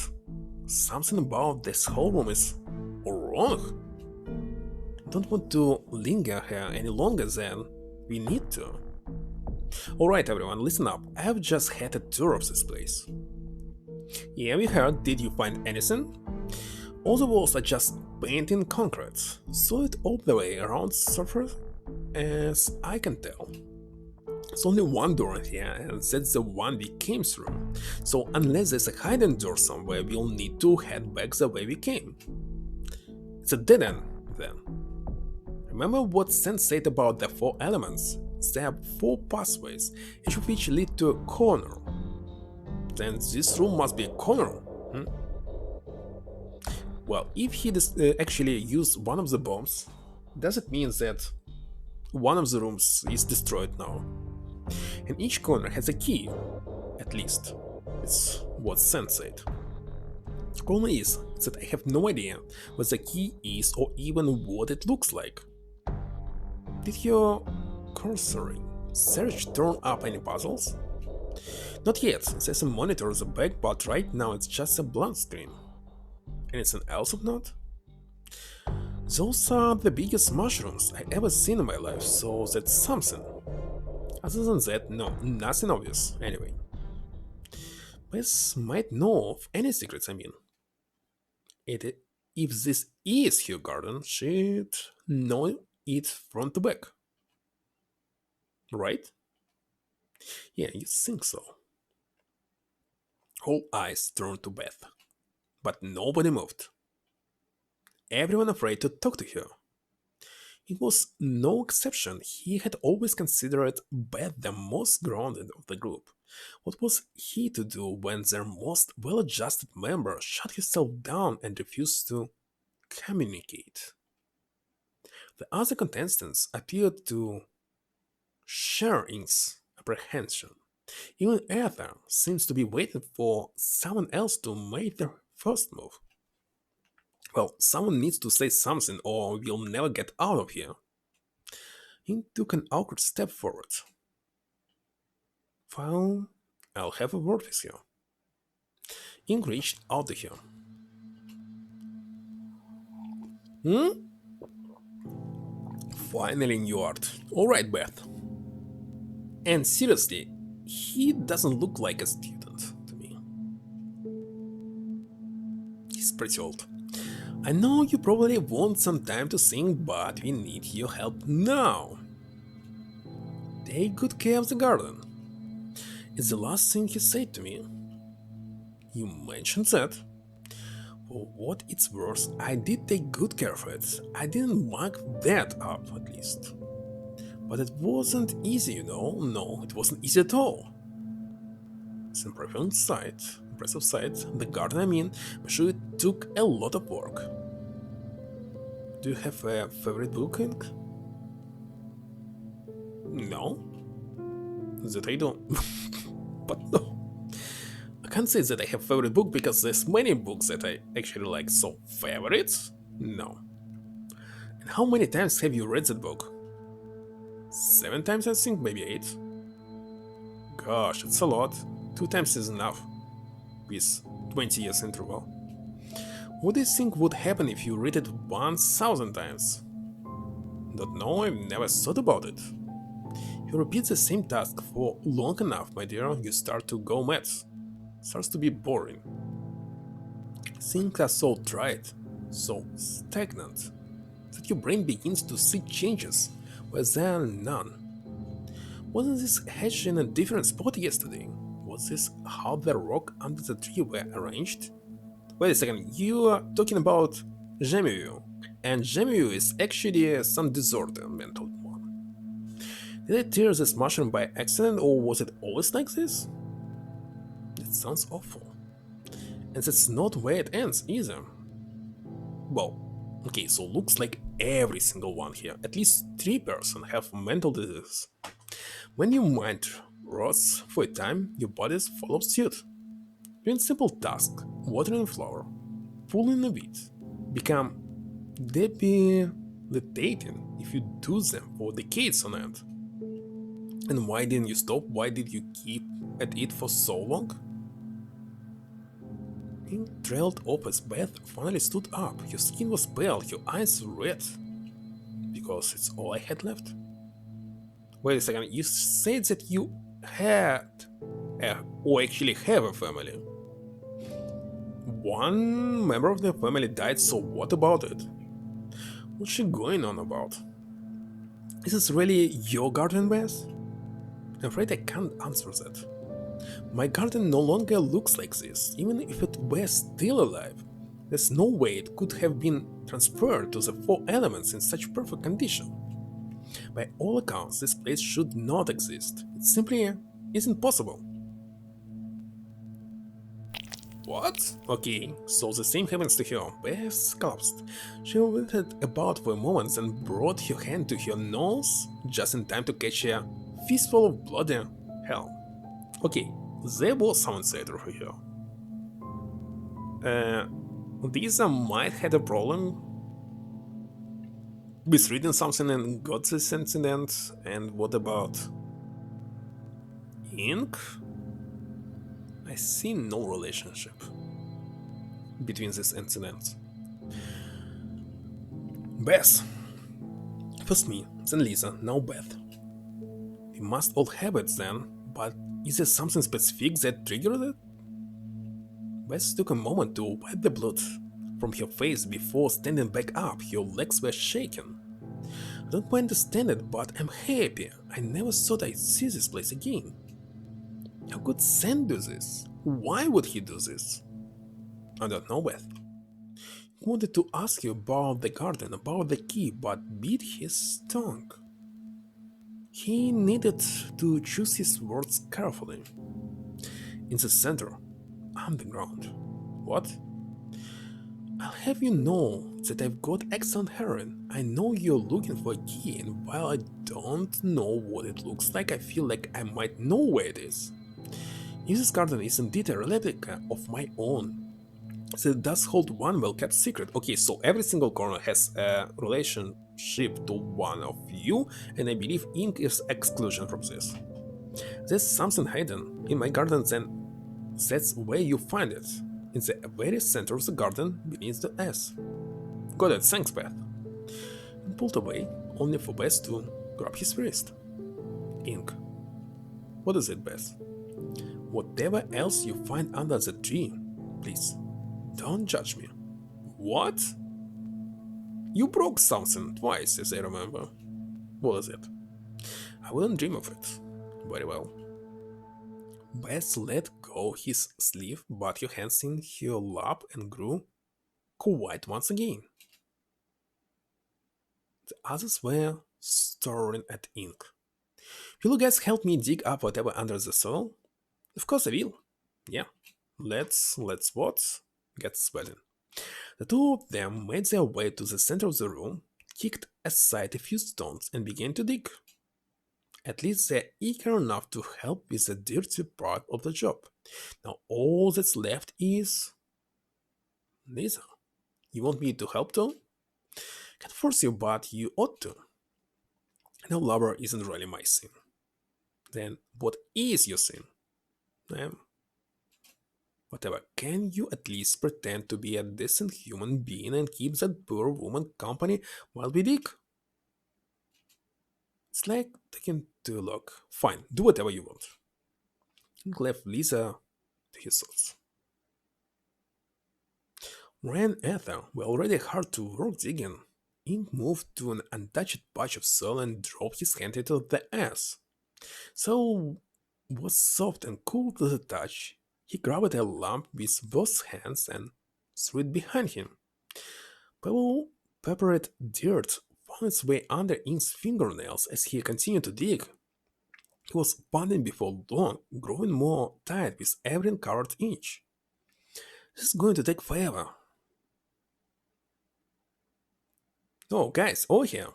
Something about this whole room is wrong. Don't want to linger here any longer than we need to. Alright everyone, listen up. I have just had a tour of this place. Yeah, we heard. Did you find anything? All the walls are just painted in concrete, solid all the way around surface. as I can tell. There's only one door here, and that's the one we came through. So unless there's a hidden door somewhere, we'll need to head back the way we came. It's a dead end, then. Remember what Sen said about the 4 elements? There are 4 pathways, each of which lead to a corner. Then this room must be a corner. Well, if he actually used one of the bombs, does it mean that one of the rooms is destroyed now? And each corner has a key, at least. It's what Sen said. The problem is that I have no idea what the key is or even what it looks like. Did your cursoring search turn up any puzzles? Not yet, there's a monitor at the back, but right now it's just a blank screen. Anything else of note? Those are the biggest mushrooms I ever seen in my life, so that's something. Other than that, no, nothing obvious, anyway. Bess might know of any secrets, I mean. If this is her garden, she'd know it front to back. Right? Yeah, you think so. All eyes turned to Beth, but nobody moved. Everyone afraid to talk to her. It was no exception. He had always considered Beth the most grounded of the group. What was he to do when their most well-adjusted member shut himself down and refused to communicate? The other contestants appeared to share Ink's apprehension. Even Ether seems to be waiting for someone else to make their first move. Well, someone needs to say something or we'll never get out of here. Ink took an awkward step forward. Well, I'll have a word with you. Ink reached out to her. Finally, new art. Alright, Beth. And seriously, he doesn't look like a student to me. He's pretty old. I know you probably want some time to think, but we need your help now. Take good care of the garden. It's the last thing he said to me. You mentioned that. For what it's worth, I did take good care of it. I didn't mark that up, at least. But it wasn't easy, you know. No, it wasn't easy at all. It's an impressive sight. The garden, I mean, I'm sure it took a lot of work. Do you have a favorite book, Ink? No? That I don't. But no. I can't say that I have a favorite book because there's many books that I actually like, so favorites? No. And how many times have you read that book? 7 times, I think, maybe 8. Gosh, it's a lot. 2 times is enough. With 20 years interval. What do you think would happen if you read it 1000 times? Don't know, I've never thought about it. If you repeat the same task for long enough, my dear, you start to go mad. It starts to be boring. Things are so dried, so stagnant, that your brain begins to seek changes where there are none. Wasn't this hatched in a different spot yesterday? Was this how the rock under the tree were arranged? Wait a second, you are talking about Jemiu, and Jemiu is actually some disorder mental one. Did I tear this mushroom by accident, or was it always like this? That sounds awful. And that's not where it ends either. Well, okay, so looks like every single one here, at least 3 persons have mental disease. When your mind rots for a time, your bodies follow suit. Doing simple tasks, watering a flower, pulling a weed, become debilitating if you do them for decades on end. And why didn't you stop? Why did you keep at it for so long? Ink trailed off as Beth finally stood up. Your skin was pale, your eyes red. Because it's all I had left. Wait a second, you said that you had, or actually have a family. One member of the family died, so what about it? What's she going on about? Is this really your garden, Beth? I'm afraid I can't answer that. My garden no longer looks like this, even if it were still alive. There's no way it could have been transferred to the four elements in such perfect condition. By all accounts, this place should not exist. It simply isn't possible. What? Okay, so the same happens to her. Beth collapsed. She withered about for a moment and brought her hand to her nose just in time to catch a fistful of bloody hell. Okay, there was someone said over here. Lisa might had a problem with reading something and got this incident. And what about ink? I see no relationship between these incidents. Beth. First me, then Lisa, now Beth. We must all have it then, but is there something specific that triggered it? Beth took a moment to wipe the blood from her face before standing back up. Her legs were shaking. I don't quite understand it, but I'm happy. I never thought I'd see this place again. How could Sam do this? Why would he do this? I don't know, Beth. He wanted to ask you about the garden, about the key, but bit his tongue. He needed to choose his words carefully. In the center, underground. What? I'll have you know that I've got excellent hearing. I know you're looking for a key, and while I don't know what it looks like, I feel like I might know where it is. If this garden is indeed a replica of my own, so it does hold one well-kept secret. Okay, so every single corner has a relationship to one of you, and I believe ink is exclusion from this. There's something hidden in my garden, then that's where you find it. In the very center of the garden, beneath the S. Got it, thanks, Beth. He pulled away, only for Beth to grab his wrist. Ink. What is it, Beth? Whatever else you find under the tree, please, don't judge me. What? You broke something twice, as I remember. What is it? I wouldn't dream of it. Very well. Beth let go his sleeve, but her hands in her lap and grew quiet once again. The others were staring at ink. Will you guys help me dig up whatever under the soil? Of course I will. Yeah. Let's what? Get sweating. The two of them made their way to the center of the room, kicked aside a few stones, and began to dig. At least they're eager enough to help with the dirty part of the job. Now all that's left is... Lisa, you want me to help too? Can't force you, but you ought to. No lover isn't really my sin. Then what is your sin? Whatever, can you at least pretend to be a decent human being and keep that poor woman company while we dig? It's like taking to look. Fine, do whatever you want. Ink left Lisa to his thoughts. Ren and Ether were already hard to work digging. Ink moved to an untouched patch of soil and dropped his hand into the ass. Soil was soft and cool to the touch. He grabbed a lump with both hands and threw it behind him. Peppered dirt found its way under Ink's fingernails as he continued to dig. He was pounding before long, growing more tight with every uncovered inch. This is going to take forever. Oh, guys, over here.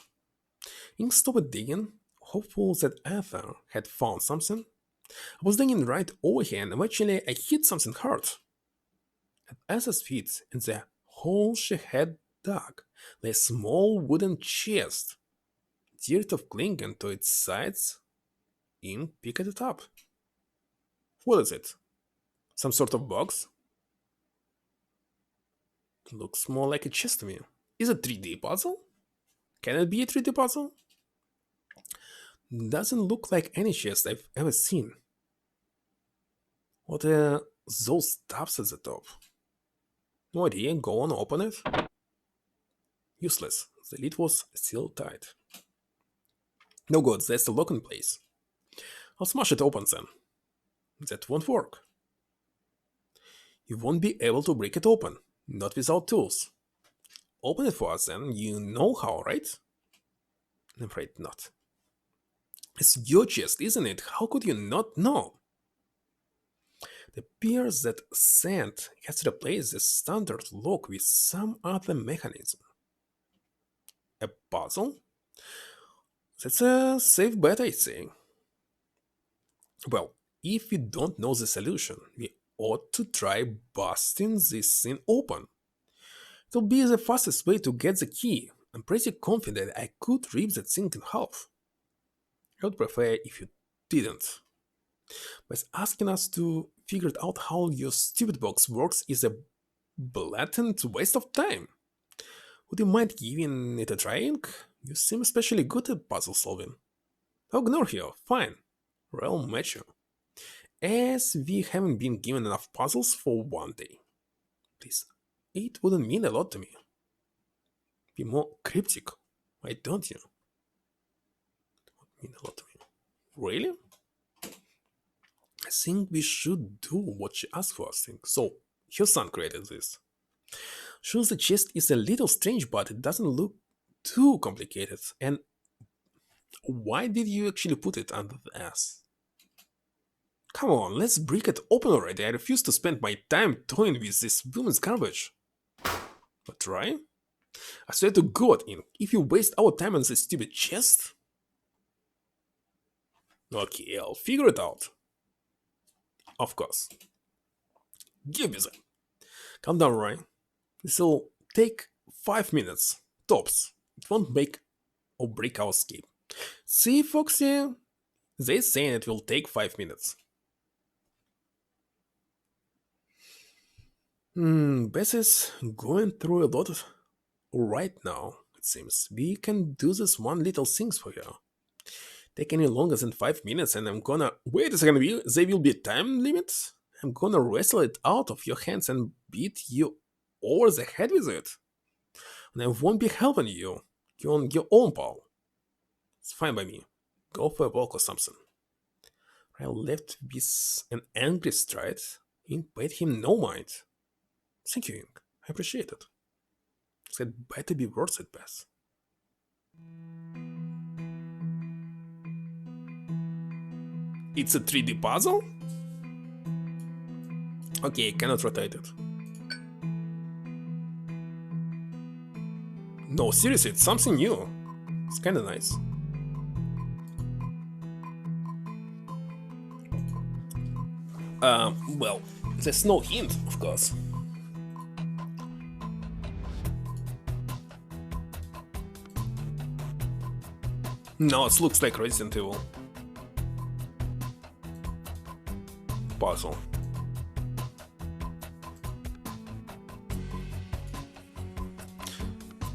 Ink stopped digging, hopeful that Arthur had found something. I was digging right over here and eventually I hit something hard. At Elsa's feet, in the hole she had dug, lay a small wooden chest. Dirt of clinging to its sides. Ink picked it up. What is it? Some sort of box? Looks more like a chest to me. Is it a 3D puzzle? Can it be a 3D puzzle? Doesn't look like any chest I've ever seen. What are those tabs at the top? No idea, go on, open it. Useless, the lid was still tight. No good, that's the lock in place. I'll smash it open then. That won't work. You won't be able to break it open, not without tools. Open it for us then, you know how, right? I'm afraid not. It's your chest, isn't it? How could you not know? It appears that Sand has replaced the standard lock with some other mechanism. A puzzle? That's a safe bet, I say. Well, if we don't know the solution, we ought to try busting this thing open. It'll be the fastest way to get the key. I'm pretty confident I could rip that thing in half. I would prefer if you didn't. But asking us to figure out how your stupid box works is a blatant waste of time. Would you mind giving it a try, Ink? You seem especially good at puzzle solving. I'll ignore you, fine. I'll match you. As we haven't been given enough puzzles for one day. Please, it wouldn't mean a lot to me. Be more cryptic, why don't you? It would mean a lot to me. Really? I think we should do what she asked for us. So, your son created this. Sure, the chest is a little strange, but it doesn't look too complicated. And why did you actually put it under the ass? Come on, let's break it open already. I refuse to spend my time toying with this woman's garbage. But try? I swear to God, Ink, if you waste our time on this stupid chest... Okay, I'll figure it out. Of course. Give me that. Calm down, Ryan. This'll take 5 minutes, tops. It won't make or break our escape. See, Foxy? They're saying it will take 5 minutes. Bess is going through a lot right now, it seems. We can do this one little things for you. Take any longer than 5 minutes and I'm gonna... Wait a second, there will be time limits? I'm gonna wrestle it out of your hands and beat you over the head with it. And I won't be helping you. You're on your own, pal. It's fine by me. Go for a walk or something. I left with an angry stride. Ink paid him no mind. Thank you, Ink. I appreciate it. It better be worth it, Beth. It's a 3D puzzle? Okay, cannot rotate it. No, seriously, it's something new. It's kinda nice. Well, there's no hint, of course. No, it looks like Resident Evil puzzle.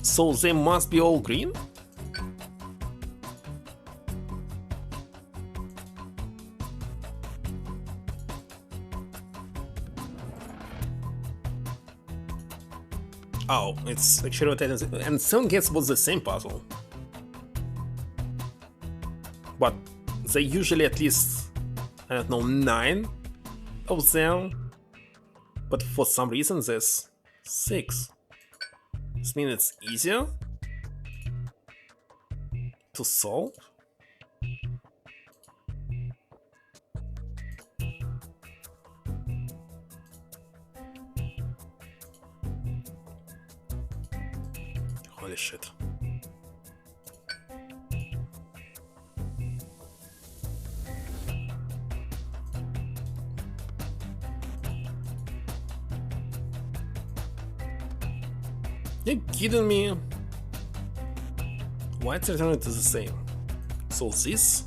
So they must be all green? Oh, it's actually rotating. And some guess was the same puzzle. But they usually at least, I don't know, 9 of them. But for some reason there's 6. This means it's easier to solve. Holy shit. You're kidding me? White's alternative is the same. So this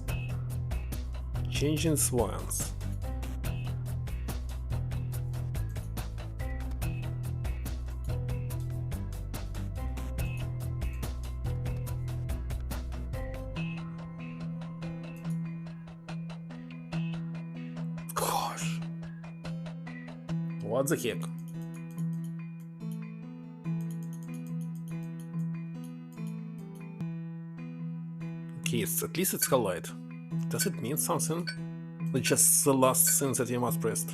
changing swans. Gosh. What the heck? Okay, at least it's highlight. Does it mean something? It's just the last thing that you must press.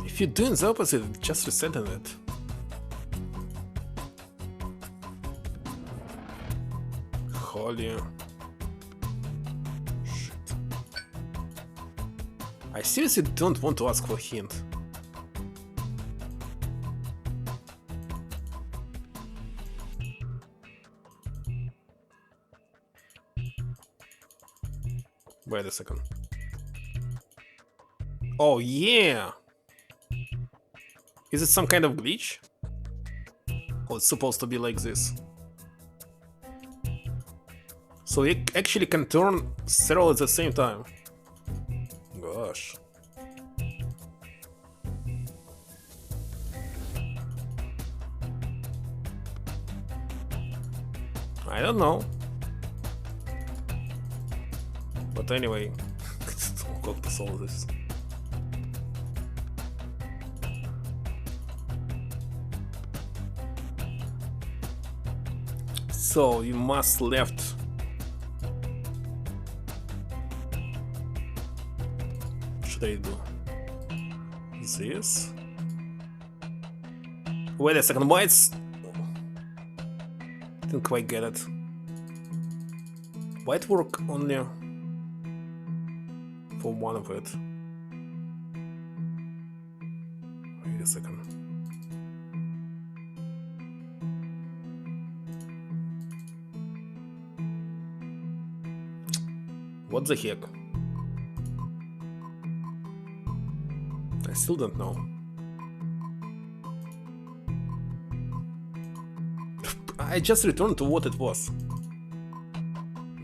If you're doing the opposite, just resetting it. Holy shit. I seriously don't want to ask for a hint. Wait a second. Oh yeah! Is it some kind of glitch? Oh, it's supposed to be like this. So it actually can turn several at the same time. Gosh. I don't know. But anyway, it's got to solve this. So you must left. What should I do? This? Wait a second, why it's... Didn't quite get it. Why it work only for one of it? Wait a second. What the heck? I still don't know. I just returned to what it was.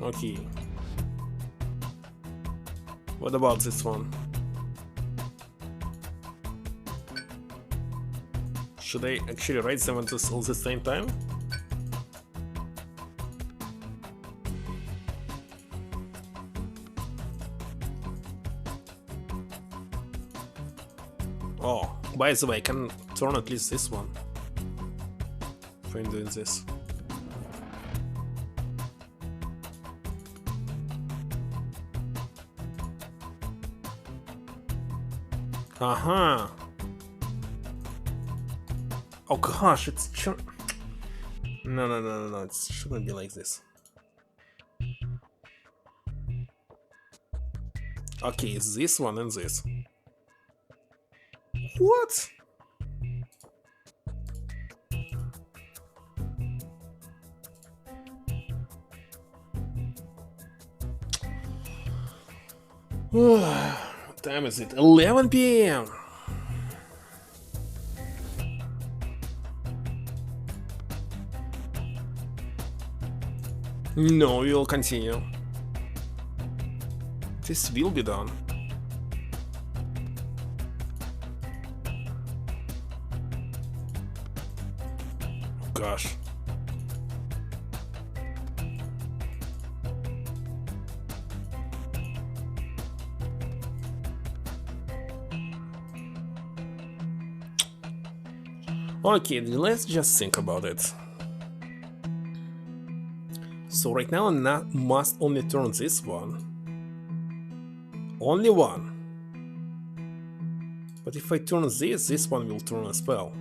Okay. What about this one? Should I actually write them at all the same time? Oh, by the way, I can turn at least this one if I'm doing this. Uh-huh. Oh gosh, it's no, it shouldn't be like this. Okay, it's this one and this. What? What time is it? 11 p.m. No, we will continue. This will be done. Gosh. Okay, let's just think about it. So right now I must only turn this one. Only one. But if I turn this one will turn as well.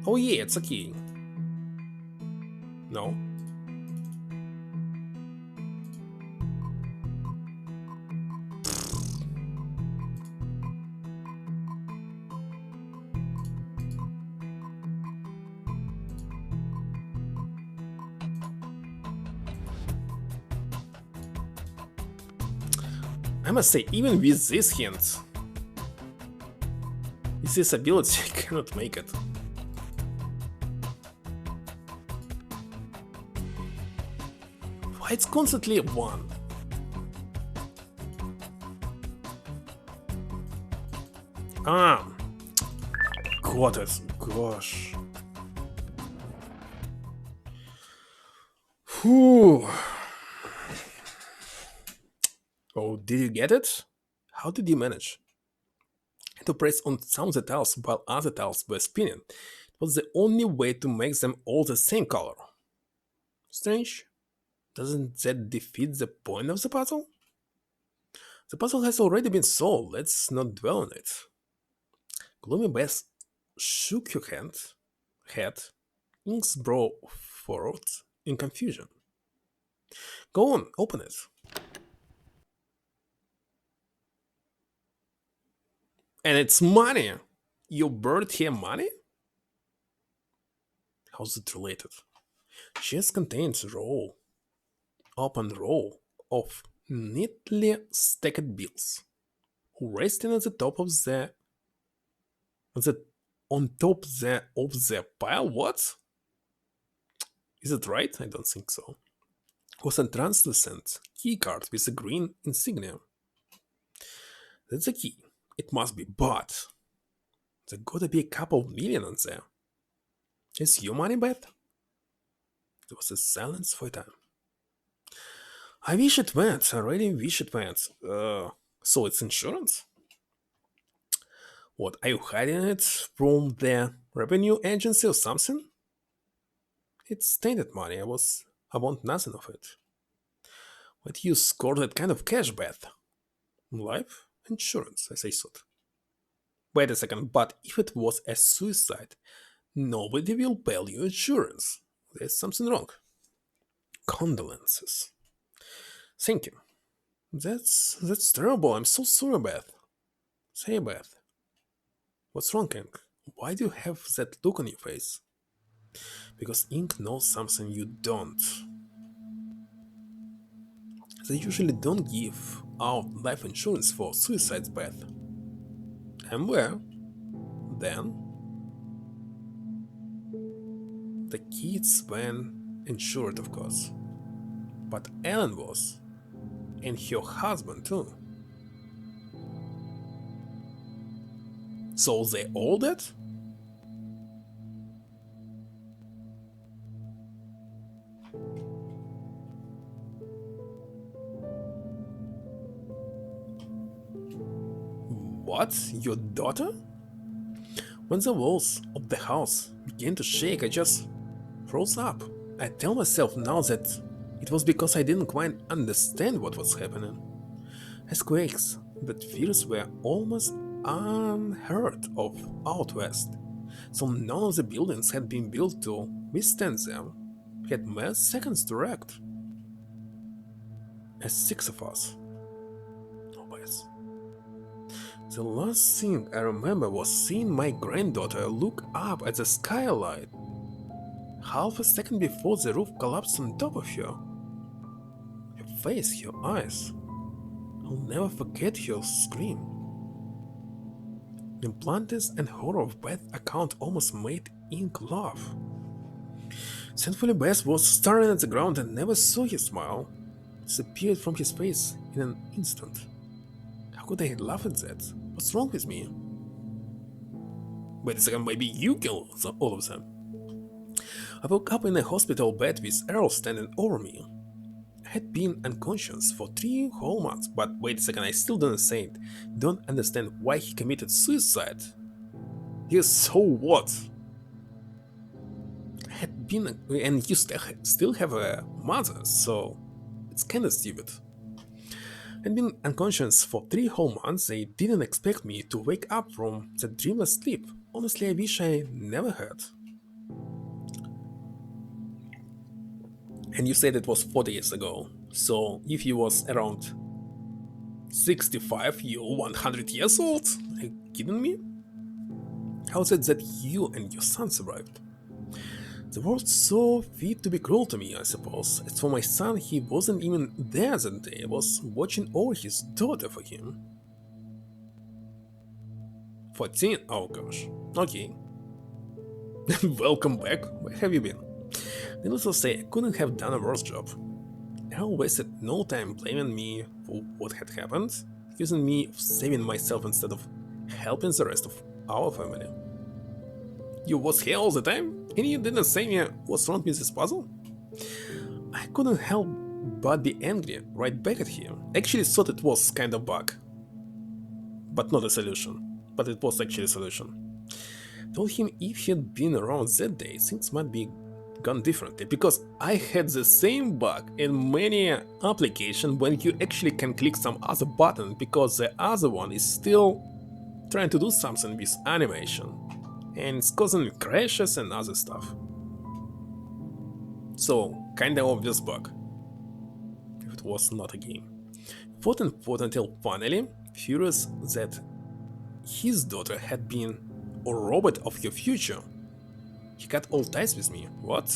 Oh yeah, it's okay. No. I must say, even with these hints, with this ability I cannot make it. Why it's constantly 1? Ah, got it. Gosh. Whew. Oh, did you get it? How did you manage? To press on some of the tiles while other tiles were spinning. It was the only way to make them all the same color. Strange. Doesn't that defeat the point of the puzzle? The puzzle has already been solved, let's not dwell on it. Gloomy Bess shook her head, Ink's brow furrowed in confusion. Go on, open it. And it's money! You burned here money? How's it related? Chest contains open row of neatly stacked bills, resting at the top of on top of the pile. What? Is it right? I don't think so. Was a translucent key card with a green insignia. That's the key. It must be, but there gotta be a couple million on there. Is your money, Beth? There was a silence for a time. I wish it went. I really wish it went. So it's insurance? What, are you hiding it from the revenue agency or something? It's tainted money. I want nothing of it. Why do you score that kind of cash, Beth? Life insurance, as I thought. Wait a second, but if it was a suicide, nobody will pay you insurance. There's something wrong. Condolences. Thank you. That's terrible. I'm so sorry, Beth. Say, Beth. What's wrong, Ink? Why do you have that look on your face? Because Ink knows something you don't. They usually don't give out life insurance for suicides, Beth. And where? Then the kids weren't insured, of course. But Ellen was. And her husband too. So they all dead? What? Your daughter? When the walls of the house began to shake, I just froze up. I tell myself now that it was because I didn't quite understand what was happening. As quakes, that fears were almost unheard of out west, so none of the buildings had been built to withstand them. We had mere seconds to react. As 6 of us. Oh, yes. The last thing I remember was seeing my granddaughter look up at the skylight, half a second before the roof collapsed on top of her. Her face, her eyes. I'll never forget her scream. The blankness and horror of Beth's account almost made Ink laugh. Thankfully, Beth was staring at the ground and never saw his smile. It disappeared from his face in an instant. How could I laugh at that? What's wrong with me? Wait a second, maybe you killed all of them. I woke up in a hospital bed with Earl standing over me. I had been unconscious for 3 whole months, but wait a second, I still don't understand why he committed suicide. Yes, so what? I had been, and you still have a mother, so it's kinda stupid. I'd been unconscious for 3 whole months. They didn't expect me to wake up from that dreamless sleep. Honestly, I wish I never had. And you said it was 40 years ago, so if he was around 65, you're 100 years old? Are you kidding me? How is it that you and your son survived? The world saw fit to be cruel to me, I suppose. As for my son, he wasn't even there that day. I was watching over his daughter for him. 14? Oh gosh. Okay. Welcome back. Where have you been? Needless to say, I couldn't have done a worse job. Errol wasted no time blaming me for what had happened, accusing me of saving myself instead of helping the rest of our family. You was here all the time, and you didn't say me what's wrong with this puzzle? I couldn't help but be angry right back at him. Actually thought it was kind of bug, but not a solution. But it was actually a solution. Told him if he'd been around that day, things might be gone differently, because I had the same bug in many applications when you actually can click some other button because the other one is still trying to do something with animation, and it's causing crashes and other stuff. So, kinda obvious bug, if it was not a game. Fought and fought until finally, furious that his daughter had been a robot of your future, he cut all ties with me. What?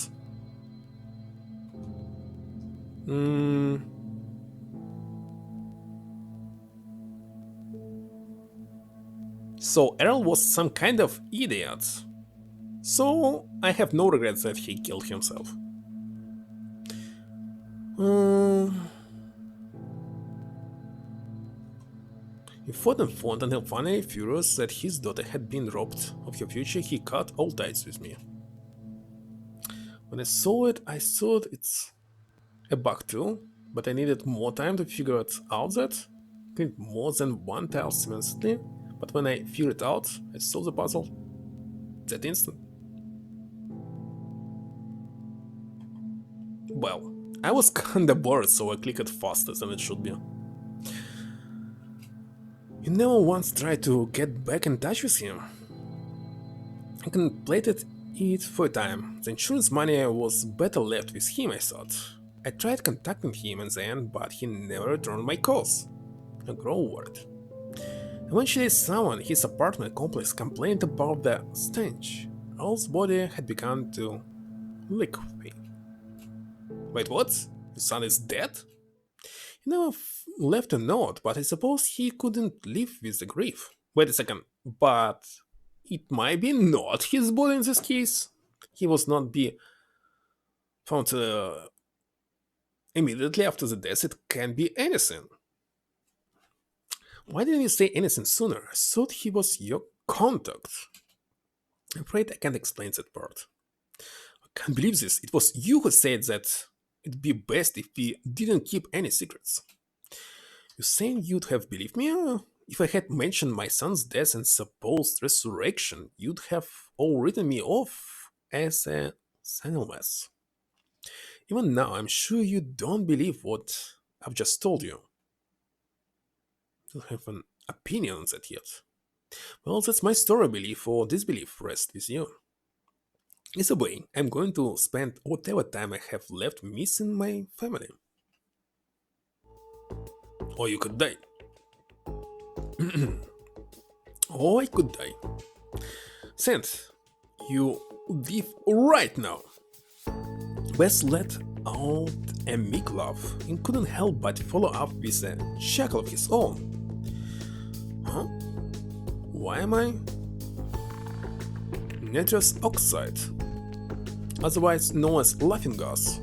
So Errol was some kind of idiot. So I have no regrets that he killed himself. He fought and fought until finally, furious that his daughter had been robbed of your future, he cut all ties with me. When I saw it, I thought it's a bug too, but I needed more time to figure it out that. I clicked more than one tile simultaneously, but when I figured it out, I solved the puzzle that instant. Well, I was kinda bored, so I clicked it faster than it should be. You never once tried to get back in touch with him? I contemplated it for a time. The insurance money was better left with him, I thought. I tried contacting him in the end, but he never returned my calls. I grew worried. Eventually, someone in his apartment complex complained about the stench. Earl's body had begun to liquefy. Wait, what? His son is dead? He never left a note, but I suppose he couldn't live with the grief. Wait a second, but it might be not his body in this case. He was not be found immediately after the death. It can be anything. Why didn't you say anything sooner? I thought he was your contact. I'm afraid I can't explain that part. I can't believe this. It was you who said that it'd be best if we didn't keep any secrets. You saying you'd have believed me? If I had mentioned my son's death and supposed resurrection, you'd have all written me off as a senile mess. Even now, I'm sure you don't believe what I've just told you. You don't have an opinion on that yet. Well, that's my story. Belief or disbelief rests with you. Either way, I'm going to spend whatever time I have left missing my family. Or you could die. Or I could die. Saint, you live right now. Wes let out a meek laugh and couldn't help but follow up with a chuckle of his own. Huh? Why am I? Nitrous oxide, otherwise known as laughing gas.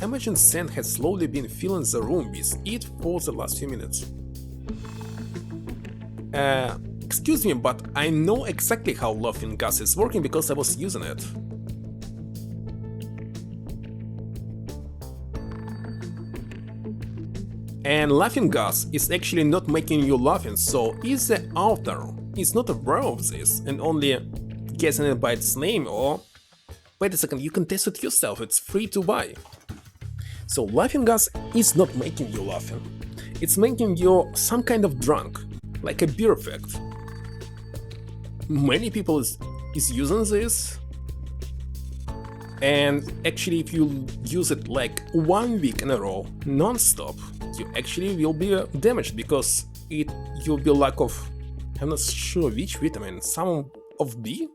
I imagine Sam had slowly been filling the room with it for the last few minutes. Excuse me, but I know exactly how laughing gas is working because I was using it. And laughing gas is actually not making you laughing, so if the author is not aware of this and only guessing it by its name, or wait a second, you can test it yourself, it's free to buy. So laughing gas is not making you laughing, it's making you some kind of drunk, like a beer effect. Many people is using this, and actually if you use it like 1 week in a row, non-stop, you actually will be damaged because you'll be lack of, I'm not sure which vitamin, some of B.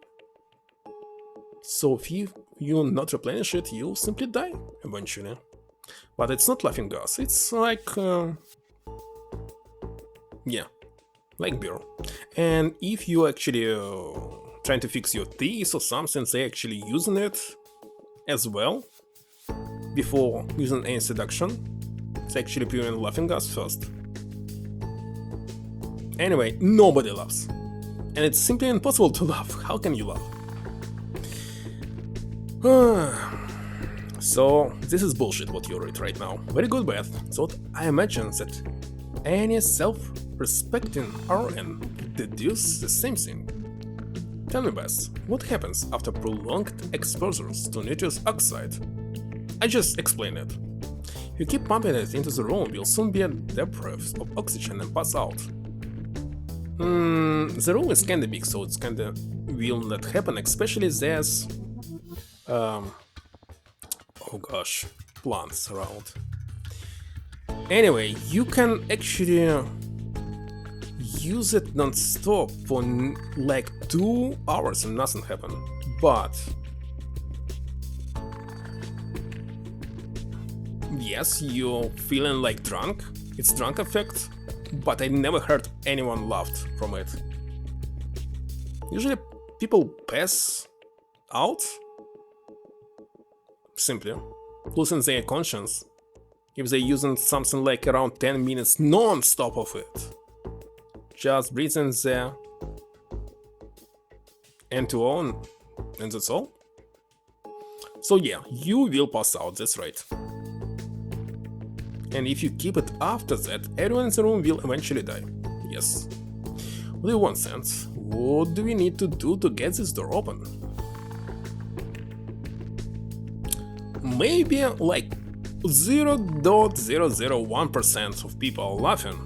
So if you not replenish it, you'll simply die eventually. But it's not laughing gas, it's like yeah, like beer. And if you actually trying to fix your teeth or something, they actually using it as well before using any seduction. It's actually pure laughing gas first. Anyway, nobody laughs. And it's simply impossible to laugh. How can you laugh? So, this is bullshit what you read right now. Very good, Beth. So I imagine that any self-respecting RN deduce the same thing. Tell me, Beth, what happens after prolonged exposures to nitrous oxide? I just explained it. If you keep pumping it into the room, you'll soon be deprived of oxygen and pass out. The room is kinda big, so it's kinda will not happen, especially there's oh gosh, plants around. Anyway, you can actually use it non-stop for like 2 hours and nothing happened. But yes, you're feeling like drunk. It's drunk effect. But I never heard anyone laughed from it. Usually people pass out, simply losing their conscience, if they're using something like around 10 minutes non-stop of it. Just breathing there and to on, and that's all. So yeah, you will pass out, that's right. And if you keep it after that, everyone in the room will eventually die. Yes. What do you want, Sans? What do we need to do to get this door open? Maybe like 0.001% of people are laughing.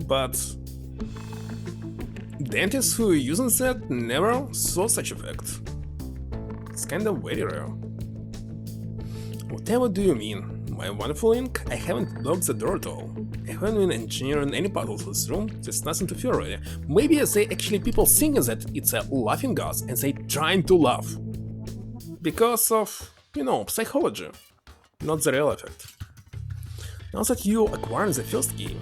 But dentists who are using that never saw such effect. It's kinda very rare. Whatever do you mean? My wonderful ink? I haven't locked the door at all. I haven't been engineering any part of this room, there's nothing to fear already. Maybe they actually people thinking that it's a laughing gas and they trying to laugh. Because of, psychology, not the real effect. Now that you acquired the first key,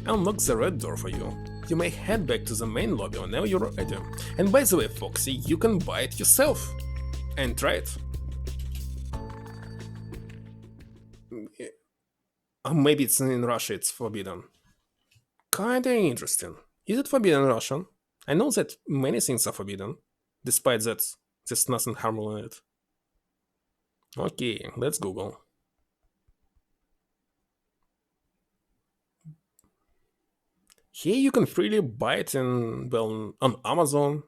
I'll unlock the red door for you. You may head back to the main lobby whenever you're ready. And by the way, Foxy, you can buy it yourself and try it. Maybe it's in Russia, it's forbidden. Kinda interesting. Is it forbidden in Russian? I know that many things are forbidden, despite that there's nothing harmful in it. Okay, let's Google. Here you can freely buy it on Amazon.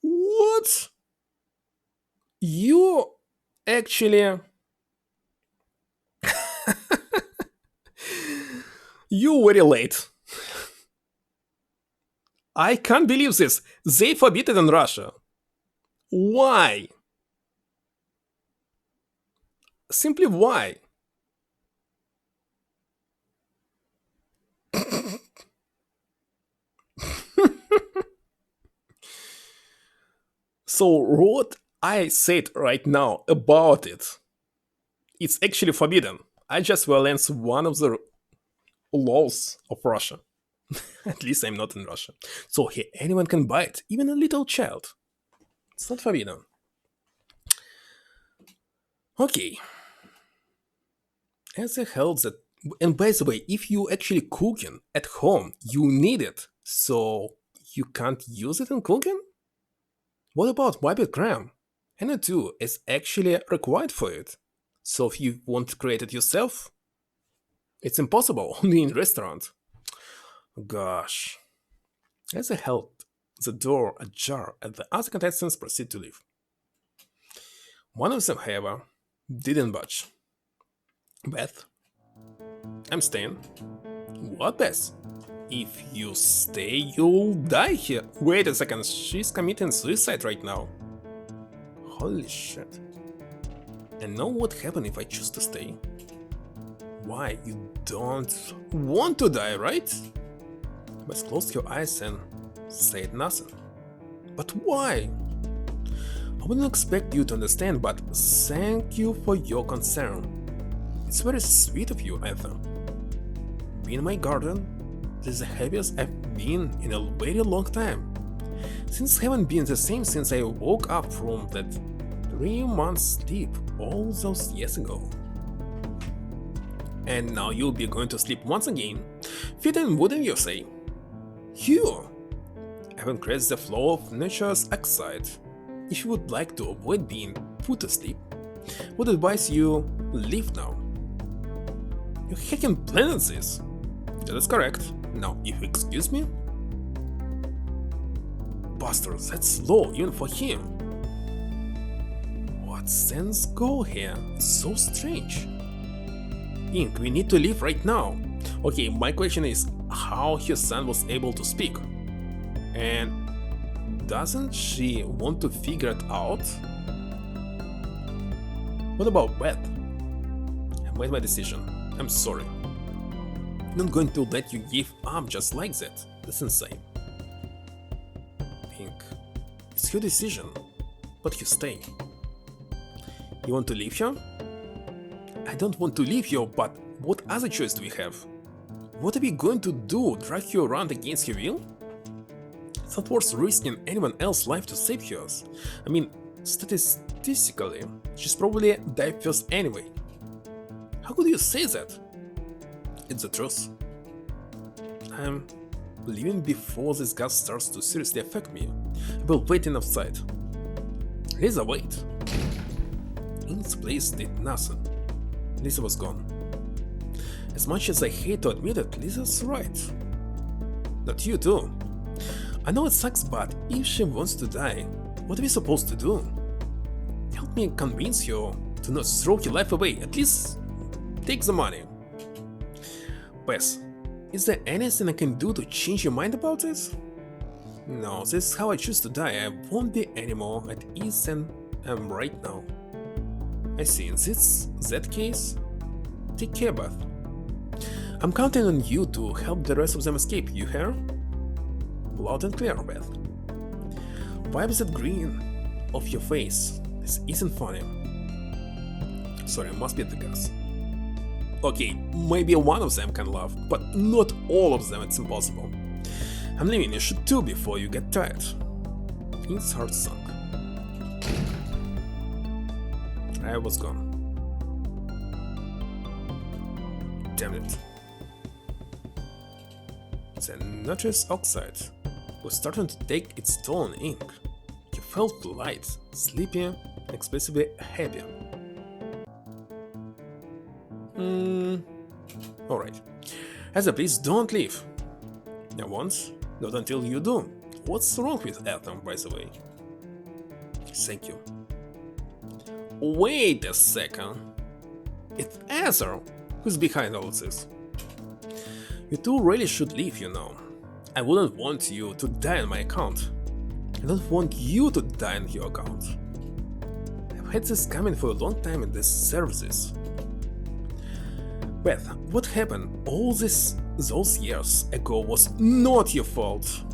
What? You actually... You very late. I can't believe this. They forbid it in Russia. Why? Simply why? So what I said right now about it, it's actually forbidden. I just violated one of the laws of Russia. At least I'm not in Russia. So here anyone can buy it, even a little child. It's not forbidden. Okay. As a hell that... And by the way, if you actually cooking at home, you need it. So you can't use it in cooking? What about wiped cream? NO2 is actually required for it. So if you want to create it yourself, it's impossible, only in restaurant. Gosh. As I held the door ajar and the other contestants proceed to leave. One of them, however, didn't budge. Beth? I'm staying. What, Beth? If you stay, you'll die here. Wait a second, she's committing suicide right now. Holy shit. And know what happens if I choose to stay? Why? You don't want to die, right? But close your eyes and say nothing. But why? I wouldn't expect you to understand, but thank you for your concern. It's very sweet of you, Ether. Be in my garden, This is the happiest I've been in a very long time. Things haven't been the same since I woke up from that 3 month sleep all those years ago. And now you'll be going to sleep once again. Fitting, wouldn't you say? Phew! I haven't crashed the flow of nature's oxide. If you would like to avoid being put to sleep, I would advise you leave now. You hacking planets this. That is correct. Now, if you excuse me? Buster, that's slow even for him. What sense go here? It's so strange. Ink, we need to leave right now. Okay, my question is how his son was able to speak. And doesn't she want to figure it out? What about Beth? I made my decision. I'm sorry. I'm not going to let you give up just like that. That's insane. Pink, it's your decision, but you stay. You want to leave here? I don't want to leave you, but what other choice do we have? What are we going to do? Drag you around against your will? It's not worth risking anyone else's life to save yours. I mean, statistically, she's probably die first anyway. How could you say that? It's the truth. I'm leaving before this gas starts to seriously affect me. I will wait outside. Lisa, wait. Ink's place did nothing. Lisa was gone. As much as I hate to admit it, Lisa's right. Not you too. I know it sucks, but if she wants to die, what are we supposed to do? Help me convince you to not throw your life away, at least take the money. Bess, is there anything I can do to change your mind about this? No, this is how I choose to die. I won't be anymore at ease than I am right now. I see, in that case, take care, Beth. I'm counting on you to help the rest of them escape, you hear? Loud and clear, Beth. Why is that grin off your face? This isn't funny. Sorry, I must be at the gas. Okay, maybe one of them can laugh, but not all of them, it's impossible. I'm leaving, you should too before you get tired. His heart sunk. I was gone. Damn it. The nitrous oxide was starting to take its toll on Ink. He felt light, sleepy, and expressively happy. Alright. Asa, please don't leave. I won't. Not until you do. What's wrong with Atom, by the way? Thank you. Wait a second. It's Azar who's behind all this. You two really should leave, you know. I wouldn't want you to die on my account. I don't want you to die on your account. I've had this coming for a long time in these services. Beth, what happened all those years ago was not your fault.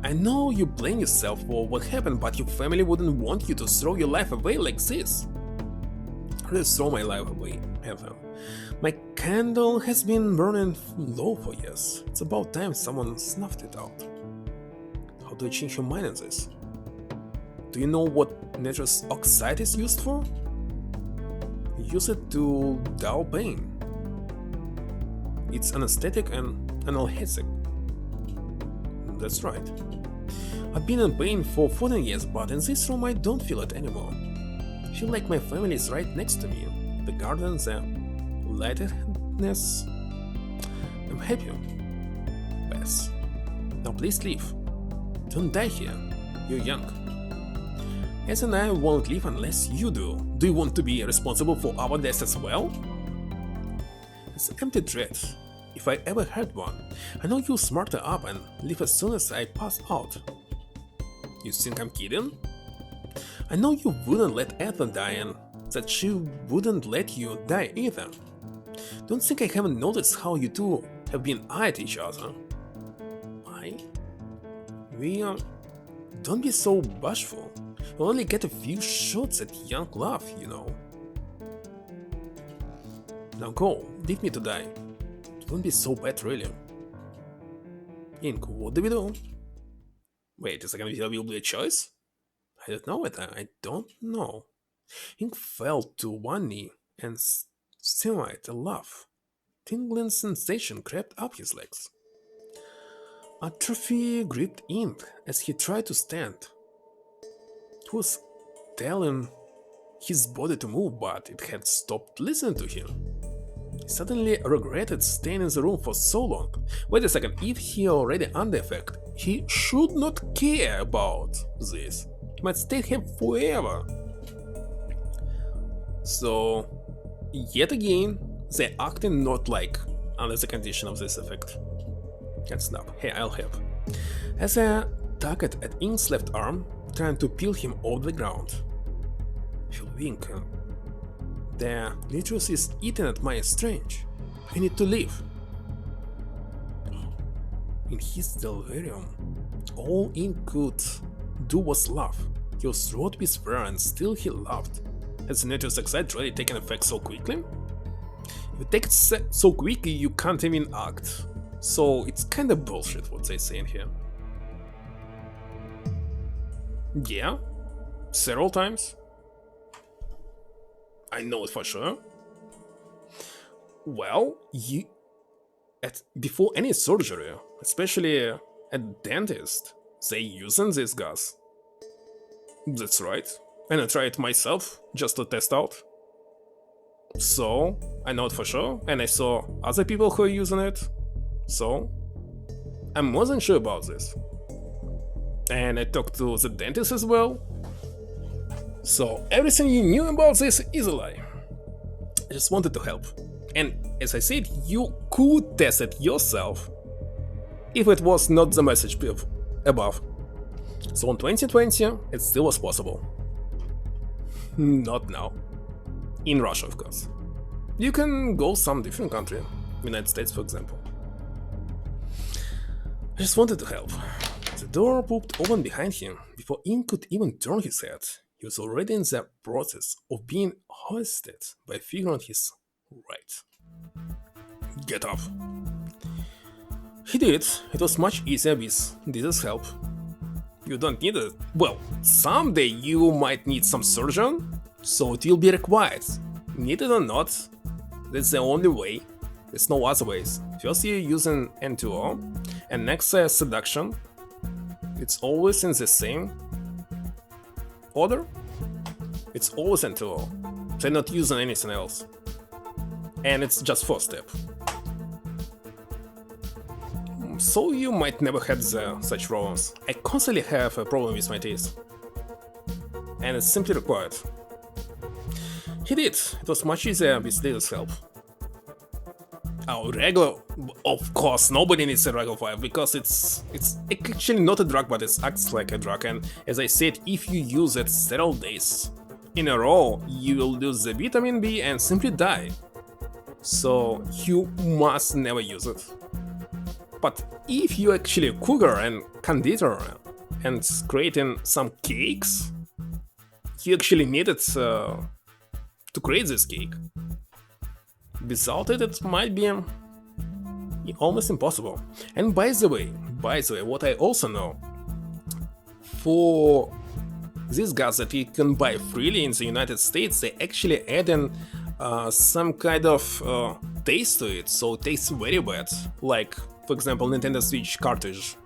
I know you blame yourself for what happened, but your family wouldn't want you to throw your life away like this. I didn't throw my life away, ever. My candle has been burning low for years. It's about time someone snuffed it out. How do you change your mind on this? Do you know what nitrous oxide is used for? Use it to dull pain. It's anesthetic and analgesic. That's right. I've been in pain for 14 years, but in this room I don't feel it anymore. I feel like my family is right next to me. The garden, the lightedness. I'm happy. Bess. Now please leave. Don't die here. You're young. As and I won't leave unless you do. Do you want to be responsible for our deaths as well? It's an empty threat. If I ever had one, I know you'll smarten up and leave as soon as I pass out. You think I'm kidding? I know you wouldn't let Ethan die and that she wouldn't let you die either. Don't think I haven't noticed how you two have been eyeing each other. Don't be so bashful. You only get a few shots at young love, you know. Now go, leave me to die. It won't be so bad, really. Ink, what do we do? Wait a second, will be a choice? I don't know it, I don't know. Ink fell to one knee and stimulated a laugh. Tingling sensation crept up his legs. Atrophy gripped Ink as he tried to stand. It was telling his body to move, but it had stopped listening to him. He suddenly regretted staying in the room for so long. Wait a second, if he already under effect, he should not care about this. He might stay here forever. So, yet again, they're acting not like under the condition of this effect. Can't stop. Hey, I'll help. As I tugged at Ink's left arm, trying to peel him off the ground. Feel Ink. The literacy is eating at my strange. I need to leave. In his delirium, all Ink could do was laugh. He was throat with fear and still he laughed. Has the nitrous oxide really taken effect so quickly? If you take it so quickly, you can't even act. So it's kinda bullshit what they're saying here. Yeah, several times. I know it for sure. Well, before any surgery, especially at dentist, they using this gas. That's right. And I tried it myself just to test out. So I know it for sure, and I saw other people who are using it. So I'm more than sure about this. And I talked to the dentist as well. So everything you knew about this is a lie. I just wanted to help. And as I said, you could test it yourself if it was not the message above. So in 2020 it still was possible. Not now. In Russia, of course. You can go some different country, United States for example. I just wanted to help. The door popped open behind him before Ink could even turn his head. He was already in the process of being hoisted by a figure on his right. Get up. He did. It was much easier with this help. You don't need it. Well, someday you might need some surgeon, so it will be required. Need it or not, that's the only way. There's no other ways. First you're using N2O, and next seduction. It's always in the same order. It's always N2O. They're not using anything else. And it's just first step. So you might never have such problems. I constantly have a problem with my teeth. And it's simply required. He did. It was much easier with little help. Oh, regular? Of course, nobody needs a regular fire because it's actually not a drug, but it acts like a drug. And as I said, if you use it several days in a row, you will lose the vitamin B and simply die. So you must never use it. But if you're actually a cooker and conditor and creating some cakes, you actually need it to create this cake. Without it, it might be almost impossible. And by the way, what I also know, for this gas that you can buy freely in the United States, they actually add in some kind of taste to it, so it tastes very bad. Like, for example, Nintendo Switch cartridge.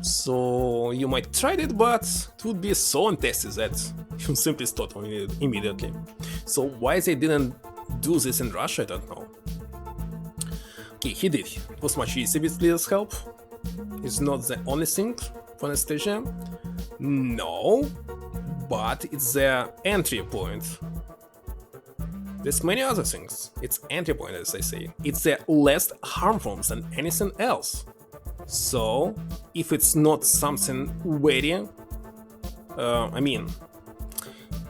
So you might try it, but it would be so untested that you simply stop immediately. So why they didn't do this in Russia, I don't know. Okay, he did. It was much easier with Lisa's help. It's not the only thing for anesthesia. No, but it's the entry point. There's many other things. It's entry point, as I say. It's the less harmful than anything else. So, if it's not something very...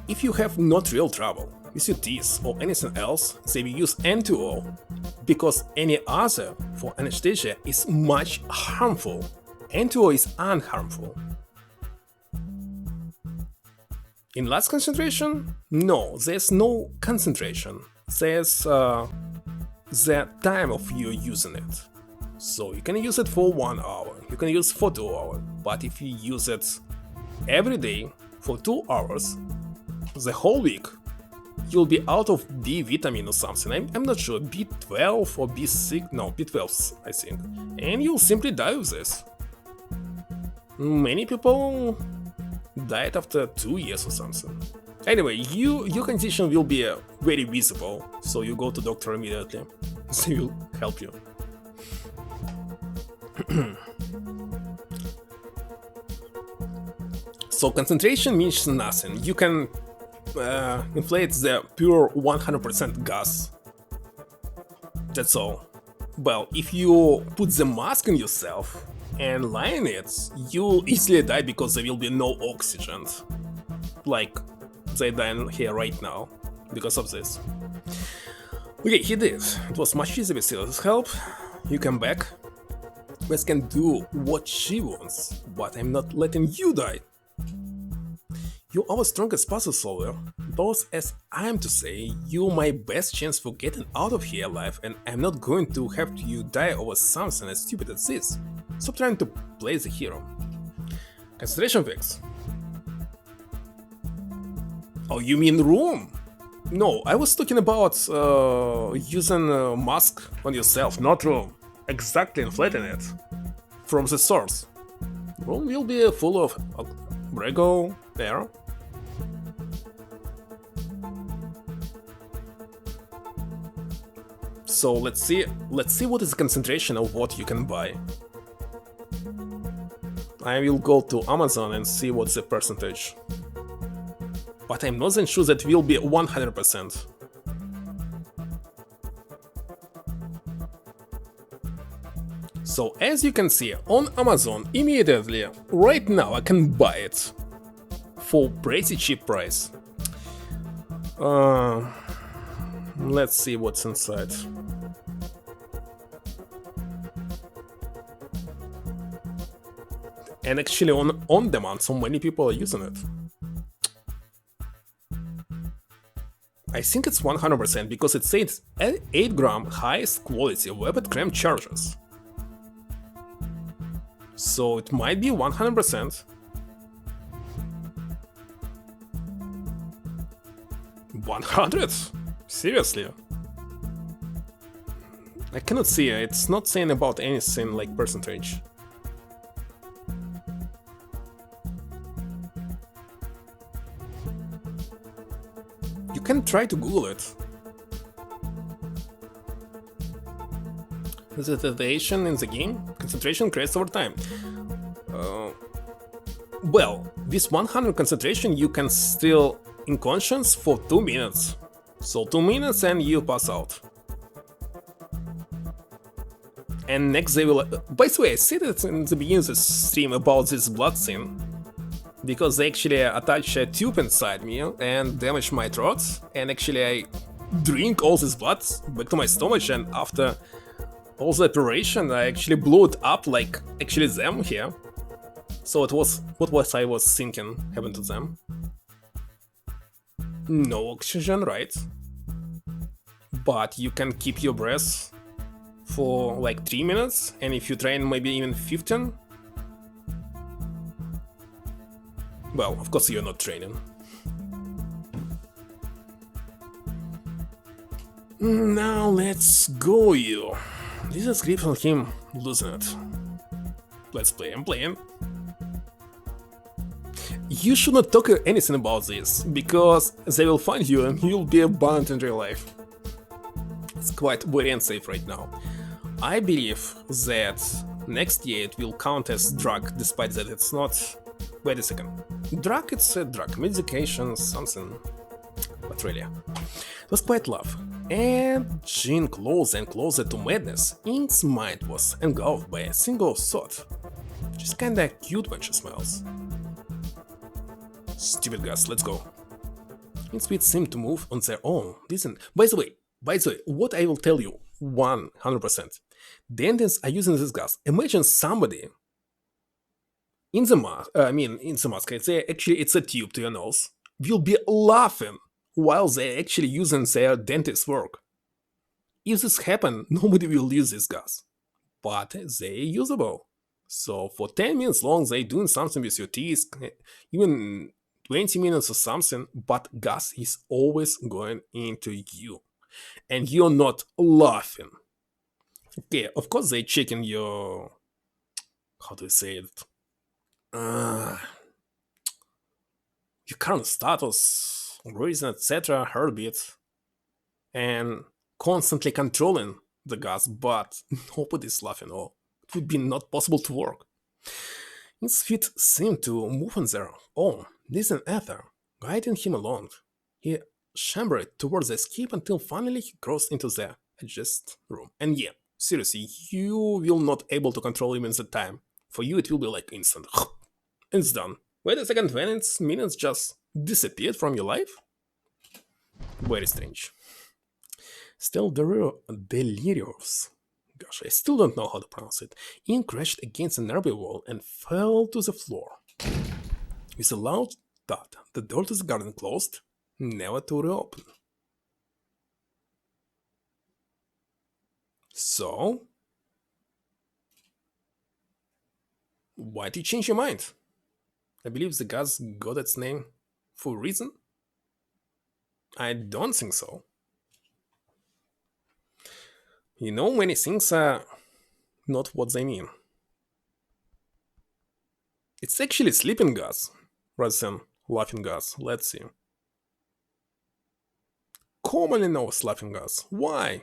if you have not real trouble with your teeth or anything else, say we use N2O, because any other for anesthesia is much harmful. N2O is unharmful. In last concentration? No, there's no concentration. There's the time of you using it. So you can use it for 1 hour, you can use for 2 hours, but if you use it every day for 2 hours, the whole week, you'll be out of D vitamin or something. I'm not sure, B12 or B6, no, B12 I think, and you'll simply die with this. Many people died after 2 years or something. Anyway, your condition will be very visible, so you go to doctor immediately. They will help you. So concentration means nothing. You can inflate the pure 100% gas. That's all. Well, if you put the mask on yourself and lie in it, you'll easily die because there will be no oxygen. Like they die here right now because of this. Okay, he did. It was much easier with his help. You come back. Wes can do what she wants, but I'm not letting you die. You're our strongest puzzle solver, both as I'm to say, you're my best chance for getting out of here alive, and I'm not going to have you die over something as stupid as this. Stop trying to play the hero. Concentration fix. Oh, you mean room? No, I was talking about using a mask on yourself, not room. Exactly inflating it. From the source. Room will be full of Brego air. So let's see what is the concentration of what you can buy. I will go to Amazon and see what's the percentage. But I'm not sure that will be 100%. So as you can see on Amazon immediately, right now I can buy it for pretty cheap price. Let's see what's inside. And actually on demand, so many people are using it. I think it's 100% because it says 8 gram highest quality rapid cramp charges. So it might be 100%. 100? Seriously? I cannot see it. It's not saying about anything like percentage. You can try to Google it. The deviation in the game, concentration creates over time. Well, with 100 concentration you can still unconscious for 2 minutes. So 2 minutes and you pass out. And next they will... By the way, I said it in the beginning of the stream about this blood thing. Because they actually attach a tube inside me and damage my throat. And actually I drink all this blood back to my stomach, and after all the operation I actually blew it up like actually them here. So it was... What was I was thinking happened to them? No oxygen, right? But you can keep your breath for like 3 minutes, and if you train maybe even 15. Well, of course you're not training. Now let's go you. This is script on him losing it. Let's play, I'm playing. You should not talk anything about this, because they will find you and you'll be abandoned in real life. It's quite very unsafe right now. I believe that next year it will count as drug, despite that it's not... Wait a second. Drug, it's a drug, medication, something. But really, it was quite love. And Jean closer and closer to madness, Ink's mind was engulfed by a single thought. She's kinda cute when she smiles. Stupid Gus, let's go. Its feet seem to move on their own. Listen, by the way, what I will tell you 100%. Dentists are using this gas. Imagine somebody in the mask, it's a tube to your nose, will be laughing while they're actually using their dentist work. If this happens, nobody will use this gas. but they're usable. So for 10 minutes long, they're doing something with your teeth, even 20 minutes or something, but gas is always going into you. And you're not laughing. Okay, of course they're checking your, how do you say it? Uh, your current status, reason, etc., heartbeat, and constantly controlling the gas, but nobody's laughing. Or it would be not possible to work. His feet seemed to move on their own, this and Ether, guiding him along. He chambered towards the escape until finally he crossed into the adjacent room. And yeah, seriously, you will not able to control him in the time. For you, it will be like instant. It's done. Wait a second, when its minutes just disappeared from your life? Very strange. Still delirious. Gosh, I still don't know how to pronounce it. Ian crashed against a nearby wall and fell to the floor. With a loud thud, the door to the garden closed, never to reopen. So, why did you change your mind? I believe the gas got its name for a reason? I don't think so. You know, many things are not what they mean. It's actually sleeping gas rather than laughing gas. Let's see. Commonly known as laughing gas. Why?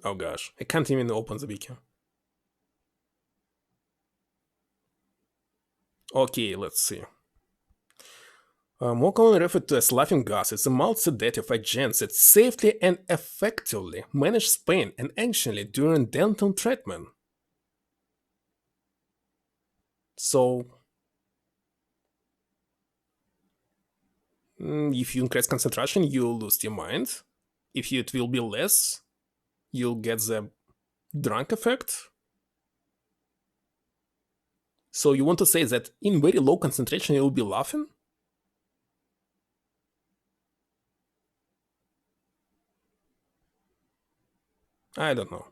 Oh gosh, I can't even open the wiki. Okay, let's see. More commonly referred to as laughing gas, is a mild sedative agent that safely and effectively manages pain and anxiety during dental treatment. So, if you increase concentration, you'll lose your mind. If it will be less, you'll get the drunk effect. So you want to say that in very low concentration you'll be laughing? I don't know.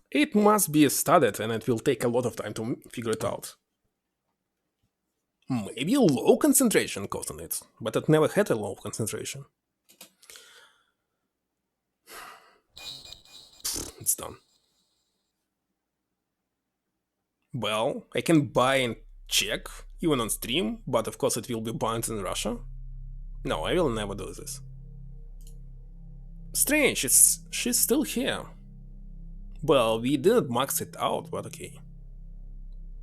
It must be studied and it will take a lot of time to figure it out. Maybe low concentration causing it, but it never had a low concentration. It's done. Well, I can buy and check, even on stream, but of course it will be banned in Russia. No, I will never do this. Strange, she's still here. Well, we didn't max it out, but okay.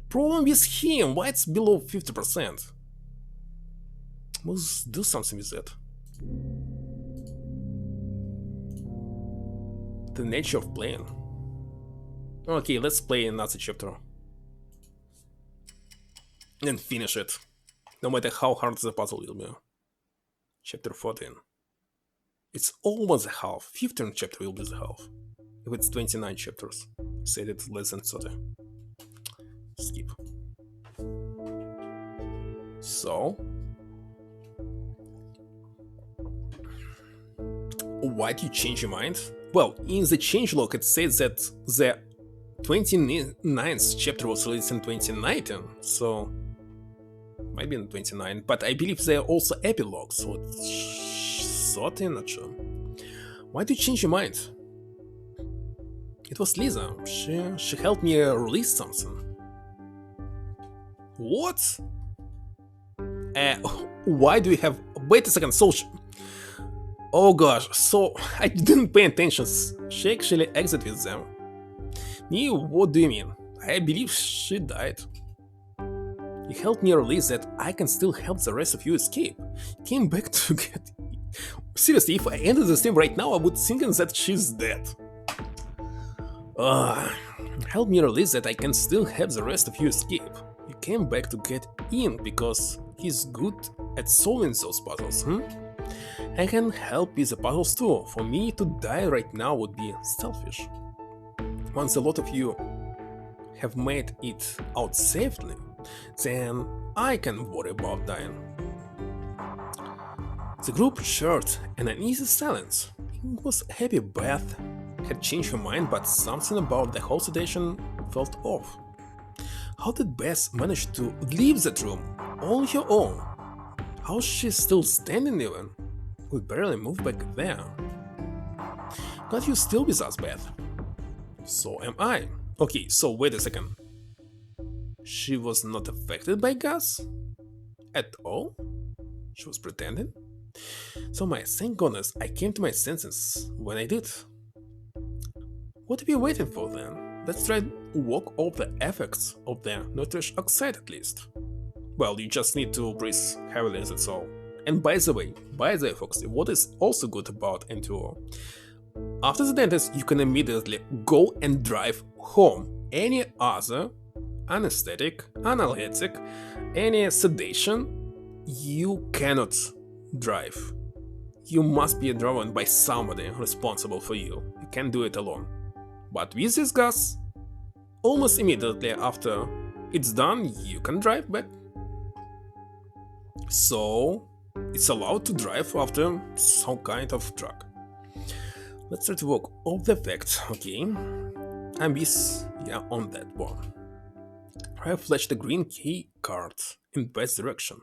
Problem with him, why it's below 50%? Must do something with that. The nature of playing. Okay, let's play another chapter. And finish it. No matter how hard the puzzle will be. Chapter 14. It's almost a half. 15th chapter will be the half. If it's 29 chapters. Said it less than 30. Skip. So. Why did you change your mind? Well, in the changelog it says that the 29th chapter was released in 2019, so might be in 29, but I believe there are also epilogues, so it's 30, not sure. Why did you change your mind? It was Lisa. She helped me release something. What? Why do you have... Wait a second, so... Oh gosh, so I didn't pay attention. She actually exited with them. What do you mean? I believe she died. You helped me release that I can still help the rest of you escape. Came back to get... Seriously, if I ended the stream right now, I would think that she's dead. Help me release that I can still help the rest of you escape. You came back to get in because he's good at solving those puzzles, I can help with the puzzles too. For me to die right now would be selfish. Once a lot of you have made it out safely, then I can worry about dying. The group shared an uneasy silence. It was a heavy breath had changed her mind, but something about the whole situation felt off. How did Beth manage to leave that room all on her own? How's she still standing even? We barely moved back there. But you still with us, Beth. So am I. Okay, so wait a second. She was not affected by gas? At all? She was pretending? So thank goodness I came to my senses when I did. What are we waiting for then? Let's try to walk off the effects of the nitrous oxide at least. Well, you just need to breathe heavily, that's all. And by the way, folks, what is also good about N2O? After the dentist, you can immediately go and drive home. Any other anesthetic, analgesic, any sedation, you cannot drive. You must be driven by somebody responsible for you. You can't do it alone. But with this gas, almost immediately after it's done, you can drive back. So, it's allowed to drive after some kind of drug. Let's try to walk off the effect, okay? I'm on that one. I flash the green key card in Beth's direction.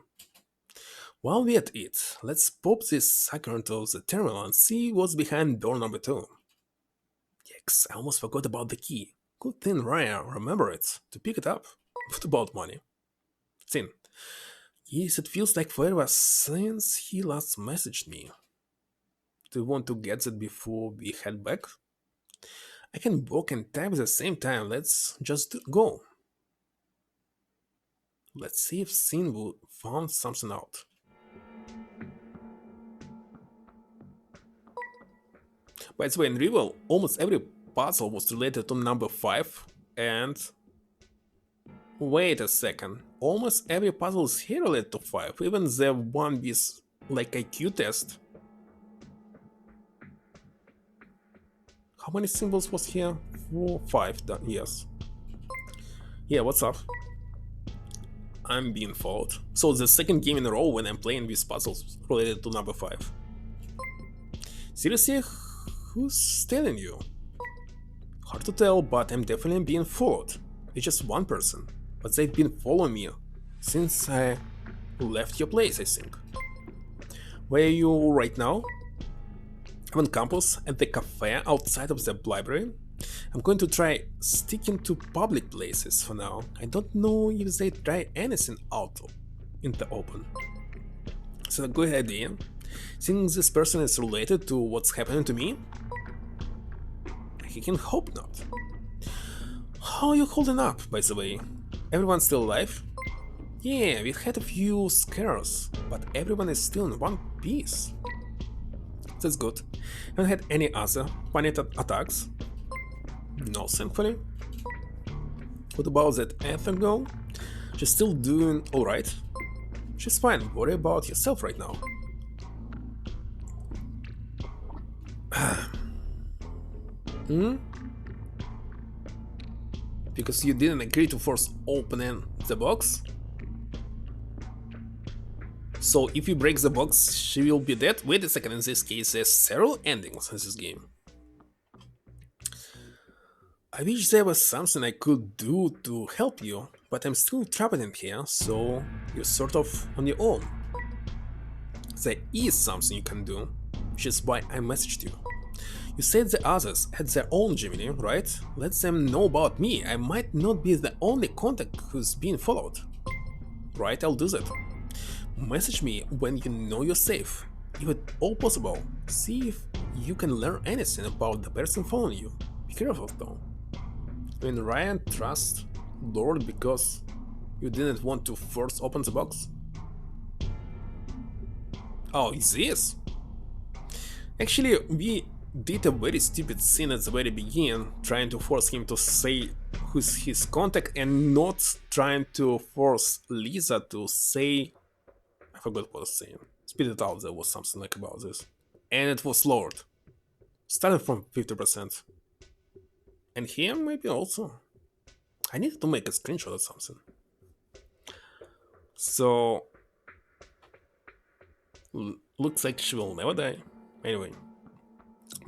While we're at it, let's pop this sucker into the terminal and see what's behind door number 2. Yikes, I almost forgot about the key. Good thing Ryan remembered it to pick it up. What about money? Thin. Yes, it feels like forever since he last messaged me. Do you want to get that before we head back? I can walk and type at the same time, let's just go. Let's see if Sin will found something out. By the way, in Rival, almost every puzzle was related to number 5 and... Wait a second, almost every puzzle is here related to 5, even the one with like IQ test. How many symbols was here? 4, 5, yes. Yeah, what's up? I'm being followed. So the second game in a row when I'm playing with puzzles related to number 5. Seriously? Who's telling you? Hard to tell, but I'm definitely being followed. It's just one person, but they've been following me since I left your place, I think. Where are you right now? I'm on campus at the cafe outside of the library. I'm going to try sticking to public places for now. I don't know if they try anything out in the open. So a good idea. Since this person is related to what's happening to me, I can hope not. How are you holding up, by the way? Everyone still alive? Yeah, we had a few scares, but everyone is still in one piece. That's good. Haven't had any other panic attacks? No, thankfully. What about that Ether girl? She's still doing alright? She's fine, worry about yourself right now. Because you didn't agree to force opening the box? So if you break the box, she will be dead? Wait a second, in this case there's several endings in this game. I wish there was something I could do to help you, but I'm still trapped in here, so you're sort of on your own. There is something you can do, which is why I messaged you. You said the others had their own Gemini, right? Let them know about me, I might not be the only contact who's being followed. Right, I'll do that. Message me when you know you're safe. If at all possible, see if you can learn anything about the person following you. Be careful though. When Ryan trusts Lord because you didn't want to force open the box? Oh, it's this? Actually, we did a very stupid scene at the very beginning, trying to force him to say who's his contact and not trying to force Lisa to say... I forgot what I was saying. Spit it out, there was something like about this. And it was lowered. Started from 50%. And here maybe also. I needed to make a screenshot or something. So... looks like she will never die. Anyway.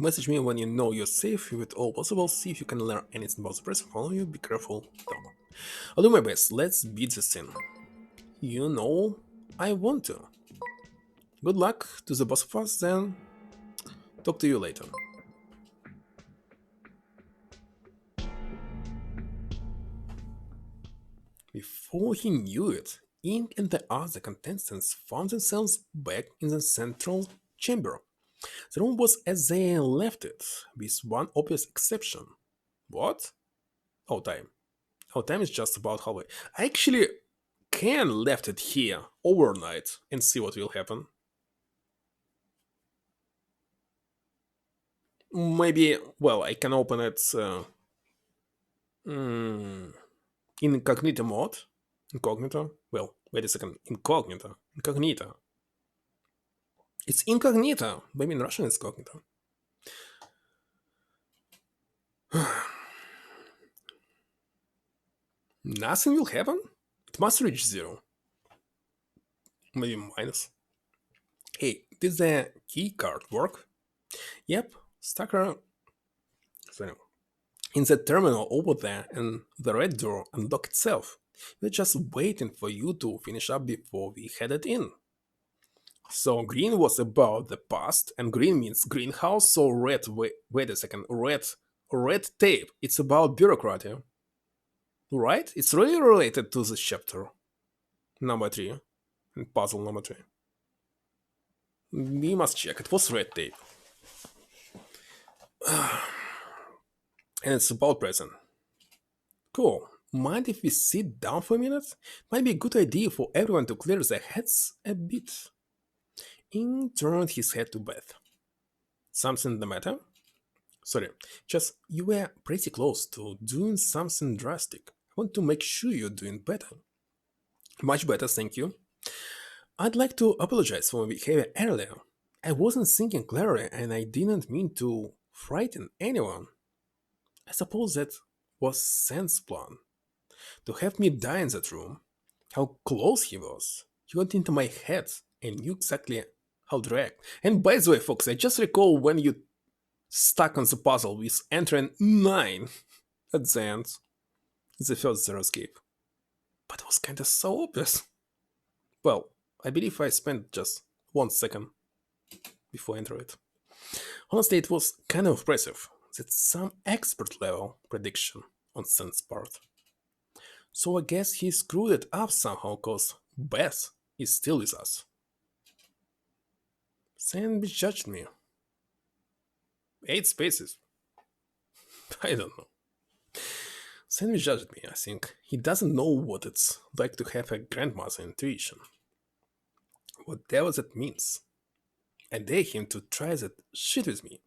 Message me when you know you're safe with all possible. See if you can learn anything about the person follow you. Be careful, though. I'll do my best. Let's beat this thing. You know, I want to. Good luck to the both of us, then. Talk to you later. Before he knew it, Ink and the other contestants found themselves back in the central chamber. The room was as they left it, with one obvious exception. What? Oh, time. Oh, time is just about halfway. I actually can left it here overnight and see what will happen. Maybe, well, I can open it in incognito mode. Incognito? Well, wait a second. Incognito. Incognito. It's incognito. Maybe in Russian it's incognito. Nothing will happen? It must reach 0. Maybe minus. Hey, did the key card work? Yep, Stucker. Sorry. In the terminal over there, and the red door unlocked itself. We're just waiting for you to finish up before we headed in. So green was about the past, and green means greenhouse, so red, wait a second, red tape, it's about bureaucracy. Right? It's really related to the chapter number 3, and puzzle number 3. We must check, it was red tape. And it's about present. Cool. Mind if we sit down for a minute? Might be a good idea for everyone to clear their heads a bit. Ing turned his head to Beth. Something the matter? Sorry, just you were pretty close to doing something drastic. I want to make sure you're doing better. Much better, thank you. I'd like to apologize for my behavior earlier. I wasn't thinking clearly and I didn't mean to frighten anyone. I suppose that was Sen's plan. To have me die in that room. How close he was. He went into my head and knew exactly how to react. And by the way, folks, I just recall when you stuck on the puzzle with entering 9 at the end. The first zero escape. But it was kinda so obvious. Well, I believe I spent just 1 second before entering it. Honestly, it was kind of impressive. That's some expert level prediction on Sen's part. So I guess he screwed it up somehow cause Beth is still with us. Sen misjudged me. 8 spaces. I don't know. Sen misjudged me, I think. He doesn't know what it's like to have a grandmother intuition. Whatever that means. I dare him to try that shit with me.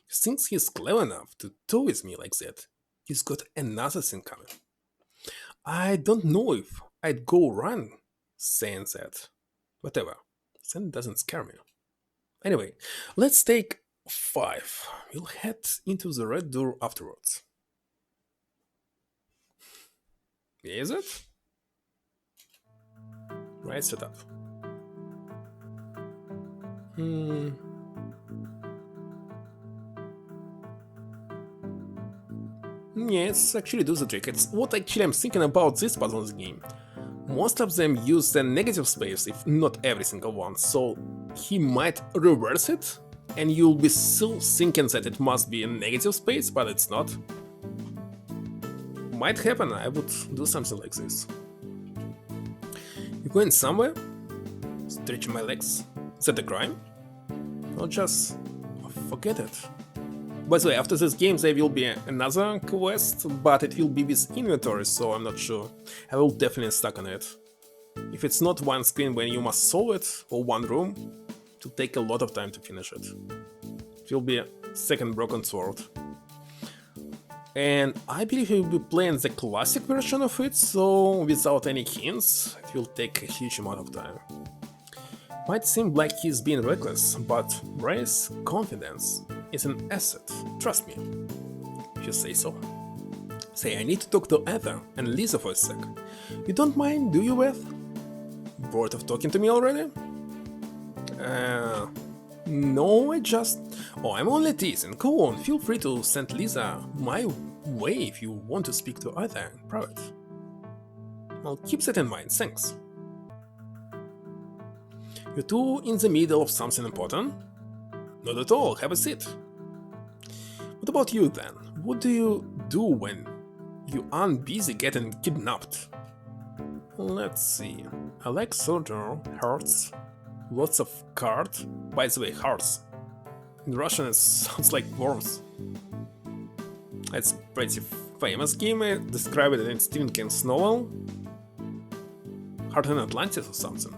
He thinks he's clever enough to toy with me like that. He's got another thing coming. I don't know if I'd go run saying that. Whatever. Sen doesn't scare me. Anyway, let's take 5. We'll head into the red door afterwards. Is it? Right setup. Yes, actually do the trick. It's what actually I'm thinking about this puzzle in the game. Most of them use the negative space, if not every single one, so he might reverse it, and you'll be still thinking that it must be a negative space, but it's not. Might happen, I would do something like this. You going somewhere? Stretching my legs? Is that a crime? Or just forget it? By the way, after this game there will be another quest, but it will be with inventory, so I'm not sure. I will definitely stuck on it. If it's not one screen when you must solve it, or one room, it will take a lot of time to finish it. It will be a second broken sword. And I believe he will be playing the classic version of it, so without any hints, it will take a huge amount of time. Might seem like he's being reckless, but Ray's confidence is an asset, trust me, if you say so. Say, I need to talk to Ether and Lisa for a sec. You don't mind, do you, Beth? Bored of talking to me already? No, I just... Oh, I'm only teasing. Go on, feel free to send Lisa my way if you want to speak to either in private. Well, keep that in mind, thanks. You two in the middle of something important? Not at all, have a seat. What about you then? What do you do when you aren't busy getting kidnapped? Let's see. I like soldier, hearts, lots of cards. By the way, hearts. In Russian it sounds like worms. It's a pretty famous game, I described it in Stephen King's novel. Heart in Atlantis or something.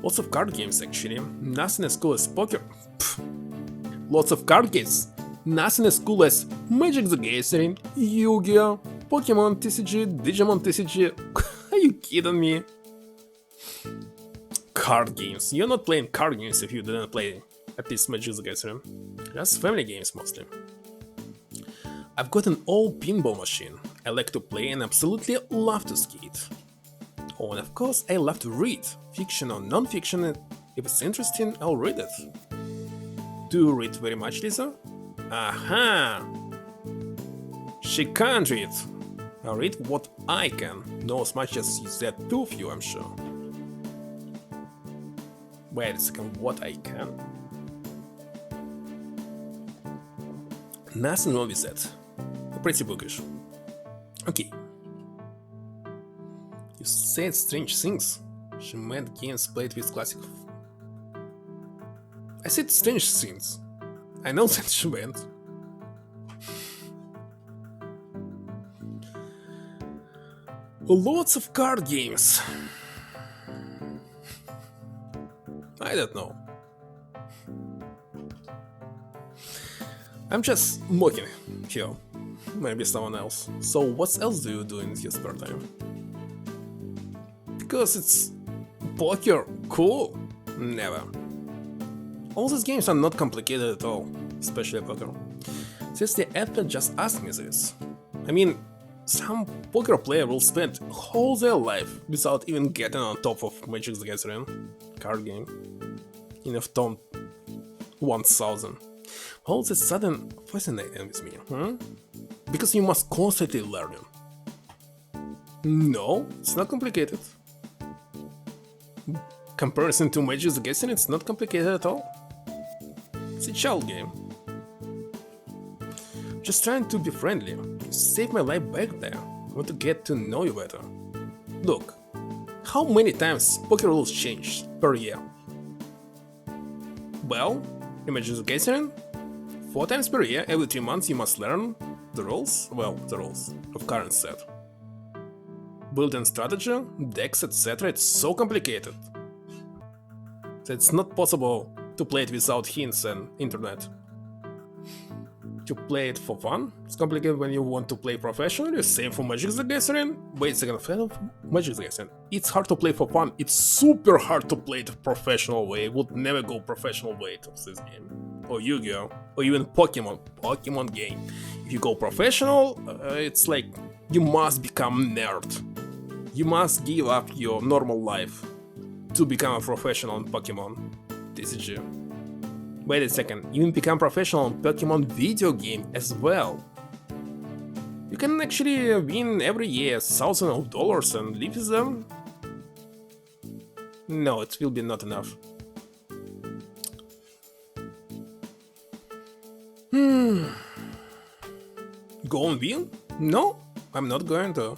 Lots of card games actually. Nothing as cool as poker. Pfft. Lots of card games. Nothing as cool as Magic the Gathering, Yu-Gi-Oh!, Pokemon TCG, Digimon TCG. Are you kidding me? Card games. You're not playing card games if you didn't play at least Magic the Gathering. Just family games mostly. I've got an old pinball machine. I like to play and absolutely love to skate. Oh, and of course I love to read. Fiction or non-fiction. If it's interesting, I'll read it. Do you read very much, Lisa? Aha! She can't read. I read what I can. Not as much as that two of you, I'm sure. Wait a second, what I can? Nothing wrong with that. Pretty bookish. Okay. You said strange things. She meant games played with classic... I said strange things. I know that she meant. Lots of card games. I don't know. I'm just mocking here. Maybe someone else. So what else do you do in your spare time? Because it's poker, cool? Never. All these games are not complicated at all, especially poker. Since the admin just asked me this. I mean, some poker player will spend whole their life without even getting on top of Magic the Gathering card game in a top 1000. All this sudden fascinating with me, Because you must constantly learn. No, it's not complicated. Comparison to Magic the Gathering, it's not complicated at all. It's a child game. Just trying to be friendly. You saved my life back there. I want to get to know you better. Look, how many times poker rules change per year? Well, in Magic the Gathering, 4 times per year, every 3 months you must learn the rules, the rules of current set. Building strategy, decks, etc. It's so complicated that it's not possible to play it without hints and internet. To play it for fun, it's complicated when you want to play professionally, same for Magic the Gathering. Wait a second, Magic the Gathering. It's hard to play for fun, it's super hard to play it professional way. I would never go professional way to this game. Or Yu-Gi-Oh! Or even Pokemon game. If you go professional, it's like you must become nerd. You must give up your normal life to become a professional in Pokemon TCG. Wait a second, even become professional in Pokemon video game as well. You can actually win every year thousands of dollars and live with them. No, it will be not enough. Go and win? No, I'm not going to.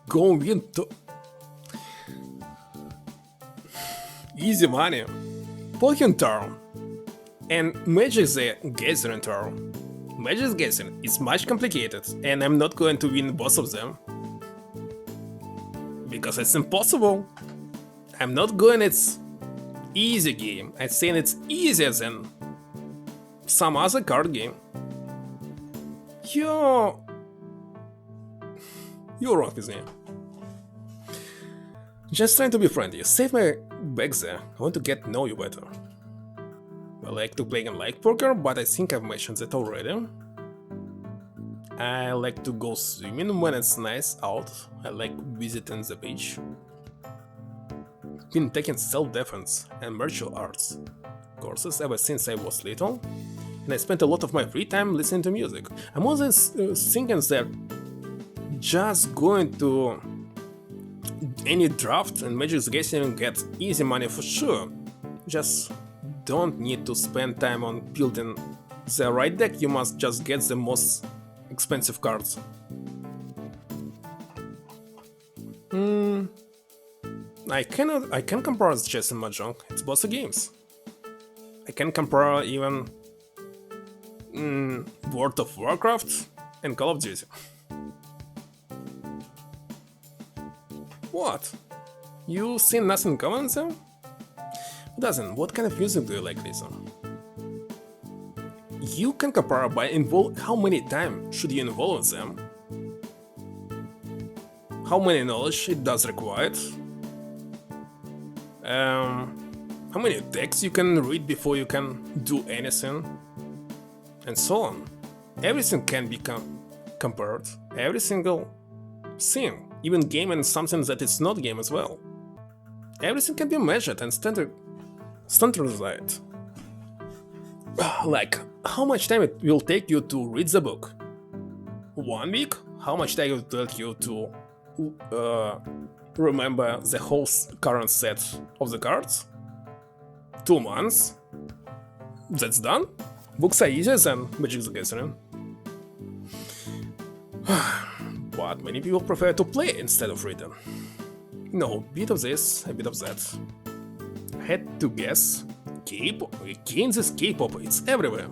Go and win to... Easy money. Pokemon turn. And Magic the Gathering turn. Magic the Gathering is much complicated, and I'm not going to win both of them. Because it's impossible. I'm not going it's easy game. I'm saying it's easier than some other card game. You're wrong with me. Just trying to be friendly. Save my back there. I want to get to know you better. I like to play and like poker, but I think I've mentioned that already. I like to go swimming when it's nice out. I like visiting the beach. been taking self-defense and martial arts courses ever since I was little, and I spent a lot of my free time listening to music. I'm always thinking that just going to any draft and Magic the Gathering get easy money for sure. Just don't need to spend time on building the right deck, you must just get the most expensive cards. Hmm, I can compare chess and mahjong, it's both games. I can compare even World of Warcraft and Call of Duty. What? You see nothing common there? Doesn't. What kind of music do you like, Lisa? You can compare by how many times should you involve them, how many knowledge it does require, how many texts you can read before you can do anything, and so on. Everything can be compared, every single thing, even game and something that is not game as well. Everything can be measured and standardized. Like, how much time it will take you to read the book? 1 week? How much time it will take you to remember the whole current set of the cards? 2 months? That's done? Books are easier than Magic the Gathering. But many people prefer to play instead of reading. No, bit of this, a bit of that. Had to guess. K-pop? Again, this K-pop, it's everywhere.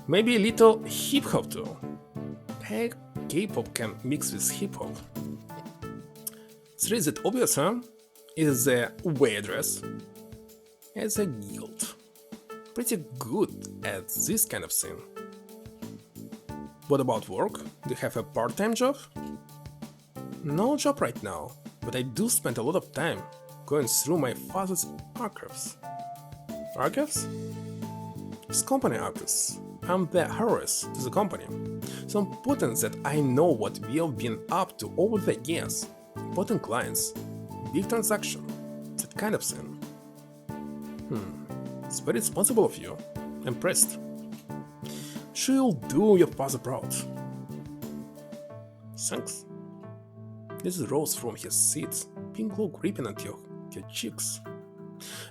Maybe a little hip-hop too. Heck, K-pop can mix with hip-hop. Is it obvious, huh? Is the waitress as a guild. Pretty good at this kind of thing. What about work? Do you have a part-time job? No job right now, but I do spend a lot of time going through my father's archives. Archives? It's company archives. I'm the heiress to the company, so important that I know what we have been up to over the years. Important clients, big transaction, that kind of thing. It's very responsible of you. Impressed. Sure you'll do your father proud. Thanks. This rose from his seat, pink glow creeping at your cheeks.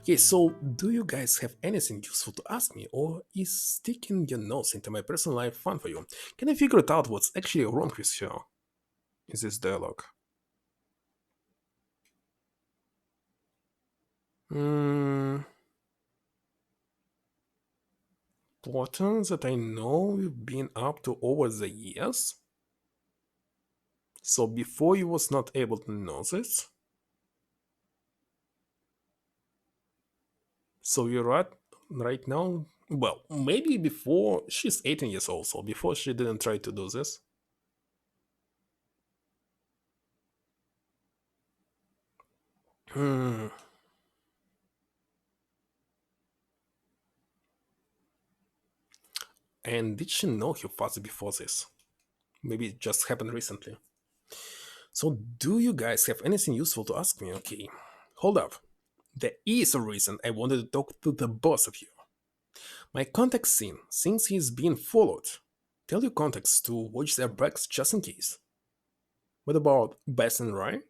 Okay, so do you guys have anything useful to ask me, or is sticking your nose into my personal life fun for you? Can I figure it out what's actually wrong with you in this dialogue? Patterns that I know you've been up to over the years? So before you was not able to know this? So you're right now? Well, maybe before she's 18 years old, so before she didn't try to do this. Hmm. And did she know your father before this? Maybe it just happened recently. So do you guys have anything useful to ask me? Okay, hold up. There is a reason I wanted to talk to the boss of you. My contact scene thinks he's being followed. Tell your contacts to watch their backs just in case. What about Bess and Ryan?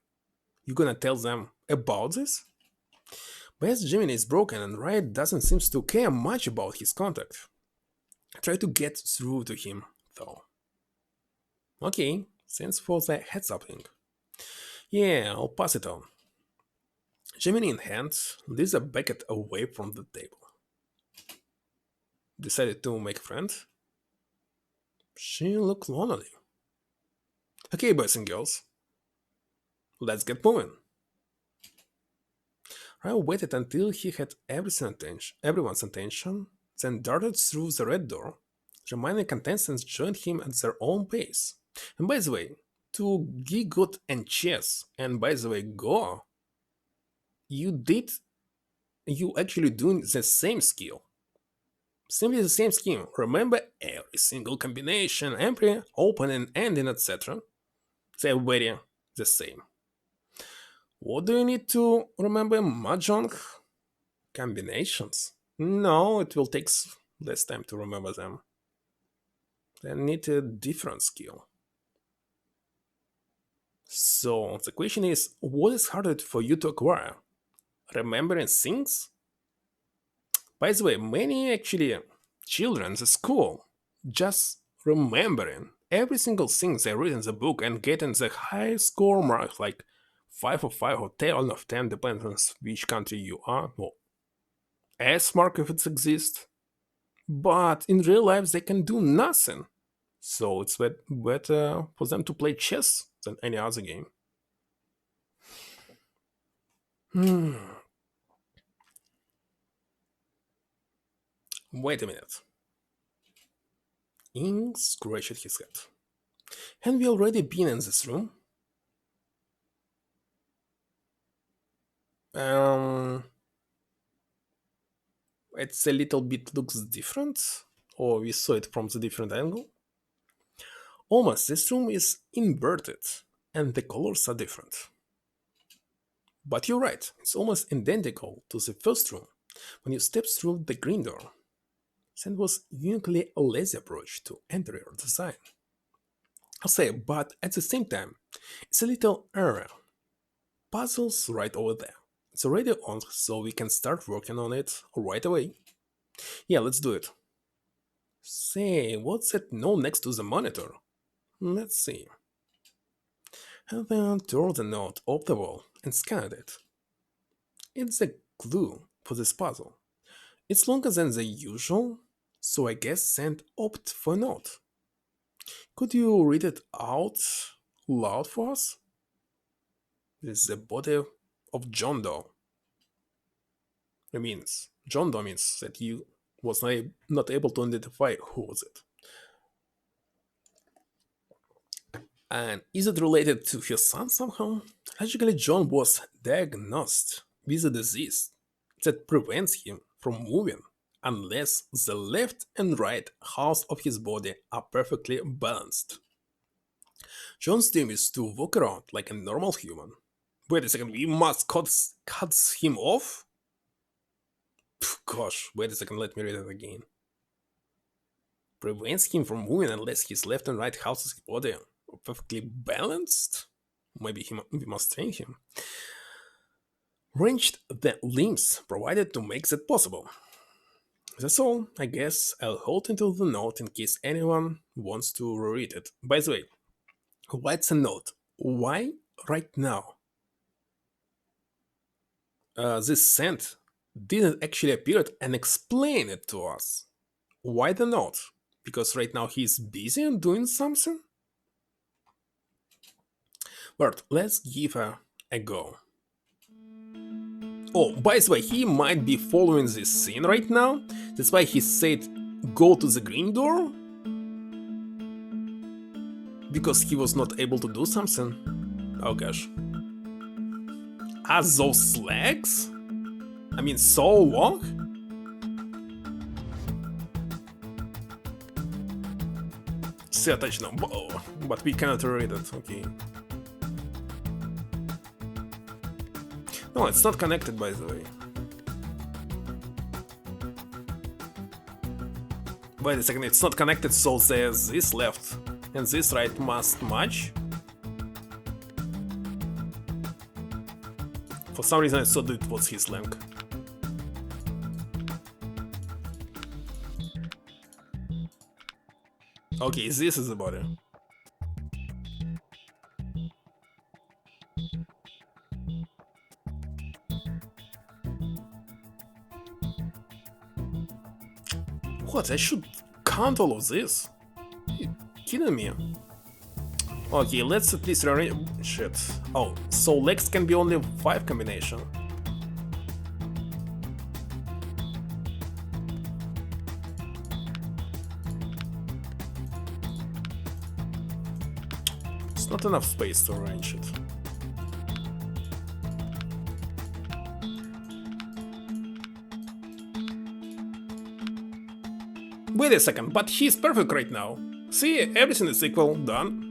You gonna tell them about this? Bess Gemini is broken and Riot doesn't seem to care much about his contact. Try to get through to him, though. Okay, thanks for the heads up, Ink. Yeah, I'll pass it on. Gemini in hand, Lisa Beckett away from the table. Decided to make a friend? She looked lonely. Okay, boys and girls, let's get moving. Ryan waited until he had everyone's attention, then darted through the red door. Remaining contestants joined him at their own pace. And by the way, to Gigot and Chess, and by the way, Go, you actually doing the same skill. Simply the same scheme. Remember every single combination, every opening, ending, etc. They're very the same. What do you need to remember mahjong combinations? No, it will take less time to remember them. They need a different skill. So the question is, what is harder for you to acquire? Remembering things? By the way, many actually children at school just remembering every single thing they read in the book and getting the high score mark like 5 of 5 or 10 of 10 depends on which country you are, or S mark if it exists. But in real life they can do nothing. So it's better for them to play chess than any other game. Hmm. Wait a minute. Ing scratched his head. Have we already been in this room? Um, it's a little bit looks different, or we saw it from the different angle. Almost this room is inverted, and the colors are different. But you're right, it's almost identical to the first room when you step through the green door. That was uniquely a lazy approach to interior design. I'll say, but at the same time, it's a little error. Puzzles right over there. It's already on, so we can start working on it right away. Yeah, let's do it. Say, what's that note next to the monitor? Let's see. And then tore the note off the wall and scanned it. It's a clue for this puzzle. It's longer than the usual, so I guess Sand opted for a note. Could you read it out loud for us? This is the body of John Doe. It means John Doe means that you was not able to identify who was it. And is it related to his son somehow? Tragically, John was diagnosed with a disease that prevents him from moving unless the left and right halves of his body are perfectly balanced. John's dream is to walk around like a normal human. Wait a second, we must cut him off? Gosh, wait a second, let me read it again. Prevents him from moving unless his left and right halves of his body are perfectly balanced? Maybe we must train him. Wrenched the limbs provided to make that possible. That's all, I guess. I'll hold into the note in case anyone wants to read it. By the way, what's a note? Why right now? This scent didn't actually appear and explain it to us. Why the note? Because right now he's busy and doing something? But let's give her a go. Oh, by the way, he might be following this scene right now. That's why he said go to the green door. Because he was not able to do something. Oh gosh. Are those legs? I mean, so long? Все точно. But we cannot read it, okay. No, it's not connected, by the way. Wait a second, it's not connected, so there's this left and this right must match. For some reason I thought it was his length. Okay, this is the body. What? I should count all of this? Are you kidding me? Okay, let's at least rearrange. Shit. Oh, so legs can be only 5 combination. It's not enough space to arrange it. Wait a second, but he's perfect right now. See, everything is equal, done.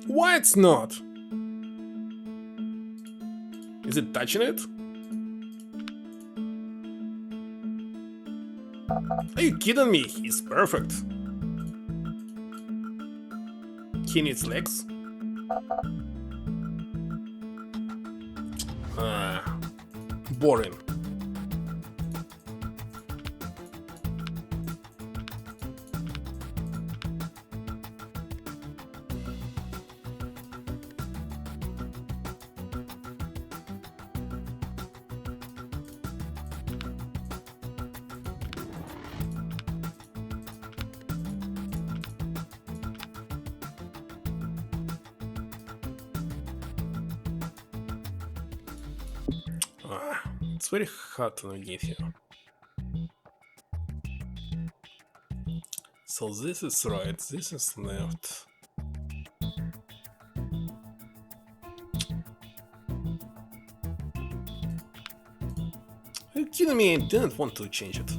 Why it's not? Is it touching it? Are you kidding me? He's perfect. He needs legs. Boring. It's very hard to navigate here. So this is right, this is left. Are you kidding me? I didn't want to change it.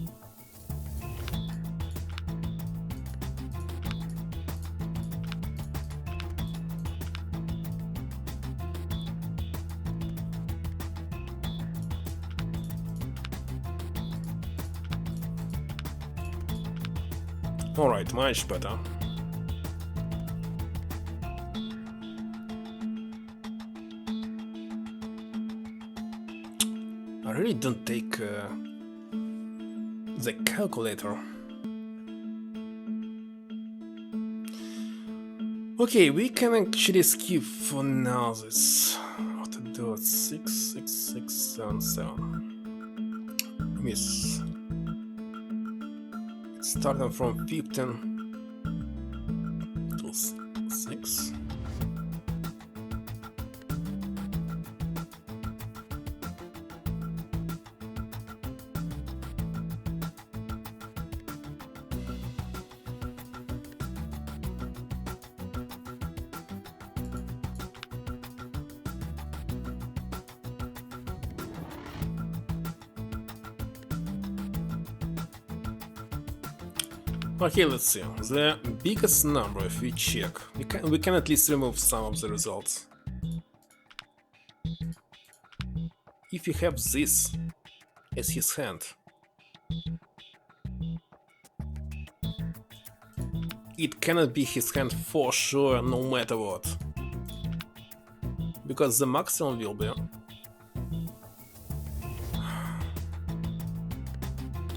Alright, much better. I really don't take the calculator. Okay, we can actually skip for now this. What to do? 6, 6, 6, 7, 7. Miss. It's starting from 15 to 6. Okay, let's see. The biggest number, if we check, we can at least remove some of the results. If you have this as his hand, it cannot be his hand for sure, no matter what. Because the maximum will be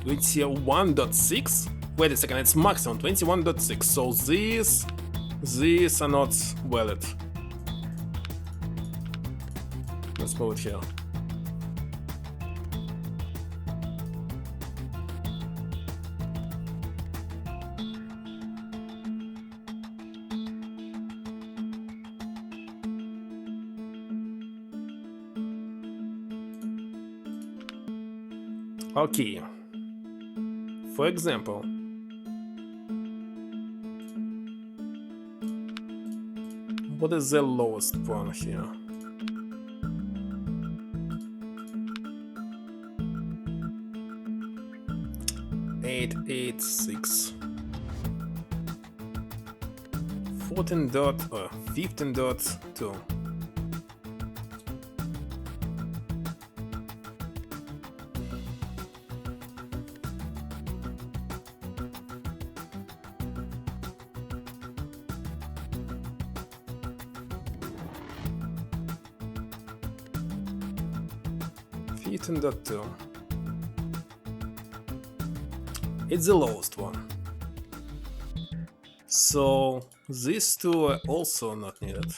21.6? Wait a second, it's maximum 21.6, so these are not valid. Let's move it here. Okay. For example, what is the lowest one here? Eight, 6. 15.2. It's the lowest one. So these two are also not needed.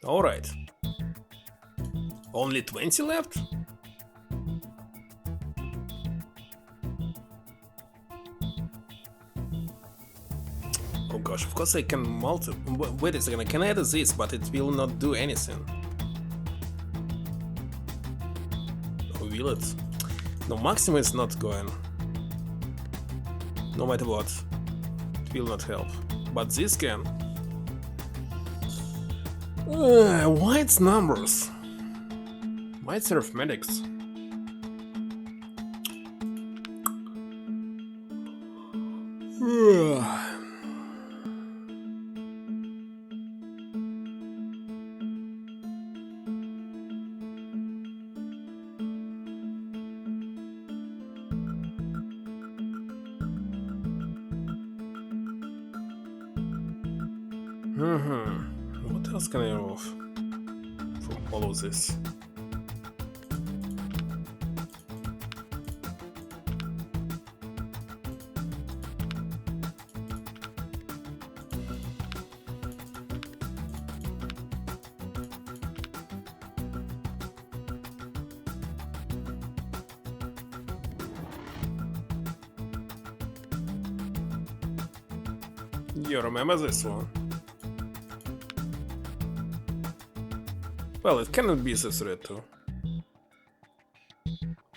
Alright. Only 20 left? Oh gosh, of course I can wait a second, I can add this, but it will not do anything. Or will it? No, maximum is not going. No matter what. It will not help. But this can. Why it's numbers? Why it's arithmetics? What else can I remove from all of this? You remember this one? Well, it cannot be this red too.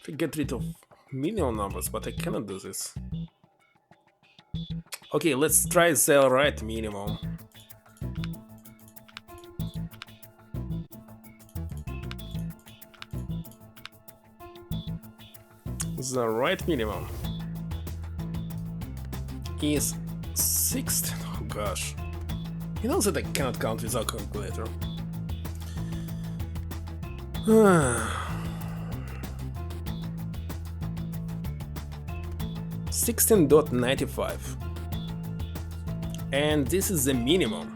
I get rid of million numbers, but I cannot do this. Okay, let's try the right minimum. The right minimum is 16. Oh gosh. You know that I cannot count without calculator. 16.95. And this is the minimum.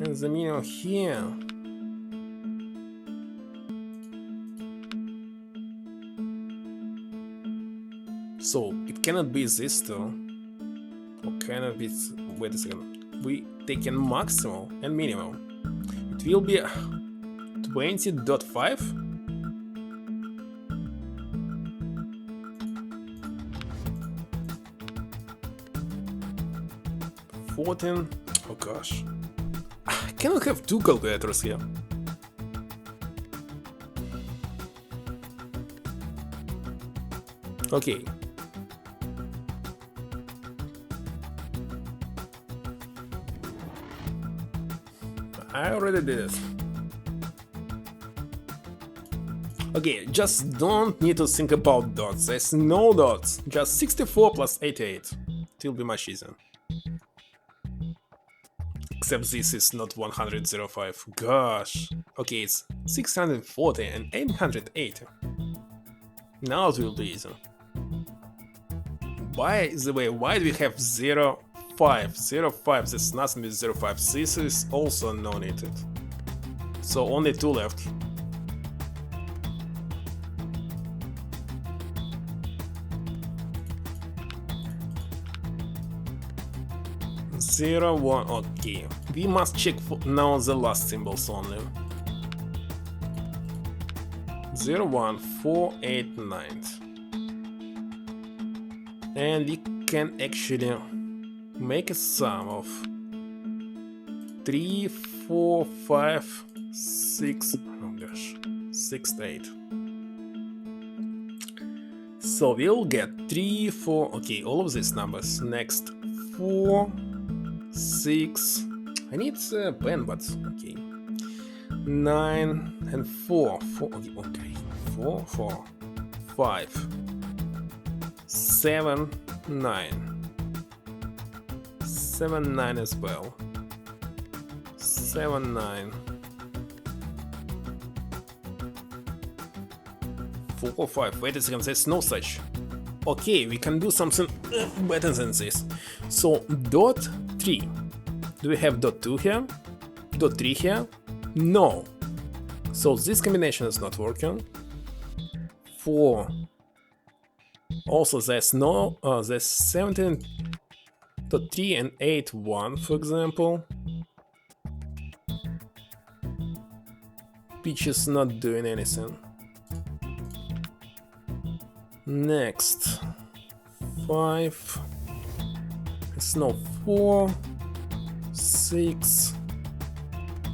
And the minimum here. So it cannot be this too. Or cannot be. Wait a second. We take in maximum and minimum. It will be 20.5. 14. Oh gosh. I cannot have two calculators here. Okay. I already did it. Okay, just don't need to think about dots. There's no dots. Just 64 plus 88. It will be much easier. Except this is not 105. Gosh. Okay, it's 640 and 880. Now it will be easier. By the way, why do we have 0, 5? 0, 5, there's nothing with 0, 5. This is also non-needed. So only 2 left. Zero, 1, okay. We must check for now the last symbols only. 0, 1, 4, 8, 9. And we can actually make a sum of 3, 4, 5, 6, oh gosh, 6, 8. So we'll get 3, 4, okay, all of these numbers. Next, 4, 6, I need a pen, but okay. 9 and 4, okay, 4, 4, 5, 7, 9, 7, 9 as well, 7, 9, 4, 5, wait a second, there's no such. Okay, we can do something better than this. So, dot 3. Do we have dot 2 here? Dot 3 here? No. So this combination is not working. 4. Also, there's no, there's 17.3 and 8, 1, for example. Which is not doing anything. Next, 5. It's no 4, 6.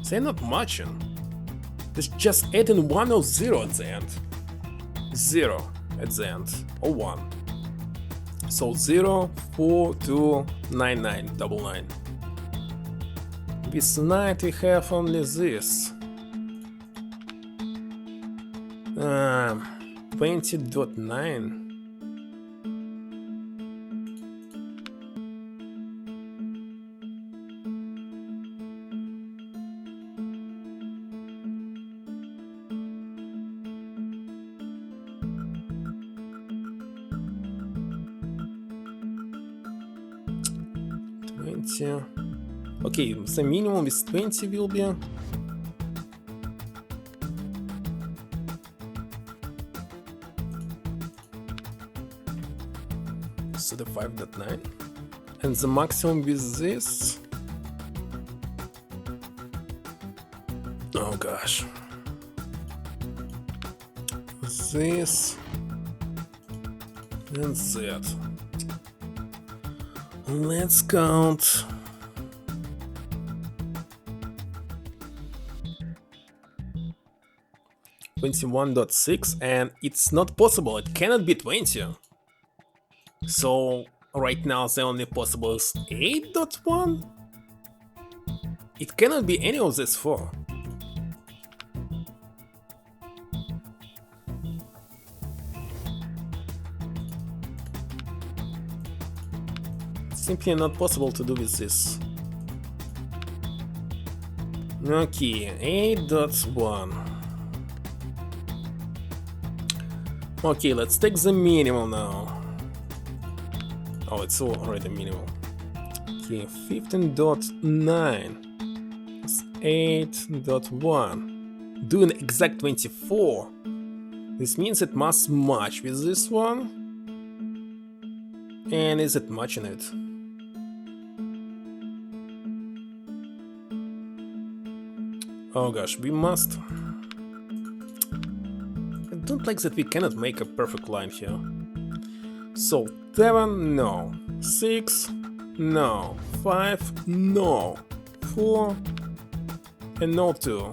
They're not matching. There's just adding 1 or 0 at the end. 0 at the end, or 1. So 0, 4, 2, 9, 9, double 9. With 9 we have only this. 20.9. 20. Okay, the minimum is 20 will be. So the 5.9. And the maximum with this. Oh gosh. This and that. Let's count. $21.6, and it's not possible. It cannot be 20. So right now the only possible is 8.1. It cannot be any of these four. Simply not possible to do with this. Okay, 8.1. Okay, let's take the minimum now. Oh, it's already minimum. Okay, 15.9. 8.1. Doing exact 24. This means it must match with this one. And is it matching it? Oh gosh, we must. I don't like that we cannot make a perfect line here. So 7, no. 6, no. 5, no. 4, and no 2.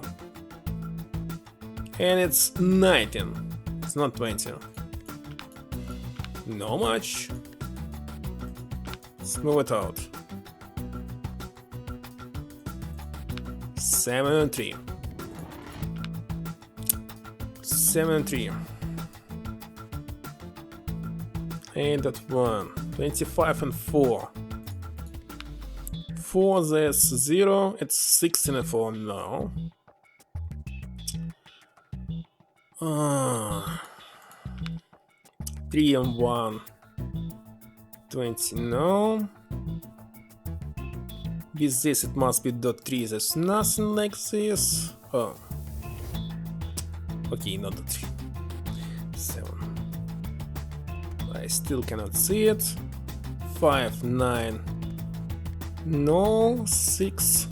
And it's 19. It's not 20. No much. Let's move it out. 7 and 3. 7 and 3. 8.1. 25 and 4. 4, there's 0. It's 16 and 4 now. 3 and 1. 20, no. With this it must be dot 3, there's nothing like this. Oh. Okay, not dot 3. 7. I still cannot see it. 5, 9. No. 6.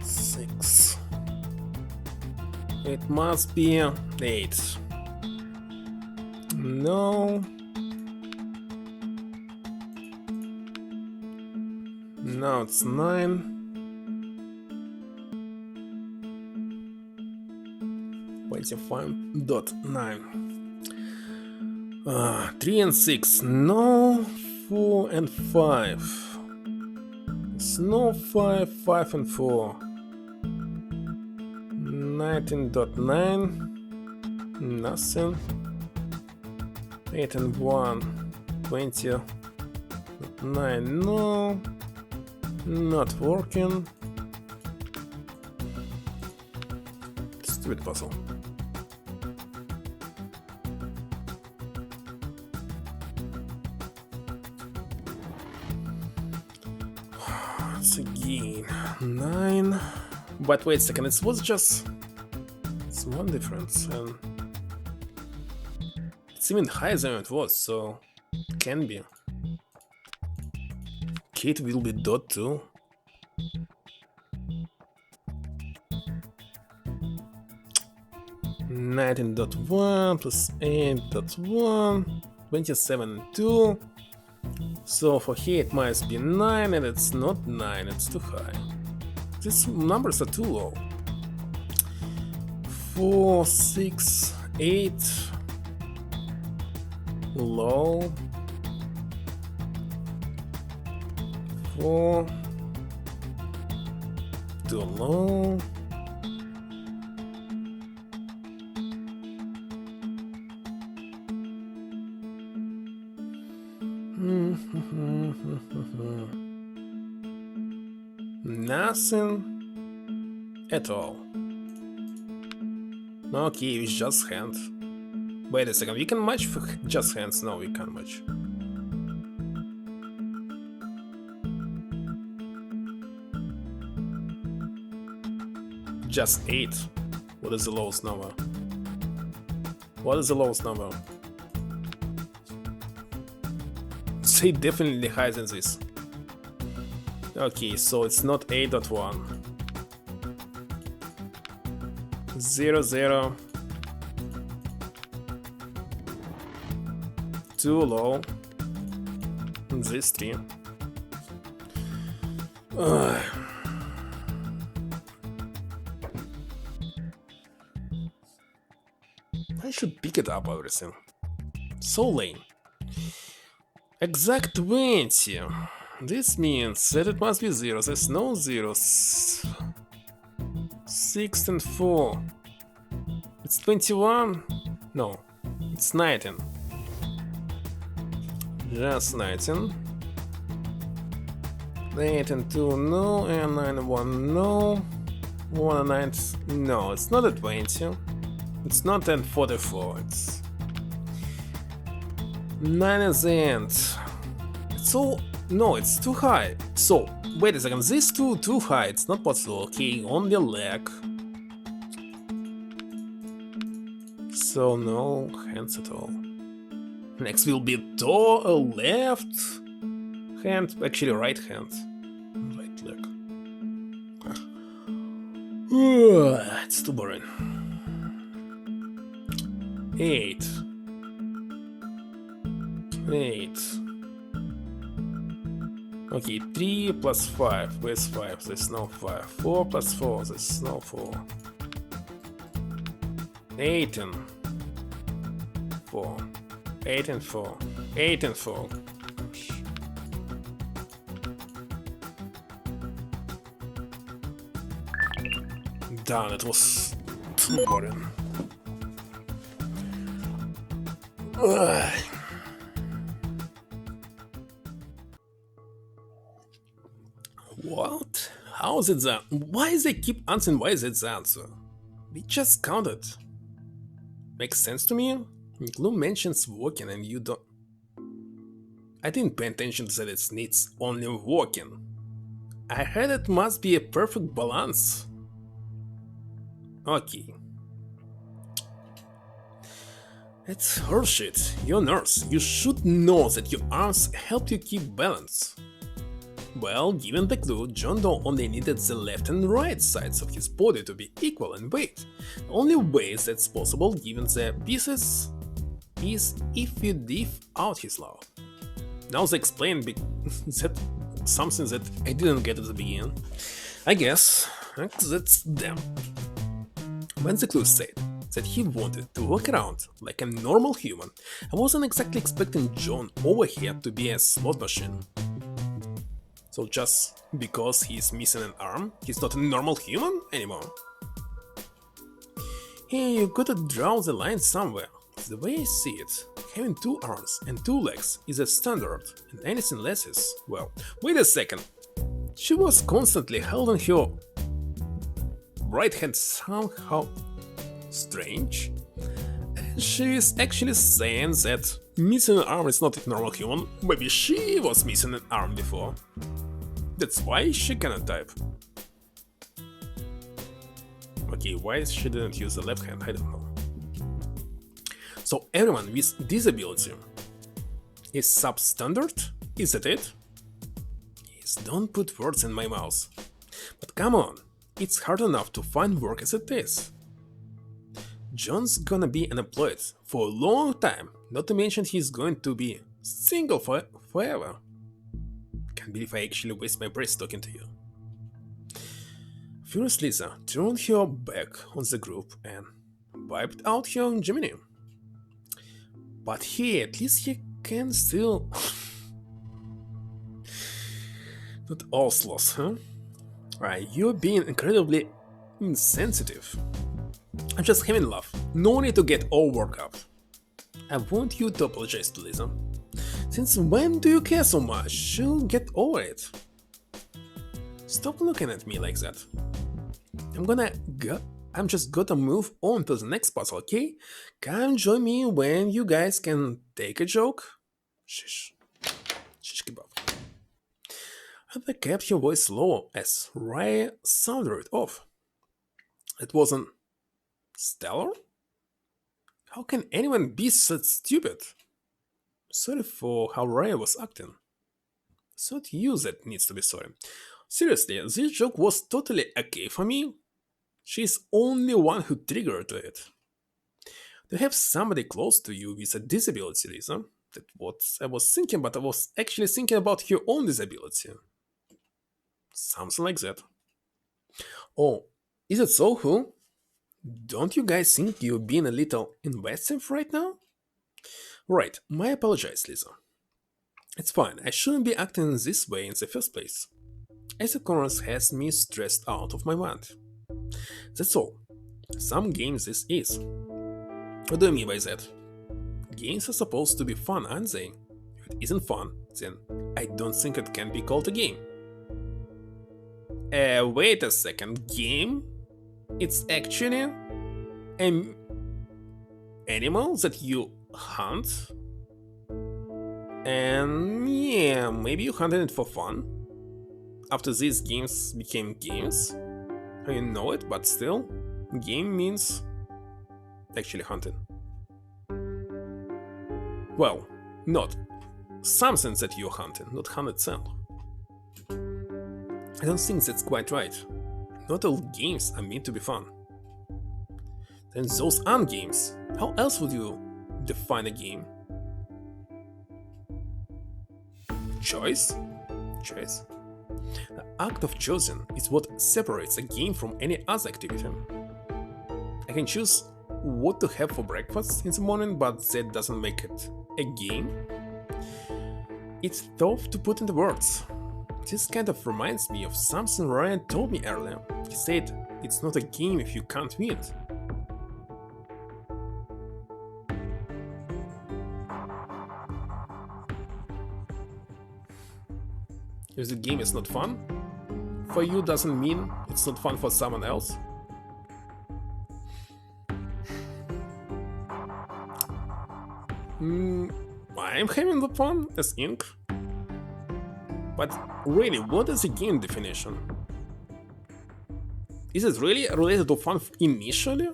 6. It must be 8. No. Now it's 9. 25.9. 3 and 6. No. 4 and 5. It's no 5, 5 and 4. 19.9. Nothing. 8 and 1. 20.9. No. Not working. Stupid puzzle. It's again 9. But wait a second, it was just. It's one difference, and it's even higher than it was, so it can be. It will be dot 2. $19.1 plus 8.1, 27.2. So for here it must be 9, and it's not 9, it's too high. These numbers are too low. 4, 6, 8. Low. 4. Too low. Nothing at all. Okay, it's just hand. Wait a second, we can match for just hands. No, we can't match. just 8. What is the lowest number? What is the lowest number? Say definitely higher than this. Okay, so it's not 8.1. 0, 0. Too low. This 3. I should pick it up everything. So lame. Exact 20. This means that it must be 0. There's no zeros. 6 and 4. It's 21? No, it's 19. Just 19. 8 and 2, no, and 9 and 1, no. 1 and 9, no, it's not a 20. It's not at 44, it's 9 at the end. It's all, no, it's too high. So, wait a second, this too high, it's not possible. Okay, only leg. So no hands at all. Next will be toe, left hand, actually right hand. Right leg. It's too boring. 8. 8. Okay, 3 plus 5. Where's 5? There's no 5. 4 plus 4. There's no 4. 18. 4. 8 and 4. 8 and 4. Damn, it was too boring. What? How is it that? Why is they keep answering? Why is it the answer? We just counted. Makes sense to me. Glue mentions walking and you don't. I didn't pay attention that it needs only walking. I heard it must be a perfect balance. Okay. It's horseshit. You're a nurse. You should know that your arms help you keep balance. Well, given the clue, John Doe only needed the left and right sides of his body to be equal in weight. The only way that's possible given the pieces is if you leave out his law. Now they explain that something that I didn't get at the beginning. I guess that's them. When the clue said that he wanted to walk around like a normal human, I wasn't exactly expecting John over here to be a slot machine. So just because he's missing an arm, he's not a normal human anymore? Hey, you gotta draw the line somewhere. The way I see it, having 2 arms and 2 legs is a standard, and anything less is, well, wait a second. She was constantly holding her right hand somehow strange. She is actually saying that missing an arm is not a normal human. Maybe she was missing an arm before. That's why she cannot type. Okay, why she didn't use the left hand, I don't know. So everyone with disability is substandard? Is that it? Please don't put words in my mouth. But come on, it's hard enough to find work as it is. John's gonna be unemployed for a long time, not to mention he's going to be single forever. Can't believe I actually waste my breath talking to you. Furious Lisa turned her back on the group and wiped out her Gemini. But hey, at least he can still... Not all sloths, huh? Right, you're being incredibly insensitive. I'm just having a laugh. No need to get all worked up. I want you to apologize to Lisa. Since when do you care so much? She'll get over it. Stop looking at me like that. I'm just gonna move on to the next puzzle, okay? Come join me when you guys can take a joke. Shish. Shish kebab. Heather kept her voice low as Raya sounded it off. It wasn't stellar? How can anyone be so stupid? Sorry for how Raya was acting. It's not you that needs to be sorry. Seriously, this joke was totally okay for me. She's only one who triggered it. To have somebody close to you with a disability, Lisa, that what I was thinking, but I was actually thinking about your own disability. Something like that. Oh, is it so, who? Don't you guys think you're being a little invasive right now? Right, my apologies, Lisa. It's fine, I shouldn't be acting this way in the first place. As corners has me stressed out of my mind. That's all. Some games this is. What do you mean by that? Games are supposed to be fun, aren't they? If it isn't fun, then I don't think it can be called a game. Wait a second, game? It's actually an animal that you hunt? And yeah, maybe you hunted it for fun? After these games became games? I know it, but still, game means actually hunting. Well, not something that you're hunting, not hunt itself. I don't think that's quite right. Not all games are meant to be fun. Then those aren't games. How else would you define a game? Choice? Choice? The act of choosing is what separates a game from any other activity. I can choose what to have for breakfast in the morning, but that doesn't make it a game. It's tough to put into words. This kind of reminds me of something Ryan told me earlier. He said, it's not a game if you can't win. If the game is not fun, for you doesn't mean it's not fun for someone else. I'm having the fun as ink. But really, what is the game definition? Is it really related to fun initially?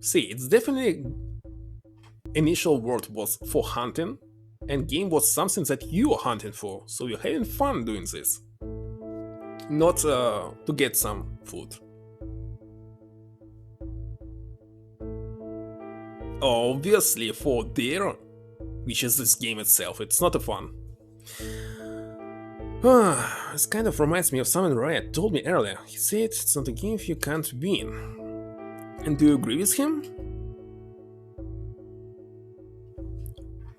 See, it's definitely initial word was for hunting, and game was something that you are hunting for, so you're having fun doing this. Not to get some food. Obviously, for there, which is this game itself, it's not a fun. This kind of reminds me of something Riot told me earlier. He said it's not a game if you can't win. And do you agree with him?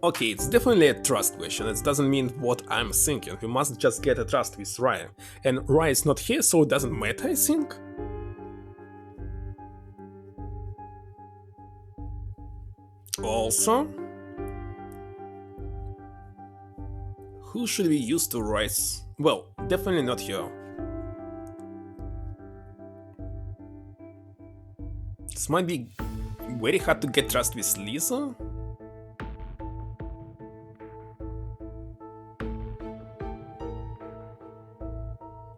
Okay, it's definitely a trust question. It doesn't mean what I'm thinking. We must just get a trust with Ryan. And Ryan's not here, so it doesn't matter, I think. Also, who should we use to rise? Well, definitely not you. This might be very hard to get trust with Lisa.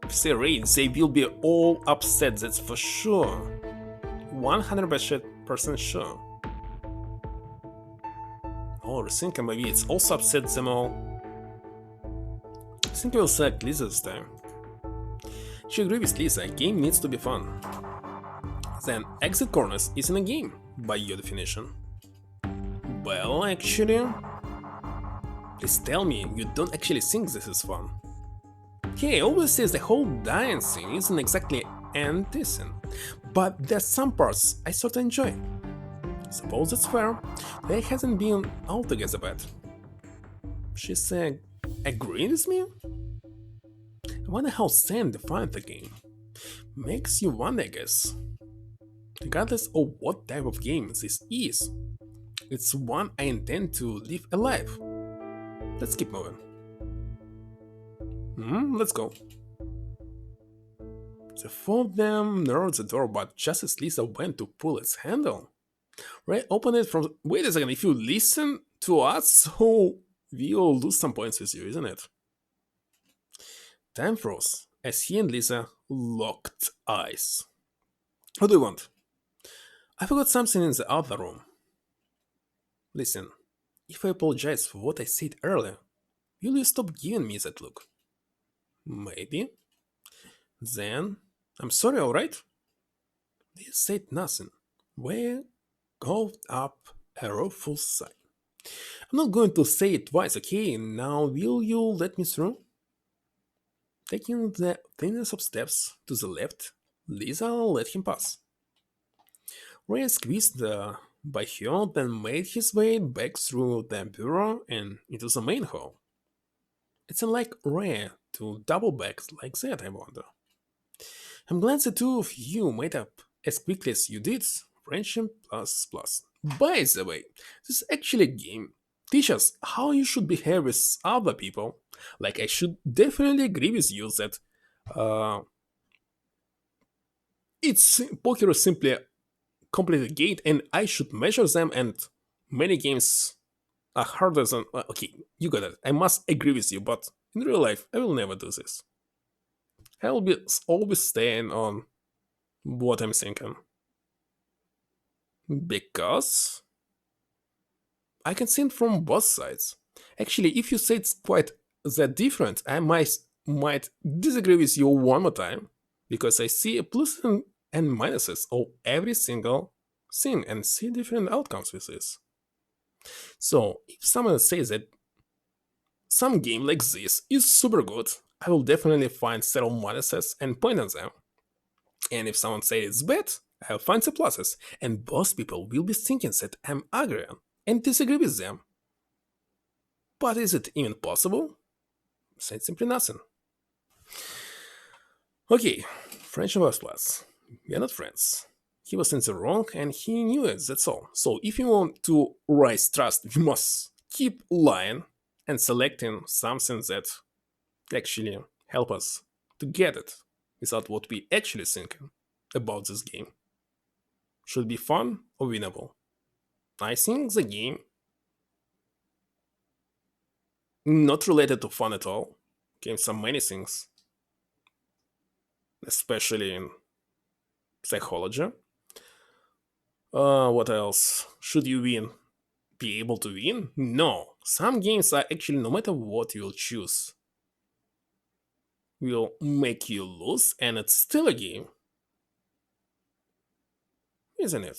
If they raid, they will be all upset, that's for sure. 100% sure. Or think maybe it's also upset them all. I think we'll select Lisa this time. She agree with Lisa, a game needs to be fun. Then exit corners isn't a game, by your definition. Well, actually... Please tell me you don't actually think this is fun. Okay, always says the whole dying thing isn't exactly anti-sin, but there's some parts I sort of enjoy. Suppose that's fair, they hasn't been altogether bad. She's agreeing with me? I wonder how Sam defined the game. Makes you wonder, I guess. Regardless of what type of game this is, it's one I intend to live alive. Let's keep moving. Let's go. The four of them narrowed the door, but just as Lisa went to pull its handle, Ray opened it from... Wait a second, if you listen to us, so we'll lose some points with you, isn't it? Time froze, as he and Lisa locked eyes. What do you want? I forgot something in the other room. Listen, if I apologize for what I said earlier, will you stop giving me that look? Maybe. Then, I'm sorry, alright? They said nothing. We called up a rueful sigh. I'm not going to say it twice, okay? Now, will you let me through? Taking the thinnest of steps to the left, Lisa let him pass. Ray squeezed by her, then made his way back through the bureau and into the main hall. It's unlike Ray to double back like that, I wonder. I'm glad the two of you made up as quickly as you did. Friendship plus plus. By the way, this is actually a game. Teach us how you should behave with other people. Like, I should definitely agree with you that uh, poker is simply a complicated game, and I should measure them. And many games are harder than. Okay, you got it. I must agree with you, but in real life, I will never do this. I will be always staying on what I'm thinking. Because I can see it from both sides. Actually, if you say it's quite that different, I might disagree with you one more time. Because I see a plus and minuses of every single thing and see different outcomes with this. So if someone says that some game like this is super good, I will definitely find several minuses and point at them. And if someone says it's bad, I'll find the pluses, and both people will be thinking that I'm agreeing and disagree with them. But is it even possible? Said simply nothing. Okay, friendship was plus. We are not friends. He was in the wrong and he knew it, that's all. So if you want to raise trust, you must keep lying and selecting something that actually help us to get it without what we actually thinking about this game. Should be fun or winnable. I think the game not related to fun at all. Games are many things, especially in psychology. What else? Should you be able to win? No. Some games are actually, no matter what you'll choose, will make you lose, and it's still a game. Isn't it?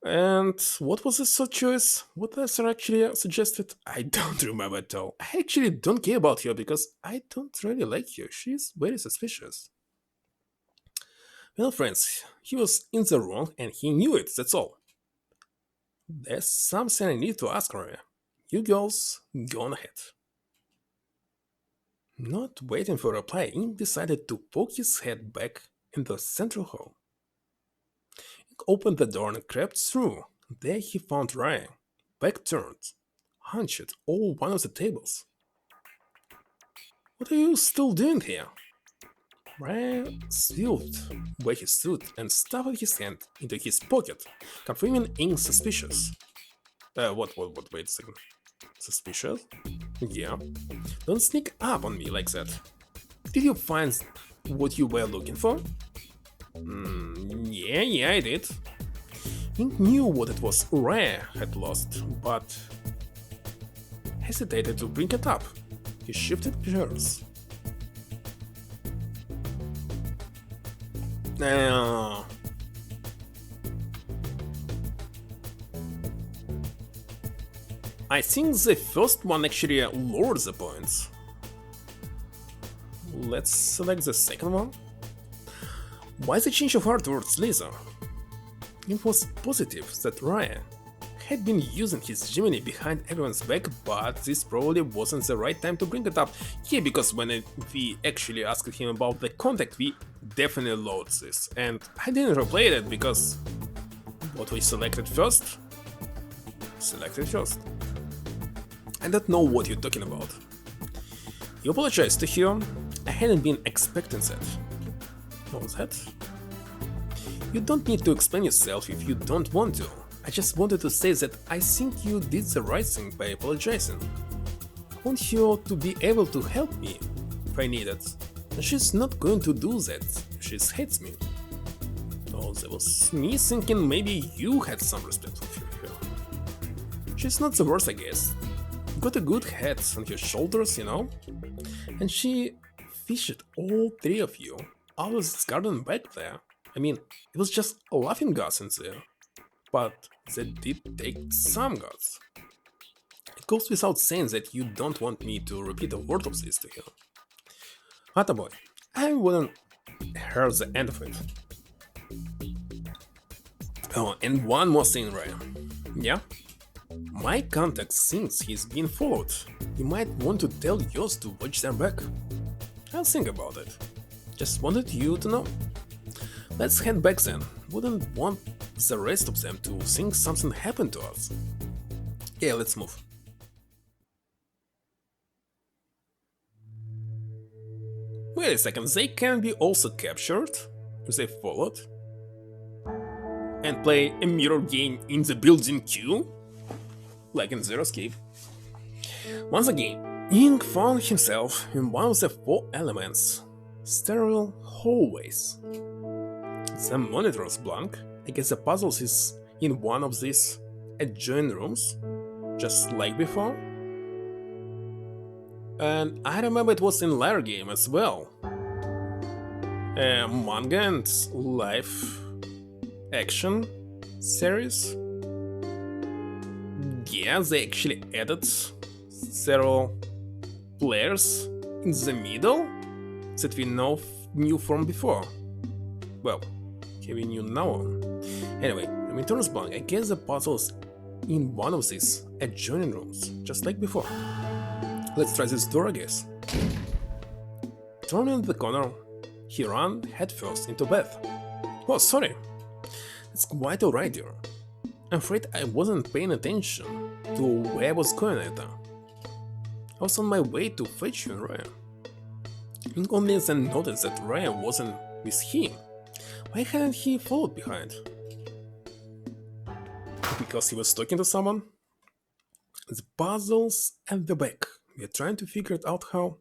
And what was the third choice? What else actually suggested? I don't remember at all. I actually don't care about her because I don't really like her. She's very suspicious. Well, friends, he was in the wrong and he knew it, that's all. There's something I need to ask her. You girls, go on ahead. Not waiting for a reply, Ink decided to poke his head back in the central hall. Ink opened the door and crept through. There he found Ryan, back turned, hunched over one of the tables. What are you still doing here? Ryan swiveled where he stood and stuffed his hand into his pocket, confirming Ink's suspicious. Wait a second. Suspicious? Yeah. Don't sneak up on me like that. Did you find what you were looking for? Yeah, I did. Ink knew what it was Ryan had lost, but hesitated to bring it up. He shifted gears. I think the first one actually lowered the points. Let's select the second one. Why the change of heart towards Lisa? It was positive that Ryan had been using his Gemini behind everyone's back, but this probably wasn't the right time to bring it up here, because when we actually asked him about the contact, we definitely lowered this, and I didn't replay it because what we selected first. I don't know what you're talking about. You apologized to him. I hadn't been expecting that. What was that? You don't need to explain yourself if you don't want to. I just wanted to say that I think you did the right thing by apologizing. I want you to be able to help me if I need it. She's not going to do that. She hates me. Oh, that was me thinking maybe you had some respect for her. She's not the worst, I guess. Got a good head on her shoulders, you know? And she fished all three of you out of this garden back there. I mean, it was just laughing gas in there. But that did take some guts. It goes without saying that you don't want me to repeat a word of this to her. Attaboy, I wouldn't hear the end of it. Oh, and one more thing, Ryan. Yeah? My contact thinks he's being followed. You might want to tell yours to watch their back. I'll think about it. Just wanted you to know. Let's head back then. Wouldn't want the rest of them to think something happened to us. Yeah, let's move. Wait a second, they can be also captured if they followed? And play a mirror game in the building too? Like in Zero Escape. Once again, Ink found himself in one of the four elements. Sterile hallways. The monitor is blank. I guess the puzzle is in one of these adjoining rooms, just like before. And I remember it was in later game as well. A manga and live action series. Yeah, they actually added several players in the middle that we knew from before. Well, we knew now on. Anyway, the monitor is blank. I guess the puzzle is in one of these adjoining rooms, just like before. Let's try this door, I guess. Turning the corner, he ran headfirst into Beth. Oh, sorry. It's quite alright, dear. I'm afraid I wasn't paying attention to where I was going at that. I was on my way to fetch you and Ryan. Link only then noticed that Ryan wasn't with him. Why hadn't he followed behind? Because he was talking to someone? The puzzles at the back. We're trying to figure it out how.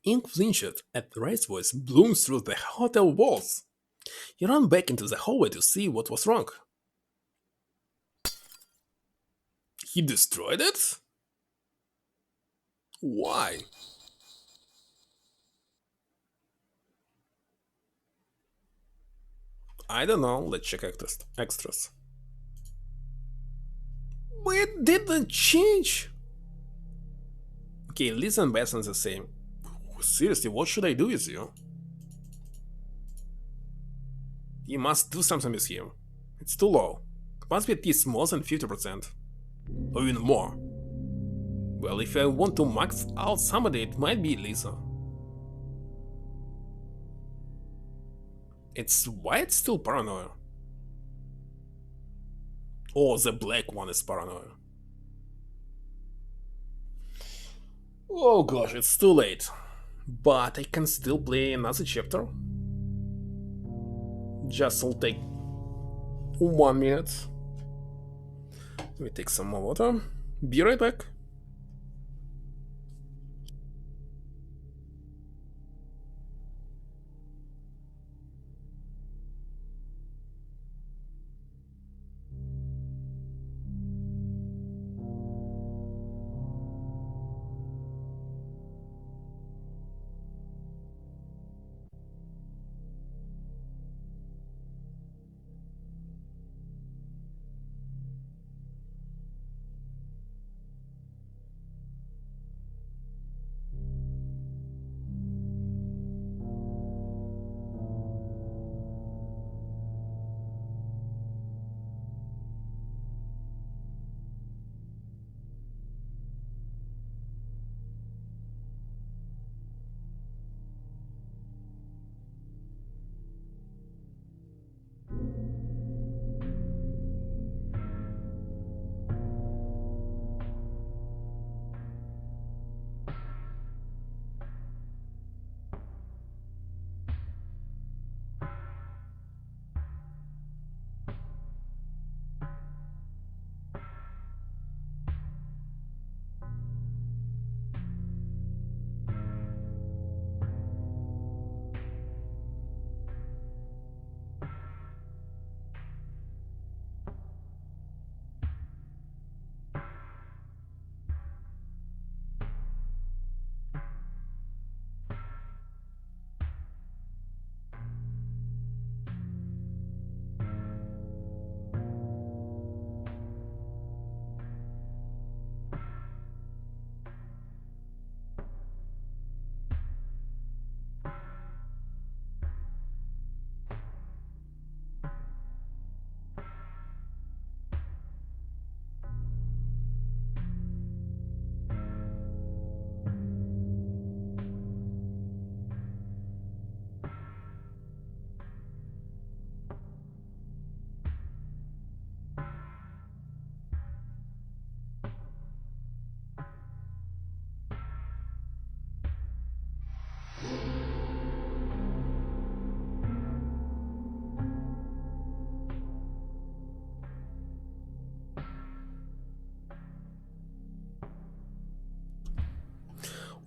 Ink flinched at Ray's voice bloomed through the hotel walls. He ran back into the hallway to see what was wrong. He destroyed it? Why? I don't know, let's check extras. But it didn't change! Okay, listen, Bason's the same. Seriously, what should I do with you? You must do something with him. It's too low. It must be at least more than 50%. Or even more. Well, if I want to max out somebody, it might be Lisa. It's why it's still paranoia. Oh, the black one is paranoia. Oh gosh, it's too late. But I can still play another chapter. Just will take 1 minute. Let me take some more water. Be right back.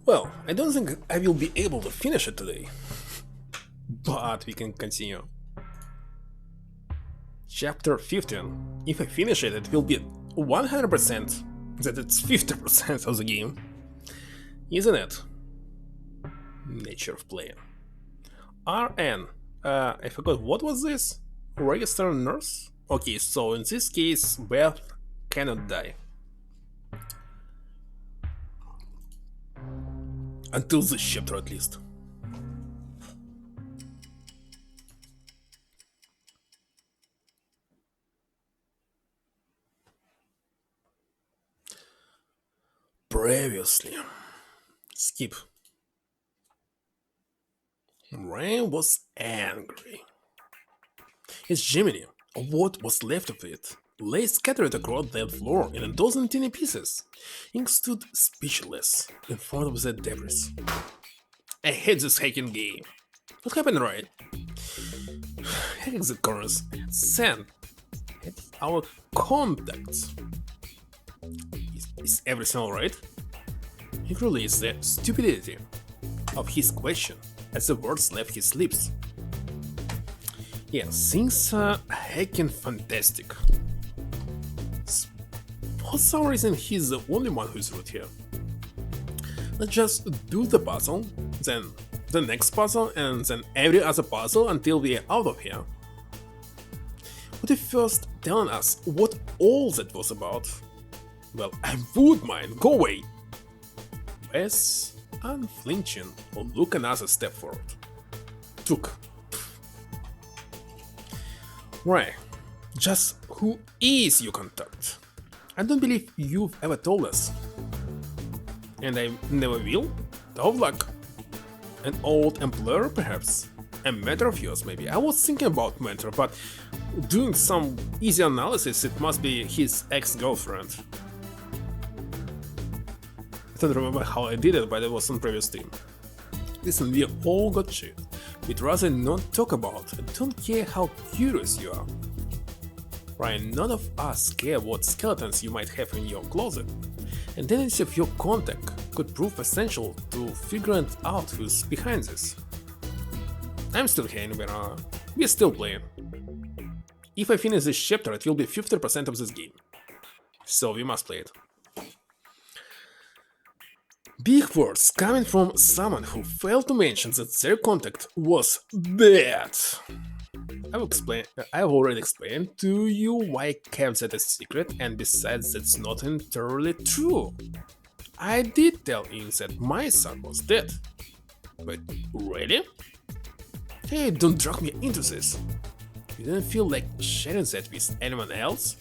Well, I don't think I will be able to finish it today, but we can continue. Chapter 15. If I finish it, it will be 100% that it's 50% of the game. Isn't it? Nature of play. RN. I forgot, what was this? Register nurse? Okay, so in this case, Beth cannot die. Until this chapter, at least. Previously. Skip. Rain was angry. His Gemini, what was left of it, lay scattered across the floor in a dozen tiny pieces. Ink stood speechless in front of the debris. I hate this hacking game. What happened, right? Hacking the corners, send our contacts. Is everything alright? He realized the stupidity of his question as the words left his lips. Yeah, things are heckin' fantastic. For some reason, he's the only one who's rude here. Let's just do the puzzle, then the next puzzle, and then every other puzzle until we're out of here. Would he first telling us what all that was about? Well, I would mind, go away! Wes, unflinching, or look another step forward. Took. Right, just who is your contact? I don't believe you've ever told us. And I never will? Tough luck. An old employer, perhaps? A mentor of yours, maybe? I was thinking about mentor, but doing some easy analysis, it must be his ex-girlfriend. I don't remember how I did it, but it was on previous team. Listen, we all got shit. We'd rather not talk about it. Don't care how curious you are. Right, none of us care what skeletons you might have in your closet. And tendency of your contact could prove essential to figuring out who's behind this. I'm still here, but we're still playing. If I finish this chapter, it will be 50% of this game. So we must play it. Big words coming from someone who failed to mention that their contact was dead. I've already explained to you why I kept that a secret, and besides, that's not entirely true. I did tell Ian that my son was dead. But really? Hey, don't drag me into this. You didn't feel like sharing that with anyone else?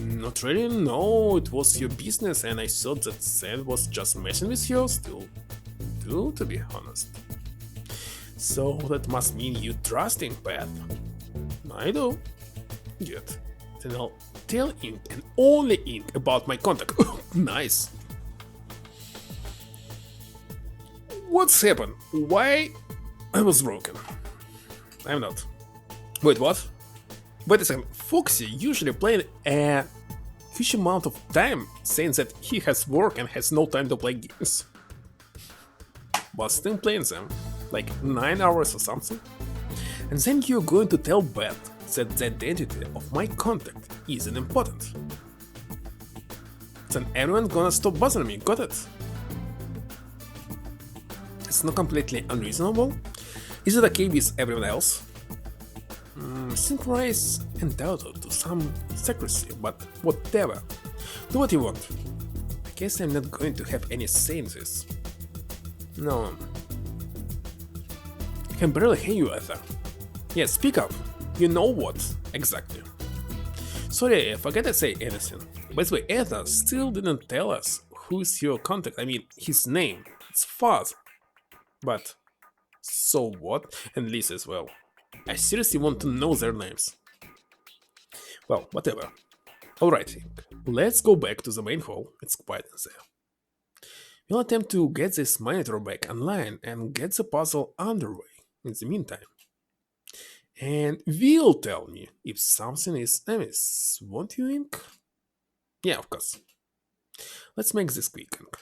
Not really, no, it was your business and I thought that Sam was just messing with you, still do, to be honest. So that must mean you trusting Beth. I do. Good. Then I'll tell Ink and only Ink about my contact. Nice. What's happened? Why I was broken? I'm not. Wait, what? Wait a second, Foxy usually played a huge amount of time saying that he has work and has no time to play games. But still playing them, like 9 hours or something. And then you're going to tell Beth that the identity of my contact isn't important. Then everyone's gonna stop bothering me, got it? It's not completely unreasonable. Is it okay with everyone else? Synchronized entitled to some secrecy, but whatever. Do what you want. I guess I'm not going to have any say in this. No. I can barely hear you, Ether. Yeah, speak up. You know what, exactly. Sorry, I forgot to say anything. By the way, Ether still didn't tell us who's your contact, I mean his name. It's Fuzz. But so what? And Lisa as well. I seriously want to know their names. Well, whatever. Alright, let's go back to the main hall. It's quiet in there. We'll attempt to get this monitor back online and get the puzzle underway in the meantime. And will tell me if something is amiss, won't you, Ink? Yeah, of course. Let's make this quick, Ink.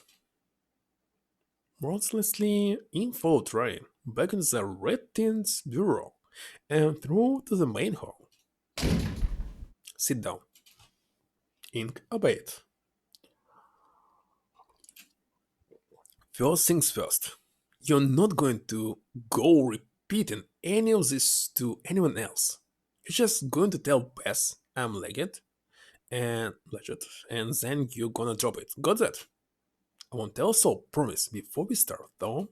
Mercilessly in follow train, back in the Red Tint's bureau, and through to the main hall. Sit down. Ink obeyed. First things first. You're not going to go repeating any of this to anyone else. You're just going to tell Bess I'm legit, and then you're gonna drop it. Got that? I won't tell so promise before we start, though.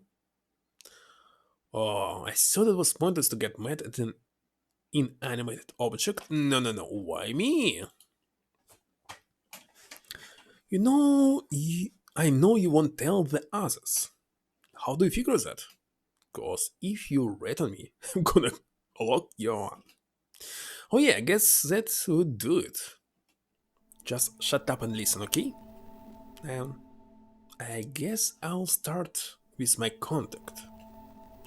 Oh, I thought it was pointless to get mad at an inanimated object. No, no, no. Why me? I know you won't tell the others. How do you figure that? Cause if you rat on me, I'm gonna lock you on. Oh yeah, I guess that would do it. Just shut up and listen, okay? And I guess I'll start with my contact.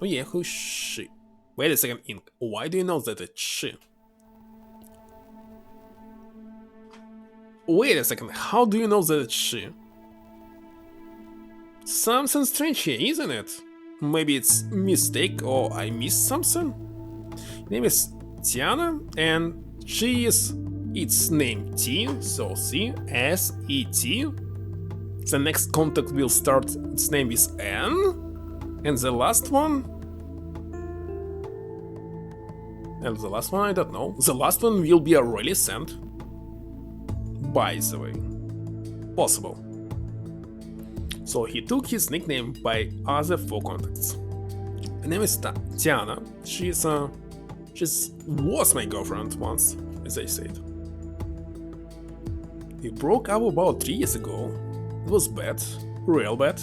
Oh yeah, who's she? Wait a second, Ink. Why do you know that it's she? Wait a second, how do you know that it's she? Something strange here, isn't it? Maybe it's mistake or I missed something? Name is Tiana and she is its name T, so C-S-E-T. The next contact will start its name with N. And the last one? And the last one I don't know. The last one will be a really sent. By the way. Possible. So he took his nickname by other 4 contacts. Her name is Tiana. She was my girlfriend once, as I said. We broke up about 3 years ago. It was bad, real bad.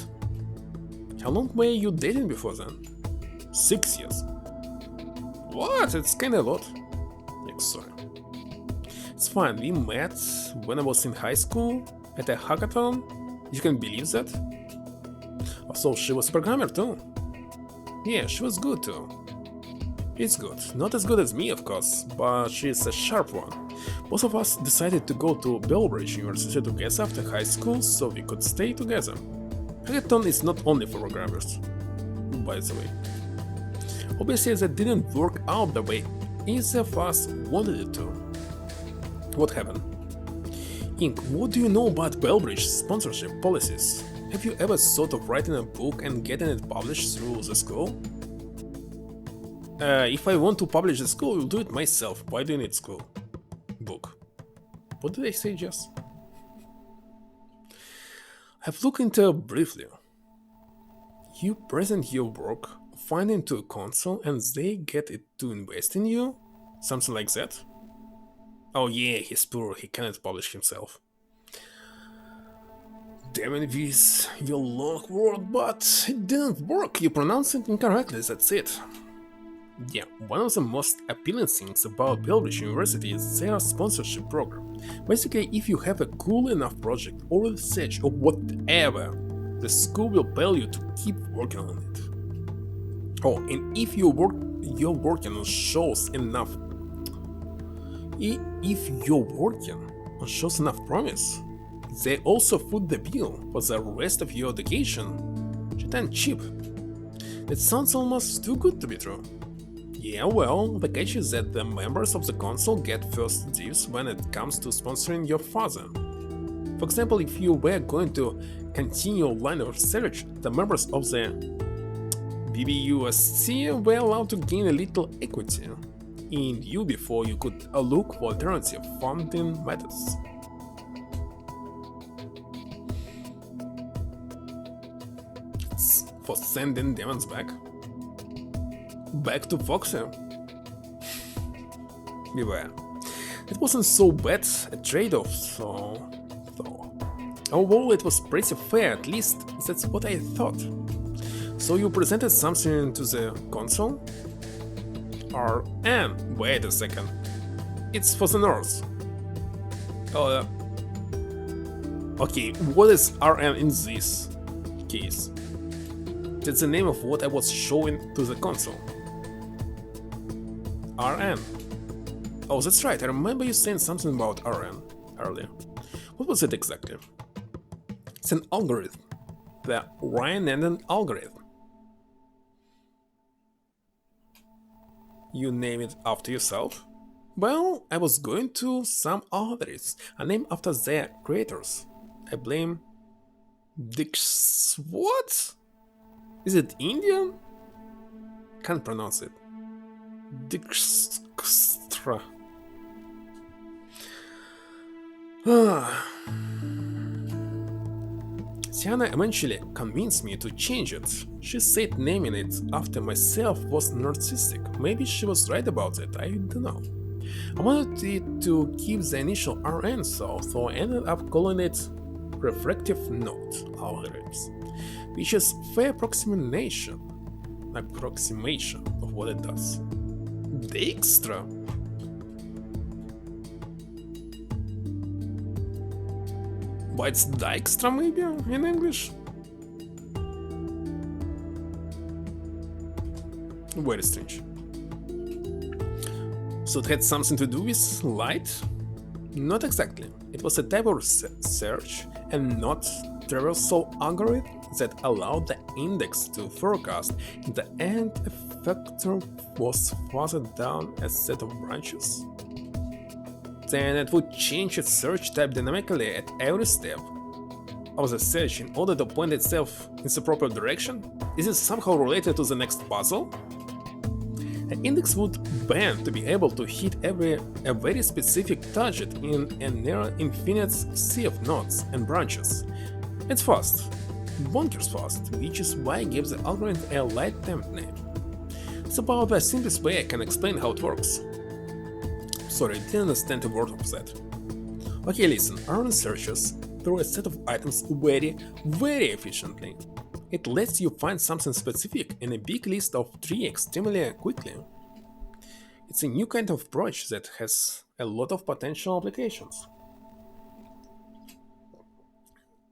How long were you dating before then? 6 years. What? It's kinda a lot. Yeah, sorry. It's fine, we met when I was in high school at a hackathon. You can believe that? Also, she was a programmer too. Yeah, she was good too. It's good. Not as good as me, of course, but she's a sharp one. Both of us decided to go to Belbridge University together after high school so we could stay together. Hackathon is not only for programmers, by the way. Obviously, that didn't work out the way either of us wanted it to. What happened? Ink, what do you know about Belbridge sponsorship policies? Have you ever thought of writing a book and getting it published through the school? If I want to publish the school, I'll do it myself. Why do you need school? Book. What did I say, Jess? I've looked into it briefly. You present your work, find into a console, and they get it to invest in you? Something like that? Oh yeah, he's poor, he cannot publish himself. Damn it, Viz, your long word, but it didn't work, you pronounced it incorrectly, that's it. Yeah, one of the most appealing things about Belbridge University is their sponsorship program. Basically, if you have a cool enough project or research or whatever, the school will pay you to keep working on it. Oh, and if you're working on shows enough, promise, they also foot the bill for the rest of your education. Shit ain't cheap. That sounds almost too good to be true. Yeah, well, the catch is that the members of the council get first dibs when it comes to sponsoring your father. For example, if you were going to continue line of research, the members of the BBUSC were allowed to gain a little equity in you before you could look for alternative funding methods. It's for sending demons back. Back to Foxy. Beware. It wasn't so bad a trade-off, though. Overall, it was pretty fair, at least that's what I thought. So you presented something to the console? RN. Wait a second. It's for the North. Okay, what is RN in this case? That's the name of what I was showing to the console. RN. Oh, that's right, I remember you saying something about RN earlier. What was it exactly? It's an algorithm. the Ryan-Enden algorithm. You name it after yourself? Well, I was going to some others, a name after their creators. I blame Dix. What? Is it Indian? Can't pronounce it. Dijkstra. Tiana eventually convinced me to change it. She said naming it after myself was narcissistic. Maybe she was right about it, I don't know. I wanted it to keep the initial RN so I ended up calling it refractive node algorithms, which is fair approximation of what it does. Dijkstra. But it's Dijkstra maybe in English? Very strange. So it had something to do with light? Not exactly. It was a type of search and not traversal algorithm that allowed the index to forecast in the end effector was further down a set of branches. Then it would change its search type dynamically at every step of the search in order to point itself in the proper direction? Is it somehow related to the next puzzle? An index would bend to be able to hit a very specific target in a near infinite sea of nodes and branches. It's fast, bonkers fast, which is why I gave the algorithm a light temp name. It's about the simplest way I can explain how it works. Sorry, I didn't understand a word of that. Okay, listen, Aaron searches through a set of items very efficiently. It lets you find something specific in a big list of trees extremely quickly. It's a new kind of approach that has a lot of potential applications.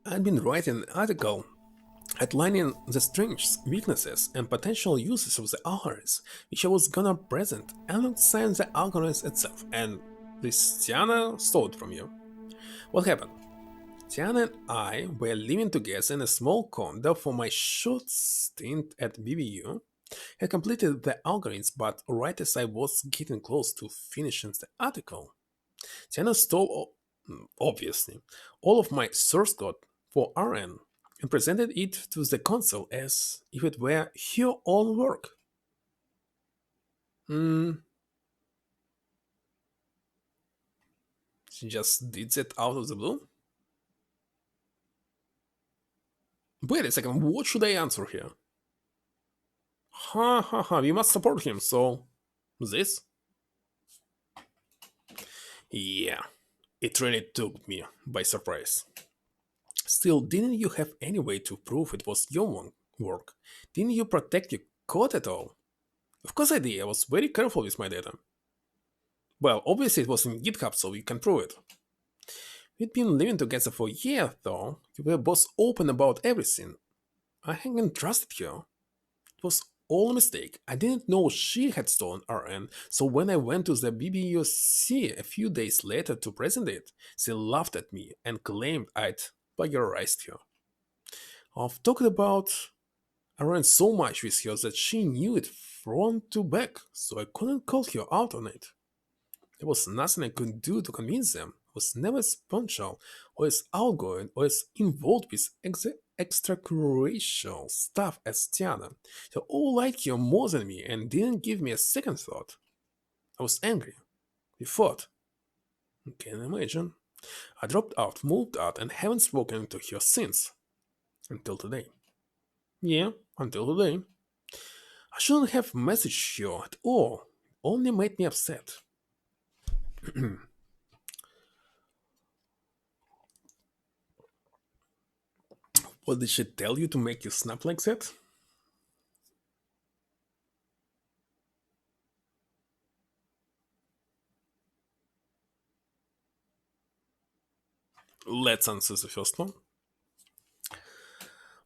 I've been writing an article outlining the strengths, weaknesses, and potential uses of the algorithms, which I was gonna present alongside the algorithm itself, and this Tiana stole it from you. What happened? Tiana and I were living together in a small condo for my short stint at BBU. Had completed the algorithms, but right as I was getting close to finishing the article, Tiana stole, obviously, all of my source code for RN and presented it to the console as if it were her own work. Hmm, she just did that out of the blue? Wait a second, what should I answer here? Ha ha ha, we must support him, so. This? Yeah, it really took me by surprise. Still, didn't you have any way to prove it was your own work? Didn't you protect your code at all? Of course I did, I was very careful with my data. Well, obviously it was in GitHub, so you can prove it. We'd been living together for years, though. We were both open about everything. I hadn't trusted her. It was all a mistake. I didn't know she had stolen RN, so when I went to the BBUC a few days later to present it, she laughed at me and claimed I'd plagiarized her. I've talked about RN so much with her that she knew it front to back, so I couldn't call her out on it. There was nothing I could do to convince them. I was never as punctual, or as outgoing, or as involved with extracurricular stuff as Tiana. They all liked her more than me and didn't give me a second thought. I was angry. We fought. You can imagine. I dropped out, moved out, and haven't spoken to her since. Until today. Yeah, until today. I shouldn't have messaged her at all. It only made me upset. What did she tell you to make you snap like that? Let's answer the first one.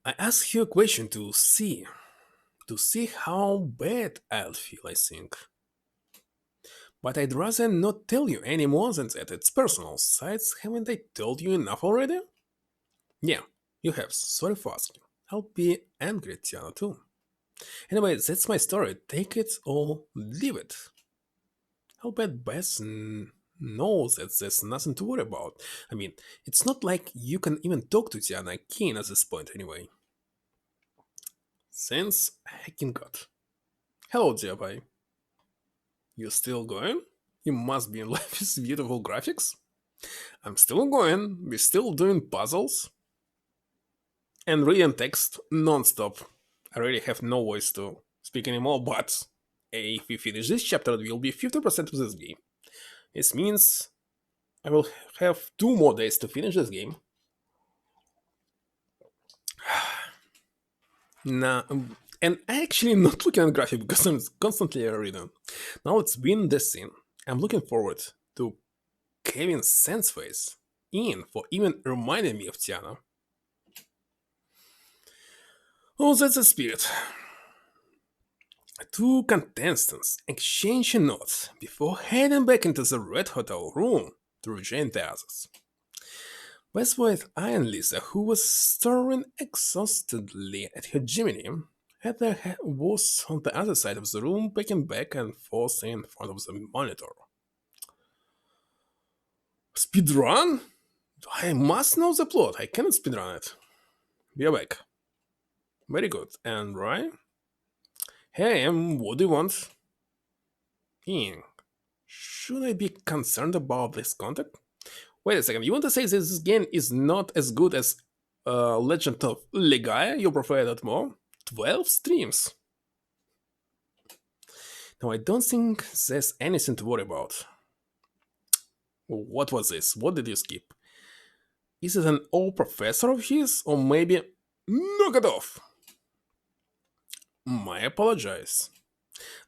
I asked her a question to see how bad I'll feel, I think. But I'd rather not tell you any more than that. It's personal. Besides, haven't I told you enough already? Yeah, you have. Sorry for asking. I'll be angry at Tiana too. Anyway, that's my story. Take it or leave it. I'll bet Bess knows that there's nothing to worry about. I mean, it's not like you can even talk to Tiana Keen at this point anyway. Since hacking God. Hello, Diabai. You still going? You must be in love with beautiful graphics. I'm still going. We're still doing puzzles. And reading text non-stop. I really have no voice to speak anymore, but if we finish this chapter, it will be 50% of this game. This means I will have 2 more days to finish this game. Nah, and I actually not looking at graphic because I'm constantly reading. Now it's been this scene. I'm looking forward to Kevin Senseface in for even reminding me of Tiana. Oh, that's the spirit. 2 contestants exchanging notes before heading back into the Red Hotel room to rejoin the others. Bess with Iron Lisa, who was staring exhaustedly at her Jiminy, Heather was on the other side of the room, pacing back and forth in front of the monitor. Speedrun? I must know the plot. I cannot speedrun it. We are back. Very good. And right? Hey, what do you want? Ian, should I be concerned about this contact? Wait a second, you want to say this game is not as good as Legend of Legaia? You prefer that more? 12 streams. Now, I don't think there's anything to worry about. What was this? What did you skip? Is it an old professor of his? Or maybe... Knock it off! I apologize.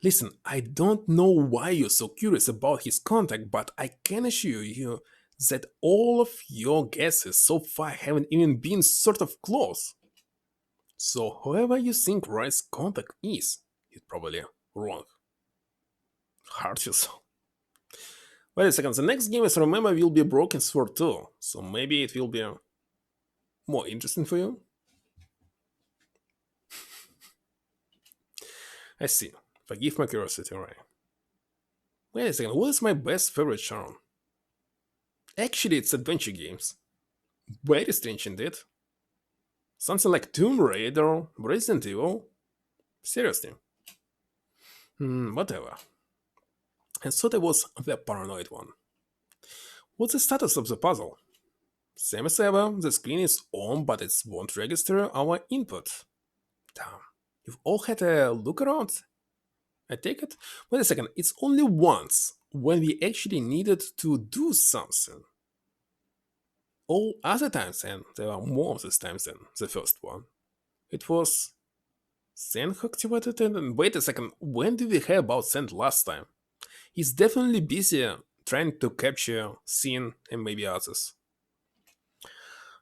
Listen, I don't know why you're so curious about his contact, but I can assure you that all of your guesses so far haven't even been sort of close. So whoever you think Rice's contact is probably wrong. Hurt yourself. Wait a second, the next game, as I remember, will be Broken Sword 2, so maybe it will be more interesting for you? I see. Forgive my curiosity, right? Wait a second, what is my best favorite genre? Actually, it's adventure games. Very strange indeed. Something like Tomb Raider, Resident Evil. Seriously. Whatever. I thought I was the paranoid one. What's the status of the puzzle? Same as ever, the screen is on, but it won't register our input. Damn. You've all had a look around? I take it? Wait a second, it's only once when we actually needed to do something. All other times, and there are more of these times than the first one, it was Sand activated. And wait a second, when did we hear about Sand last time? He's definitely busy trying to capture Sin and maybe others.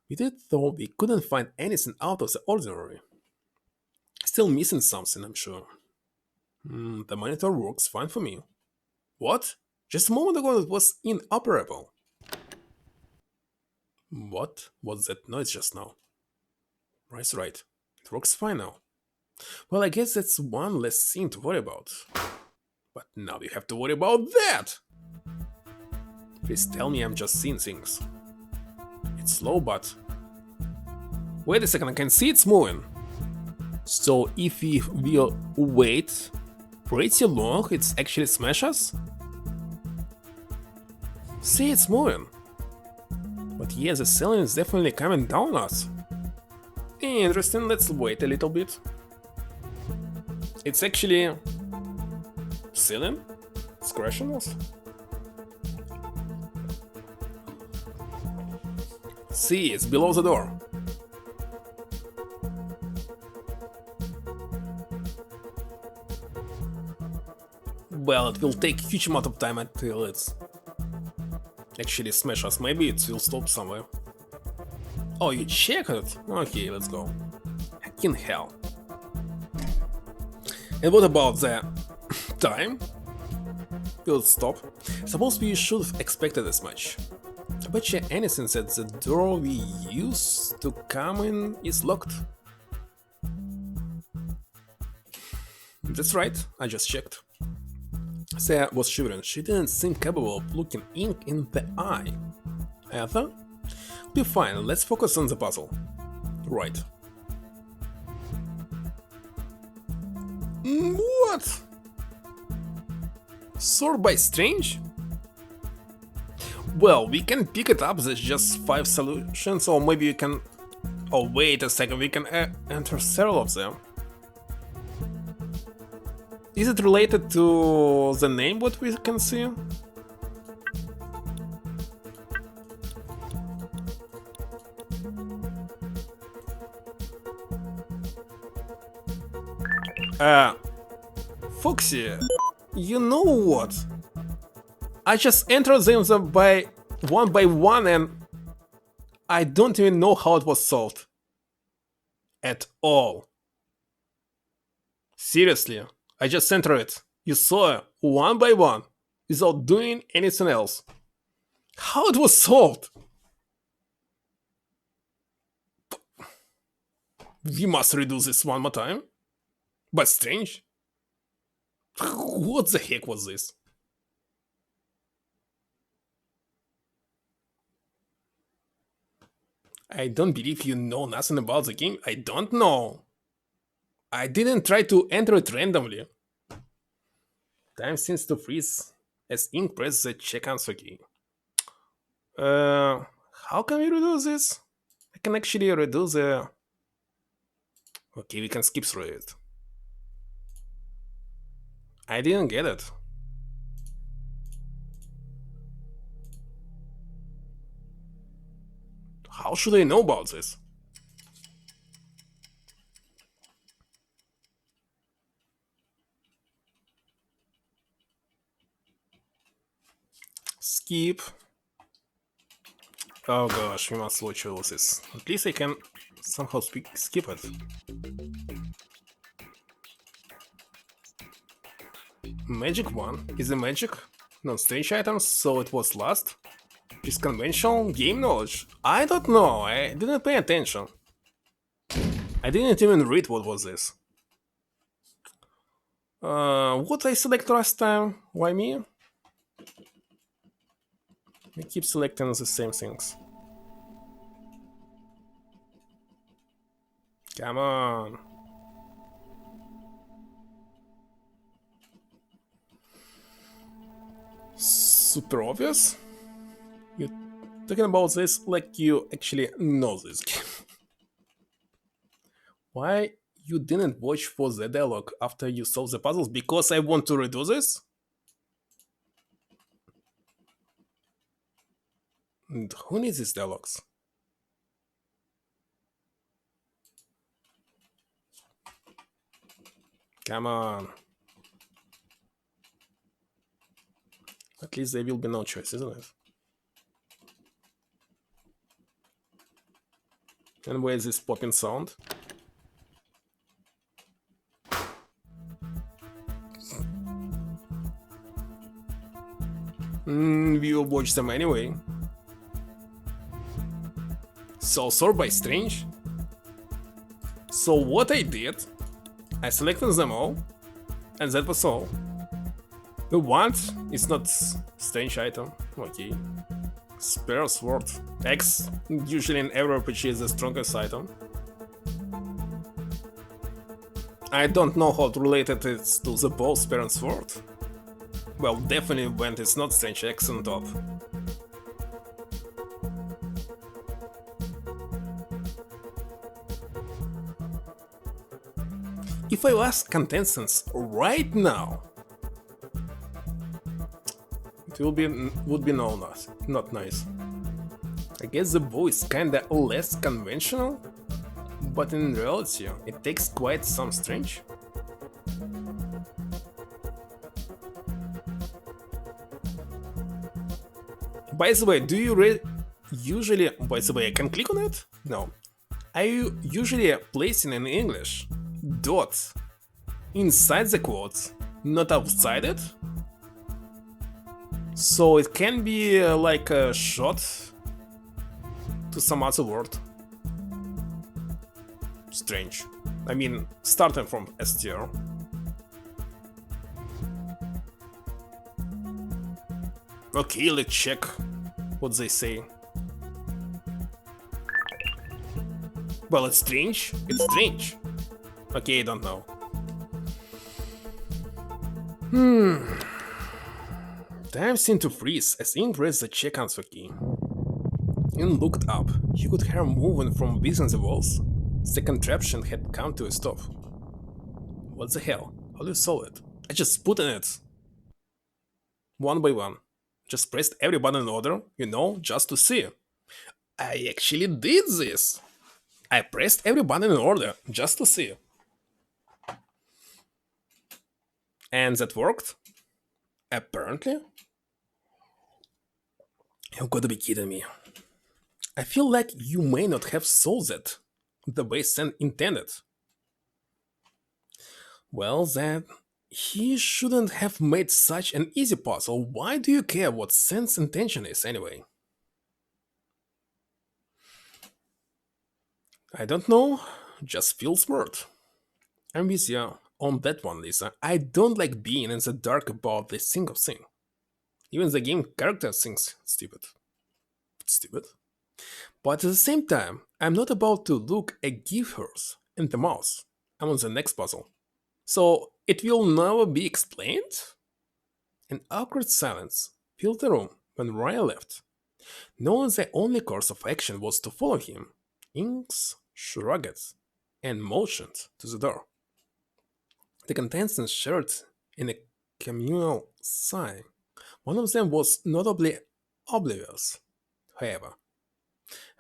We did, though we couldn't find anything out of the ordinary. Still missing something, I'm sure. The monitor works fine for me. What? Just a moment ago it was inoperable. What was that noise just now? Right, right. It works fine now. Well, I guess that's one less thing to worry about. But now we have to worry about that! Please tell me I'm just seeing things. It's slow, but... Wait a second, I can see it's moving. So if we will wait pretty long, it's actually smash us? See, it's moving. But yeah, the ceiling is definitely coming down on us. Interesting, let's wait a little bit. It's actually... ceiling? It's crashing us? See, it's below the door. Well, it will take a huge amount of time until it's actually smash us. Maybe it will stop somewhere. Oh, you checked it? Okay, let's go. In hell. And what about the time? Will it stop? Suppose we should have expected as much. I bet you anything that the door we used to come in is locked. That's right, I just checked. Saya was shivering. She didn't seem capable of looking ink in the eye. Ether? Be fine, let's focus on the puzzle. Right. What? Sort by strange? Well, we can pick it up, there's just 5 solutions, or maybe we can... Oh, wait a second, we can enter several of them. Is it related to the name what we can see? Foxy, you know what? I just entered them by one and I don't even know how it was solved. At all. Seriously, I just entered it. You saw it one by one, without doing anything else. How it was solved? We must redo this one more time. But strange. What the heck was this? I don't believe you know nothing about the game. I don't know. I didn't try to enter it randomly. Time seems to freeze as ink presses the check answer key. How can we redo this? I can actually redo the... Okay, we can skip through it. I didn't get it. How should I know about this? Skip. Oh gosh, we must watch all this. At least I can somehow skip it. Magic one? Is it magic? Non-strange items, so it was last? Is conventional game knowledge? I don't know, I didn't pay attention. I didn't even read what was this. What I select last time? Why me? I keep selecting the same things. Come on. Super obvious? You're talking about this like you actually know this game. Why you didn't watch for the dialogue after you solve the puzzles? Because I want to redo this? And who needs these dialogues? Come on. At least there will be no choice, isn't it? And where is this popping sound? We will watch them anyway. So sort by strange. So what I did, I selected them all, and that was all. The want is not strange item. Okay. Spare sword. X usually in every RPG is the strongest item. I don't know how related it is to the bow, spear and sword. Well, definitely when it's not strange X on top. If I ask contestants right now, it would be not nice. I guess the bow is kinda less conventional, but in reality it takes quite some strange. By the way, do you usually... By the way, I can click on it? No. Are you usually placing in English dot inside the quotes, not outside it? So it can be like a shot to some other word. Strange. I mean, starting from STR. Okay, let's check what they say. Well, it's strange. It's strange. Okay, I don't know. Time seemed to freeze as Ian pressed the check answer key. Ian looked up. He could hear movement from within the walls. The contraption had come to a stop. What the hell? How do you solve it? I just put in it. One by one. Just pressed every button in order, just to see. I actually did this. I pressed every button in order, just to see. And that worked? Apparently? You've got to be kidding me. I feel like you may not have solved it the way Sen intended. Well, then, he shouldn't have made such an easy puzzle. Why do you care what Sen's intention is anyway? I don't know, just feel smart. I'm with you on that one, Lisa. I don't like being in the dark about this single thing. Even the game character thinks stupid. Stupid. But at the same time, I'm not about to look a gift horse in the mouth. I'm on the next puzzle. So it will never be explained? An awkward silence filled the room when Ryan left. Knowing the only course of action was to follow him, Inks shrugged and motioned to the door. The contestants shared in a communal sigh. One of them was notably oblivious, however.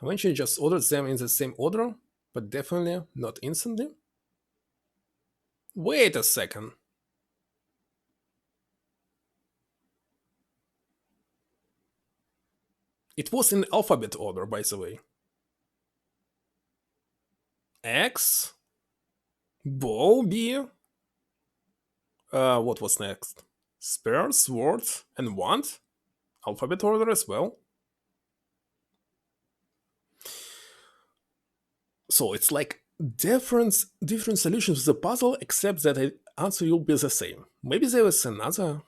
Eventually just ordered them in the same order, but definitely not instantly. Wait a second. It was in alphabet order, by the way. X, bow, B. What was next? Spare, sword, and wand? Alphabet order as well. So it's like different solutions to the puzzle, except that the answer will be the same. Maybe there was another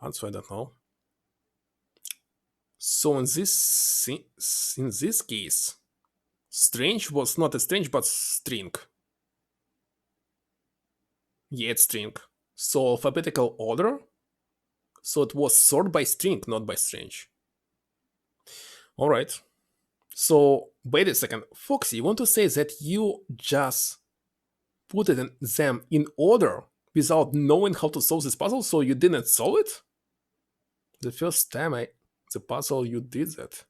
answer, I don't know. So in this case, strange was not a strange but string. Yeah, it's string. So alphabetical order. So it was sort by string, not by strange. Alright. So wait a second. Foxy, you want to say that you just put them in order without knowing how to solve this puzzle, so you didn't solve it? The first time the puzzle you did that.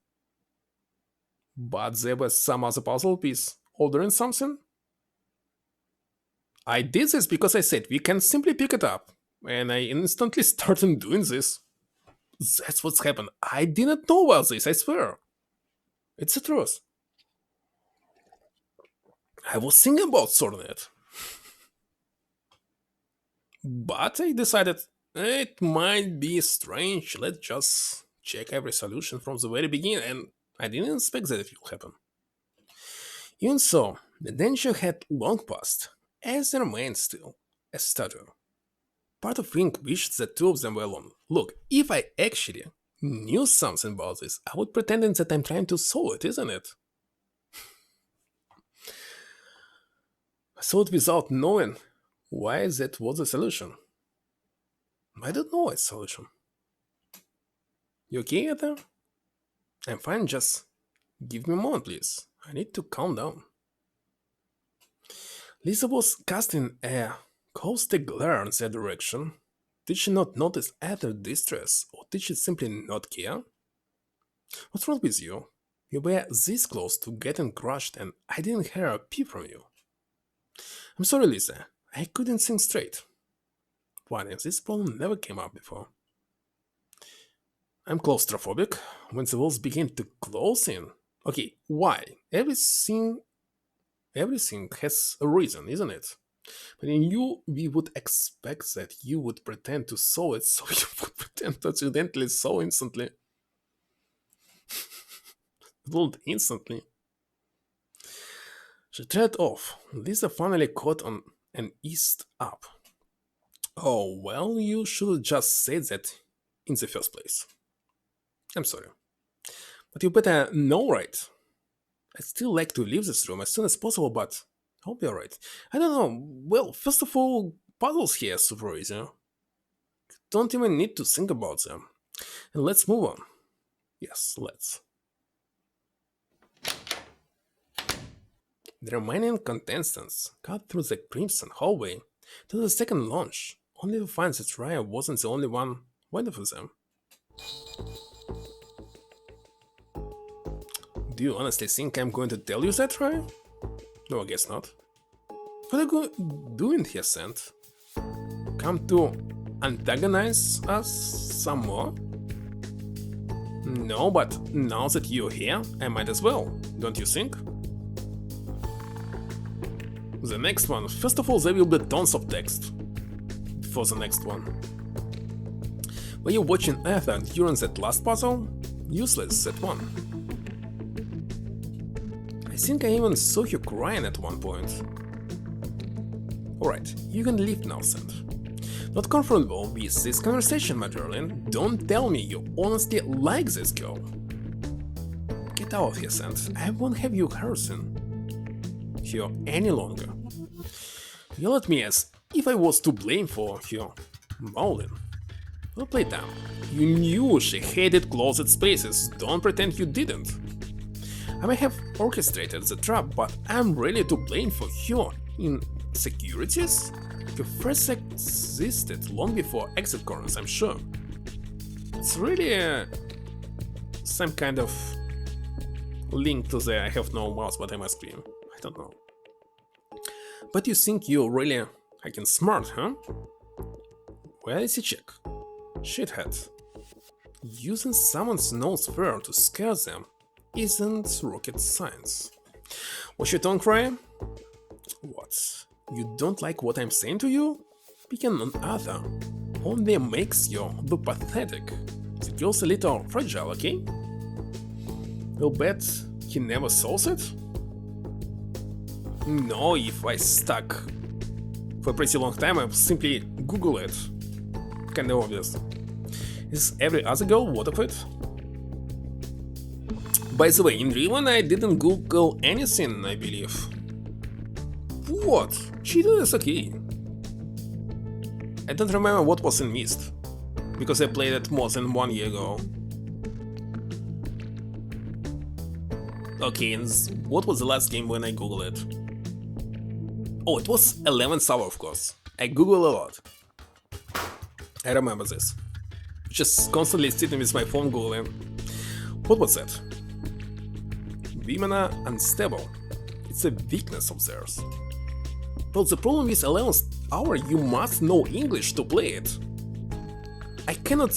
But there was some other puzzle piece ordering something? I did this because I said we can simply pick it up, and I instantly started doing this. That's what's happened. I didn't know about this, I swear. It's the truth. I was thinking about sorting it. But I decided it might be strange. Let's just check every solution from the very beginning, and I didn't expect that it will happen. Even so, the danger had long passed, as there remained still a statue. Part of Wink wished the two of them were alone. Look, if I actually knew something about this, I would pretend that I'm trying to solve it, isn't it? I thought without knowing why that was the solution. I don't know its solution. You okay there? I'm fine, just give me a moment, please. I need to calm down. Lisa was casting a caustic glare in that direction. Did she not notice either distress, or did she simply not care? What's wrong with you? You were this close to getting crushed and I didn't hear a peep from you. I'm sorry, Lisa. I couldn't think straight. Why, this problem never came up before. I'm claustrophobic. When the walls begin to close in. Okay, why? Everything has a reason, isn't it? But in you, we would expect that you would pretend to solve it, so you would pretend to accidentally solve instantly. Not instantly. She trailed off. Lisa finally caught on and eased up. Oh, well, you should have just said that in the first place. I'm sorry. But you better know, right? I'd still like to leave this room as soon as possible, but I'll be alright. I don't know. Well, first of all, puzzles here are super easy. Don't even need to think about them. And let's move on. Yes, let's. The remaining contestants cut through the crimson hallway to the second launch, only to find that Raya wasn't the only one waiting for them. Do you honestly think I'm going to tell you that, Raya? No, I guess not. What are you doing here, Sant? Come to antagonize us some more? No, but now that you're here, I might as well, don't you think? The next one, first of all, there will be tons of text for the next one. Were you watching Ether during that last puzzle? Useless, that one. I think I even saw you crying at one point. Alright, you can leave now, Sant. Not comfortable with this conversation, my darling. Don't tell me you honestly like this girl. Get out of here, Sant. I won't have you harassing here any longer. Yell at me as if I was to blame for your mauling. Well played, down. You knew she hated closet spaces. Don't pretend you didn't. I may have orchestrated the trap, but I'm really to blame for your insecurities? Your first existed long before exit corners, I'm sure. It's really some kind of link to the I have no mouse but I must scream. I don't know. But you think you're really hacking smart, huh? Where is the check? Shithead. Using someone's nose fur to scare them isn't rocket science. What's your tongue cry? What? You don't like what I'm saying to you? Picking on other only makes you look pathetic. The girl's a little fragile, okay? I'll bet he never solves it? No, if I stuck for a pretty long time, I'll simply Google it. Kinda obvious. Is every other girl worth of it? By the way, in real one I didn't Google anything, I believe. What? Cheating is okay. I don't remember what was in Myst, because I played it more than 1 year ago. Okay, and what was the last game when I googled it? Oh, it was 11th hour, of course. I Google a lot. I remember this. Just constantly sitting with my phone googling. What was that? Women are unstable. It's a weakness of theirs. But the problem with 11th hour, you must know English to play it. I cannot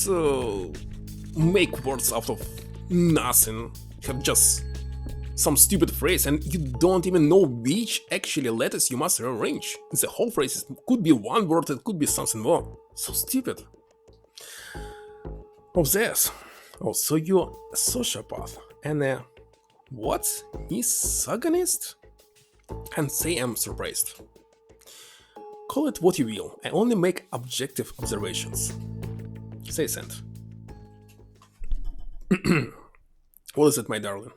make words out of nothing. Have just some stupid phrase and you don't even know which actually letters you must rearrange. The whole phrase could be one word, it could be something more. So stupid. Oh, this. Oh, so you're a sociopath and what? Misogynist? Can't say I'm surprised. Call it what you will, I only make objective observations. Say Sant. What is it, my darling?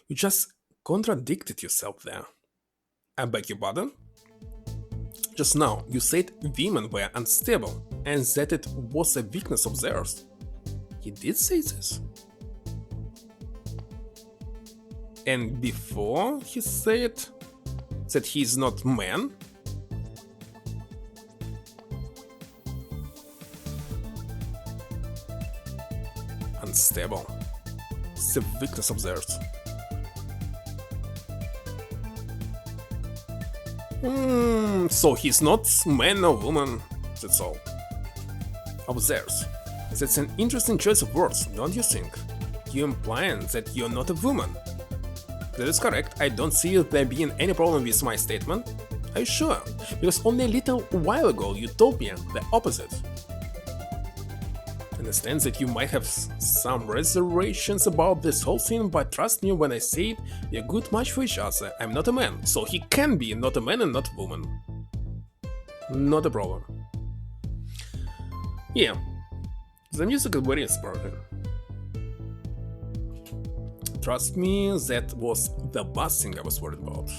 You just contradicted yourself there. I beg your pardon? Just now, you said women were unstable and that it was a weakness of theirs. He did say this. And before he said that he's not man? Unstable. It's a weakness of theirs. So he's not man or woman, that's all. Of theirs. That's an interesting choice of words, don't you think? You're implying that you're not a woman. That is correct, I don't see there being any problem with my statement. Are you sure? Because only a little while ago you told me the opposite. I understand that you might have some reservations about this whole thing, but trust me when I say we're a good match for each other. I'm not a man, so he can be not a man and not a woman. Not a problem. Yeah, the music is very inspiring. Trust me, that was the last thing I was worried about.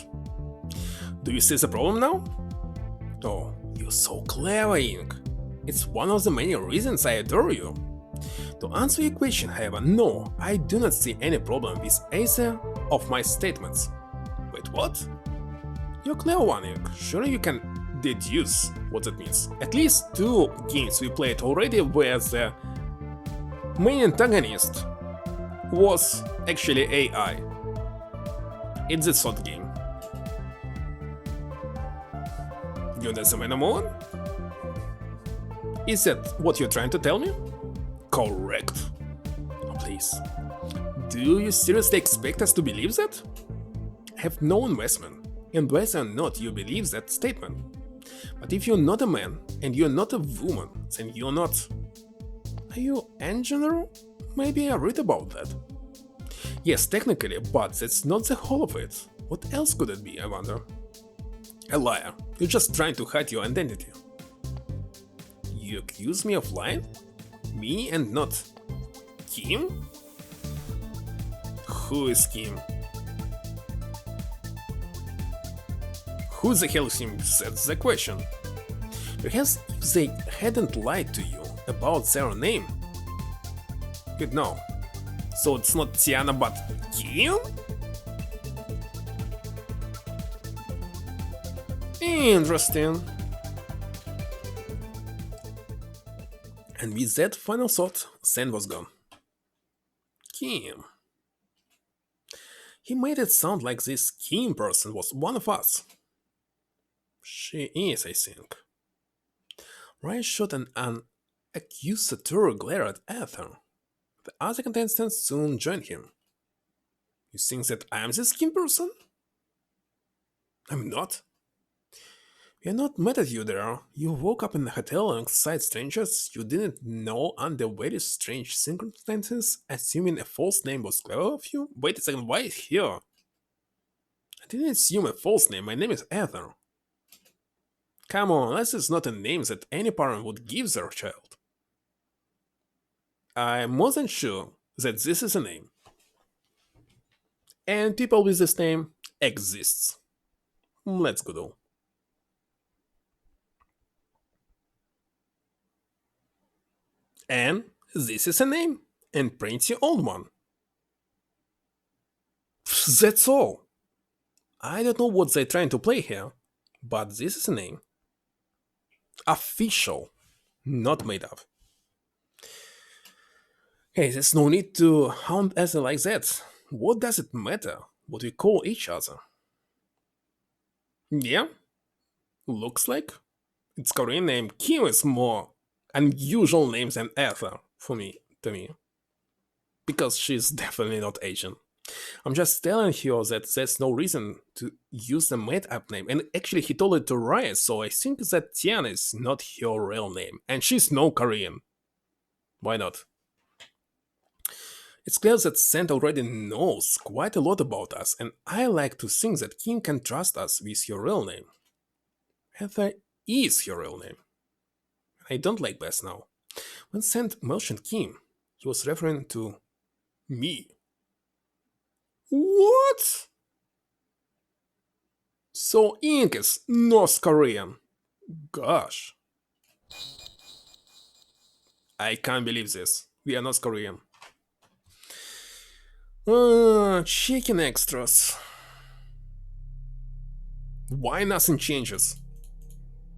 Do you see the problem now? Oh, you're so clever, Ink. It's one of the many reasons I adore you. To answer your question, however, no, I do not see any problem with either of my statements. Wait, what? You're a clever one, Ink. Surely you can deduce what that means. At least 2 games we played already where the main antagonist was actually AI. It's the third game. You know the Venom? Is that what you're trying to tell me? Correct. Oh, please. Do you seriously expect us to believe that? I have no investment, and whether or not you believe that statement. But if you're not a man and you're not a woman, then you're not. Are you engineer? Maybe I read about that. Yes, technically, but that's not the whole of it. What else could it be, I wonder? A liar. You're just trying to hide your identity. You accuse me of lying? Me and not Kim? Who is Kim? Who the hell is him? That's the question. Perhaps if they hadn't lied to you about their name, you'd know. So it's not Tiana but Kim? Interesting. And with that final thought, Sen was gone. Kim. He made it sound like this Kim person was one of us. She is, I think. Ryan shot an accusatory glare at Ether. The other contestants soon joined him. You think that I am this Kim person? I'm not. We are not mad at you there. You woke up in a hotel alongside strangers you didn't know under very strange circumstances, assuming a false name was clever of you? Wait a second, why here? I didn't assume a false name, my name is Ether. Come on, this is not a name that any parent would give their child. I'm more than sure that this is a name. And people with this name exists. Let's go though. And this is a name, and print your old one. That's all. I don't know what they're trying to play here, but this is a name. Official, not made up. Hey, there's no need to hound us like that. What does it matter what we call each other? Yeah, looks like its Korean name Kim is more unusual name than Ether for me, to me. Because she's definitely not Asian. I'm just telling you that there's no reason to use the made-up name, and actually he told it to Riot, so I think that Tiana is not her real name, and she's no Korean. Why not? It's clear that Sand already knows quite a lot about us, and I like to think that Kim can trust us with your real name. Heather is your real name. I don't like Bess now. When Sand mentioned Kim, he was referring to me. What? So Ink is North Korean. Gosh. I can't believe this. We are North Korean. Chicken extras. Why nothing changes?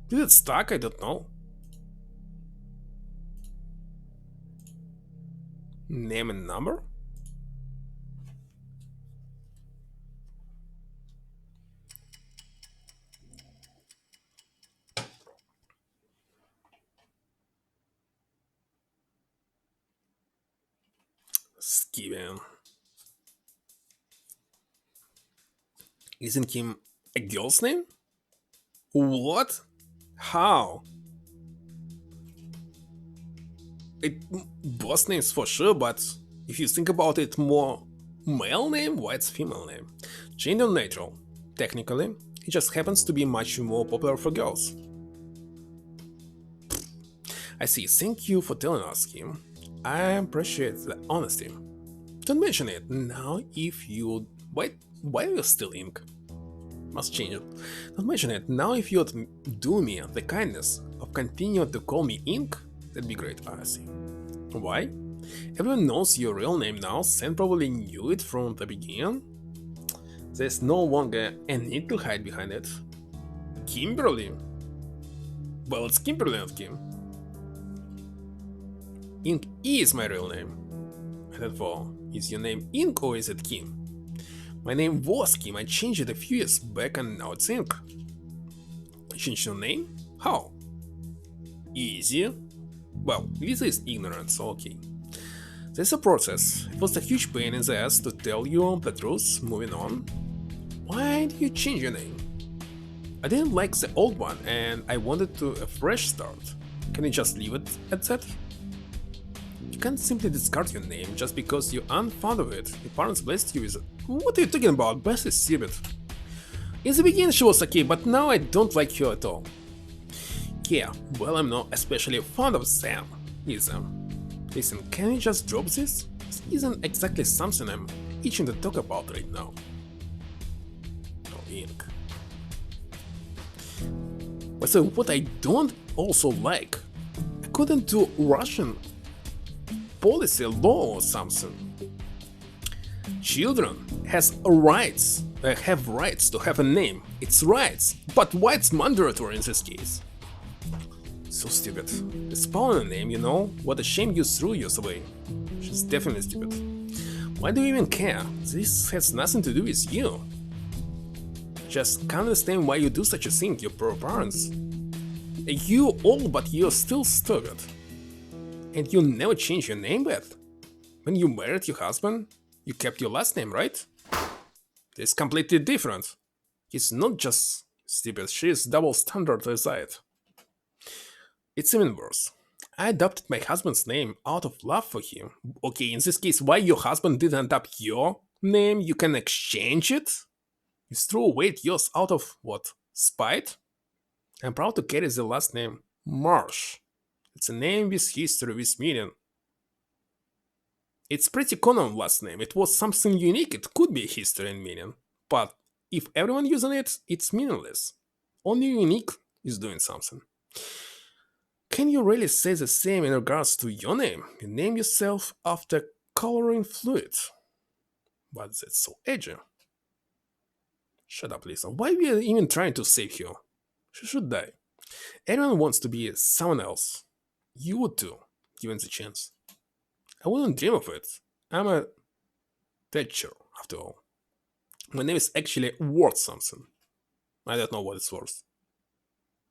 Did it stuck? I don't know. Name and number? Skiven. Isn't Kim a girl's name? What? How? It both names for sure, but if you think about it, more male name, why it's female name? Gender neutral. Technically, it just happens to be much more popular for girls. I see. Thank you for telling us, Kim. I appreciate the honesty. Don't mention it. Now if you... Why are you still Ink? Must change it. Don't mention it. Now if you'd do me the kindness of continue to call me Ink, that'd be great. I see. Why? Everyone knows your real name now, Sam probably knew it from the beginning. There's no longer a need to hide behind it. Kimberly? Well, it's Kimberly, not Kim. Ink is my real name. And therefore, is your name Ink or is it Kim? My name was Kim, I changed it a few years back and now it's Ink. Change your name? How? Easy. Well, Lisa is ignorant, so okay. There's a process. It was a huge pain in the ass to tell you the truth. Moving on. Why did you change your name? I didn't like the old one and I wanted to a fresh start. Can you just leave it at that? You can't simply discard your name just because you're unfond of it. Your parents blessed you with it. What are you talking about? Beth is stupid. In the beginning she was okay, but now I don't like her at all. Yeah, well, I'm not especially fond of Sam, Lisa. Listen, can you just drop this? This isn't exactly something I'm itching to talk about right now. Oh, Ink. But so what I don't also like, I couldn't do Russian policy law or something. Children have rights to have a name. It's rights, but why it's mandatory in this case? So stupid. It's spelling a name, you know? What a shame you threw yours away. She's definitely stupid. Why do you even care? This has nothing to do with you. Just can't understand why you do such a thing, your poor parents. You old, but you're still stupid. And you never changed your name, Beth? When you married your husband, you kept your last name, right? It's completely different. He's not just stupid, she's double standard as I. It's even worse. I adopted my husband's name out of love for him. Okay, in this case, why your husband didn't adopt your name? You can exchange it? You threw away yours out of what? Spite? I'm proud to carry the last name Marsh. It's a name with history, with meaning. It's pretty common last name. It was something unique. It could be history and meaning. But if everyone using it, it's meaningless. Only unique is doing something. Can you really say the same in regards to your name? You name yourself after coloring fluid. But that's so edgy. Shut up, Lisa. Why are we even trying to save her? She should die. Everyone wants to be someone else. You would too, given the chance. I wouldn't dream of it. I'm a Thatcher, after all. My name is actually worth something. I don't know what it's worth.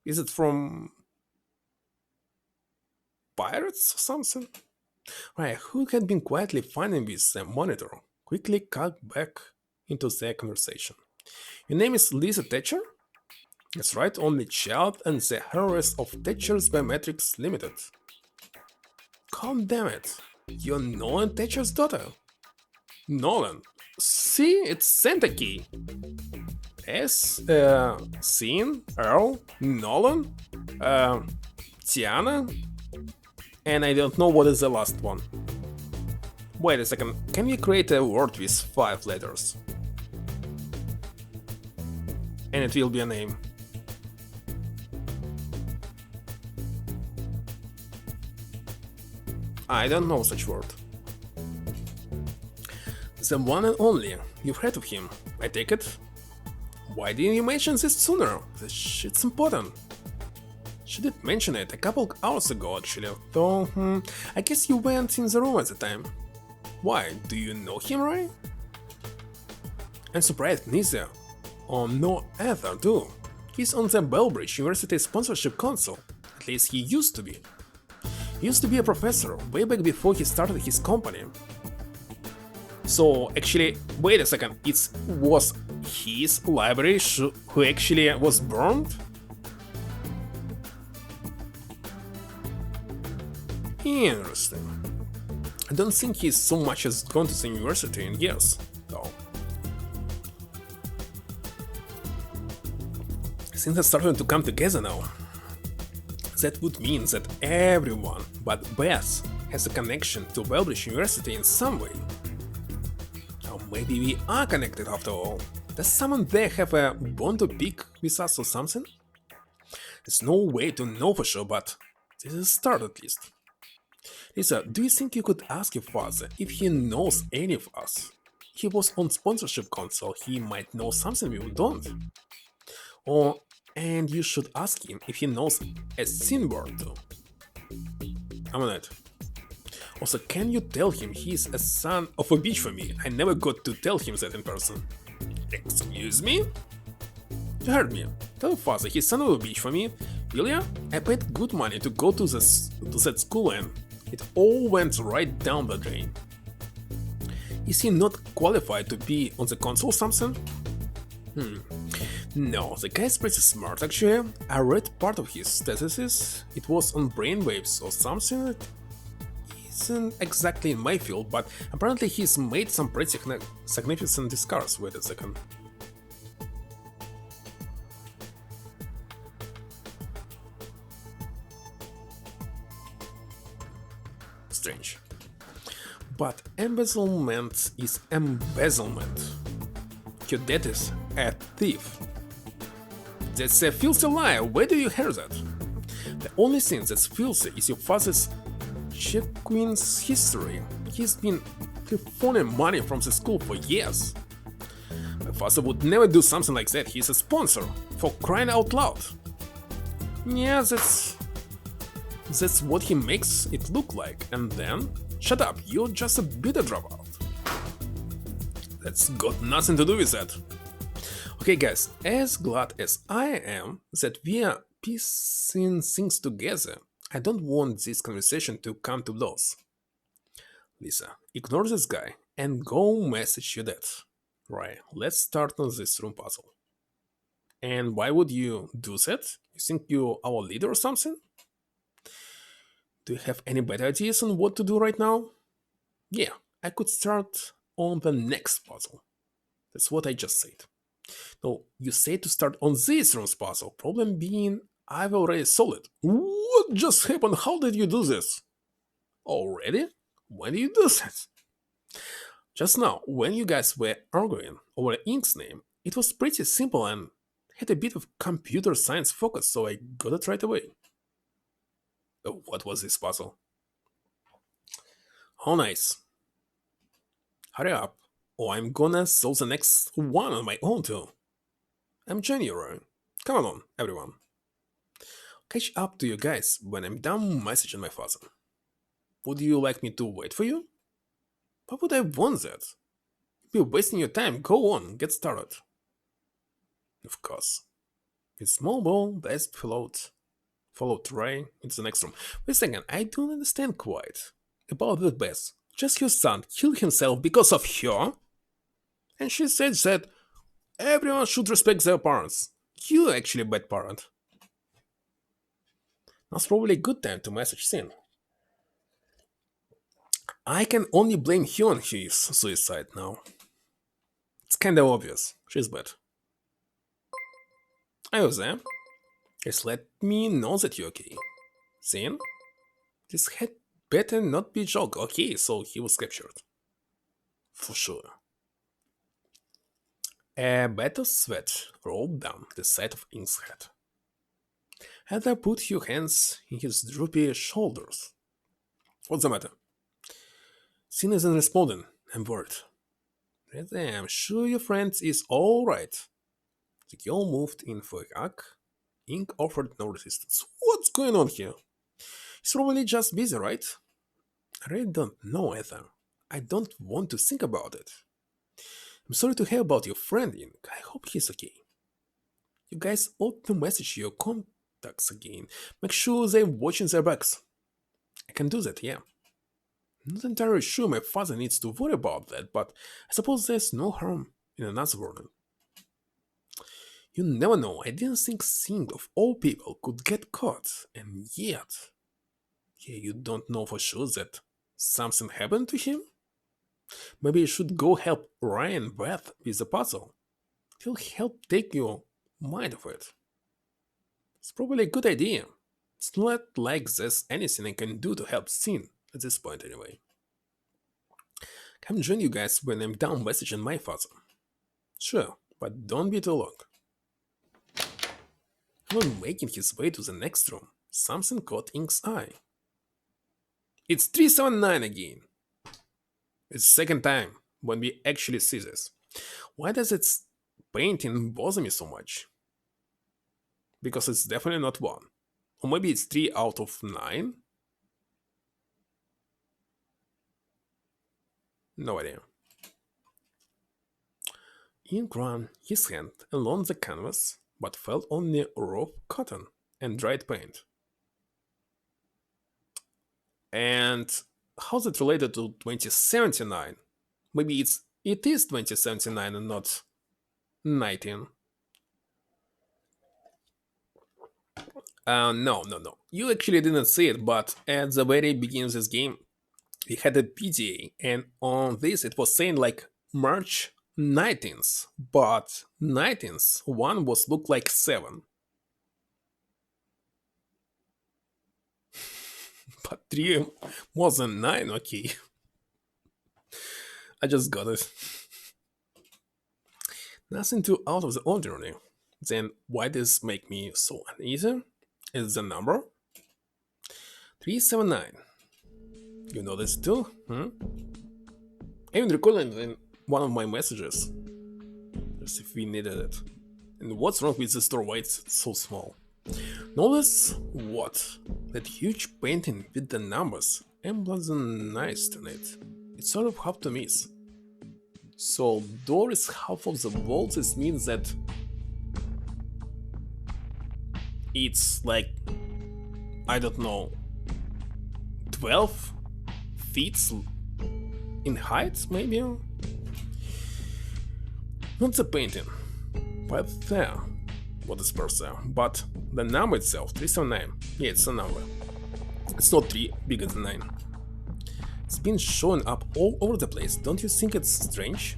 Is it from pirates or something? Right, who had been quietly finding with the monitor quickly cut back into the conversation. Your name is Lisa Thatcher? That's right, only child and the heiress of Thatcher's Biometrics Limited. God damn it, you're Nolan Thatcher's daughter. Nolan. See, it's Santa Key. Sean, Earl, Nolan, Tiana, and I don't know what is the last one. Wait a second, can we create a word with 5 letters? And it will be a name. I don't know such word. The one and only. You've heard of him, I take it? Why didn't you mention this sooner? This shit's important. She did mention it a couple hours ago actually, though I guess you weren't in the room at the time. Why, do you know him, right? I'm surprised neither, or no either do. He's on the Bellbridge University Sponsorship Council, at least he used to be. He used to be a professor, way back before he started his company. So actually, wait a second, it was his library who actually was burned? Interesting. I don't think he's so much as gone to the university in years, though. Things are starting to come together now. That would mean that everyone but Beth has a connection to Bellbridge University in some way. Maybe we are connected after all. Does someone there have a bone to pick with us or something? There's no way to know for sure, but this is a start at least. Lisa, do you think you could ask your father if he knows any of us? He was on sponsorship council, he might know something we don't. Or, and you should ask him if he knows a sin word too. I'm on it. Also, can you tell him he's a son of a bitch for me? I never got to tell him that in person. Excuse me? You heard me. Tell your father he's son of a bitch for me. Will ya? I paid good money to go to that school and it all went right down the drain. Is he not qualified to be on the console or something? No, the guy's pretty smart actually. I read part of his thesis. It was on brainwaves or something. It isn't exactly in my field, but apparently he's made some pretty significant discoveries. Wait a second. Strange. But embezzlement is embezzlement. Your dad is a thief. That's a filthy lie. Where do you hear that? The only thing that's filthy is your father's Queen's history. He's been phoning money from the school for years. My father would never do something like that. He's a sponsor, for crying out loud. Yeah, that's what he makes it look like. And then, shut up, you're just a bitter dropout. That's got nothing to do with that. Okay guys, as glad as I am that we are piecing things together, I don't want this conversation to come to blows. Lisa, ignore this guy and go message your dad. Right, let's start on this room puzzle. And why would you do that? You think you're our leader or something? Do you have any better ideas on what to do right now? Yeah, I could start on the next puzzle. That's what I just said. No, you said to start on this room's puzzle, problem being I've already solved it. What just happened? How did you do this? Already? When did you do that? Just now, when you guys were arguing over Ink's name, it was pretty simple and had a bit of computer science focus, so I got it right away. What was this puzzle? Oh, nice. Hurry up, or I'm gonna solve the next one on my own too. I'm January. Come on, everyone. Catch up to you guys when I'm done messaging my father. Would you like me to wait for you? Why would I want that? You'll be wasting your time. Go on, get started. Of course. With small ball, best followed Ray into the next room. Wait a second, I don't understand quite about the best. Just your son killed himself because of her? And she said that everyone should respect their parents. You're actually a bad parent. That's probably a good time to message Sin. I can only blame her on his suicide now. It's kinda obvious. She's bad. I was there. Just let me know that you're okay. Sin? This had better not be a joke. Okay, so he was captured. For sure. A better sweat rolled down the side of Ink's head. Heather put her hands in his droopy shoulders. What's the matter? Sin isn't responding. I'm worried. I'm sure your friend is alright. The girl moved in for a hug. Ink offered no resistance. What's going on here? He's probably just busy, right? I really don't know, Heather. I don't want to think about it. I'm sorry to hear about your friend, Ink. I hope he's okay. You guys ought to message your contacts again. Make sure they're watching their backs. I can do that, yeah. Not entirely sure my father needs to worry about that, but I suppose there's no harm in another warning. You never know, I didn't think Singh of all people could get caught, and yet... Yeah, you don't know for sure that something happened to him? Maybe you should go help Ryan Beth with the puzzle. He'll help take your mind off it. It's probably a good idea. It's not like there's anything I can do to help Sin, at this point anyway. I'm joining you guys when I'm done messaging my father. Sure, but don't be too long. While making his way to the next room, something caught Ink's eye. It's 379 again. It's the second time when we actually see this. Why does its painting bother me so much? Because it's definitely not 1. Or maybe it's 3 out of 9? No idea. Ink ran his hand along the canvas, but felt only raw cotton and dried paint. And how's it related to 2079? Maybe it is 2079 and not 19. No. You actually didn't see it, but at the very beginning of this game, we had a PDA, and on this it was saying like March 19th, but 19th one was looked like 7. But 3 more than 9, okay. I just got it. Nothing too out of the ordinary. Then why does make me so uneasy? Is the number 379. You know this too? Hmm? I even recorded it in one of my messages. Just if we needed it. And what's wrong with the store? Why it's so small? Notice what? That huge painting with the numbers emblazonized on it. It's sort of hard to miss. So door is half of the wall. This means that it's like, I don't know, 12 feet in height, maybe? Not the painting, but there. What is per se? But the number itself, 379. Yeah, it's a number. It's not 3 bigger than 9. It's been showing up all over the place. Don't you think it's strange?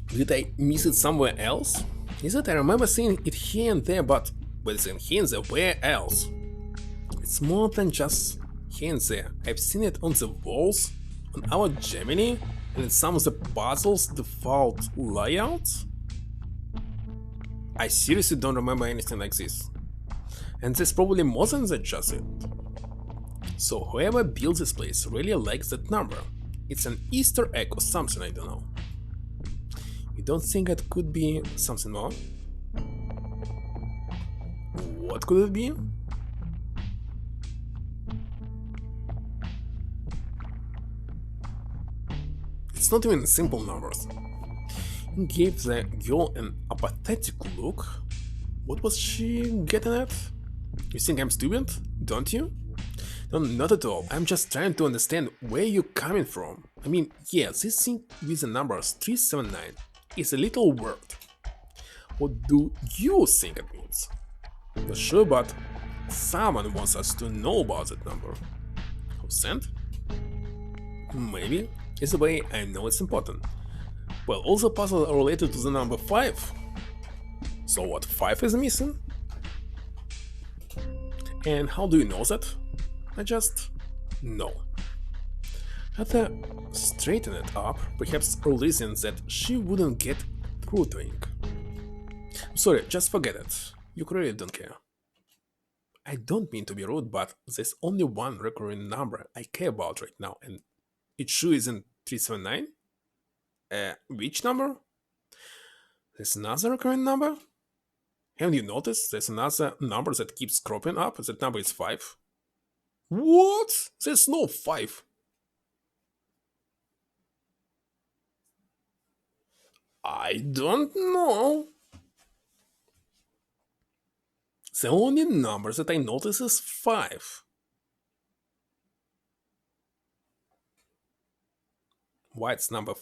Did I miss it somewhere else? Is it I remember seeing it here and there, but it's in here and there, where else? It's more than just here and there. I've seen it on the walls, on our Gemini, and in some of the puzzles default layouts. I seriously don't remember anything like this. And there's probably more than that just it. So whoever built this place really likes that number. It's an Easter egg or something, I don't know. You don't think it could be something more? What could it be? It's not even simple numbers. It gave the girl an apathetic look. What was she getting at? You think I'm stupid? Don't you? No, not at all. I'm just trying to understand where you're coming from. I mean, yeah, this thing with the numbers 379 is a little weird. What do you think it means? Not sure, but someone wants us to know about that number. Who sent? Maybe. It's the way I know it's important. Well, all the puzzles are related to the number 5. So what, 5 is missing? And how do you know that? I just know. After straighten it up, perhaps realizing that she wouldn't get through to Ink. Sorry, just forget it. You really don't care. I don't mean to be rude, but there's only one recurring number I care about right now, and it sure isn't 379? Which number? There's another recurring number? Haven't you noticed there's another number that keeps cropping up? That number is 5. What? There's no 5. I don't know. The only number that I notice is 5. Why it's number,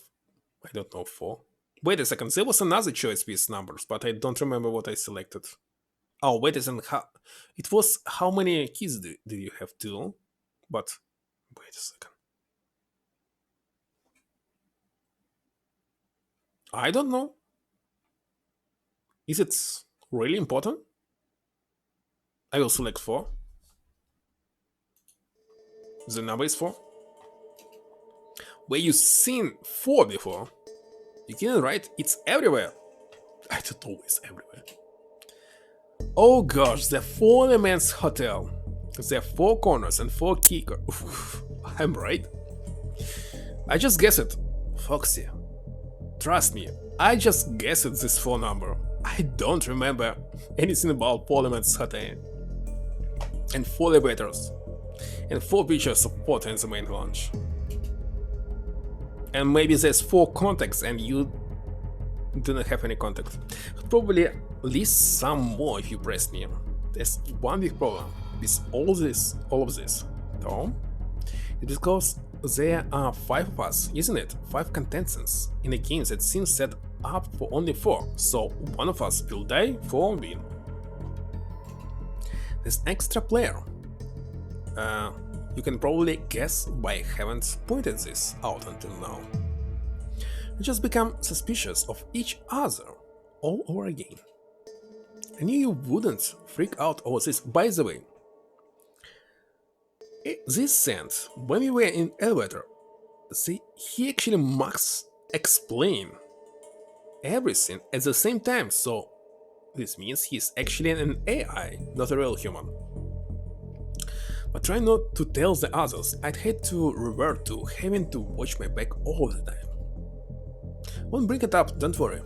I don't know, 4. Wait a second, there was another choice with numbers, but I don't remember what I selected. Oh, wait a second, it was how many keys do you have to? But, wait a second. I don't know. Is it really important? I will select 4. The number is 4. Where you seen 4 before? You kidding, right? It's everywhere. It's always everywhere. Oh gosh, the 4 elements hotel. There are 4 corners and 4 keycards. I'm right. I just guessed it. Foxy. Trust me, I just guessed this phone number. I don't remember anything about 4 elements hotel. And 4 elevators. And 4 pictures of Potter in the main lounge. And maybe there's 4 contacts and you do not have any contact. Probably list some more if you press me. There's one big problem with all of this. Tom? It's because there are 5 of us, isn't it? 5 contestants in a game that seems set up for only 4. So one of us will die, 4 win. There's extra player. You can probably guess why I haven't pointed this out until now. We just become suspicious of each other all over again. I knew you wouldn't freak out over this. By the way, this sent when we were in elevator, he actually must explain everything at the same time, so this means he's actually an AI, not a real human. But try not to tell the others. I'd hate to revert to having to watch my back all the time. Won't bring it up, don't worry.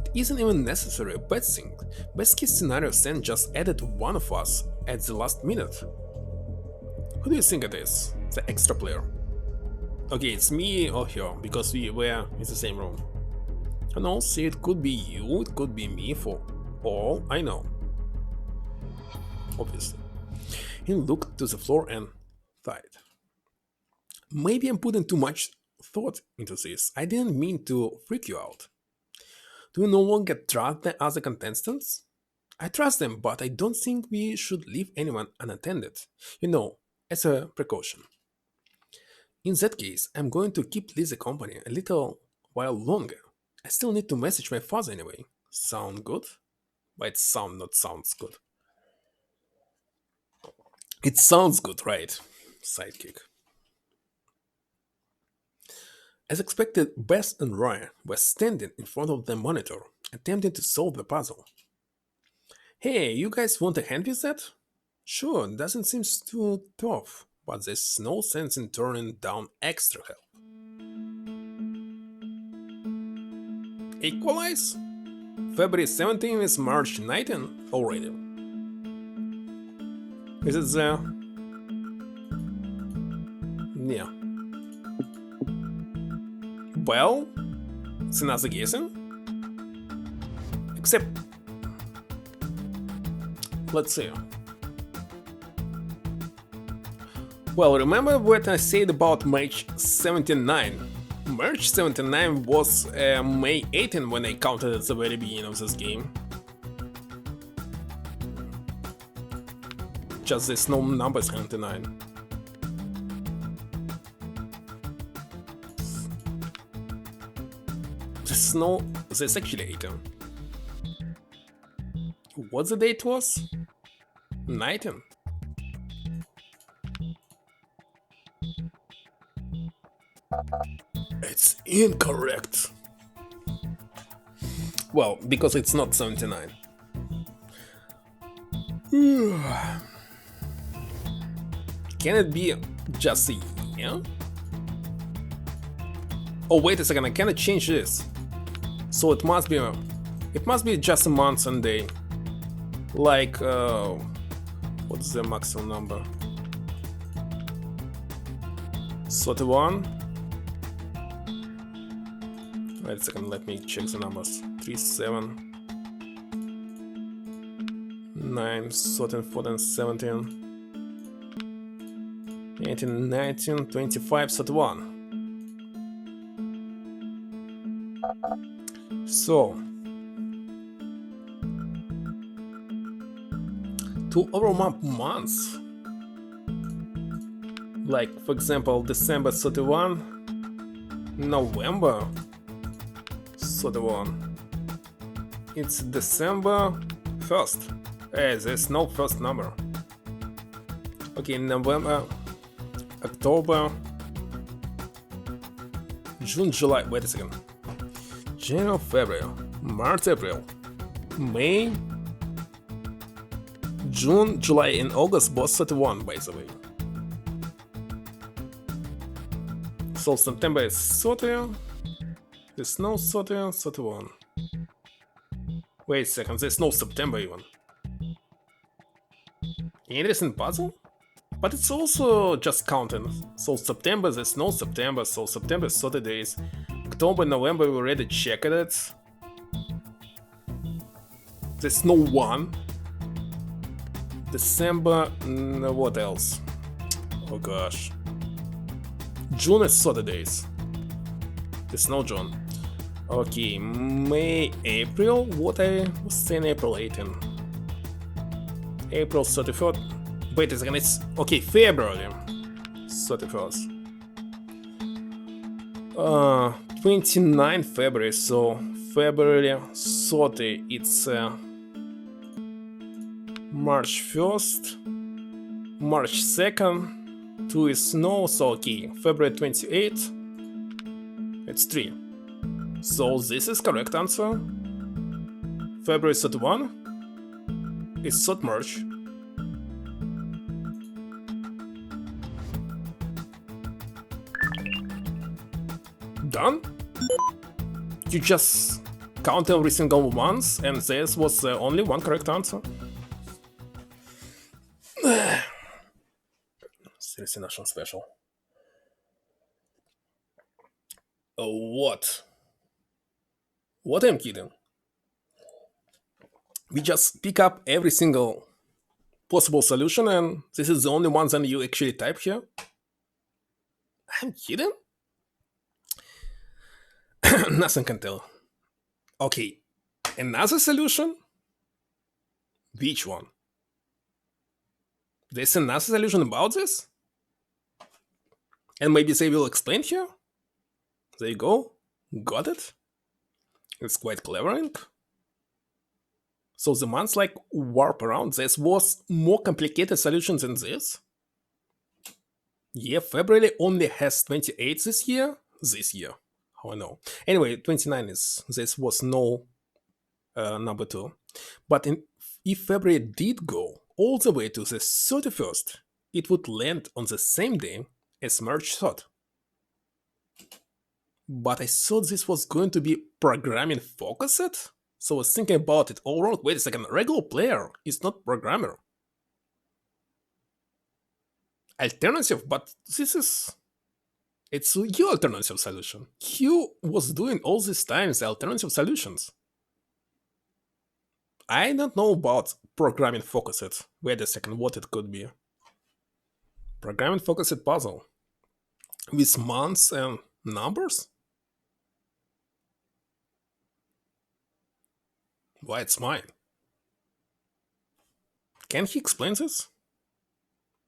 It isn't even necessary a bad thing. Best case scenario, Sen just added one of us at the last minute. Who do you think it is? The extra player. Okay, it's me or her, because we were in the same room. And also it could be you, it could be me, for all I know. Obviously. He looked to the floor and sighed. Maybe I'm putting too much thought into this. I didn't mean to freak you out. Do you no longer trust the other contestants? I trust them, but I don't think we should leave anyone unattended. You know, as a precaution. In that case, I'm going to keep Lizzie company a little while longer. I still need to message my father anyway. Sound good? But it sounds good. It sounds good, right? Sidekick. As expected, Bess and Roy were standing in front of the monitor, attempting to solve the puzzle. Hey, you guys want a hand with that? Sure, doesn't seem too tough, but there's no sense in turning down extra help. Equalize? February 17 is March 19 already. Is it there? Yeah. Well, it's another guessing. Except, let's see. Well, remember what I said about March 79? March 79 was May 18 when I counted at the very beginning of this game. Just there's no number 79. There's actually 18. What the date was? 19. It's incorrect. Well, because it's not 79. Can it be just a year? Oh, wait a second, I cannot change this. So it must be just a month and day. Like, what's the maximum number? 31. Wait a second, let me check the numbers. 37, 9, 13, 14, 17, 18, 19, 25, 31. So, 2 overlap months. Like, for example, December 31, November 31. It's December 1st. There's no first number. Okay, November, October, June, July, wait a second. January, February, March, April, May, June, July, and August both 31, by the way. So September is 30, there's no 30, 31. Wait a second, there's no September even. Interesting puzzle? But it's also just counting. So September, there's no September, so September is 30 days. October, November, we already checked it. There's no 1. December, what else? Oh gosh. June is 30 days. There's no June. Okay, May, April, what I was saying, April 18. April 31st. Wait a second, it's okay, February 31st. 29 February, so February 30, it's March 1st, March 2nd, 2 is no, so okay, February 28th, it's 3. So this is correct answer. February 31 is 3rd March. Done? You just count every single month and this was only one correct answer? Seriously, national special. What? What I'm kidding? We just pick up every single possible solution and this is the only one that you actually type here? I'm kidding? Nothing can tell. Okay, another solution? Which one? There's another solution about this? And maybe they will explain here? There you go. Got it? It's quite clevering. So the months like warp around. This was more complicated solution than this. Yeah, February only has 28 this year. How I know. Anyway, 29 is, this was no number 2. But if February did go all the way to the 31st, it would land on the same day as March 3rd. But I thought this was going to be programming focused, so I was thinking about it all wrong. Wait a second, regular player is not programmer. Alternative, but this is... It's your alternative solution. Who was doing all these times the alternative solutions? I don't know about programming focused. Wait a second, what it could be. Programming focused puzzle. With months and numbers? Why it's mine? Can he explain this?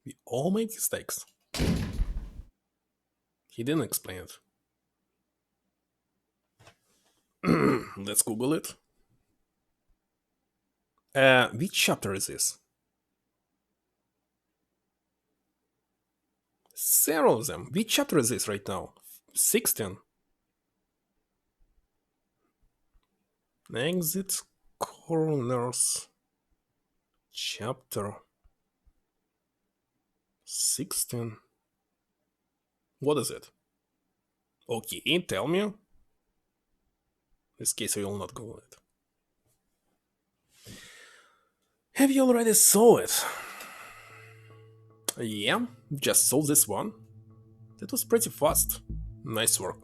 We all make mistakes. He didn't explain it. Let's Google it. Which chapter is this? Several of them. Which chapter is this right now? 16. Exit corners. Chapter 16. What is it? Okay, tell me. In this case, I will not Google it. Have you already saw it? Yeah, just saw this one. That was pretty fast. Nice work.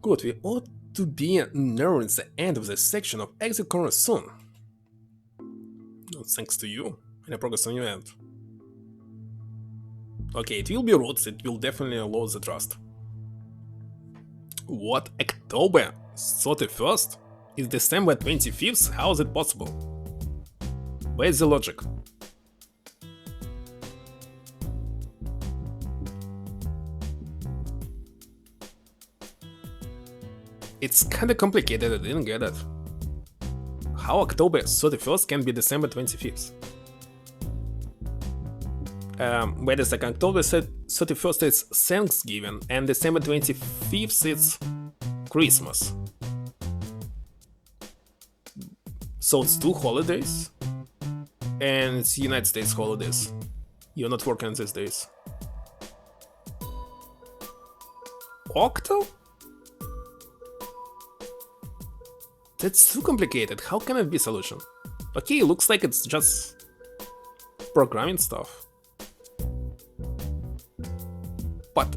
Good, we ought to be nearing the end of this section of exit corner soon. Thanks to you, and I progress on your end. Okay, it will be roots, it will definitely lose the trust. What? October 31st? Is December 25th? How is it possible? Where's the logic? It's kinda complicated, I didn't get it. How October 31st can be December 25th? Wait a second, October 31st is Thanksgiving and December 25th is Christmas. So it's 2 holidays and it's United States holidays. You're not working these days. Octal? That's too complicated. How can it be a solution? Okay, looks like it's just programming stuff. But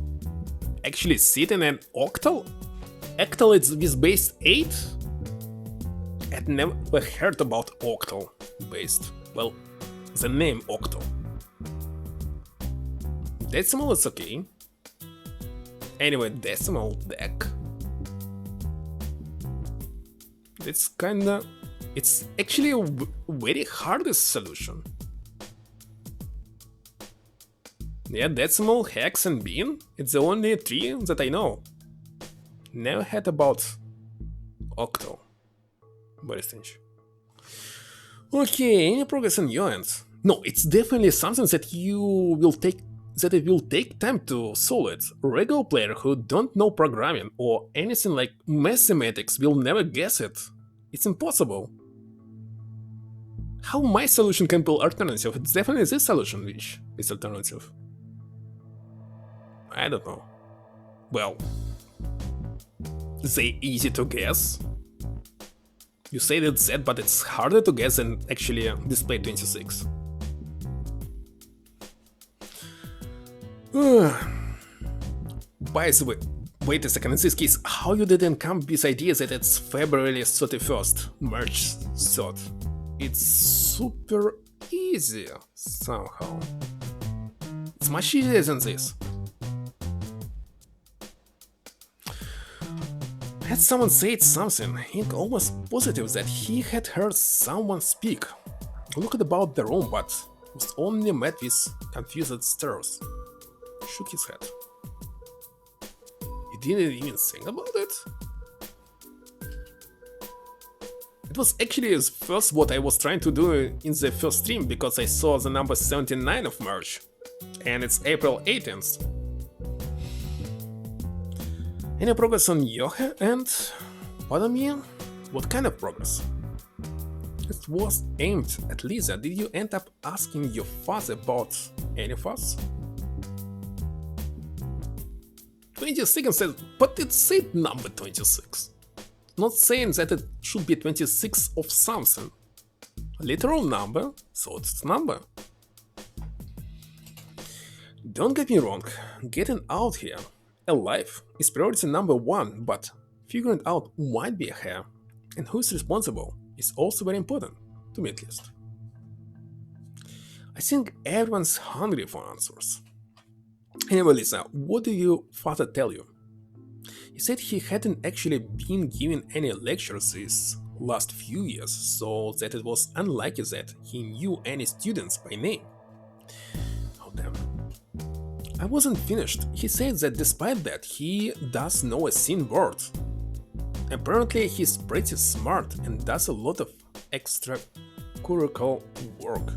actually sitting in octal? Octal is with base 8? I'd never heard about octal based. Well, the name octal. Decimal is okay. Anyway, decimal deck. It's actually a very hardest solution. Yeah, decimal, hex and bean, it's the only 3 that I know. Never heard about octal. Very strange. Okay, any progress on your end? No, it's definitely something that it will take time to solve it. A regular player who don't know programming or anything like mathematics will never guess it. It's impossible. How my solution can be alternative? It's definitely this solution which is alternative. I don't know. Well, they easy to guess. You say that Z, but it's harder to guess than actually display 26. By the way, wait a second, in this case, how you didn't come with this idea that it's February 31st, March 3rd? It's super easy, somehow. It's much easier than this. Had someone said something, he's almost positive that he had heard someone speak. Looked about the room, but was only met with confused stares. Shook his head. He didn't even think about it? It was actually first what I was trying to do in the first stream, because I saw the number 79 of March, and it's April 18th. Any progress on your end? Pardon me? What kind of progress? It was aimed at Lisa. Did you end up asking your father about any fuss? 26 says, but it said number 26. Not saying that it should be 26 of something. A literal number, so it's number. Don't get me wrong, getting out here alive is priority number 1, but figuring out who might be here and who is responsible is also very important, to me at least. I think everyone's hungry for answers. Anyway, Lisa, what did your father tell you? He said he hadn't actually been giving any lectures these last few years, so that it was unlikely that he knew any students by name. Oh damn. I wasn't finished. He said that despite that, he does know a scene word. Apparently he's pretty smart and does a lot of extracurricular work.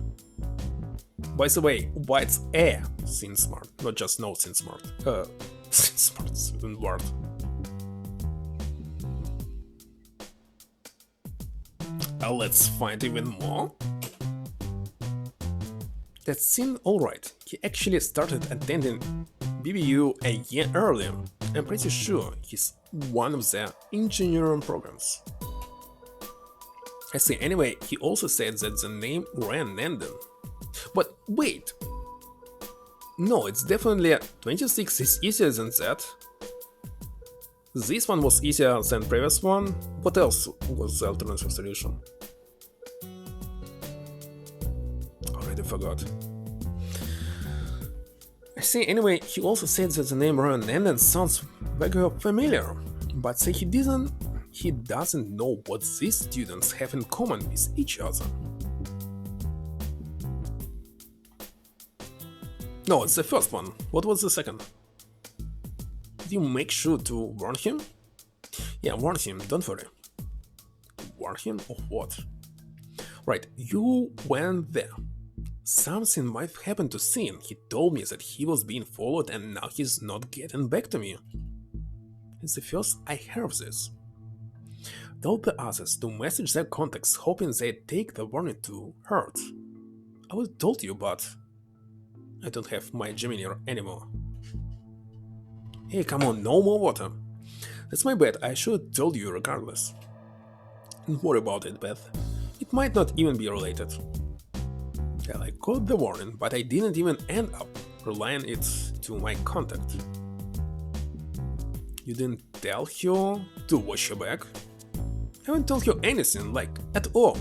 By the way, why it's a scene smart, not just no scene smart. Scene smart is even word. Let's find even more. That seemed alright. He actually started attending BBU a year earlier. I'm pretty sure he's one of the engineering programs. I see. Anyway, he also said that the name ran Nanden. But wait! No, it's definitely 26 is easier than that. This one was easier than previous one. What else was the alternative solution? Already forgot. I see. Anyway, he also said that the name Ryan Nenden sounds very familiar, but say he doesn't know what these students have in common with each other. No, it's the first one. What was the second? Did you make sure to warn him? Yeah, warn him, don't worry. Warn him of what? Right, you went there. Something might have happened to Sin. He told me that he was being followed and now he's not getting back to me. It's the first I heard of this. Told the others to message their contacts hoping they'd take the warning to heart. I would have told you, but I don't have my Gemini anymore. Hey, come on, no more water. That's my bad, I should have told you regardless. Don't worry about it, Beth. It might not even be related. Well, I got the warning, but I didn't even end up relying it to my contact. You didn't tell her to wash your back? I haven't told her anything, like, at all.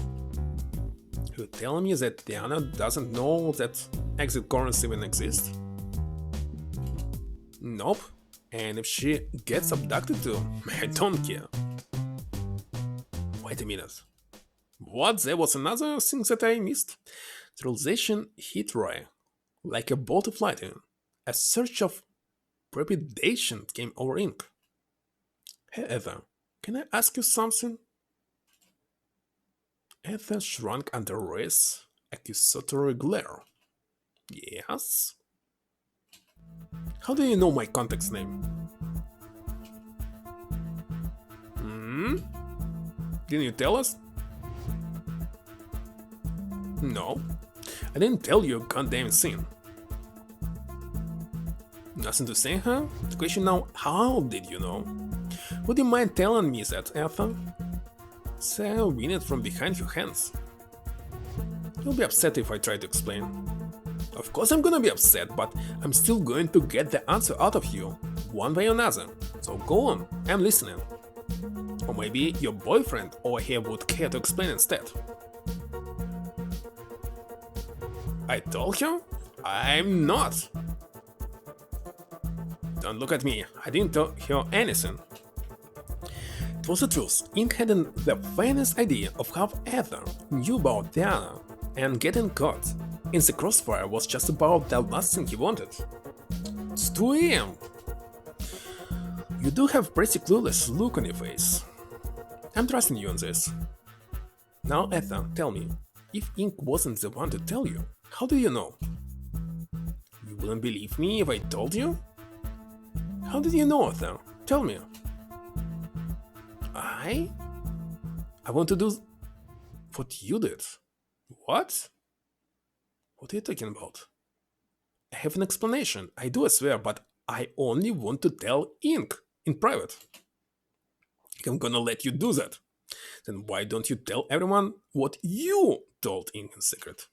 You're telling me that Diana doesn't know that exit corners even exist? Nope. And if she gets abducted too, I don't care. Wait a minute. What? There was another thing that I missed? The realization hit Roy like a bolt of lightning. A surge of trepidation came over Ink. Hey Ether, can I ask you something? Ether shrunk under Roy's accusatory glare. Yes? How do you know my contact's name? Didn't you tell us? No, I didn't tell you a goddamn thing. Nothing to say, huh? The question now, how did you know? Would you mind telling me that, Ether? So, win it from behind your hands. You'll be upset if I try to explain. Of course I'm gonna be upset, but I'm still going to get the answer out of you, one way or another. So go on, I'm listening. Or maybe your boyfriend over here would care to explain instead. I told you? I'm not. Don't look at me, I didn't tell her anything. It was the truth. Ink hadn't the faintest idea of how Ether knew about Diana, and getting caught in the crossfire was just about the last thing he wanted. It's 2 AM. You do have pretty clueless look on your face. I'm trusting you on this. Now, Ether, tell me, if Ink wasn't the one to tell you, how do you know? You wouldn't believe me if I told you? How did you know, Ether? Tell me. I want to do what you did. What? What are you talking about? I have an explanation, I do, I swear, but I only want to tell Ink in private. If I'm gonna let you do that, then why don't you tell everyone what you told Ink in secret?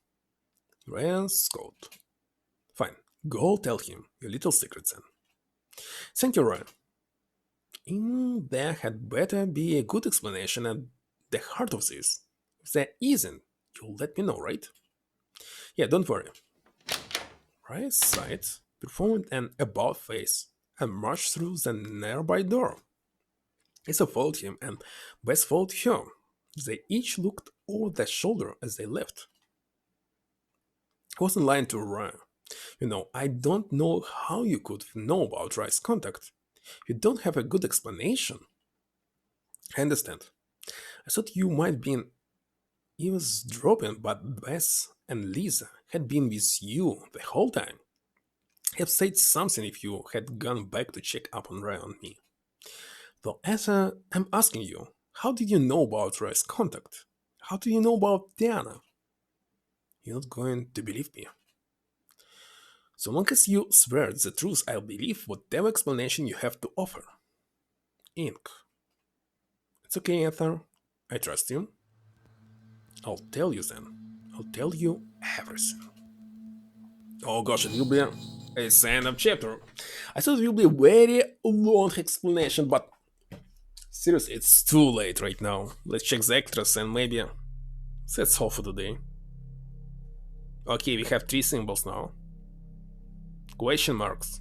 Ryan Scott. Fine, go tell him your little secrets then. Thank you, Ryan. There had better be a good explanation at the heart of this. If there isn't, you'll let me know, right? Yeah, don't worry. Right side performed an about face and marched through the nearby door. Issa followed him and Bess followed her. They each looked over their shoulder as they left. I wasn't lying to Ryan. You know, I don't know how you could know about Ryan's contact. You don't have a good explanation. I understand. I thought you might be eavesdropping, but Bess and Lisa had been with you the whole time. I have said something if you had gone back to check up on Ryan and me. Though, Asa, I'm asking you, how did you know about Ryan's contact? How do you know about Diana? You're not going to believe me. So long as you swear the truth, I'll believe whatever explanation you have to offer. Ink. It's okay, Ether. I trust you. I'll tell you then. I'll tell you everything. Oh gosh, it will be a stand-up chapter. I thought it will be a very long explanation, but seriously, it's too late right now. Let's check the extras and maybe that's all for today. Okay, we have 3 symbols now. Question marks.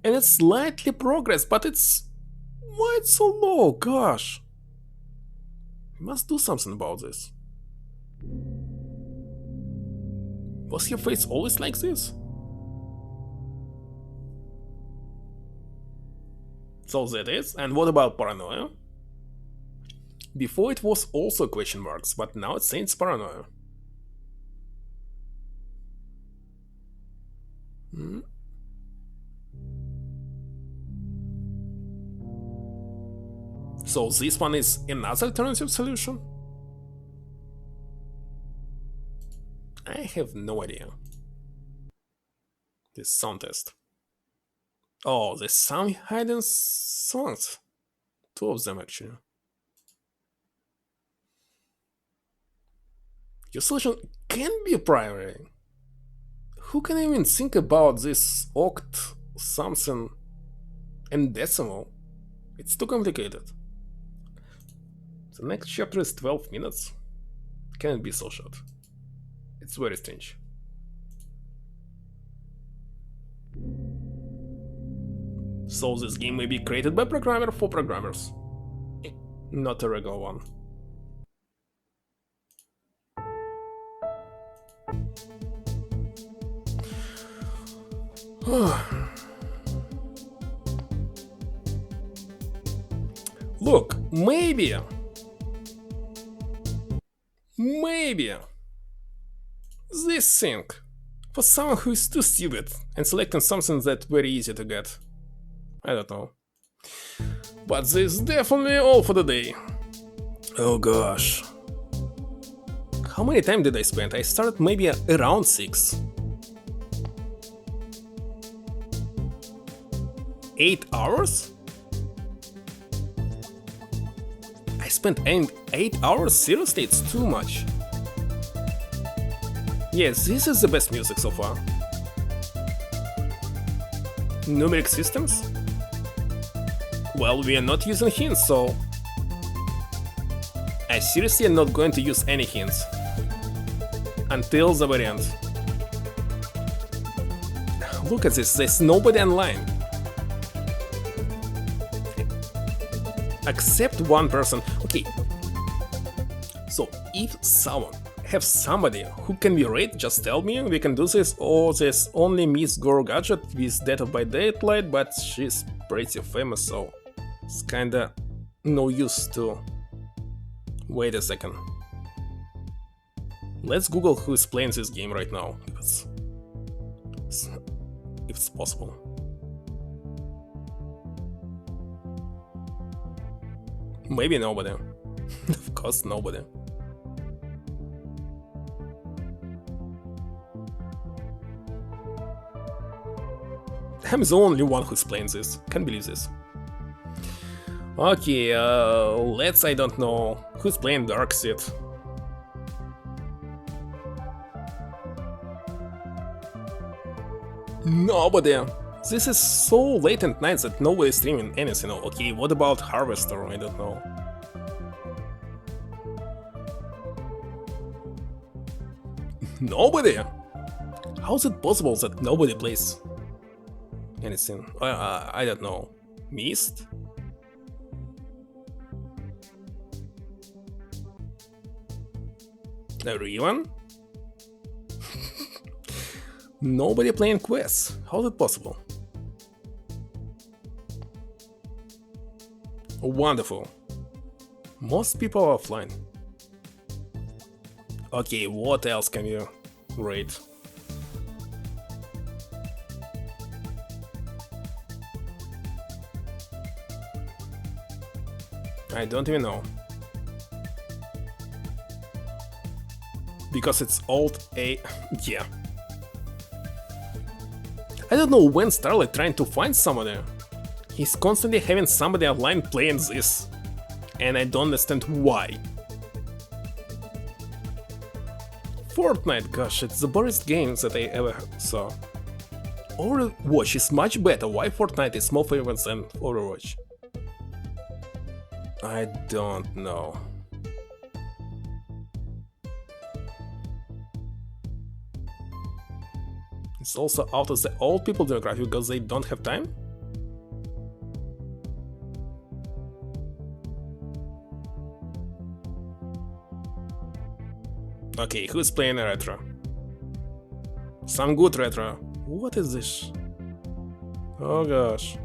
And it's slightly progress, but it's... why it's so low? Gosh. We must do something about this. Was your face always like this? So that is. And what about paranoia? Before it was also question marks, but now it says paranoia. Hmm? So this one is another alternative solution? I have no idea. This sound test. Oh, there's some hidden songs. Two of them actually. Your solution can be primary. Who can even think about this oct something and decimal? It's too complicated. The next chapter is 12 minutes. Can it be so short? It's very strange. So this game may be created by programmer for programmers. Not a regular one. Look, maybe this thing for someone who is too stupid and selecting something that's very easy to get. I don't know. But this is definitely all for the day. Oh gosh. How many time did I spend? I started maybe around 6. 8 hours? I spent 8 hours? Seriously, it's too much. Yes, this is the best music so far. Numeric systems? Well, we are not using hints, so I seriously am not going to use any hints until the very end. Look at this, there's nobody online. Except one person. Okay. So if someone have somebody who can be rated, just tell me, we can do this. Or there's only Miss Girl Gadget with Death by Daylight, but she's pretty famous, so it's kinda no use to. Wait a second. Let's Google who is playing this game right now, if it's possible. Maybe nobody. Of course, nobody. I'm the only one who's playing this. Can't believe this. Okay, let's, I don't know, who's playing Darkseid? Nobody. This is so late at night that nobody's streaming anything. Okay, what about Harvester? I don't know. Nobody? How is it possible that nobody plays anything? I don't know. Mist? Everyone? Nobody playing quests. How is it possible? Wonderful. Most people are offline. Okay, what else can you rate? I don't even know. Because it's Alt A. Yeah. I don't know when Starlight trying to find somebody. He's constantly having somebody online playing this. And I don't understand why. Fortnite, gosh, it's the worst game that I ever saw. Overwatch is much better. Why Fortnite is more famous than Overwatch? I don't know. It's also out of the old people demographic because they don't have time? Okay, who's playing a retro? Some good retro. What is this? Oh gosh.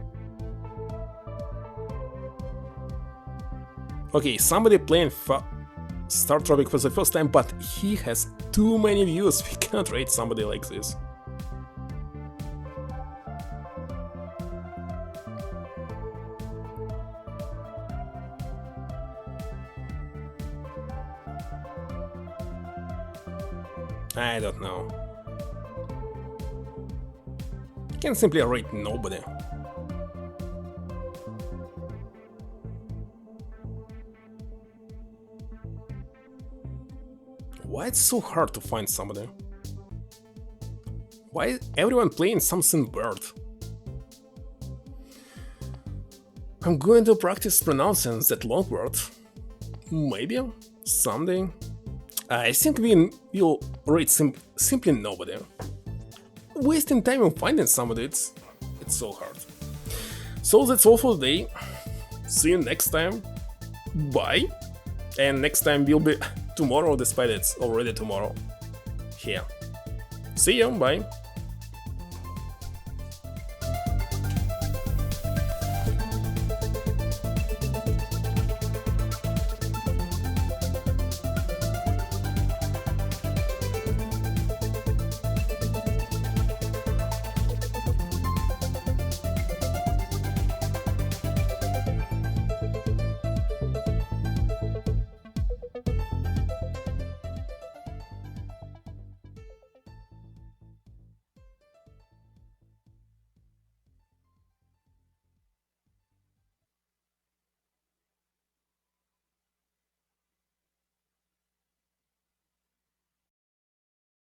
Okay, somebody playing Star Tropic for the first time, but he has too many views. We cannot rate somebody like this. I don't know. Can simply rate nobody. Why it's so hard to find somebody? Why is everyone playing something weird? I'm going to practice pronouncing that long word. Maybe someday. I think we will rate simply nobody. Wasting time on finding somebody, it's so hard. So that's all for today. See you next time. Bye. And next time will be tomorrow, despite it's already tomorrow. Here. See you. Bye.